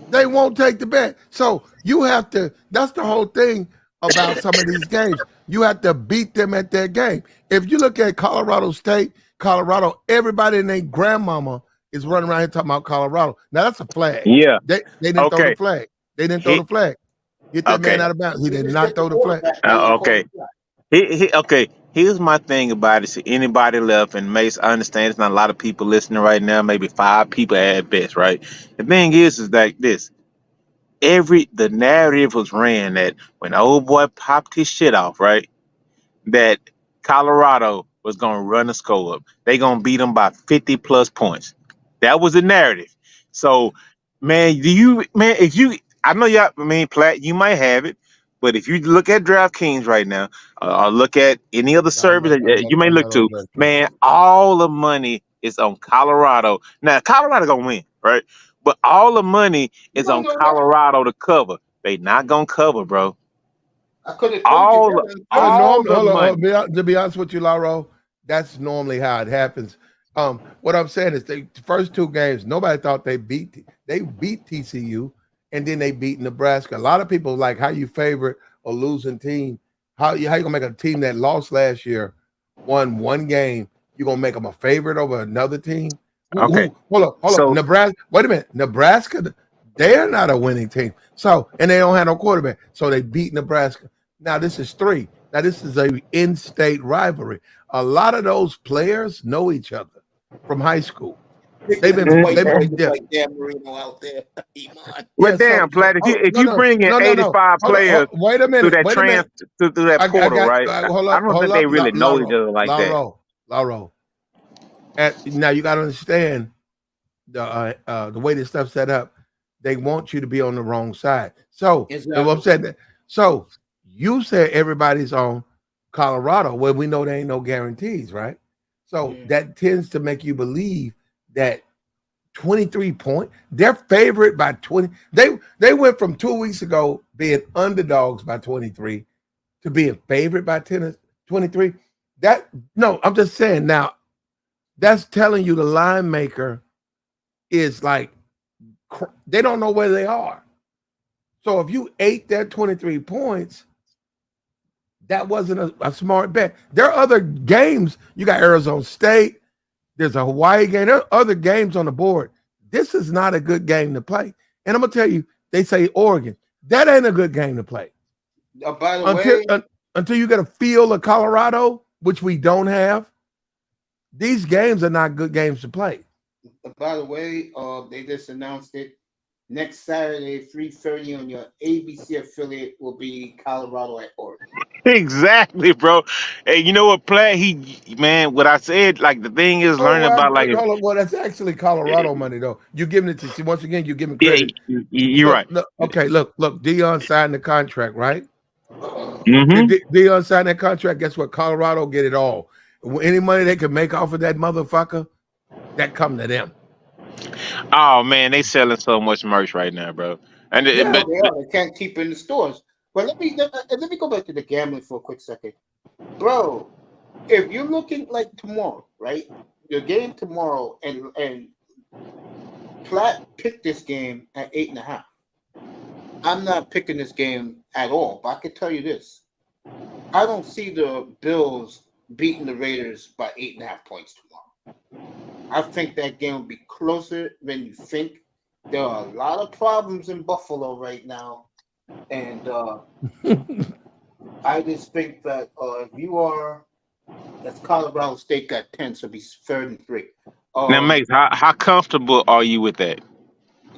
They won't take the bet. So you have to, that's the whole thing about some of these games. You have to beat them at their game. If you look at Colorado State, Colorado, everybody and their grandmama is running around here talking about Colorado. Now that's a flag. Yeah. They didn't throw the flag. They didn't throw the flag. Get that man out of bounds. He did not throw the flag. Okay. Okay. Here's my thing about it. See, anybody left, and Mace, I understand it's not a lot of people listening right now, maybe 5 people at best, right? The thing is like this. The narrative was ran that when old boy popped his shit off, right, that Colorado was gonna run the score up. They gonna beat them by 50 plus points. That was the narrative. So, man, I know y'all, I mean, Platt, you might have it, but if you look at DraftKings right now, or look at any other service that you may I'm look not on to, DraftKings. man, all the money is on Colorado. Now, Colorado gonna win, right? But all the money You is don't on know that? Colorado to cover. They not gonna cover, bro. I could have told you All, that on all Thursday. the money. To be honest with you, Lauro, that's normally how it happens. What I'm saying is the first two games, nobody thought they beat TCU, and then they beat Nebraska. A lot of people like how you favorite a losing team. How you gonna make a team that lost last year, won one game? You gonna make them a favorite over another team? Okay, Hold up. so Nebraska. Wait a minute. Nebraska. They're not a winning team. So, and they don't have no quarterback. So they beat Nebraska. Now this is 3. Now this is a in-state rivalry. A lot of those players know each other from high school. They've been White boys yeah. like Dan Marino out there. Iman. well, Yeah, so damn, Platt, if no, you bring in no. 85 players Wait a through minute. that through that I portal, got right? hold I up, don't think they really know each other like that. Lauro. Now you got to understand the way this stuff's set up. They want you to be on the wrong side. So Exactly. I'm saying that. So you said everybody's on Colorado. Well, we know there ain't no guarantees, right? So that tends to make you believe that 23 point, they're favorite by 20. They went from 2 weeks ago being underdogs by 23 to being favorite by 23. I'm just saying now, that's telling you the line maker is like, they don't know where they are. So if you ate that 23 points, that wasn't a smart bet. There are other games. You got Arizona State. There's a Hawaii game. There are other games on the board. This is not a good game to play. And I'm going to tell you, they say Oregon. That ain't a good game to play. By the way, Until you get a feel of Colorado, which we don't have, these games are not good games to play. By the way, they just announced it. Next Saturday, 3:30 on your ABC affiliate will be Colorado at Oregon. Exactly, bro. Hey, you know what, Platt? What I said, like the thing is Oh, learning about like, hold on. Well, that's actually Colorado money, though. You're giving it to, see, once again, you're giving yeah, credit. you're right. Look, Dion signed the contract, right? Mm-hmm. Dion signed that contract. Guess what? Colorado get it all. Any money they can make off of that motherfucker, that come to them. Oh man, they selling so much merch right now, bro. And Yeah, they are. They can't keep it in the stores. But let me go back to the gambling for a quick second, bro. If you're looking like tomorrow, right? Your game tomorrow, and Platt picked this game at 8.5. I'm not picking this game at all. But I can tell you this: I don't see the Bills beating the Raiders by 8.5 points tomorrow. I think that game will be closer than you think. There are a lot of problems in Buffalo right now, and I just think that if you are, that's Colorado State got 10, so it'll be 3rd and 3. Now, Mace, how comfortable are you with that?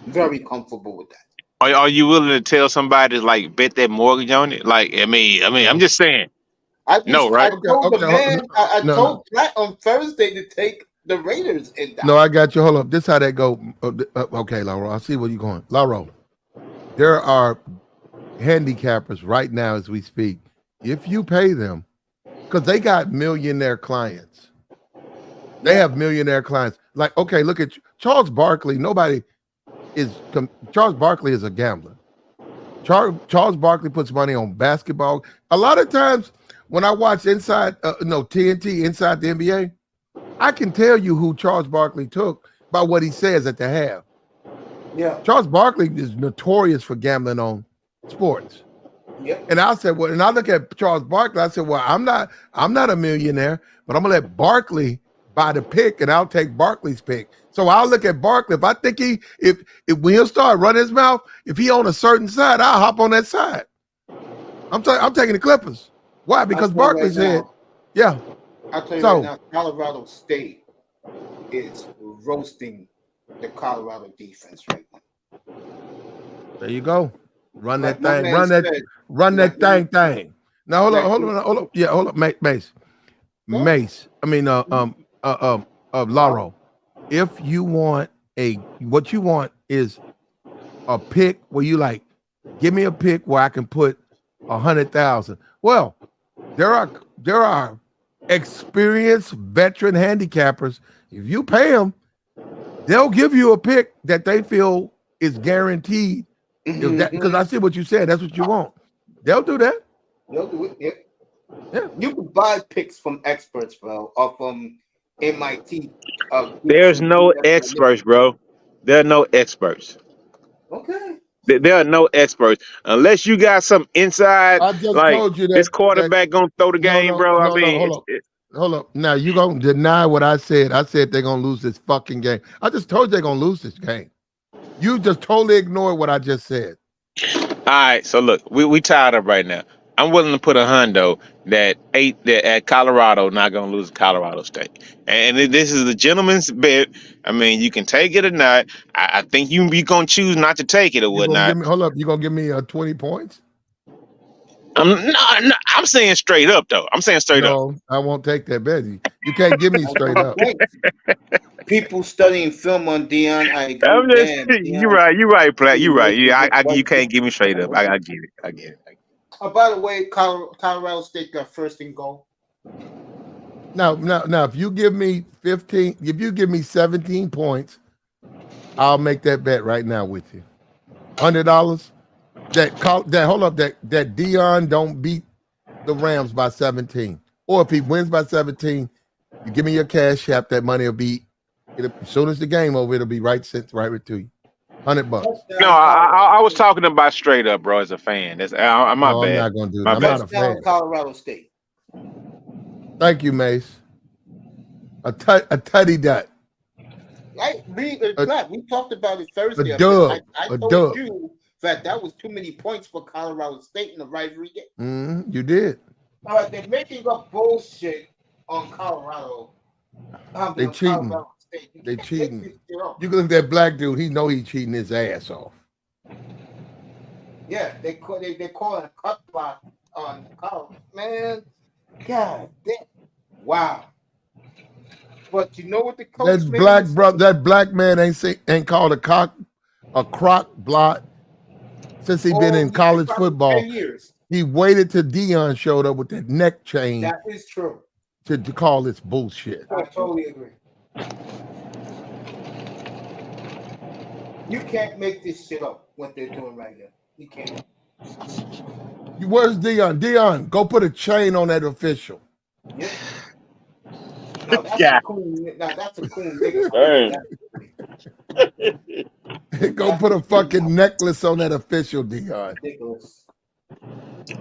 Very comfortable with that. Are you willing to tell somebody to like bet that mortgage on it? Like, I mean, I'm just saying. I right? told the man. I told Platt on Thursday to take the Raiders in. No, I got you. Hold up. This how that go. Okay, Lauro. I see where you're going. Lauro, there are handicappers right now as we speak. If you pay them, because they got millionaire clients. They have millionaire clients. Like, okay, look at Charles Barkley. Charles Barkley is a gambler. Charles Barkley puts money on basketball. A lot of times when I watch TNT Inside the NBA, I can tell you who Charles Barkley took by what he says at the half. Yeah. Charles Barkley is notorious for gambling on sports. Yeah. And I said, well, and I look at Charles Barkley, I said, well, I'm not a millionaire, but I'm gonna let Barkley buy the pick and I'll take Barkley's pick. So I'll look at Barkley. If I think if when he'll start running his mouth, if he on a certain side, I'll hop on that side. I'm taking the Clippers. Why? Because Barkley said, yeah. I'll tell you right now, Colorado State is roasting the Colorado defense right now. There you go. Run that Like thing. my man Run that said, thing. Now hold on. Yeah, hold up, Mace. Mace. I mean, Lauro. If you want what you want is a pick where you like, give me a pick where I can put 100,000. Well, there are experienced veteran handicappers. If you pay them, they'll give you a pick that they feel is guaranteed. Because I see what you said. That's what you want. They'll do that. They'll do it. Yeah. You can buy picks from experts, bro, or from MIT. There's no experts, bro. There are no experts. Okay. There are no experts unless you got some inside. I just like told you this quarterback gonna throw the game, bro. I mean, hold up. Now you gonna deny what I said? I said they're gonna lose this fucking game. I just told you they're gonna lose this game. You just totally ignored what I just said. All right, so look, we tied up right now. I'm willing to put a hundo that at Colorado not gonna lose to Colorado State, and this is a gentleman's bet. I mean, you can take it or not. I think you gonna choose not to take it or whatnot. Hold up, you gonna give me 20 points? I'm saying straight up though. I'm saying straight up. No, I won't take that bet. You can't give me straight up. People studying film on Dion. You're right, Platt. You're right. Yeah, you can't give me straight up. I get it. Oh, by the way, Colorado State got first and goal. Now, if you give me 15, if you give me 17 points, I'll make that bet right now with you. $100. That Dion don't beat the Rams by 17, or if he wins by 17, you give me your cash app. That money will be. As soon as the game over, it'll be right to you. $100. No, I was talking about straight up, bro. As a fan, I'm bad. I'm not gonna do that. I'm not a fan. Colorado State. Thank you, Mace. A tutty dut. We talked about it Thursday. A dub. I told you that was too many points for Colorado State in the rivalry game. You did. All right, they're making up bullshit on Colorado. They cheating. They cheating. You can look at that black dude. He know he cheating his ass off. Yeah, they call it a cut block on Colorado. Man, God damn. Wow. But you know what the coach that black man ain't called a crock block since he been in college football. 10 years. He waited till Dion showed up with that neck chain. That is true. To call this bullshit. I totally agree. You can't make this shit up, what they're doing right now. You can't. Where's Dion? Dion, go put a chain on that official. Yeah. No, that's a cool nigga. Go put a fucking necklace on that official, Dion. Ridiculous.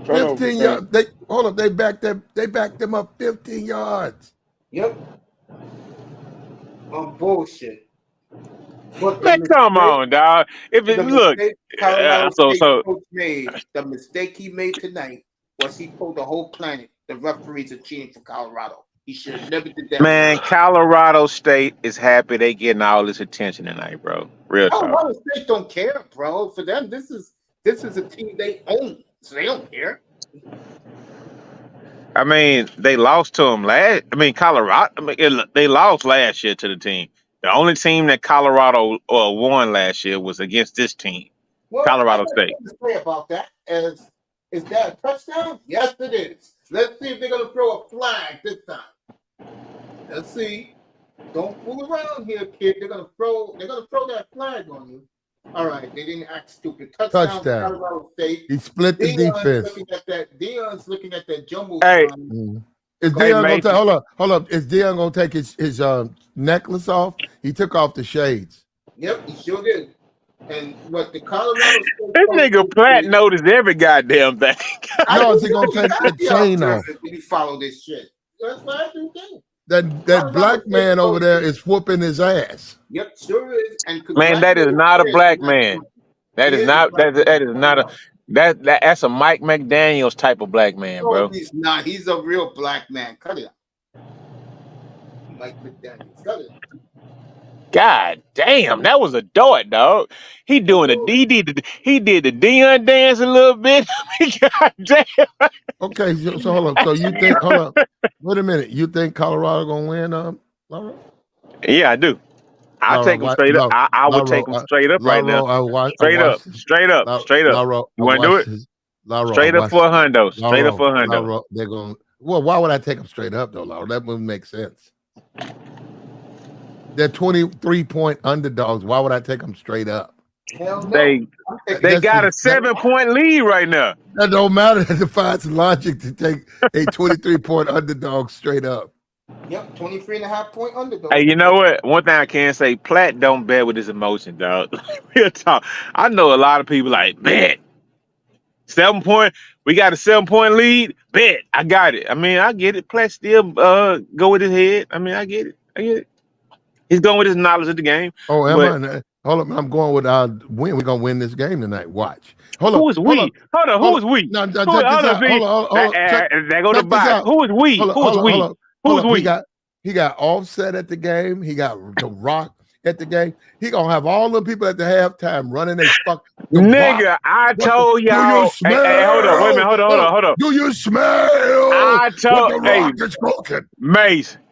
15 yards. They backed them up 15 yards. Yep. On bullshit. Man, come on, dog. If it look, the mistake he made tonight was he told the whole planet the referees are cheating for Colorado. He should have never did that. Man, Colorado State is happy they getting all this attention tonight, bro. Real talk. Colorado State don't care, bro. For them, this is a team they own, so they don't care. I mean, they lost to them Colorado. They lost last year to the team. The only team that Colorado won last year was against this team, Colorado State. What say about that is that a touchdown? Yes, it is. Let's see if they're gonna throw a flag this time. Let's see. Don't fool around here, kid. They're gonna throw that flag on you. All right, they didn't act stupid. Touchdown. Colorado State. He split the defense. Dion's looking at that jumbo. Hey. Is Dion gonna take? Hold up. Is Dion gonna take his necklace off? He took off the shades. Yep, he sure did. And what the Colorado State this nigga Platt noticed every goddamn thing. No, is he gonna take the chain off? Did he follow this shit? That's what I do. That black man over there is whooping his ass. Yep, sure is. And man, that is not a black man. That's a Mike McDaniels type of black man, bro. He's not. He's a real black man. Cut it out. Mike McDaniels. Cut it out. God damn, that was a dart, dog. He did the Dion dance a little bit. God damn. Okay, so hold up. So you think? Hold up. Wait a minute. You think Colorado gonna win? Laura? Yeah, I do. I'll Laura, take him straight up. I would take him straight up right now. I Straight up. watched this. Straight up. Straight up. Laura, You I want to do watched it? this. Laura, I Straight up watched for a hundo. Straight up for a hundo. Laura, they're going. Well, why would I take them straight up though, Laura? That wouldn't make sense. They're 23-point underdogs. Why would I take them straight up? Hell no. They got a 7-point lead right now. That don't matter. That defies logic to take a 23-point underdog straight up. Yep, 23.5-point underdog. Hey, you know what? One thing I can say, Platt don't bet with his emotion, dog. Real talk. I know a lot of people like, bet. 7 point. We got a 7-point lead. Bet. I got it. I mean, I get it. Platt still go with his head. I mean, I get it. He's going with his knowledge of the game. Oh, am I? Hold up. I'm going with our win. We're going to win this game tonight. Watch. Who is we? Hold on. Who is we? No, check this out. Hold on. There go the box. Who is we? Who is we? Who's we? He got Offset at the game. He got The Rock at the game. He gonna have all the people at the halftime running a fuck. Nigga, I told y'all. Do you smell? Hey, hold on. Wait a minute. Hold on. Do you smell? I told. The Rock is cooking.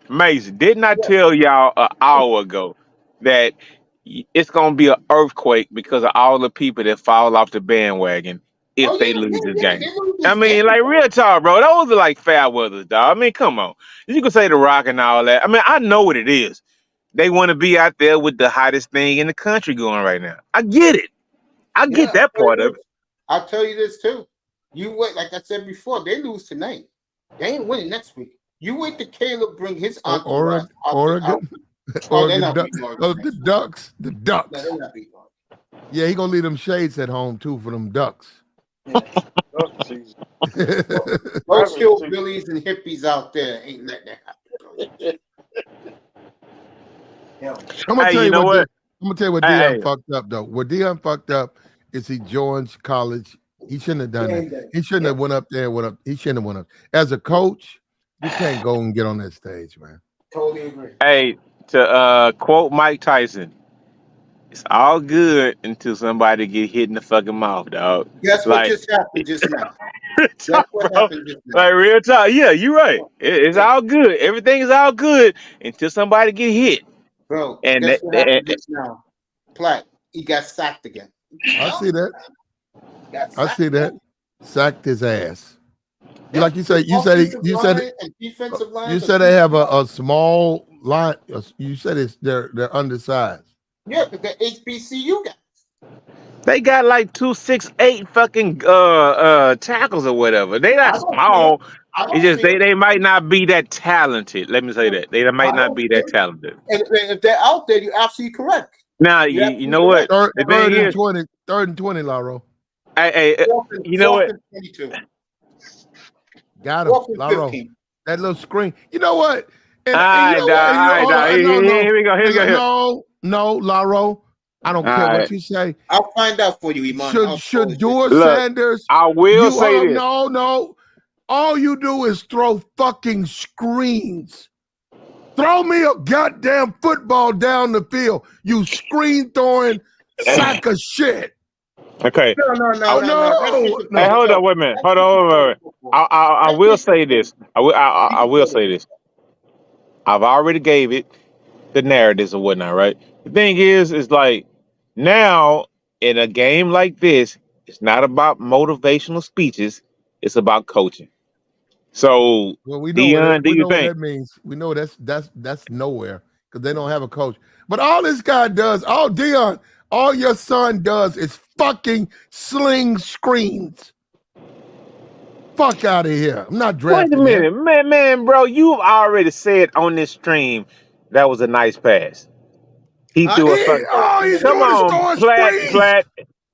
Mace, didn't I tell y'all an hour ago that it's gonna be an earthquake because of all the people that fall off the bandwagon if they lose this game? I mean, like real talk, bro. Those are like fair weathers, dog. I mean, come on. You can say The Rock and all that. I mean, I know what it is. They want to be out there with the hottest thing in the country going right now. I get it. I get that part of it. I'll tell you this too. You wait, like I said before, they lose tonight. They ain't winning next week. You wait till Caleb bring his Oregon. The Ducks. The Ducks. No, they're not beating Oregon. Yeah, he gonna leave them shades at home too for them Ducks. Yeah. Those hillbillies and hippies out there ain't letting that happen. I'm gonna tell you what. I'm gonna tell you what Deion fucked up though. What Deion fucked up is he joins college. He shouldn't have done that. He shouldn't have went up there. He shouldn't have went up. As a coach, you can't go and get on that stage, man. Totally agree. Hey, to quote Mike Tyson, it's all good until somebody get hit in the fucking mouth, dog. Guess what just happened just now? That's what happened just now. Like real talk. Yeah, you're right. It's all good. Everything is all good until somebody get hit. Bro, and guess what happened just now? Platt, he got sacked again. I see that. See that. Sacked his ass. Yeah. Like you said, you said they have a small line. You said they're undersized. Yeah, but the HBCU guys. They got like 268 fucking tackles or whatever. They not small. It's just they might not be that talented. Let me say that. They might not be that talented. And if they're out there, you're absolutely correct. Now you know what? Third and 20, Laro. Hey, you know what? 22. Got him, Laro. That little screen. You know what? Here we go. No, Laro. I don't care what you say. I'll find out for you, Iman. Should Sanders? I will say this. No. All you do is throw fucking screens. Throw me a goddamn football down the field. You screen throwing sack of shit. Okay. No. Hey, hold on, wait a minute. Hold on. I will say this. I will say this. I've already gave it the narratives or whatnot, right? The thing is like now in a game like this, it's not about motivational speeches. It's about coaching. So, we know what that means. We know that's nowhere because they don't have a coach. But all this guy does, Deion, all your son does is fucking sling screens. Fuck out of here. I'm not drafting. Wait a minute, man, bro. You've already said on this stream that was a nice pass. He threw a fucking. Come on, Platt.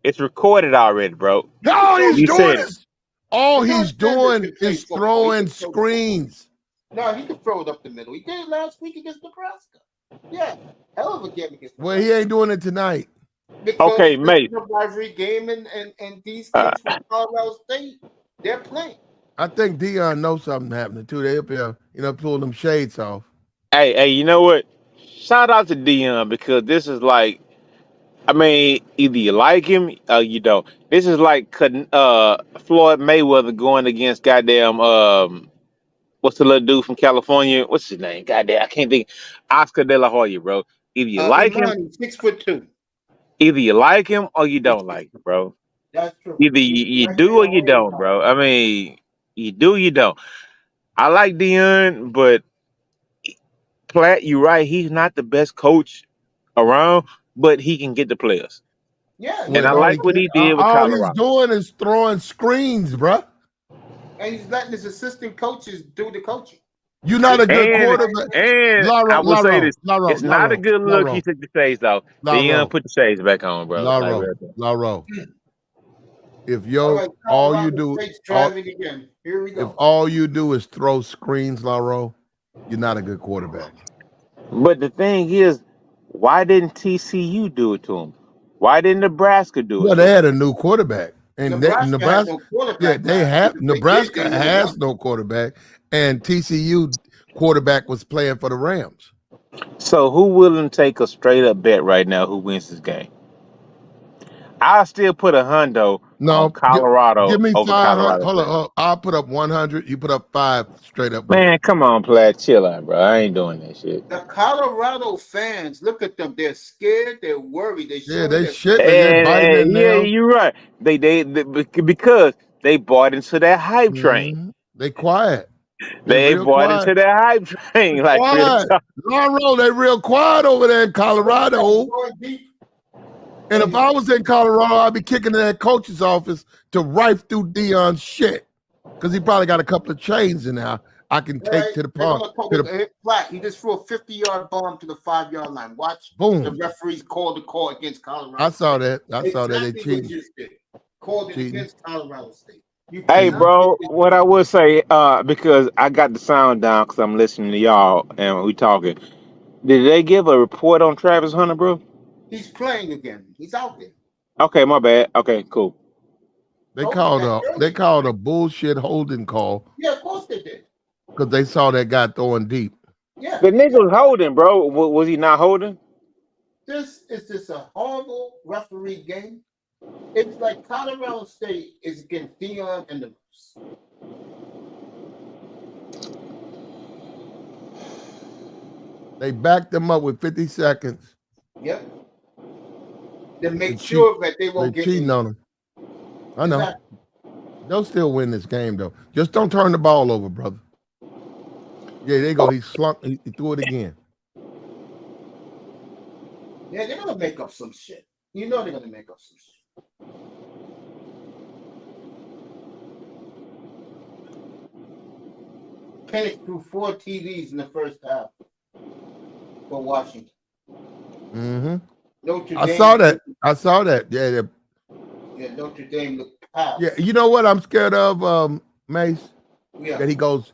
It's recorded already, bro. All he's doing is throwing screens. No, he can throw it up the middle. He did it last week against Nebraska. Yeah, hell of a game against Nebraska. Well, he ain't doing it tonight. Because okay, mate. The rivalry game and these teams from Colorado State, they're playing. I think Deion knows something happening too. They up here, pulling them shades off. Hey, you know what? Shout out to Deion because this is like, I mean, either you like him or you don't. This is like Floyd Mayweather going against goddamn what's the little dude from California? What's his name? Goddamn, I can't think. Oscar De La Hoya, bro. Either you like him, Imani, 6'2". either you like him or you don't like him, bro. That's true. Either you do or you don't, bro. I mean, you do, you don't. I like Dion, but Platt, you're right. He's not the best coach around, but he can get the players. Yeah, And I like what he did with all he's Colorado. doing is throwing screens, bruh. and he's letting his assistant coaches do the coaching. You're not a good quarterback. And Laro, I will say Laro, this: Laro, it's not a Laro, good look. Laro, He took the shades off. Laro. Dion, put the shades back on, bro. Like, Laro, real talk. Laro. If All you're right, all Colorado you do, State's all, driving again. Here we go. if all you do is throw screens, Laro, you're not a good quarterback. But the thing is, why didn't TCU do it to him? Why didn't Nebraska do it? Well, to they him? had a new quarterback, and Nebraska has no quarterback. yeah, they last have year. They Nebraska did has won. no quarterback, and TCU quarterback was playing for the Rams. So who willing to take a straight up bet right now? Who wins this game? I'll still put a hundo on Colorado give me over 500. Colorado. Hold State. on, I'll put up 100. You put up 5 straight up. Man, come on, Platt, chill out, bro. I ain't doing that shit. The Colorado fans, look at them. They're scared. They're worried. They shit. They're biting their Yeah, nails. you're right. They because they bought into that hype train. They quiet. They real bought quiet. into that hype train. Like real Quiet. talk. Laro, they real quiet over there in Colorado. And if I was in Colorado, I'd be kicking in that coach's office to rife through Dion's shit. Because he probably got a couple of chains in there I can take to the pump. Flat. He just threw a 50-yard bomb to the 5-yard line. Watch Boom. the referees call the call against Colorado. I saw that. I saw that. They Exactly what cheated. you did. Called it against Colorado State. Hey, bro, what I would say, because I got the sound down because I'm listening to y'all and we talking. Did they give a report on Travis Hunter, bro? He's playing again. He's out there. Okay, my bad. Okay, cool. They called a bullshit holding call Yeah, of course they did. because they saw that guy throwing deep. Yeah. The nigga was holding, bro. Was he not holding? This is just a horrible referee game. It's like Colorado State is against Dion and the Moose. They backed them up with 50 seconds. Yep. To make sure that they won't get cheating in. on them. I know. Exactly. They'll still win this game though. Just don't turn the ball over, brother. Yeah, there you go. He slumped. He threw it again. Yeah, they're gonna make up some shit. You know they're gonna make up some shit. Penix threw 4 TDs in the first half for Washington. Mm-hmm. Notre I Dame saw that. Yeah, Yeah, Notre Dame looked past. yeah. You know what I'm scared of, Mace? Yeah. That he goes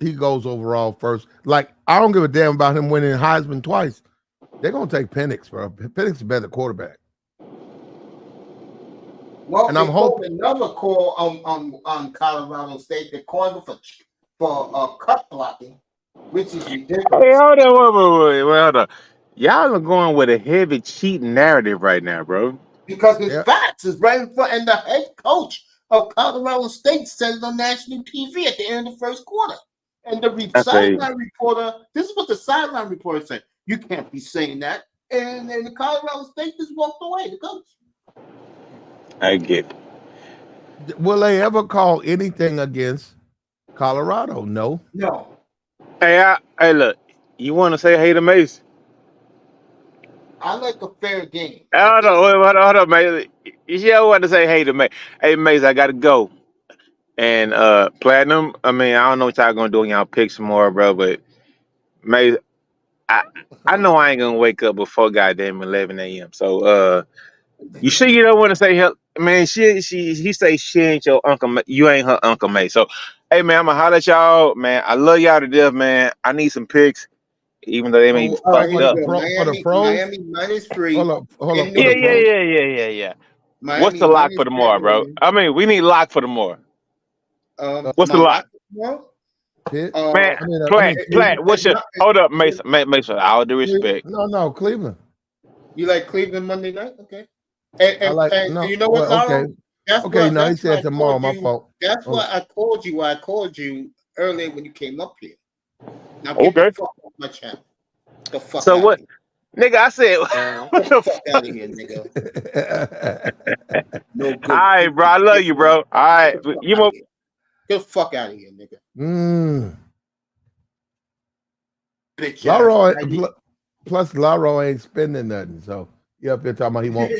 overall first. Like, I don't give a damn about him winning Heisman twice. They're gonna take Penix, bro. Penix is a better quarterback. Well, and they I'm hoping another call on Colorado State. They're calling for cut blocking, which is ridiculous. Hey, hold on, wait, hold on. Y'all are going with a heavy cheating narrative right now, bro. Because it's facts. It's right in front, and the head coach of Colorado State said it on national TV at the end of the first quarter. And the sideline reporter, this is what the sideline reporter said. You can't be saying that. And the Colorado State just walked away, the coach. I get it. Will they ever call anything against Colorado? No. No. Hey, look. You want to say hey to Mace? I like a fair game. Hold on, Mace. You sure want to say hey to Mace? Hey, Mace, I gotta go. And Platinum, I mean, I don't know what y'all gonna do when y'all pick some more, bro. But Mace, I know I ain't gonna wake up before goddamn 11 a.m. So you sure you don't want to say hello? Man, he say she ain't your uncle. You ain't her Uncle May. So, hey man, I'm gonna holler at y'all, man. I love y'all to death, man. I need some picks, even though they may be fucked up. Miami -3. Hold up. Yeah. What's the lock for tomorrow, bro? I mean, we need lock for tomorrow. What's the lock? Man, Platt, what's your hold up, Mason? All due respect. No, Cleveland. You like Cleveland Monday night? Okay. And you know what, okay. That's now he said tomorrow, my fault. That's why I called you. I called you earlier when you came up here. Now get the fuck off my channel. The fuck so Nigga, I said, Get the fuck out of here, nigga. No all good. right, bro. I love you, bro. All right. Get the fuck You out mo- of here. Get the fuck out of here, nigga. Bitch Laro, ass. plus Laro ain't spending nothing. So you up there talking about he won't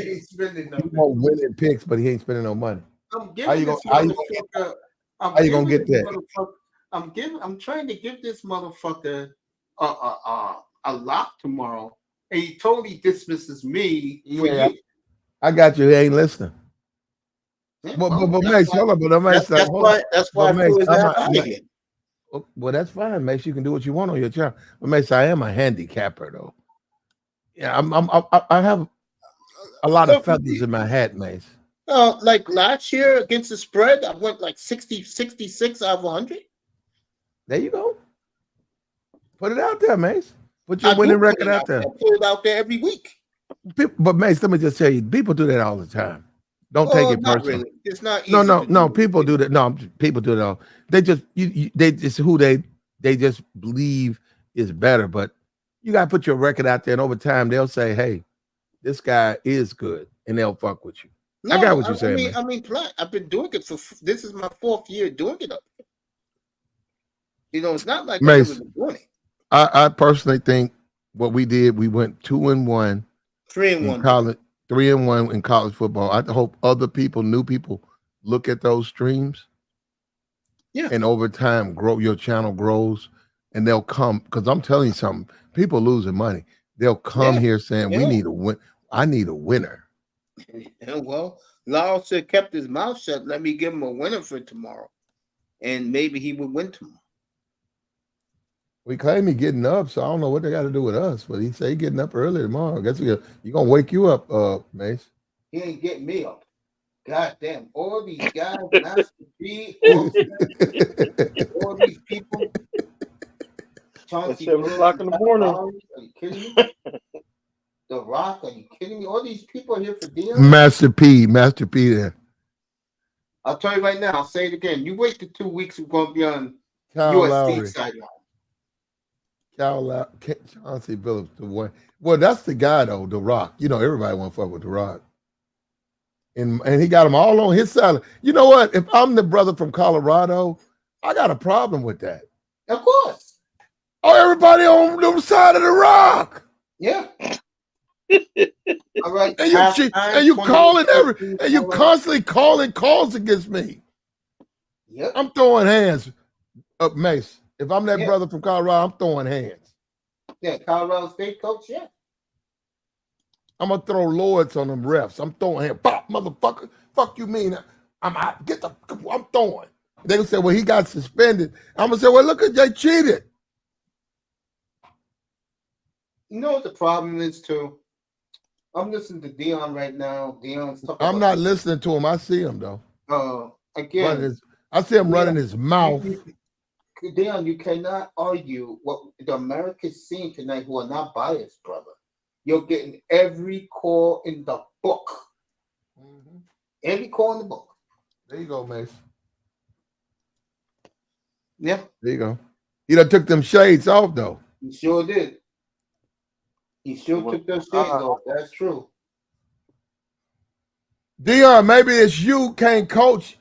winning picks, but he ain't spending no money. I'm How giving you this gonna motherfucker. how you gonna get that? I'm trying to give this motherfucker a lock tomorrow, and he totally dismisses me for Yeah, you. I got you. He ain't listening. Yeah, But well, Mace, hold on, but Mace, that's why I flew his ass out of here. Well, that's fine, Mace. You can do what you want on your channel. But Mace, I am a handicapper, though. Yeah, I have a lot of feathers in my hat, Mace. Like last year against the spread, I went like 60, 66 out of 100. There you go. Put it out there, Mace. Put your winning record out there. I put it out there every week. But Mace, let me just tell you, people do that all the time. Don't take it not personal. really. It's not easy. No. People do that. No, people do it all. They just they just who they just believe is better. But you gotta put your record out there, and over time they'll say, "Hey, this guy is good," and they'll fuck with you. I got what you're saying. I mean, I've been doing it for this is my 4th year doing it up. You know, it's not like Mace, I've never been doing it. I personally think what we did, we went 2-1, 3-1 in college, 3-1 in college football. I hope other people, new people, look at those streams. Yeah. And over time, your channel grows, and they'll come because I'm telling you something. People losing money. They'll come here saying, "We need a win. I need a winner." Yeah, well, Lyle should have kept his mouth shut. Let me give him a winner for tomorrow, and maybe he would win tomorrow. We claim he getting up, so I don't know what they got to do with us. But he say he getting up early tomorrow. I guess he gonna wake you up, Mace. He ain't getting me up. God damn, all these guys, Master P, all these people. It's 7 o'clock in the morning. Are you kidding me? The Rock, are you kidding me? All these people are here for deals. Master P there. I'll tell you right now. I'll say it again. You wait the 2 weeks, we're gonna be on Kyle USC Lowry. sideline. Chauncey Billups, the one. Well, that's the guy though, The Rock. You know, everybody want to fuck with The Rock. And he got them all on his side. You know what? If I'm the brother from Colorado, I got a problem with that. Of course. Oh, everybody on the side of The Rock. Yeah. All right. And you constantly calling calls against me. Yep. I'm throwing hands up, Mace. If I'm that brother from Colorado, I'm throwing hands. Yeah, Colorado State coach, yeah. I'm gonna throw lords on them refs. I'm throwing hands. Pop, motherfucker. Fuck you mean? I'm throwing. They gonna say, well, he got suspended. I'm gonna say, well, look at they cheated. You know what the problem is too? I'm listening to Dion right now. Dion's talking I'm not listening to him. I see him though. Again, I see him running his mouth. Dion, you cannot argue what the Americans seeing tonight who are not biased, brother. You're getting every call in the book. Mm-hmm. Every call in the book. There you go, Mace. Yeah. There you go. He done took them shades off though. He sure did. He sure took those shades off. That's true. Dion, maybe it's you can't coach.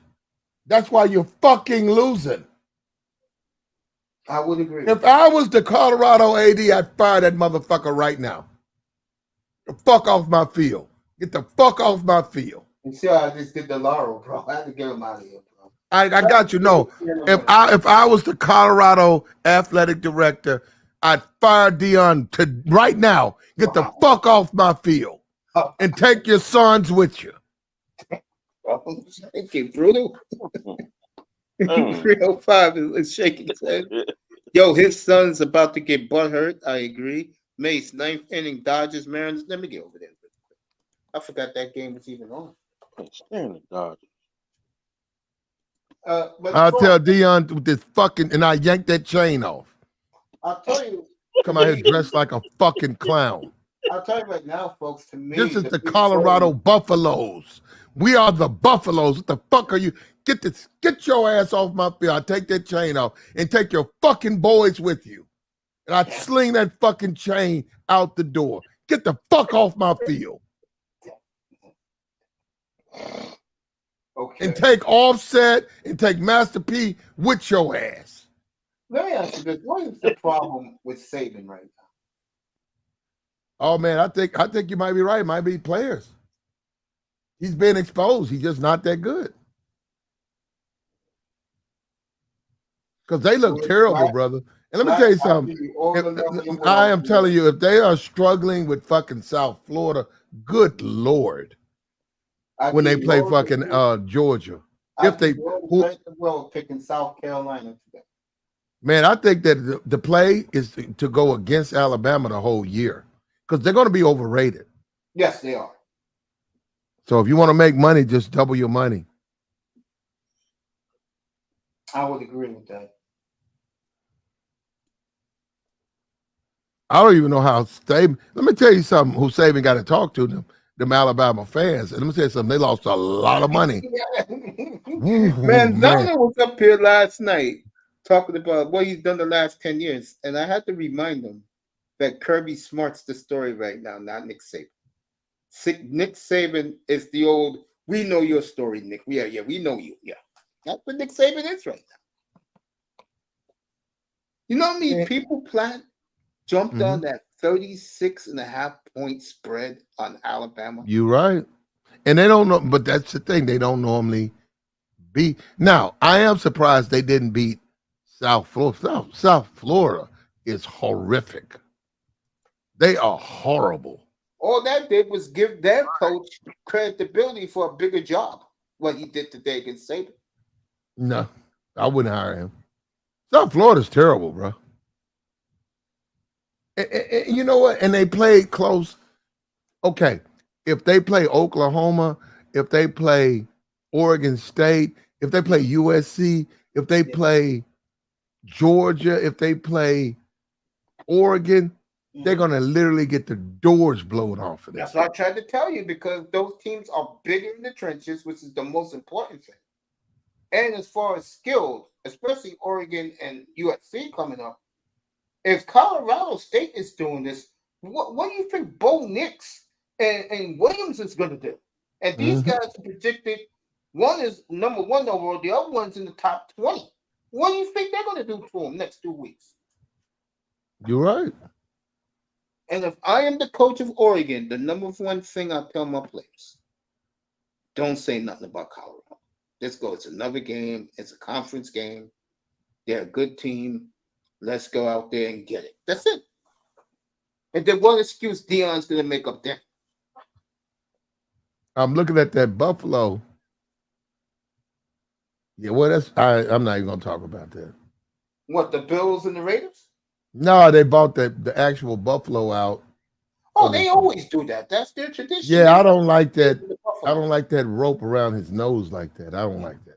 That's why you're fucking losing. I would agree. If I was the Colorado AD, I'd fire that motherfucker right now. The fuck off my field. Get the fuck off my field. You see how I just did the Laurel, bro. I had to get him out of here, bro. I got you. No, if I was the Colorado athletic director, I'd fire Dion right now. Get the fuck off my field and take your sons with you. Thank you, brutal. 305 is shaking his head. Yo, his son's about to get butt hurt. I agree. Mace, 9th inning, Dodgers, Mariners. Let me get over there. I forgot that game was even on. Stanley Dodgers. I'll tell Dion with this fucking, and I yanked that chain off. I'll tell you. Come out here dressed like a fucking clown. I'll tell you right now, folks. To me, this is the Colorado Buffaloes. We are the Buffaloes. What the fuck are you? Get your ass off my field. I'll take that chain off and take your fucking boys with you. And I'd sling that fucking chain out the door. Get the fuck off my field. Okay. And take Offset and take Master P with your ass. Let me ask you this: what is the problem with Saban right now? Oh man, I think you might be right. It might be players. He's been exposed. He's just not that good. Because they look terrible, brother. And let me tell you something. I am telling you, if they are struggling with fucking South Florida, good Lord, when they play fucking Georgia. If they picking South Carolina today. Man, I think that the play is to go against Alabama the whole year because they're going to be overrated. Yes, they are. So if you want to make money, just double your money. I would agree with that. I don't even know how Saban. Let me tell you something. Who Saban got to talk to them Alabama fans. And let me tell you something. They lost a lot of money. Man, Zana was up here last night talking about what he's done the last 10 years. And I had to remind him that Kirby Smart's the story right now, not Nick Saban. Nick Saban is the old, we know your story, Nick. Yeah, we know you. Yeah. That's what Nick Saban is right now. You know how many people jumped on that 36.5-point spread on Alabama? You're right. And they don't know, but that's the thing. They don't normally beat. Now, I am surprised they didn't beat South Florida. South Florida is horrific. They are horrible. All that did was give their coach credibility for a bigger job, what he did today against Saban. No, I wouldn't hire him. South Florida's terrible, bro. And you know what? And they played close. Okay, if they play Oklahoma, if they play Oregon State, if they play USC, if they play Georgia, if they play Oregon, they're going to literally get the doors blown off of them. That's what I tried to tell you, because those teams are bigger in the trenches, which is the most important thing. And as far as skilled, especially Oregon and USC coming up, if Colorado State is doing this, what do you think Bo Nix and Williams is going to do? And these guys are predicted, one is number 1 overall, the other one's in the top 20. What do you think they're going to do for them next 2 weeks? You're right. And if I am the coach of Oregon, the number 1 thing I tell my players, don't say nothing about Colorado. Let's go. It's another game. It's a conference game. They're a good team. Let's go out there and get it. That's it. And then what excuse Deion's going to make up there? I'm looking at that Buffalo. Yeah, well, I'm not even going to talk about that. What, the Bills and the Raiders? No, they bought the actual Buffalo out. Oh, they always do that. That's their tradition. Yeah, I don't like that. I don't like that rope around his nose like that. I don't like that.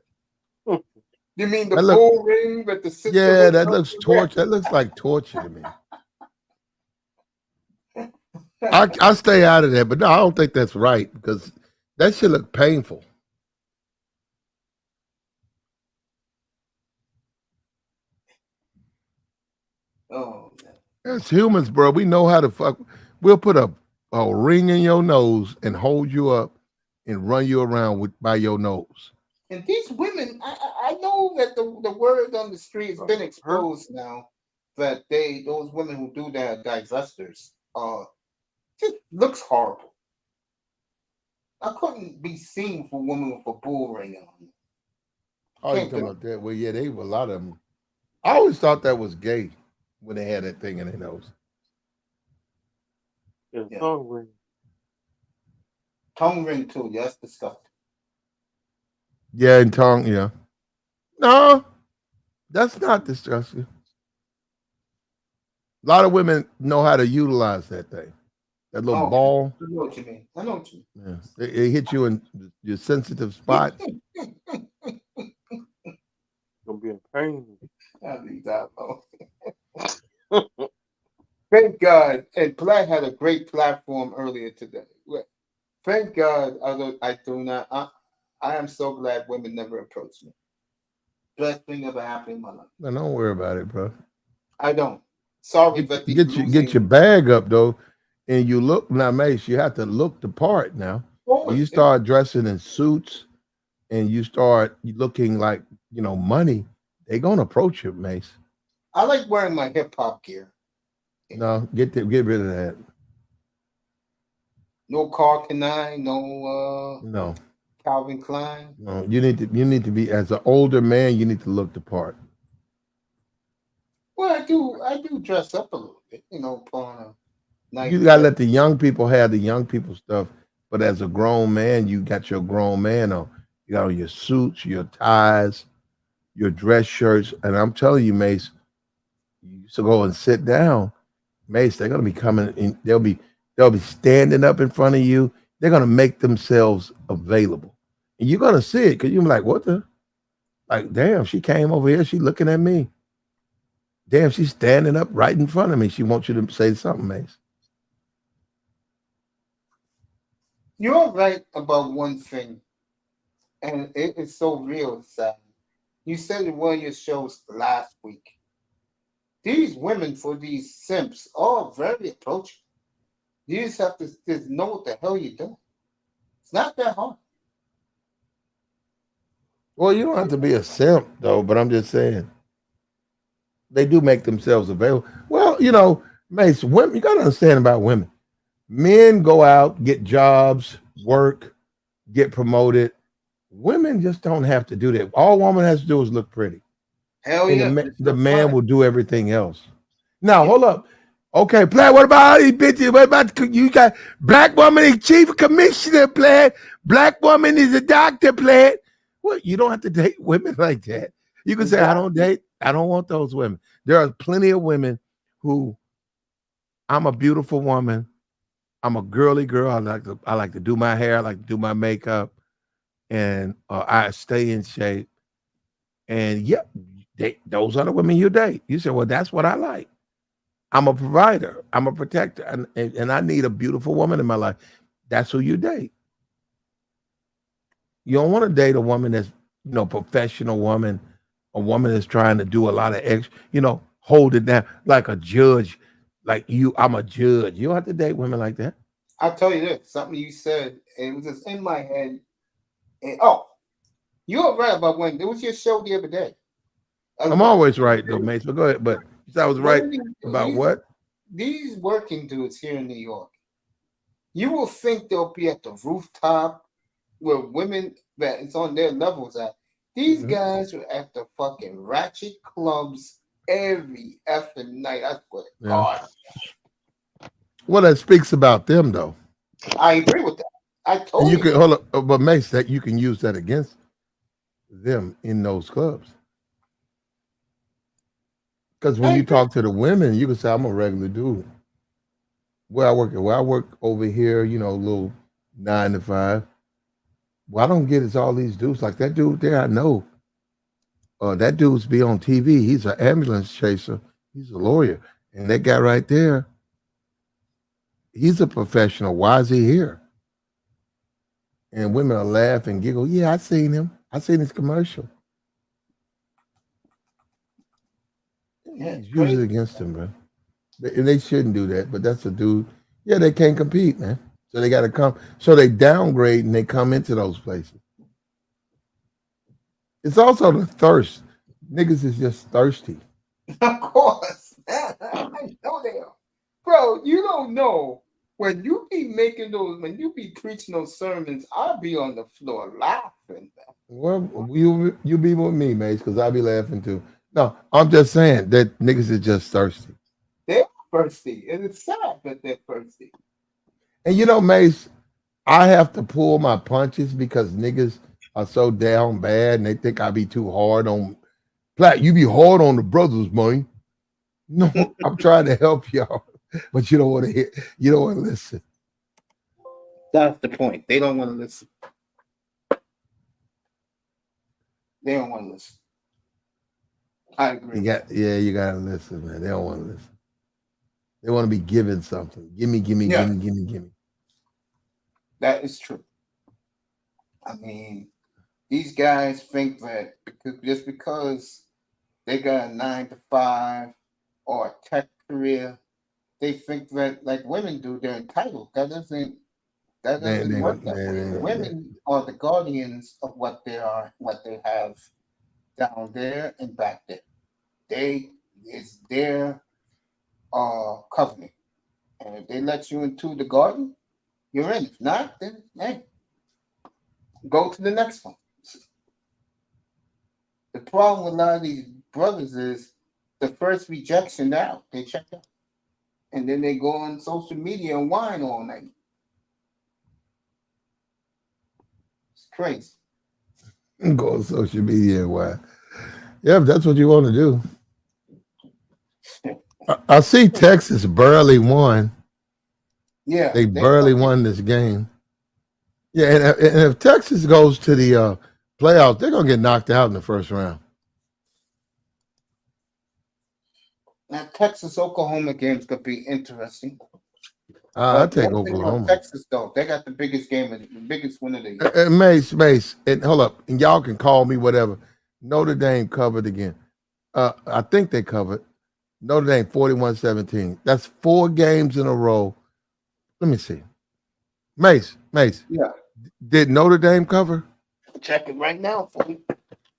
You mean the bull ring with the sister? Yeah, that looks torture. That looks like torture to me. I stay out of that, but no, I don't think that's right, because that should look painful. Oh, man. As humans, bro, we know how to fuck. We'll put a ring in your nose and hold you up and run you around by your nose. And these women, I know that the word on the street has been exposed now that those women who do that, divestors, just looks horrible. I couldn't be seen for women with a bull ring on. Oh, you talking about that? Well, yeah, they were a lot of them. I always thought that was gay when they had that thing in their nose. Yeah. Tongue ring. Tongue ring too. Yeah, that's disgusting. Yeah, and tongue, yeah. No, that's not disgusting. A lot of women know how to utilize that thing. That little ball. I know what you mean. Yeah. It hit you in your sensitive spot. Gonna be in pain. Thank God. And Black had a great platform earlier today. Thank God I do not. I am so glad women never approach me. Best thing ever happened in my life. No, don't worry about it, bro. I don't. Sorry, but get your bag up though, and you look now, Mace, you have to look the part now. When you Always. start dressing in suits and you start looking like, money, they're gonna approach you, Mace. I like wearing my hip hop gear. No, get rid of that. No Carl Kanai, no No, Calvin Klein. no. You need to be, as an older man, you need to look the part. Well, I do dress up a little bit, put on a nice You gotta dress. let the young people have the young people stuff. But as a grown man, you got your grown man on. You got on your suits, your ties, your dress shirts, and I'm telling you, Mace, you used to go and sit down. Mace, they're gonna be coming in. They'll be standing up in front of you. They're gonna make themselves available, and you're gonna see it because you're like, what the? Like, damn, she came over here. She looking at me. Damn, she's standing up right in front of me. She wants you to say something, Mace. You're right about one thing, and it is so real, Sam. You said in one of your shows last week. These women for these simps are very approachable. You just have to just know what the hell you're doing. It's not that hard. Well, you don't have to be a simp though, but I'm just saying they do make themselves available. Well, Mace, women, you gotta understand about women. Men go out, get jobs, work, get promoted. Women just don't have to do that. All woman has to do is look pretty. Hell And yeah, just the look man fine. will do everything else. Now, hold up. Okay, Platt, what about all these bitches? What about you got black woman is chief commissioner, Platt? Black woman is a doctor, Platt. Well, you don't have to date women like that. You can say, Exactly. I don't want those women. There are plenty of women who, I'm a beautiful woman. I'm a girly girl. I like to do my hair. I like to do my makeup, and I stay in shape. And yeah, those are the women you date. You say, well, that's what I like. I'm a provider. I'm a protector, and I need a beautiful woman in my life. That's who you date. You don't want to date a woman that's professional woman, a woman that's trying to do a lot of hold it down like a judge, like you. I'm a judge. You don't have to date women like that. I'll tell you this, something you said, it was just in my head. And, oh, you were right about when it was your show the other day. I'm always right though, Mace. But go ahead. But you said I was right about These, what? these working dudes here in New York, you will think they'll be at the rooftop where women that it's on their levels at. These Mhm. guys are at the fucking ratchet clubs every effing night. I swear to Yeah. God. Well, that speaks about them though. I agree with that. I And told you you can that. hold up, but Mace, that you can use that against them in those clubs. Because when I you agree. talk to the women, you can say, I'm a regular dude. Where I work over here, a little 9 to 5. What I don't get is all these dudes like that dude there. I know that dude's be on TV. He's an ambulance chaser. He's a lawyer, and that guy right there, he's a professional. Why is he here? And women will laugh and giggle. Yeah, I seen him. I seen his commercial. Yeah, it's Use it crazy. against him, bro. And they shouldn't do that, but that's a dude. Yeah, they can't compete, man. So they got to come. So they downgrade and they come into those places. It's also the thirst. Niggas is just thirsty. Of course. I know they are. Bro, you don't know. When you be making those, when you be preaching those sermons, I'll be on the floor laughing. Well, you be with me, Mace, because I be laughing too. No, I'm just saying that niggas is just thirsty. They're thirsty. And it's sad that they're thirsty. And Mace, I have to pull my punches because niggas are so down bad and they think I be too hard on Platt. You be hard on the brothers, man. No, I'm trying to help y'all, but you don't want to hear. You don't want to listen. That's the point. They don't want to listen. They don't want to listen. I agree. You gotta listen, man. They don't want to listen. They want to be given something. Gimme, gimme, Yeah. gimme, gimme, gimme. That is true. I mean, these guys think that just because they got a 9 to 5 or a tech career, they think that like women do, they're entitled. That doesn't work that way. Women are the guardians of what they are, what they have down there and back there. It's their covenant. And if they let you into the garden, you're in. If not, then hey, go to the next one. The problem with a lot of these brothers is the first rejection out, they check out. And then they go on social media and whine all night. It's crazy. Go on social media and whine. Yeah, if that's what you want to do. I see Texas barely won. Yeah. They barely won this game. Yeah, and if Texas goes to the playoffs, they're going to get knocked out in the first round. Now, Texas-Oklahoma game's going to be interesting. I take Oklahoma. Texas, though, they got the biggest game, the biggest win of the year. And Mace, and hold up, and y'all can call me whatever. Notre Dame covered again. I think they covered. Notre Dame 41-17. That's 4 games in a row. Let me see. Mace. Yeah. Did Notre Dame cover? Check it right now for me.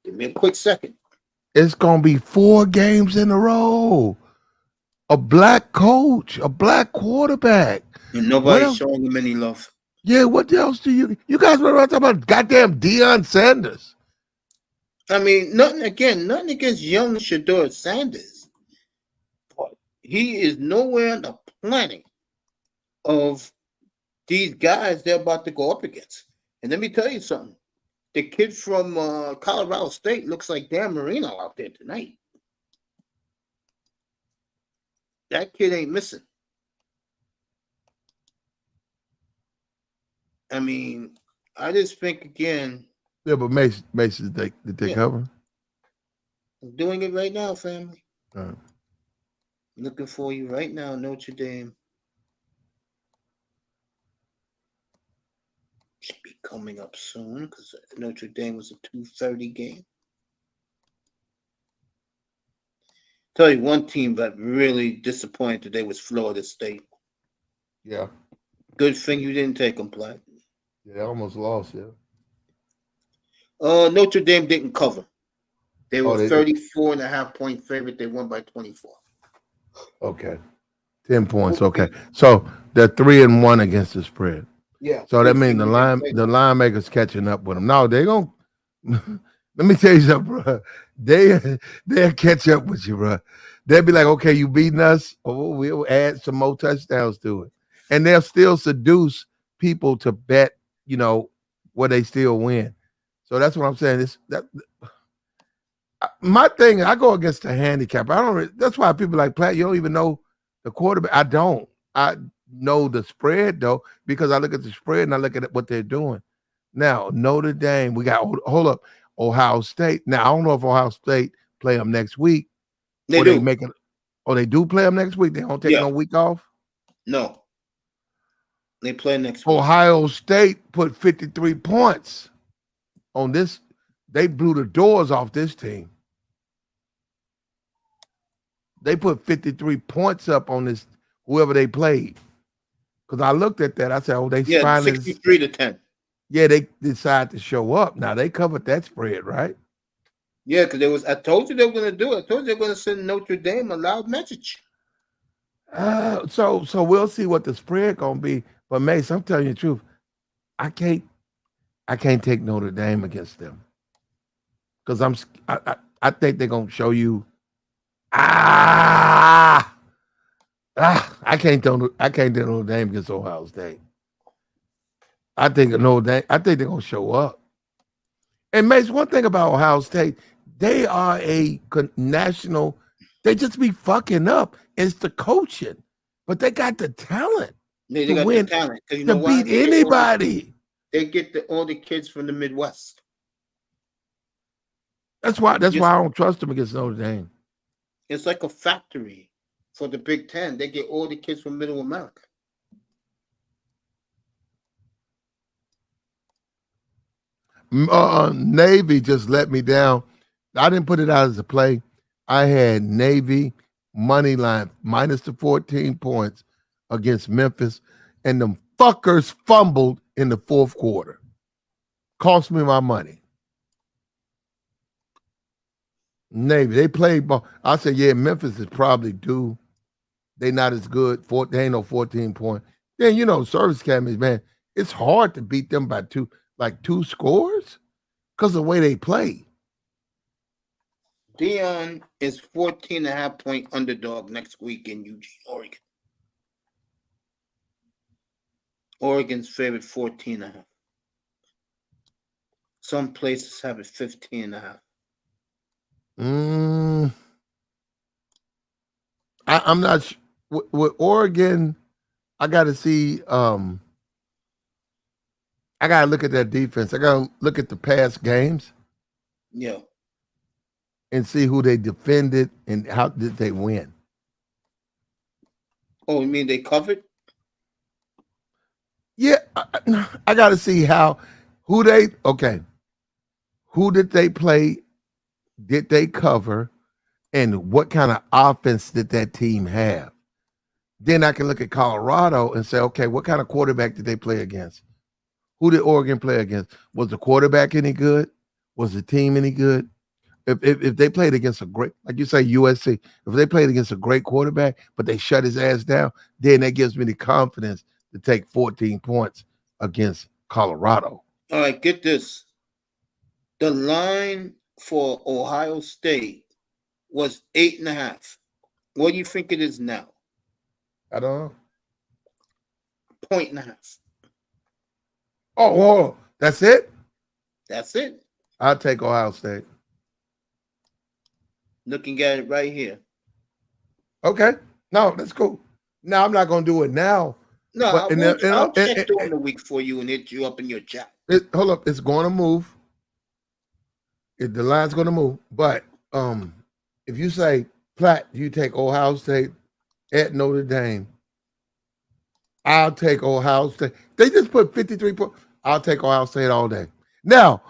Give me a quick second. It's going to be 4 games in a row. A black coach, a black quarterback. And nobody's showing him any love. Yeah, what else do you guys were talking about goddamn Deion Sanders? I mean, nothing against young Shedeur Sanders. But he is nowhere on the planet of these guys they're about to go up against. And let me tell you something. The kid from Colorado State looks like Dan Marino out there tonight. That kid ain't missing. I mean, I just think again. Yeah, but Mace did they cover? I'm doing it right now, family. All right. Looking for you right now, Notre Dame. Should be coming up soon because Notre Dame was a 2:30 game. Tell you one team that really disappointed today was Florida State. Yeah. Good thing you didn't take them, Platt. Yeah, they almost lost, yeah. Notre Dame didn't cover. They were 34.5 point favorite. They won by 24. Okay. 10 points. Okay. So they're 3-1 against the spread. Yeah. So that means the line makers catching up with them. No, they gonna let me tell you something, bro. They'll catch up with you, bro. They'll be like, okay, you beating us. Oh, we'll add some more touchdowns to it. And they'll still seduce people to bet, where they still win. So that's what I'm saying. My thing, I go against the handicap. That's why people like Platt, you don't even know the quarterback. I don't. I know the spread though, because I look at the spread and I look at what they're doing. Now, Notre Dame, we got Ohio State. Now, I don't know if Ohio State play them next week. They do. They do play them next week. They don't take no week off. No, they play next week. Ohio State put 53 points on this. They blew the doors off this team. They put 53 points up on this, whoever they played. Because I looked at that. I said, they finally 63-10. Yeah, they decided to show up. Now, they covered that spread, right? Yeah, because I told you they were going to do it. I told you they were going to send Notre Dame a loud message. So we'll see what the spread going to be. But, Mace, I'm telling you the truth. I can't take Notre Dame against them. Because I think they're going to show you. I can't do Notre Dame against Ohio State. I think they're going to show up. And Mace, one thing about Ohio State, they are a national. They just be fucking up. It's the coaching, but they got the talent They to got win, the talent to beat anybody. They get all the kids from the Midwest. That's why I don't trust them against Notre Dame. It's like a factory for the Big Ten. They get all the kids from Middle America. Navy just let me down. I didn't put it out as a play. I had Navy money line minus the 14 points against Memphis, and them fuckers fumbled in the fourth quarter. Cost me my money. Navy, they played ball. I said, yeah, Memphis is probably due. They not as good. They ain't no 14 point. Then service academies, man, it's hard to beat them by two scores because of the way they play. Dion is 14.5-point underdog next week in Eugene, Oregon. Oregon's favorite 14.5. Some places have it 15.5. I'm not sure. With Oregon, I got to see. I got to look at that defense. I got to look at the past games. Yeah. And see who they defended and how did they win. Oh, you mean they covered? Yeah, I got to see who did they play? Did they cover? And what kind of offense did that team have? Then I can look at Colorado and say, okay, what kind of quarterback did they play against? Who did Oregon play against? Was the quarterback any good? Was the team any good? If they played against a great, like you say, USC, if they played against a great quarterback, but they shut his ass down, then that gives me the confidence to take 14 points against Colorado. All right, get this. The line for Ohio State was 8.5. What do you think it is now? I don't know. 0.5. Oh, whoa. That's it? That's it. I'll take Ohio State. Looking at it right here. Okay. No, that's cool. Now, I'm not going to do it now. No, I'll check during the week for you and hit you up in your chat. Hold up. It's going to move. The line's going to move. But if you say, Platt, you take Ohio State at Notre Dame, I'll take Ohio State. They just put 53 points. I'll take Ohio State all day. Now,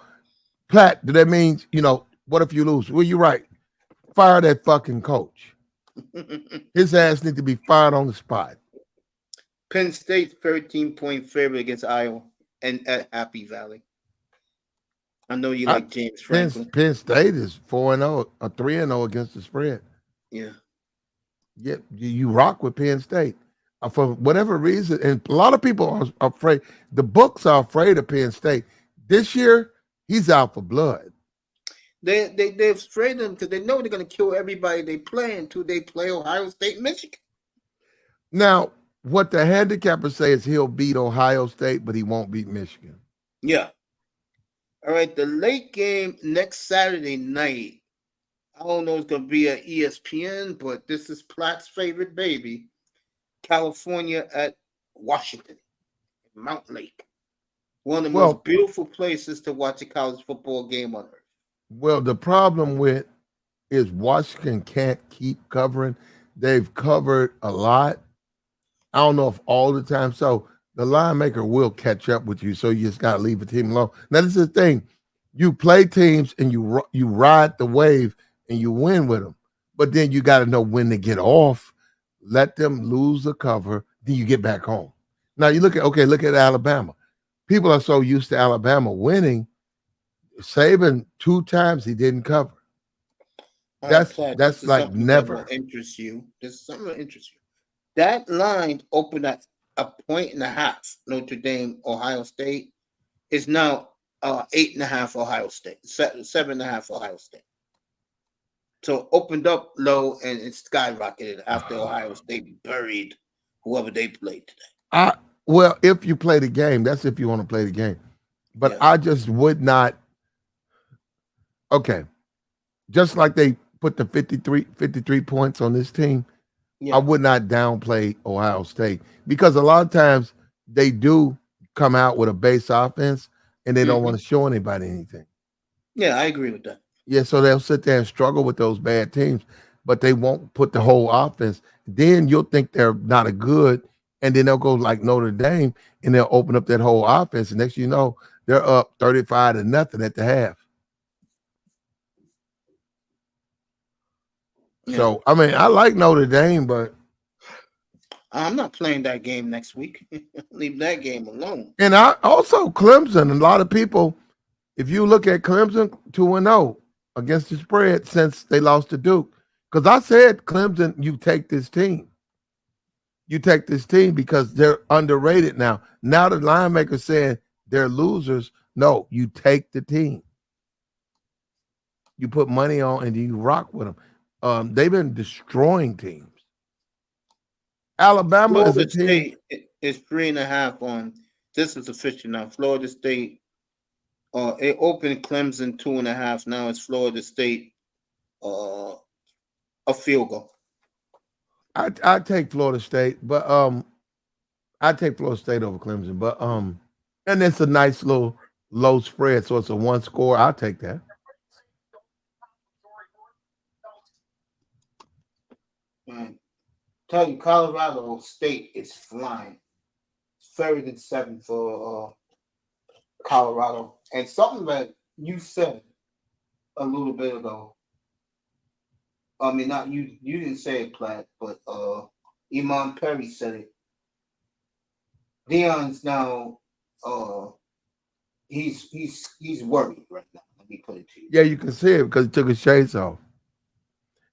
Platt, that means, what if you lose? Well, you're right. Fire that fucking coach. His ass need to be fired on the spot. Penn State's 13-point favorite against Iowa and at Happy Valley. I know you like James Franklin. Penn State is 4-0 or 3-0 against the spread. Yeah. Yeah, you rock with Penn State. For whatever reason, and a lot of people are afraid. The books are afraid of Penn State. This year, he's out for blood. They're afraid of him because they know they're going to kill everybody they play until they play Ohio State and Michigan. Now, what the handicappers say is he'll beat Ohio State, but he won't beat Michigan. Yeah. All right, the late game next Saturday night. I don't know if it's going to be at ESPN, but this is Platt's favorite baby. California at Washington, Mount Lake. One of the most beautiful places to watch a college football game on earth. Well, the problem with is Washington can't keep covering. They've covered a lot. I don't know if all the time. So the line maker will catch up with you. So you just got to leave the team alone. Now, this is the thing. You play teams and you ride the wave and you win with them. But then you got to know when to get off, let them lose the cover, then you get back home. Now, you look at Alabama. People are so used to Alabama winning. Saban 2 times he didn't cover. That's like never. This is something that interests you. That line opened at 1.5. Notre Dame, Ohio State is now 8.5 Ohio State, 7.5 Ohio State. So opened up low and it skyrocketed after Ohio State buried whoever they played today. Well, if you play the game, that's if you want to play the game. But I just would not. Okay. Just like they put the 53 points on this team, I would not downplay Ohio State because a lot of times they do come out with a base offense and they don't want to show anybody anything. Yeah, I agree with that. Yeah, so they'll sit there and struggle with those bad teams, but they won't put the whole offense. Then you'll think they're not a good, and then they'll go like Notre Dame and they'll open up that whole offense. And next you know, they're up 35-0 at the half. So I mean, I like Notre Dame, but I'm not playing that game next week. Leave that game alone. and I also Clemson. A lot of people, if you look at Clemson 2-0 against the spread since they lost to Duke, because I said Clemson, you take this team. You take this team because they're underrated now. Now the line maker's saying they're losers. No, you take the team. You put money on and you rock with them. They've been destroying teams. Alabama is a Florida team. State is 3.5 on. This is official now. Florida State. It opened Clemson 2.5. Now it's Florida State. A field goal. I take Florida State, but I take Florida State over Clemson, but and it's a nice little low spread, so it's a one score. I'll take that. Man, tell you, Colorado State is flying. It's 30-7 for Colorado, and something that you said a little bit ago. I mean, not you. You didn't say it, Platt, but Iman Perry said it. Deion's now. He's worried right now. Let me put it to you. Yeah, you can see it because he took his shades off.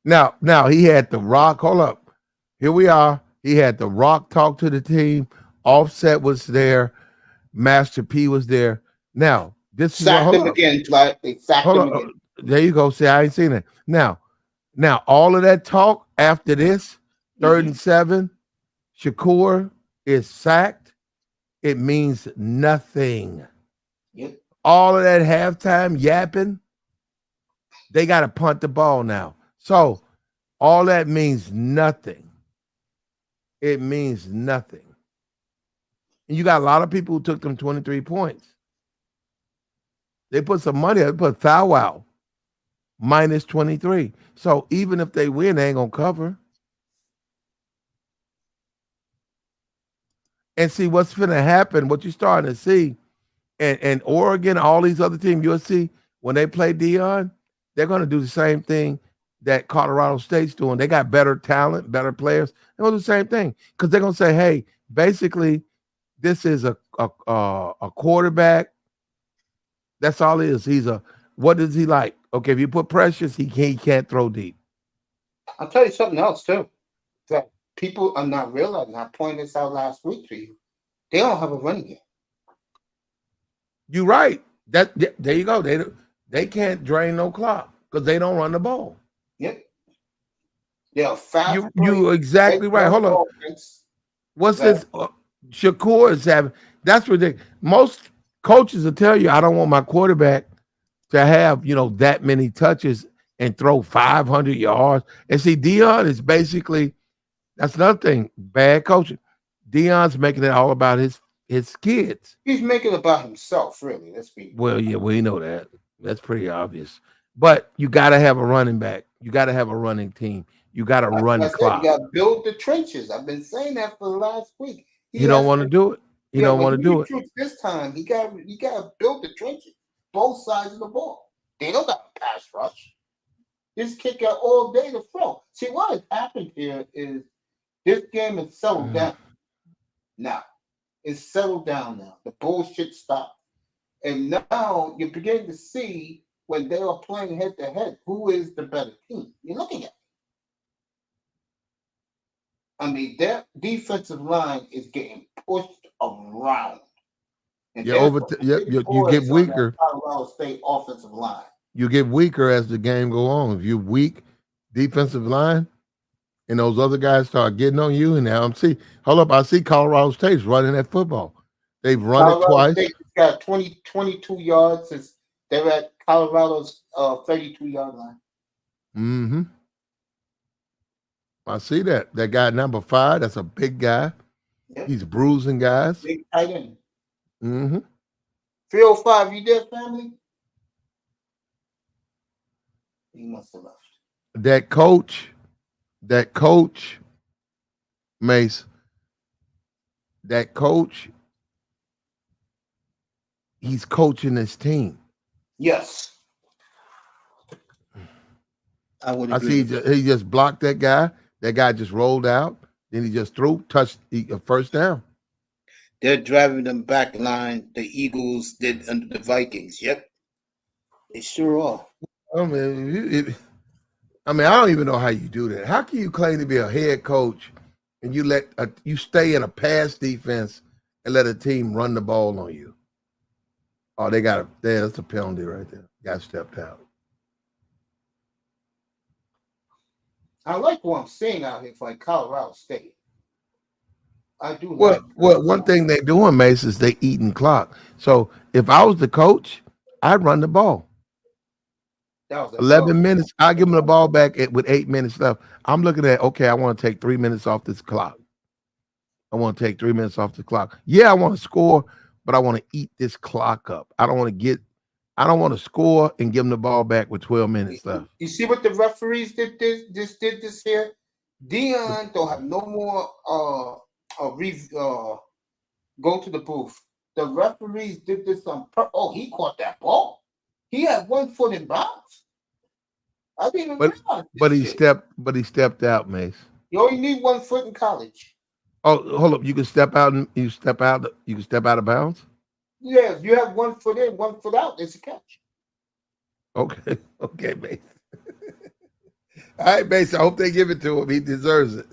Now he had the Rock. Hold up, here we are. He had the Rock talk to the team. Offset was there. Master P was there. Now this is what. Sacked Hold him up. again, Platt. They sacked Hold him up. again. There you go. See, I ain't seen it. Now, all of that talk after this, 3rd and 7, Shakur is sacked. It means nothing. Yep. All of that halftime yapping, they got to punt the ball now. So all that means nothing. It means nothing. And you got a lot of people who took them 23 points. They put some money, they put foul out. Minus 23. So even if they win, they ain't gonna cover. And see what's gonna happen, what you're starting to see, and Oregon, all these other teams, you'll see when they play Deion, they're gonna do the same thing that Colorado State's doing. They got better talent, better players. They're gonna do the same thing because they're gonna say, hey, basically, this is a quarterback. That's all it is. What is he like? Okay, if you put pressures, he can't throw deep. I'll tell you something else too. That people are not realizing. I pointed this out last week to you. They don't have a running game. You're right. There you go. They can't drain no clock because they don't run the ball. Yep. They're fast. You exactly right. Hold on. What's this? Shakur is having. That's ridiculous. Most coaches will tell you, I don't want my quarterback to have, that many touches and throw 500 yards. And see, Deion is basically, that's another thing, bad coaching. Deion's making it all about his kids. He's making it about himself, really. Let's be. Well, yeah, we know that. That's pretty obvious. But you got to have a running back. You got to have a running team. You got to run the clock. You got to build the trenches. I've been saying that for the last week. He don't want to do it. He don't want to do it. This time, you got to build the trenches, both sides of the ball. They don't got a pass rush. Just kick out all day to throw. See, what has happened here is this game is settled down. Now, it's settled down now. The bullshit stopped. And now you're beginning to see when they are playing head-to-head, who is the better team. You're looking at it. I mean, their defensive line is getting pushed around. And you get weaker. Colorado State offensive line. You get weaker as the game go on. If you're weak defensive line, and those other guys start getting on you, and now I see Colorado State's running that football. They've run it twice. State got 22 yards since they're at Colorado's 32-yard line. Mm-hmm. I see that. That guy number 5, that's a big guy. Yep. He's bruising guys. Big tight end. Mm-hmm. 305, you there, family? He must have left. That coach, Mace, he's coaching his team. Yes. I would I agree see with that. he just blocked that guy. That guy just rolled out. Then he just touched a first down. They're driving them back line. The Eagles did under the Vikings. Yep, they sure are. I mean, I don't even know how you do that. How can you claim to be a head coach and you stay in a pass defense and let a team run the ball on you? Oh, that's a penalty right there. Got stepped out. I like what I'm seeing out here for like Colorado State. I do Well, like. one thing they doing, Mace, is they eating clock. So if I was the coach, I'd run the ball. That was a 11 minutes. I give them the ball back with 8 minutes left. I'm looking at, okay, I want to take 3 minutes off this clock. I want to take 3 minutes off the clock. Yeah, I want to score, but I want to eat this clock up. I don't want to score and give them the ball back with 12 minutes left. You see what the referees did this here? Dion don't have no more go to the booth. The referees did this on purpose. Oh, he caught that ball. He had 1 foot in bounds. I didn't even realize this But he stepped out, Mace. You only need 1 foot in college. Oh, hold up. You can step out you can step out of bounds? Yes, you have 1 foot in, 1 foot out. It's a catch. Okay. Okay, Mace. All right, Mace. I hope they give it to him. He deserves it.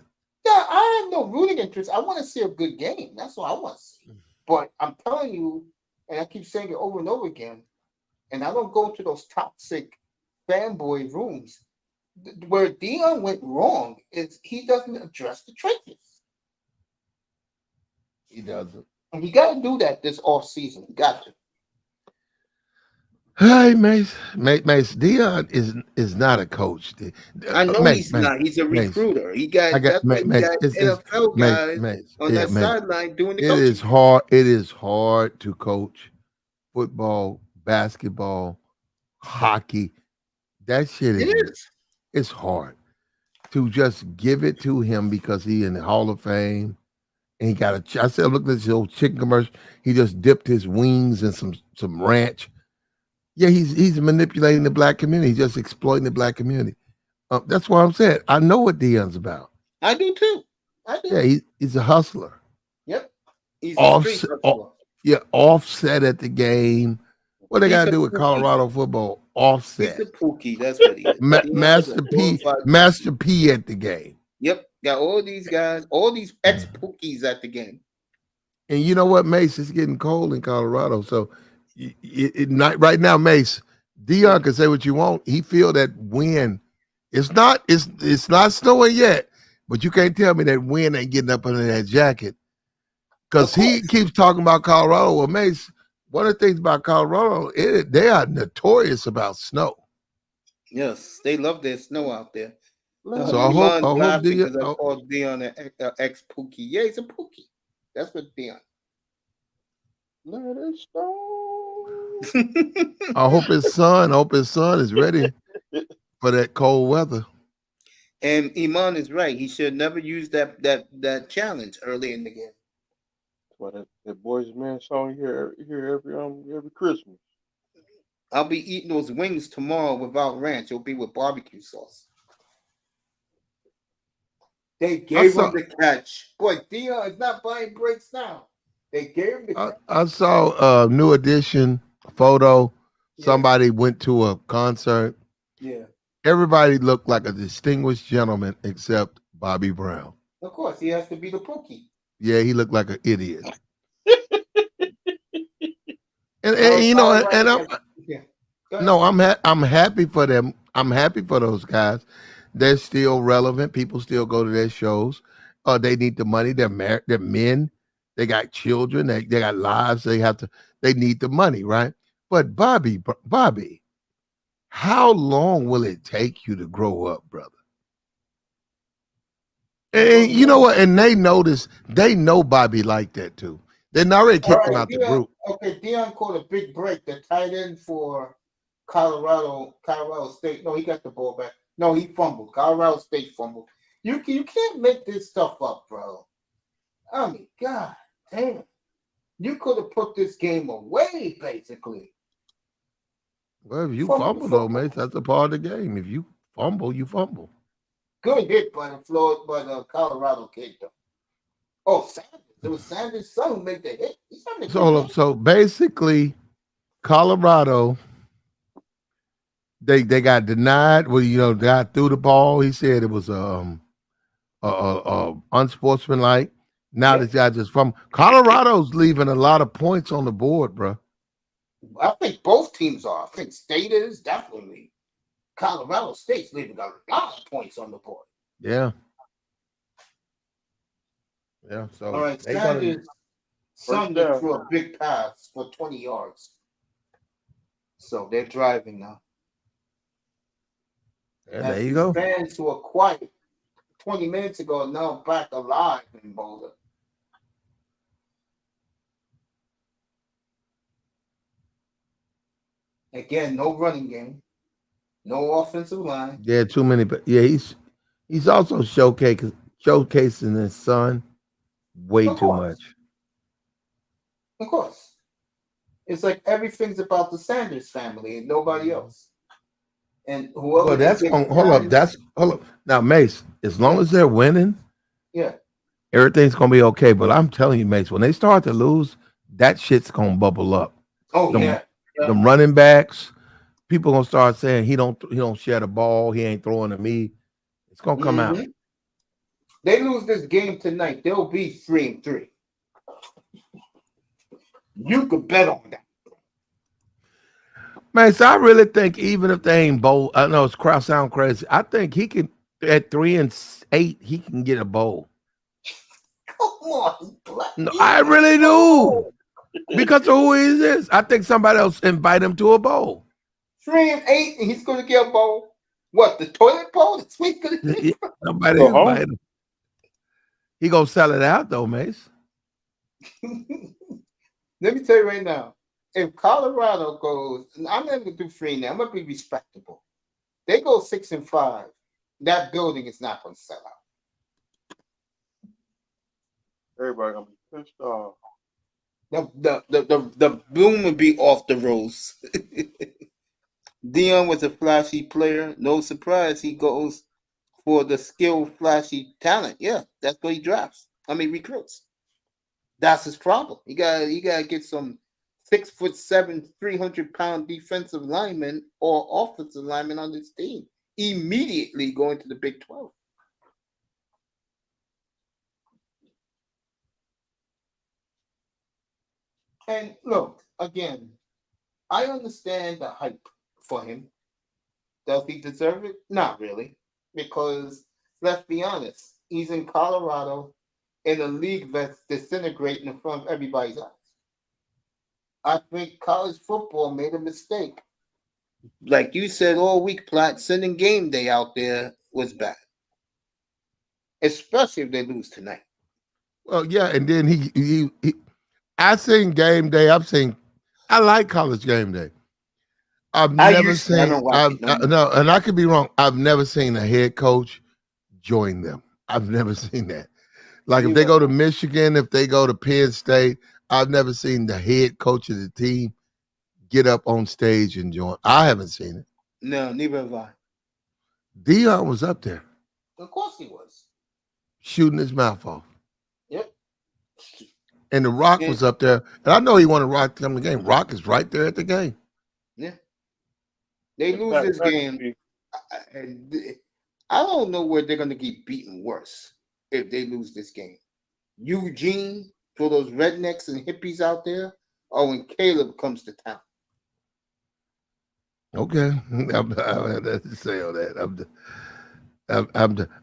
Yeah, I have no rooting interest. I want to see a good game. That's what I want to see. But I'm telling you, and I keep saying it over and over again, and I don't go to those toxic fanboy rooms. Where Dion went wrong is he doesn't address the trenches. He doesn't. And you got to do that this off season. You got to. Hey, Mace, Dion is not a coach. I know he's not. He's a recruiter. He got NFL guys on that sideline doing the coaching. It is hard. It is hard to coach football, basketball, hockey. That shit is. It's hard to just give it to him because he's in the Hall of Fame. And he got I said, look at this old chicken commercial. He just dipped his wings in some ranch. Yeah, he's manipulating the black community. He's just exploiting the black community. That's what I'm saying. I know what Dion's about. I do too. I do. Yeah, he's a hustler. Yep. He's a street hustler. Offset at the game. What they got to do with Colorado football? Offset. He's a pookie. That's what he is. Master P at the game. Yep. Got all these guys, all these ex-pookies at the game. And you know what, Mace? It's getting cold in Colorado. So right now, Mace, Dion can say what you want. He feel that wind. It's not snowing yet, but you can't tell me that wind ain't getting up under that jacket. Because he keeps talking about Colorado. Well, Mace, one of the things about Colorado, they are notorious about snow. Yes, they love their snow out there. So I hope because I called Dion an ex-pookie. Yeah, he's a pookie. That's what Dion. Let it snow. I hope his son is ready for that cold weather. And Iman is right. He should never use that challenge early in the game. That's that Boys Man song here every Christmas. I'll be eating those wings tomorrow without ranch. It'll be with barbecue sauce. They gave him the catch. Boy, Dion is not buying breaks now. They gave him the catch. I saw a New Edition photo. Yeah. Somebody went to a concert. Yeah. Everybody looked like a distinguished gentleman except Bobby Brown. Of course, he has to be the pookie. Yeah, he looked like an idiot. and you know, and I'm happy for them. I'm happy for those guys. They're still relevant. People still go to their shows. They need the money. They're married. They're men. They got children. They got lives. They need the money, right? But Bobby, how long will it take you to grow up, brother? And you know what? And they know Bobby like that too. They already kicked him out the group. Okay, Dion caught a big break. The tight end for Colorado State. No, he got the ball back. No, he fumbled. Colorado State fumbled. You can't make this stuff up, bro. I mean, God damn. You could have put this game away, basically. Well, if you fumble though, mate, that's a part of the game. If you you fumble. Good hit by the Colorado kid, though. Oh, Sanders. It was Sanders' son who made the hit. He's having a good game. So basically, Colorado, they got denied. Well, got through the ball. He said it was unsportsmanlike. Now this guy just from Colorado's leaving a lot of points on the board, bro. I think both teams are. I think State is definitely. Colorado State's leaving a lot of points on the board. Yeah. Yeah. So all right, Sanders' son threw a big pass for 20 yards. So they're driving now. Yeah, there you go. Fans who were quiet 20 minutes ago are now back alive in Boulder. Again, no running game, no offensive line. Yeah, too many. But yeah, he's also showcasing his son way too much. Of course. It's like everything's about the Sanders family and nobody else. And whoever. Well, that's hold up. Now, Mace, as long as they're winning, everything's gonna be okay. But I'm telling you, Mace, when they start to lose, that shit's gonna bubble up. Oh, them running backs, people gonna start saying he don't share the ball, he ain't throwing to me. It's gonna come out. They lose this game tonight, they'll be 3-3. You could bet on that. Man, so I really think even if they ain't bowl, I know it's sound crazy. I think he can at 3-8, he can get a bowl. Come on, no, I really do. Because of who he is. I think somebody else invite him to a bowl. 3-8, and he's gonna get a bowl. What, the toilet bowl? The sweet gonna get somebody invite him. He gonna sell it out though, Mace. Let me tell you right now. If Colorado goes, I'm not gonna do 3 now. I'm gonna be respectable. They go 6-5. That building is not gonna sell out. Everybody gonna be pissed off. The boom would be off the rolls. Dion was a flashy player. No surprise, he goes for the skilled, flashy talent. Yeah, that's what he drafts. Recruits. That's his problem. You gotta get some 6'7", 300-pound defensive lineman or offensive lineman on this team immediately going to the Big 12. And look, again, I understand the hype for him. Does he deserve it? Not really. Because, let's be honest, he's in Colorado in a league that's disintegrating in front of everybody's eyes. I think college football made a mistake. Like you said all week, Platt, sending game day out there was bad. Especially if they lose tonight. Well, yeah, and then he I seen game day. I like college game day. I've never seen no, and I could be wrong. I've never seen a head coach join them. I've never seen that. Like if they go to Michigan, if they go to Penn State, I've never seen the head coach of the team get up on stage and join. I haven't seen it. No, neither have I. Dion was up there. Of course he was. Shooting his mouth off. Yep. And the Rock was up there. And I know he wanted Rock to come to the game. Rock is right there at the game. Yeah. They lose this game. I don't know where they're going to get beaten worse if they lose this game. Eugene, for those rednecks and hippies out there, or when Caleb comes to town. Okay. I had to say all that.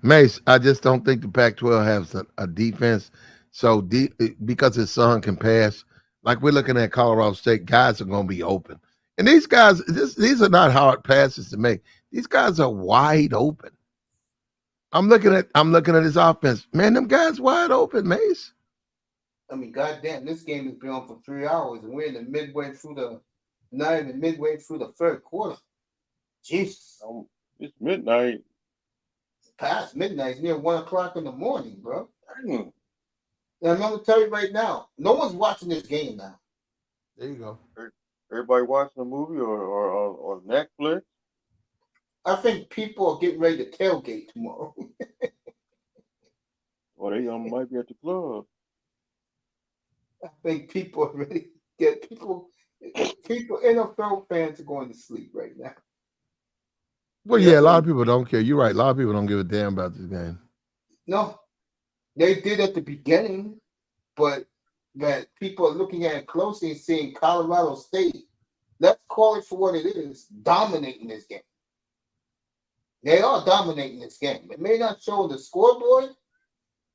Mace, I just don't think the Pac-12 has a defense. So because his son can pass, like we're looking at Colorado State, guys are going to be open. And these guys, these are not hard passes to make. These guys are wide open. I'm looking at his offense. Man, them guys wide open, Mace. Goddamn, this game has been on for 3 hours, and we're in the midway through the third quarter. Jesus. It's midnight. Past midnight. It's near 1 o'clock in the morning, bro. And I'm going to tell you right now, no one's watching this game now. There you go. Everybody watching a movie or Netflix? I think people are getting ready to tailgate tomorrow. Or they might be at the club. I think people are ready to get people. NFL fans are going to sleep right now. Well, yeah, a lot of people don't care. You're right. A lot of people don't give a damn about this game. No, they did at the beginning, but that people are looking at it closely and seeing Colorado State. Let's call it for what it is, dominating this game. They are dominating this game. It may not show the scoreboard.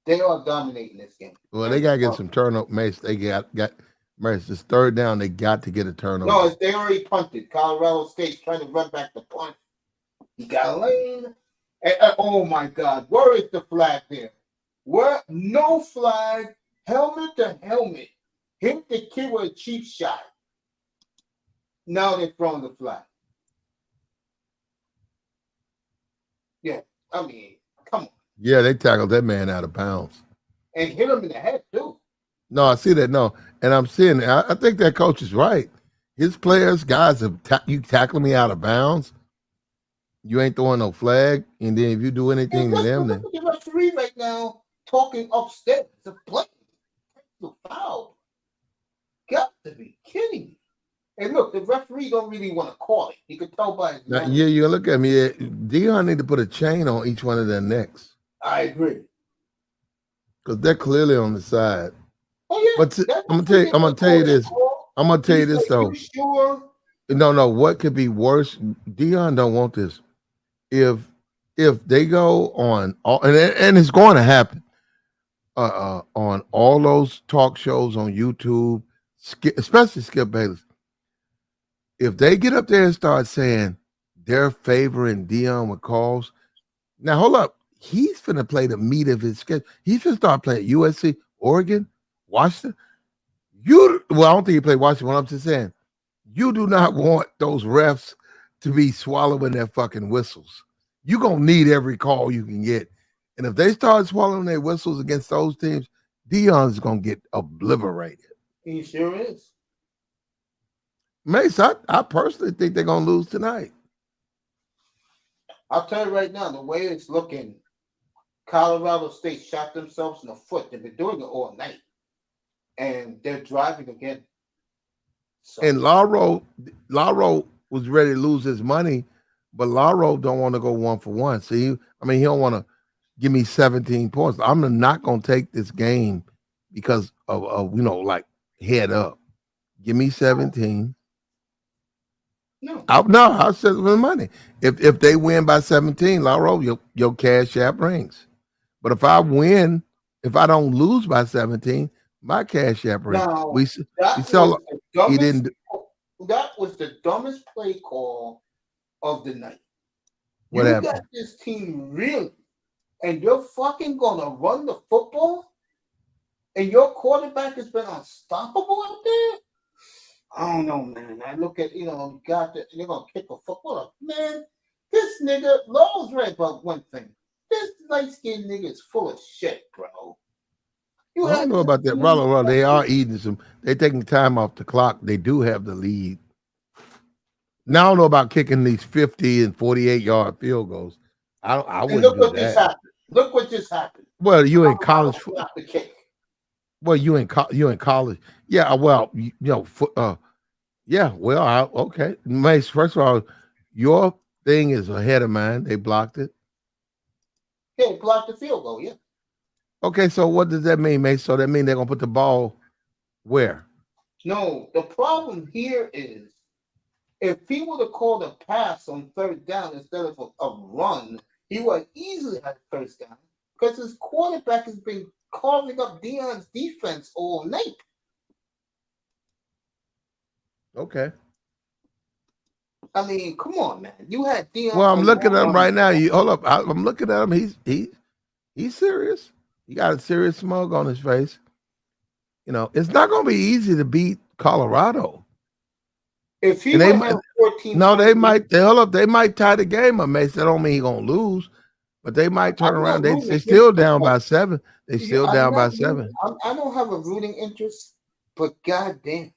They are dominating this game. Well, they gotta get some turnover. Mace, they got Mace. This third down, they got to get a turnover. No, they already punted. Colorado State's trying to run back the punt. He got a lane. Oh my God, where is the flag there? Where? No flag. Helmet to helmet. Hit the kid with a cheap shot. Now they're throwing the flag. Yeah, I mean, come on. Yeah, they tackled that man out of bounds. And hit him in the head, too. No, I see that. No, and I'm seeing. I think that coach is right. His players, guys, you tackle me out of bounds. You ain't throwing no flag, and then if you do anything to them, then the referee right now talking upstairs. It's a blatant foul. Got to be kidding me. And look, the referee don't really want to call it. You can tell by his now, yeah, you look at me. Dion need to put a chain on each one of their necks. I agree. Because they're clearly on the side. Oh yeah. But I'm gonna tell you this. I'm gonna tell you this though. Sure? No. What could be worse? Dion don't want this. If they go on all, and it's going to happen on all those talk shows on YouTube, especially Skip Bayless. If they get up there and start saying they're favoring Dion with calls, now hold up. He's finna play the meat of his schedule. He's finna start playing USC, Oregon, Washington. I don't think he played Washington. What I'm just saying, you do not want those refs to be swallowing their fucking whistles. You're gonna need every call you can get. And if they start swallowing their whistles against those teams, Dion's gonna get obliterated. He sure is. Mace, I personally think they're gonna lose tonight. I'll tell you right now, the way it's looking, Colorado State shot themselves in the foot. They've been doing it all night. And they're driving again. So. And Laro was ready to lose his money, but Laro don't want to go 1-for-1. See, he don't want to give me 17 points. I'm not going to take this game because of like head up. Give me 17. No. I'll set the money. If they win by 17, Laro, your cash app rings. But if I win, if I don't lose by 17, my cash app rings. That was the dumbest play call of the night. What happened? You got this team reeling, and you're fucking gonna run the football, and your quarterback has been unstoppable out there. I don't know, man. I look at they're gonna kick a football. Man, this nigga Lowell's right about one thing. This light-skinned nigga is full of shit, bro. I don't know about that. Well, they are eating some. They're taking time off the clock. They do have the lead. Now I don't know about kicking these 50 and 48-yard field goals. I wouldn't look do what that. just happened. Look what just happened. Well, you in college football. Well, you in college. Yeah. Well, yeah. Well, okay. Mace, first of all, your thing is ahead of mine. They blocked it. Yeah, blocked the field goal. Yeah. Okay, so what does that mean, Mace? So that means they're gonna put the ball where? No, the problem here is if he would have called a pass on third down instead of a run, he would easily have first down because his quarterback has been carving up Dion's defense all night. Okay. I mean, come on, man. You had Dion. Well, I'm looking at him right now. Hold up. I'm looking at him. He's serious. He got a serious smug on his face. It's not going to be easy to beat Colorado. If he would have 14, they might. Hold up. They might tie the game up, Mace. That don't mean he's going to lose, but they might turn around. They still down by 7. They still down by 7. I don't have a rooting interest, but goddamn,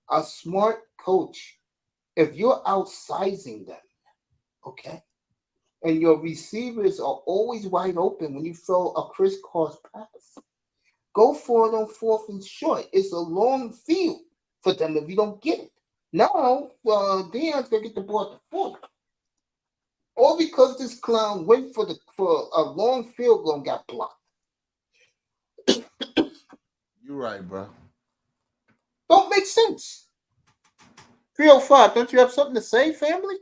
a smart coach. If you're outsizing them, okay, and your receivers are always wide open when you throw a crisscross pass. Go for it on 4th and short. It's a long field for them if you don't get it. Now, Deion's gonna get the ball at the 40. All because this clown went for a long field goal and got blocked. You're right, bro. Don't make sense. 305, don't you have something to say, family?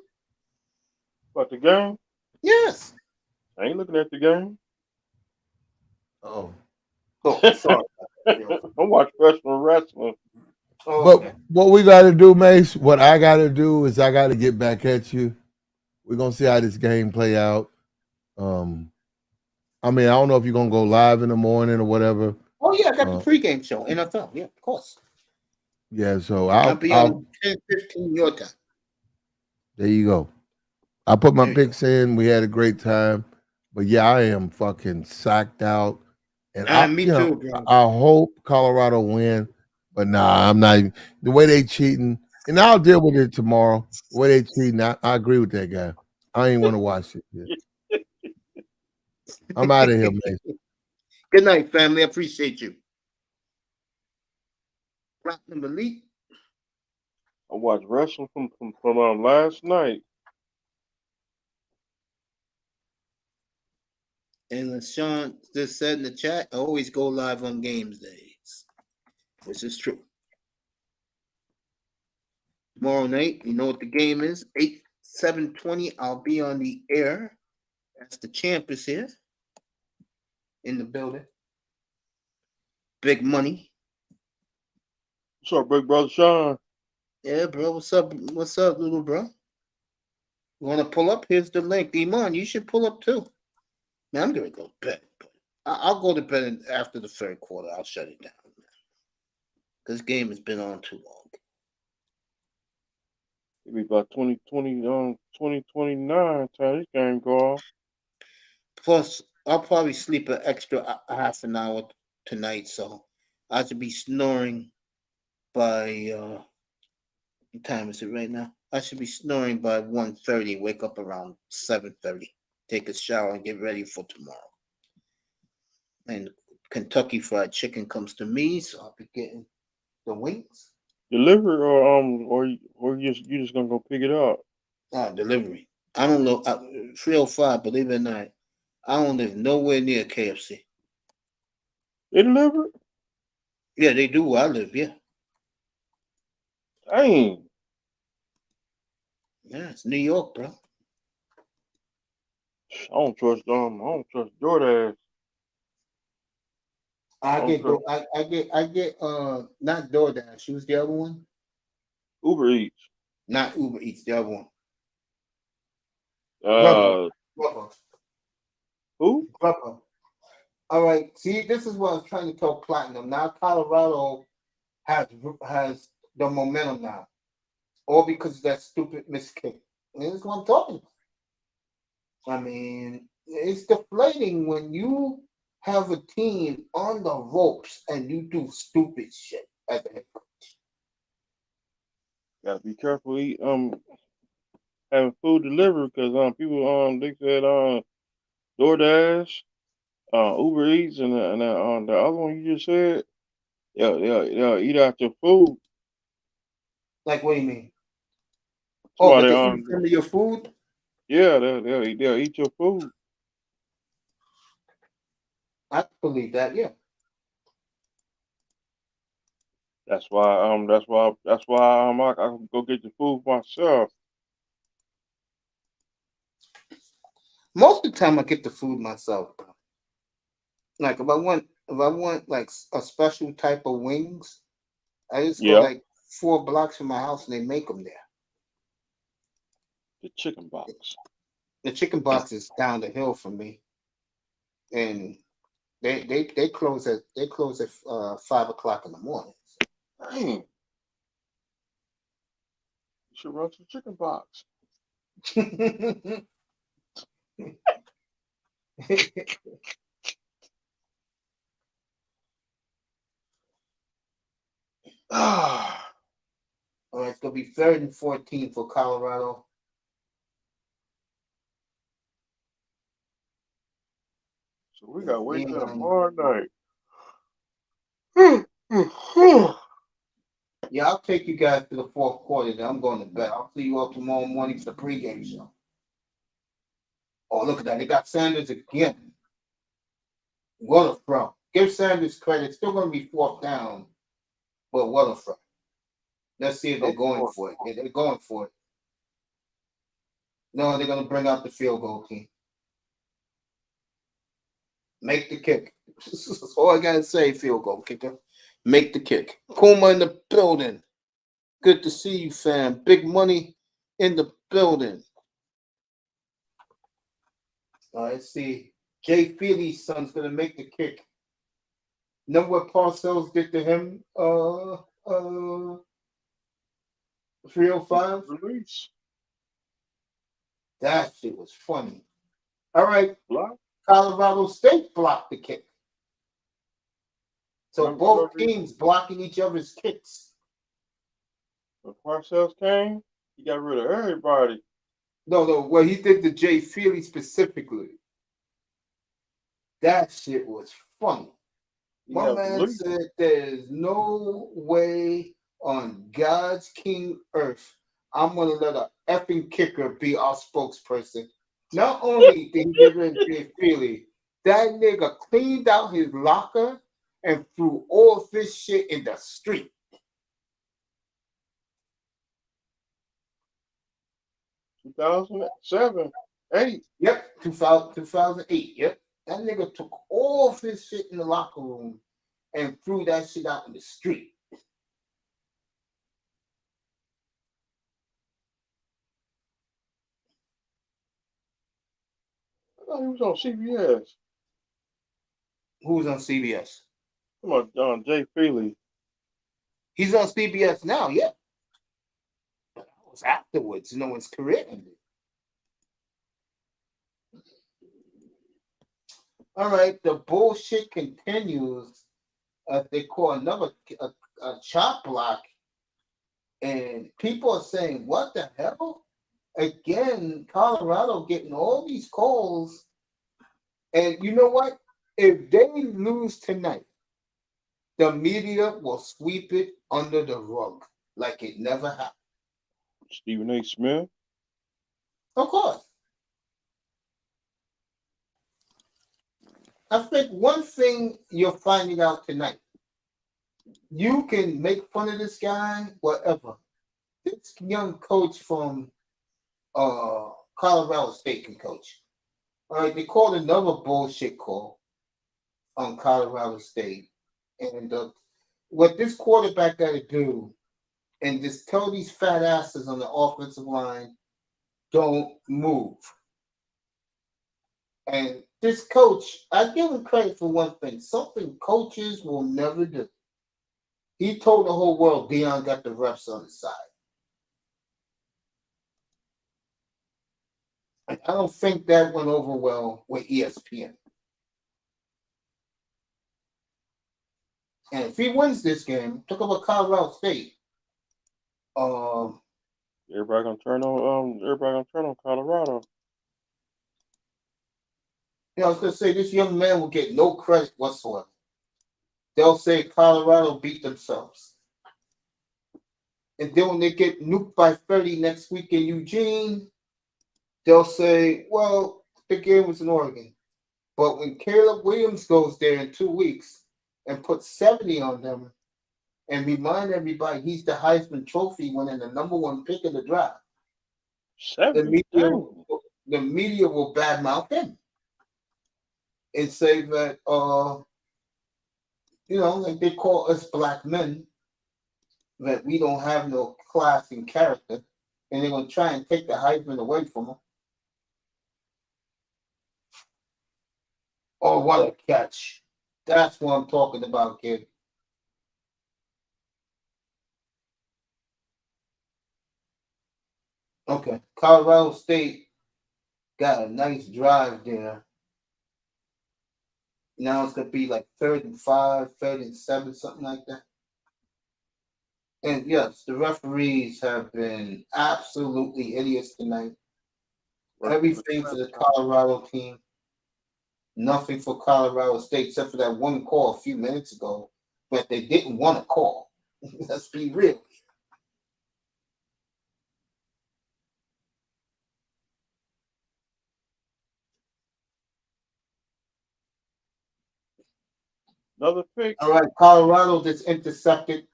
About the game? Yes. I ain't looking at the game. Oh. Oh, sorry. I'm watching professional wrestling. Oh, But okay. what we got to do, Mace, what I got to do is I got to get back at you. We're going to see how this game play out. I mean, I don't know if you're going to go live in the morning or whatever. Oh, yeah, I got the pregame show, NFL. Yeah, of course. Yeah, so I'll be on 10:15 your time. There you go. I put my picks in. We had a great time. But yeah, I am fucking sacked out. And Me too, bro. I hope Colorado win. But nah, I'm not even. The way they cheating, and I'll deal with it tomorrow. The way they cheating, I agree with that guy. I ain't want to watch it. Yeah. I'm out of here, man. Good night, family. I appreciate you. Platinum Elite. I watched wrestling from last night. And as Sean just said in the chat, I always go live on games days, which is true. Tomorrow night, you know what the game is? 7:20. I'll be on the air. That's the champ is here in the building. Big money. What's up, big brother Sean? Yeah, bro. What's up? What's up, little bro? You want to pull up? Here's the link. Iman, you should pull up too. Man, I'm gonna go to bed. I'll go to bed after the third quarter. I'll shut it down. This game has been on too long. It'll be about 2029 time this game go off. Plus, I'll probably sleep an extra half an hour tonight, so I should be snoring by what time is it right now? I should be snoring by 1:30. Wake up around 7:30. Take a shower and get ready for tomorrow. And Kentucky Fried Chicken comes to me, so I'll be getting the wings. Deliver or you just gonna go pick it up? Delivery. I don't know. 305. Believe it or not, I don't live nowhere near KFC. They deliver? Yeah, they do where I live. Yeah. Dang. Yeah, it's New York, bro. I don't trust DoorDash. I get not DoorDash. Who's the other one? Uber Eats. Not Uber Eats, the other one. Grubhub. Who? Grubhub. All right. See, this is what I was trying to tell Platinum. Now Colorado has the momentum now. All because of that stupid miskick. And this is what I'm talking about. I mean, it's deflating when you have a team on the ropes and you do stupid shit as a head coach. Gotta be careful having food delivered because people they said DoorDash, Uber Eats and the other one you just said, they'll eat out your food. Like, what do you mean? Somebody, they eat some of your food? Yeah, they'll eat your food. I believe that, yeah. That's why I can go get the food myself. Most of the time I get the food myself. Like if I want like a special type of wings, I just go like 4 blocks from my house and they make them there. The chicken box. The chicken box is down the hill from me, and they close at 5 o'clock in the morning. Dang. You should run to the chicken box. All right, it's gonna be 3rd and 14 for Colorado. So we gotta wait till And, tomorrow night. yeah, I'll take you guys to the fourth quarter. Then I'm going to bed. I'll see you all tomorrow morning for the pregame show. Oh, look at that. They got Sanders again. What a throw. Give Sanders credit. Still going to be fourth down, but what a throw. Let's see if they're going for it. Yeah, they're going for it. No, they're going to bring out the field goal team. Make the kick. That's all I got to say, field goal kicker. Make the kick. Kuma in the building. Good to see you, fam. Big money in the building. Let's see. Jay Feely's son's going to make the kick. Know what Parcells did to him? 305? Release. That shit was funny. All right. Block. Colorado State blocked the kick. So both teams blocking each other's kicks. When Parcells came, he got rid of everybody. No. Well, he did the Jay Feely specifically. That shit was funny. My man said there's no way on God's king earth I'm going to let a effing kicker be our spokesperson. Not only did he get rid of Jay Feely, that nigga cleaned out his locker and threw all of this shit in the street. $2007, 8. Yep, 2008. Yep. That nigga took all of his shit in the locker room and threw that shit out in the street. I thought he was on CBS. Who's on CBS? Come on, Jay Feely. He's on CBS now, yeah. But that was afterwards. No one's career ended. All right, the bullshit continues. They call another a chop block, and people are saying, "What the hell?" Again, Colorado getting all these calls, and you know what? If they lose tonight, the media will sweep it under the rug like it never happened. Stephen A. Smith. Of course. I think one thing you're finding out tonight, you can make fun of this guy, whatever. This young coach from Colorado State can coach. All right, they called another bullshit call on Colorado State. And what this quarterback got to do and just tell these fat asses on the offensive line, don't move. And this coach, I give him credit for one thing, something coaches will never do. He told the whole world Deion got the refs on his side. And I don't think that went over well with ESPN. And if he wins this game, talk about Colorado State. Everybody gonna turn on Colorado. I was gonna say this young man will get no credit whatsoever. They'll say Colorado beat themselves. And then when they get nuked by 30 next week in Eugene, they'll say, well, the game was in Oregon. But when Caleb Williams goes there in 2 weeks and puts 70 on them and remind everybody he's the Heisman Trophy winning the number 1 pick in the draft, the media will badmouth him and say that, like they call us black men, that we don't have no class and character, and they're going to try and take the Heisman away from them. Oh, what a catch. That's what I'm talking about, kid. Okay, Colorado State got a nice drive there. Now it's going to be like 3rd and 5, 3rd and 7, something like that. And yes, the referees have been absolutely idiots tonight. Everything for the Colorado team. Nothing for Colorado State except for that one call a few minutes ago, but they didn't want to call. Let's be real. Another pick. All right, Colorado just intercepted.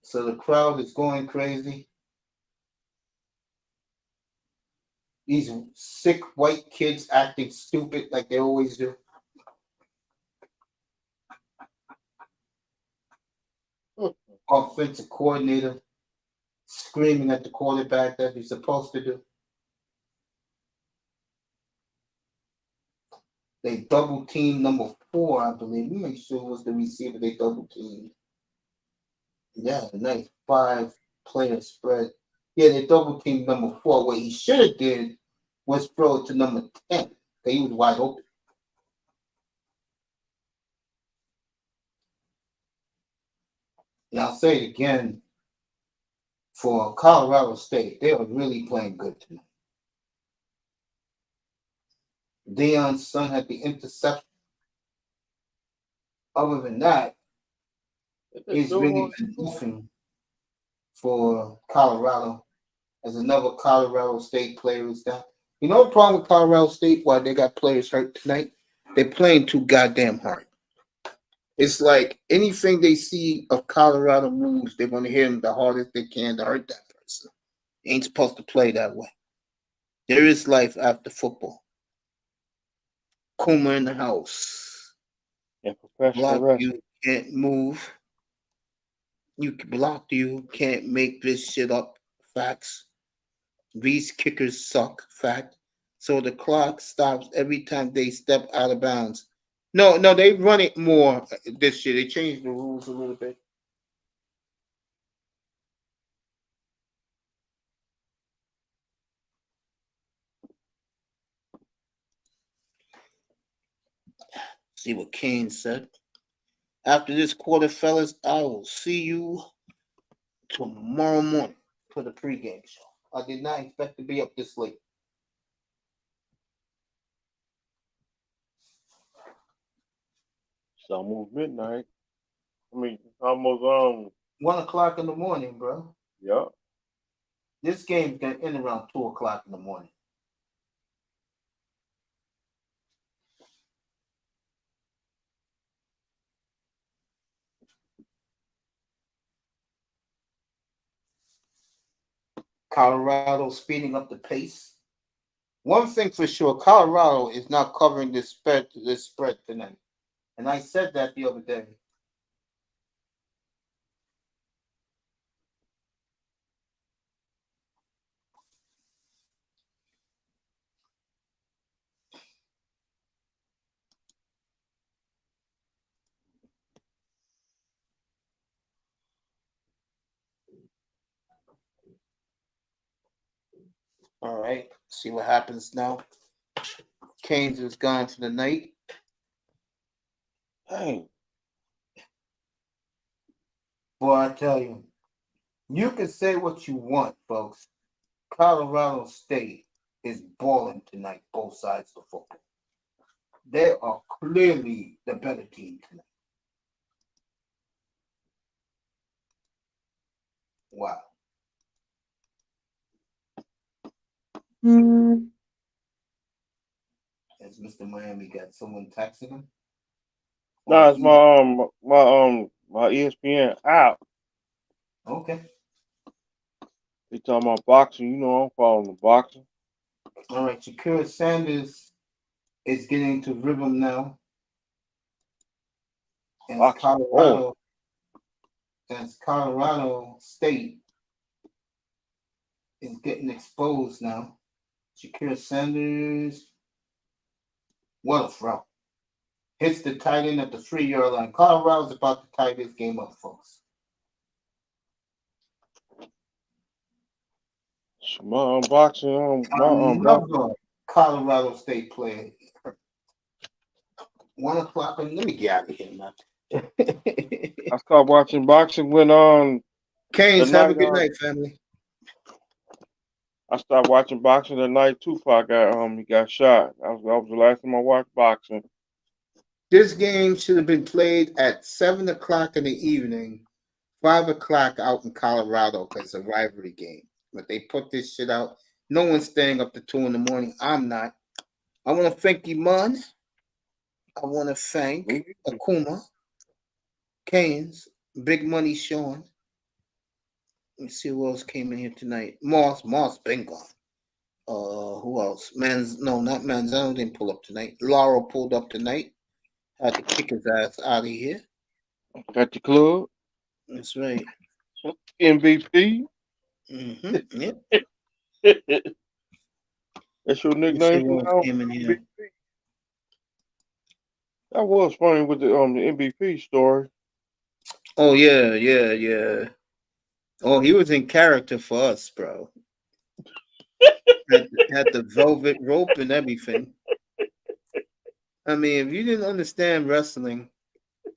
So the crowd is going crazy. These sick white kids acting stupid like they always do. Offensive coordinator screaming at the quarterback that he's supposed to do. They double team number 4, I believe. Let me make sure it was the receiver they double teamed. Yeah, nice 5-player spread. Yeah, they double teamed number 4. What he should have did was throw it to number 10. He was wide open. And I'll say it again, for Colorado State, they are really playing good tonight. Deion's son had the interception. Other than that, he's really been goofing for Colorado as another Colorado State player is down. You know the problem with Colorado State? Why they got players hurt tonight? They're playing too goddamn hard. It's like anything they see of Colorado moves, they're going to hit them the hardest they can to hurt that person. Ain't supposed to play that way. There is life after football. Kuma in the house. And professional Block wrestling. you, can't move. You block you, can't make this shit up. Facts. These kickers suck. Fact. So the clock stops every time they step out of bounds. No, they run it more this year. They changed the rules a little bit. See what Kane said. After this quarter, fellas, I will see you tomorrow morning for the pregame show. I did not expect to be up this late. It's almost midnight. I mean, almost 1 o'clock in the morning, bro. Yeah. This game's gonna end around 2 o'clock in the morning. Colorado speeding up the pace. One thing for sure, Colorado is not covering this spread tonight. And I said that the other day. All right, see what happens now. Canes is gone for the night. Hey. Boy, I tell you, you can say what you want, folks. Colorado State is balling tonight, both sides of the football. They are clearly the better team tonight. Wow. Has Mr. Miami got someone texting him? No, it's my ESPN app. Okay. They talking about boxing. You know, I'm following the boxing. All right, Shakira Sanders is getting into rhythm now. As Colorado State is getting exposed now. Shakira Sanders, what a throw. Hits the tight end at the 3-yard line. Colorado's about to tie this game up, folks. My boxing. Another Colorado State player. 1 o'clock. Let me get out of here, man. I started watching boxing when Canes, have a good night, family. I started watching boxing tonight too. Before he got shot. That was the last time I watched boxing. This game should have been played at 7 o'clock in the evening, 5 o'clock out in Colorado because it's a rivalry game. But they put this shit out. No one's staying up to 2 in the morning. I'm not. I want to thank Iman. I want to thank Akuma, Keynes, Big Money Sean. Let me see who else came in here tonight. Moss been gone. Who else? Not Manzano didn't pull up tonight. Lauro pulled up tonight. Had to kick his ass out of here. Got your club. That's right. MVP. Mm-hmm. Yep. That's your Let's see nickname who from else now? came in here. That was funny with the MVP story. Oh yeah. Oh, he was in character for us, bro. had the velvet rope and everything. I mean, if you didn't understand wrestling,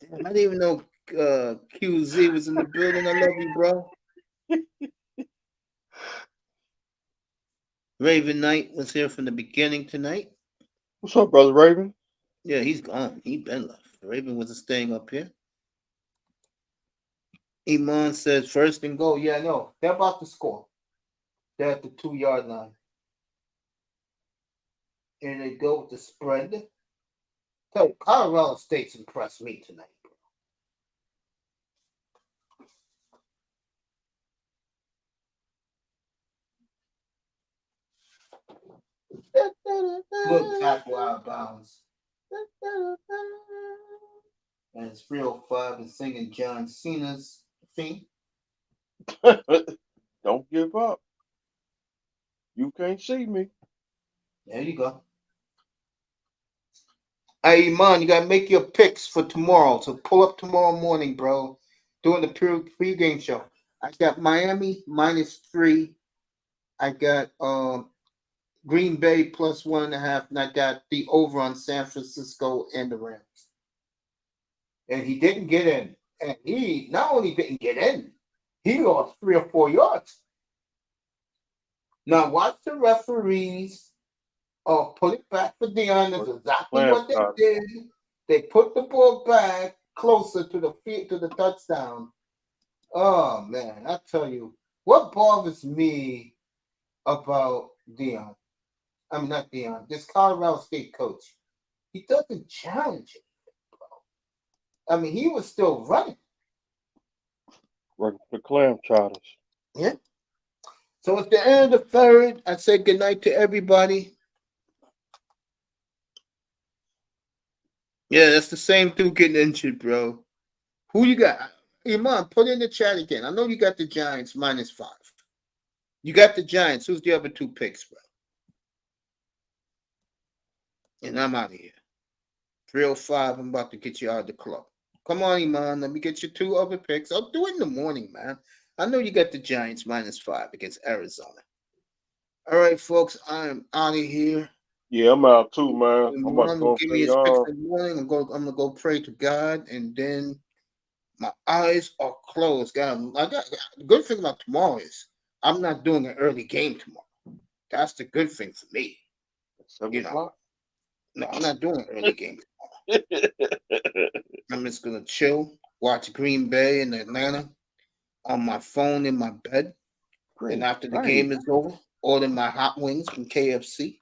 damn, I didn't even know QZ was in the building. I love you, bro. Raven Knight was here from the beginning tonight. What's up, brother Raven? Yeah, he's gone. He been left. Raven wasn't staying up here. Iman says first and goal. Yeah, no, they're about to score. They're at the 2-yard line. And they go with the spread. So Colorado State's impressed me tonight, bro. Good tackle out of bounds. And it's 305 and singing John Cena's theme. Don't give up. You can't see me. There you go. Hey, Iman, you gotta make your picks for tomorrow. So pull up tomorrow morning, bro. Doing the pre-game show. I got Miami -3. I got Green Bay +1.5, and I got the over on San Francisco and the Rams. And he didn't get in. And he not only didn't get in, he lost 3 or 4 yards. Now watch the referees put it back for Deion. That's exactly what they did. They put the ball back closer to the field, to the touchdown. Oh man, I tell you, what bothers me about Deion, I mean not Deion, this Colorado State coach, he doesn't challenge it, bro. I mean, he was still running. Working for clam chowders. Yeah. So at the end of the third, I say goodnight to everybody. Yeah, that's the same dude getting injured, bro. Who you got? Iman, put in the chat again. I know you got the Giants -5. You got the Giants. Who's the other 2 picks, bro? And I'm out of here. 305, I'm about to get you out of the club. Come on, Iman. Let me get you 2 other picks. I'll do it in the morning, man. I know you got the Giants -5 against Arizona. All right, folks, I'm out of here. Yeah, I'm out too, man. I'm about to go Give play me his picks in the morning. I'm gonna go pray to God, and then my eyes are closed. God, the good thing about tomorrow is I'm not doing an early game tomorrow. That's the good thing for me. 7 o'clock? No, I'm not doing an early game tomorrow. I'm just gonna chill, watch Green Bay and Atlanta on my phone in my bed. And after the game is over, order my hot wings from KFC,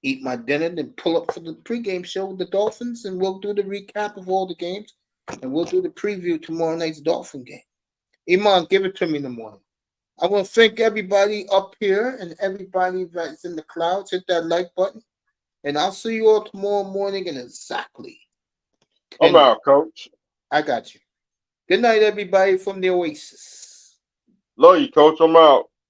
eat my dinner, then pull up for the pregame show with the Dolphins, and we'll do the recap of all the games, and we'll do the preview tomorrow night's Dolphin game. Iman, give it to me in the morning. I want to thank everybody up here and everybody that's in the clouds. Hit that like button, and I'll see you all tomorrow morning in exactly 10 I'm out, Coach. I got you. Good night, everybody from the Oasis. Love you, Coach. I'm out.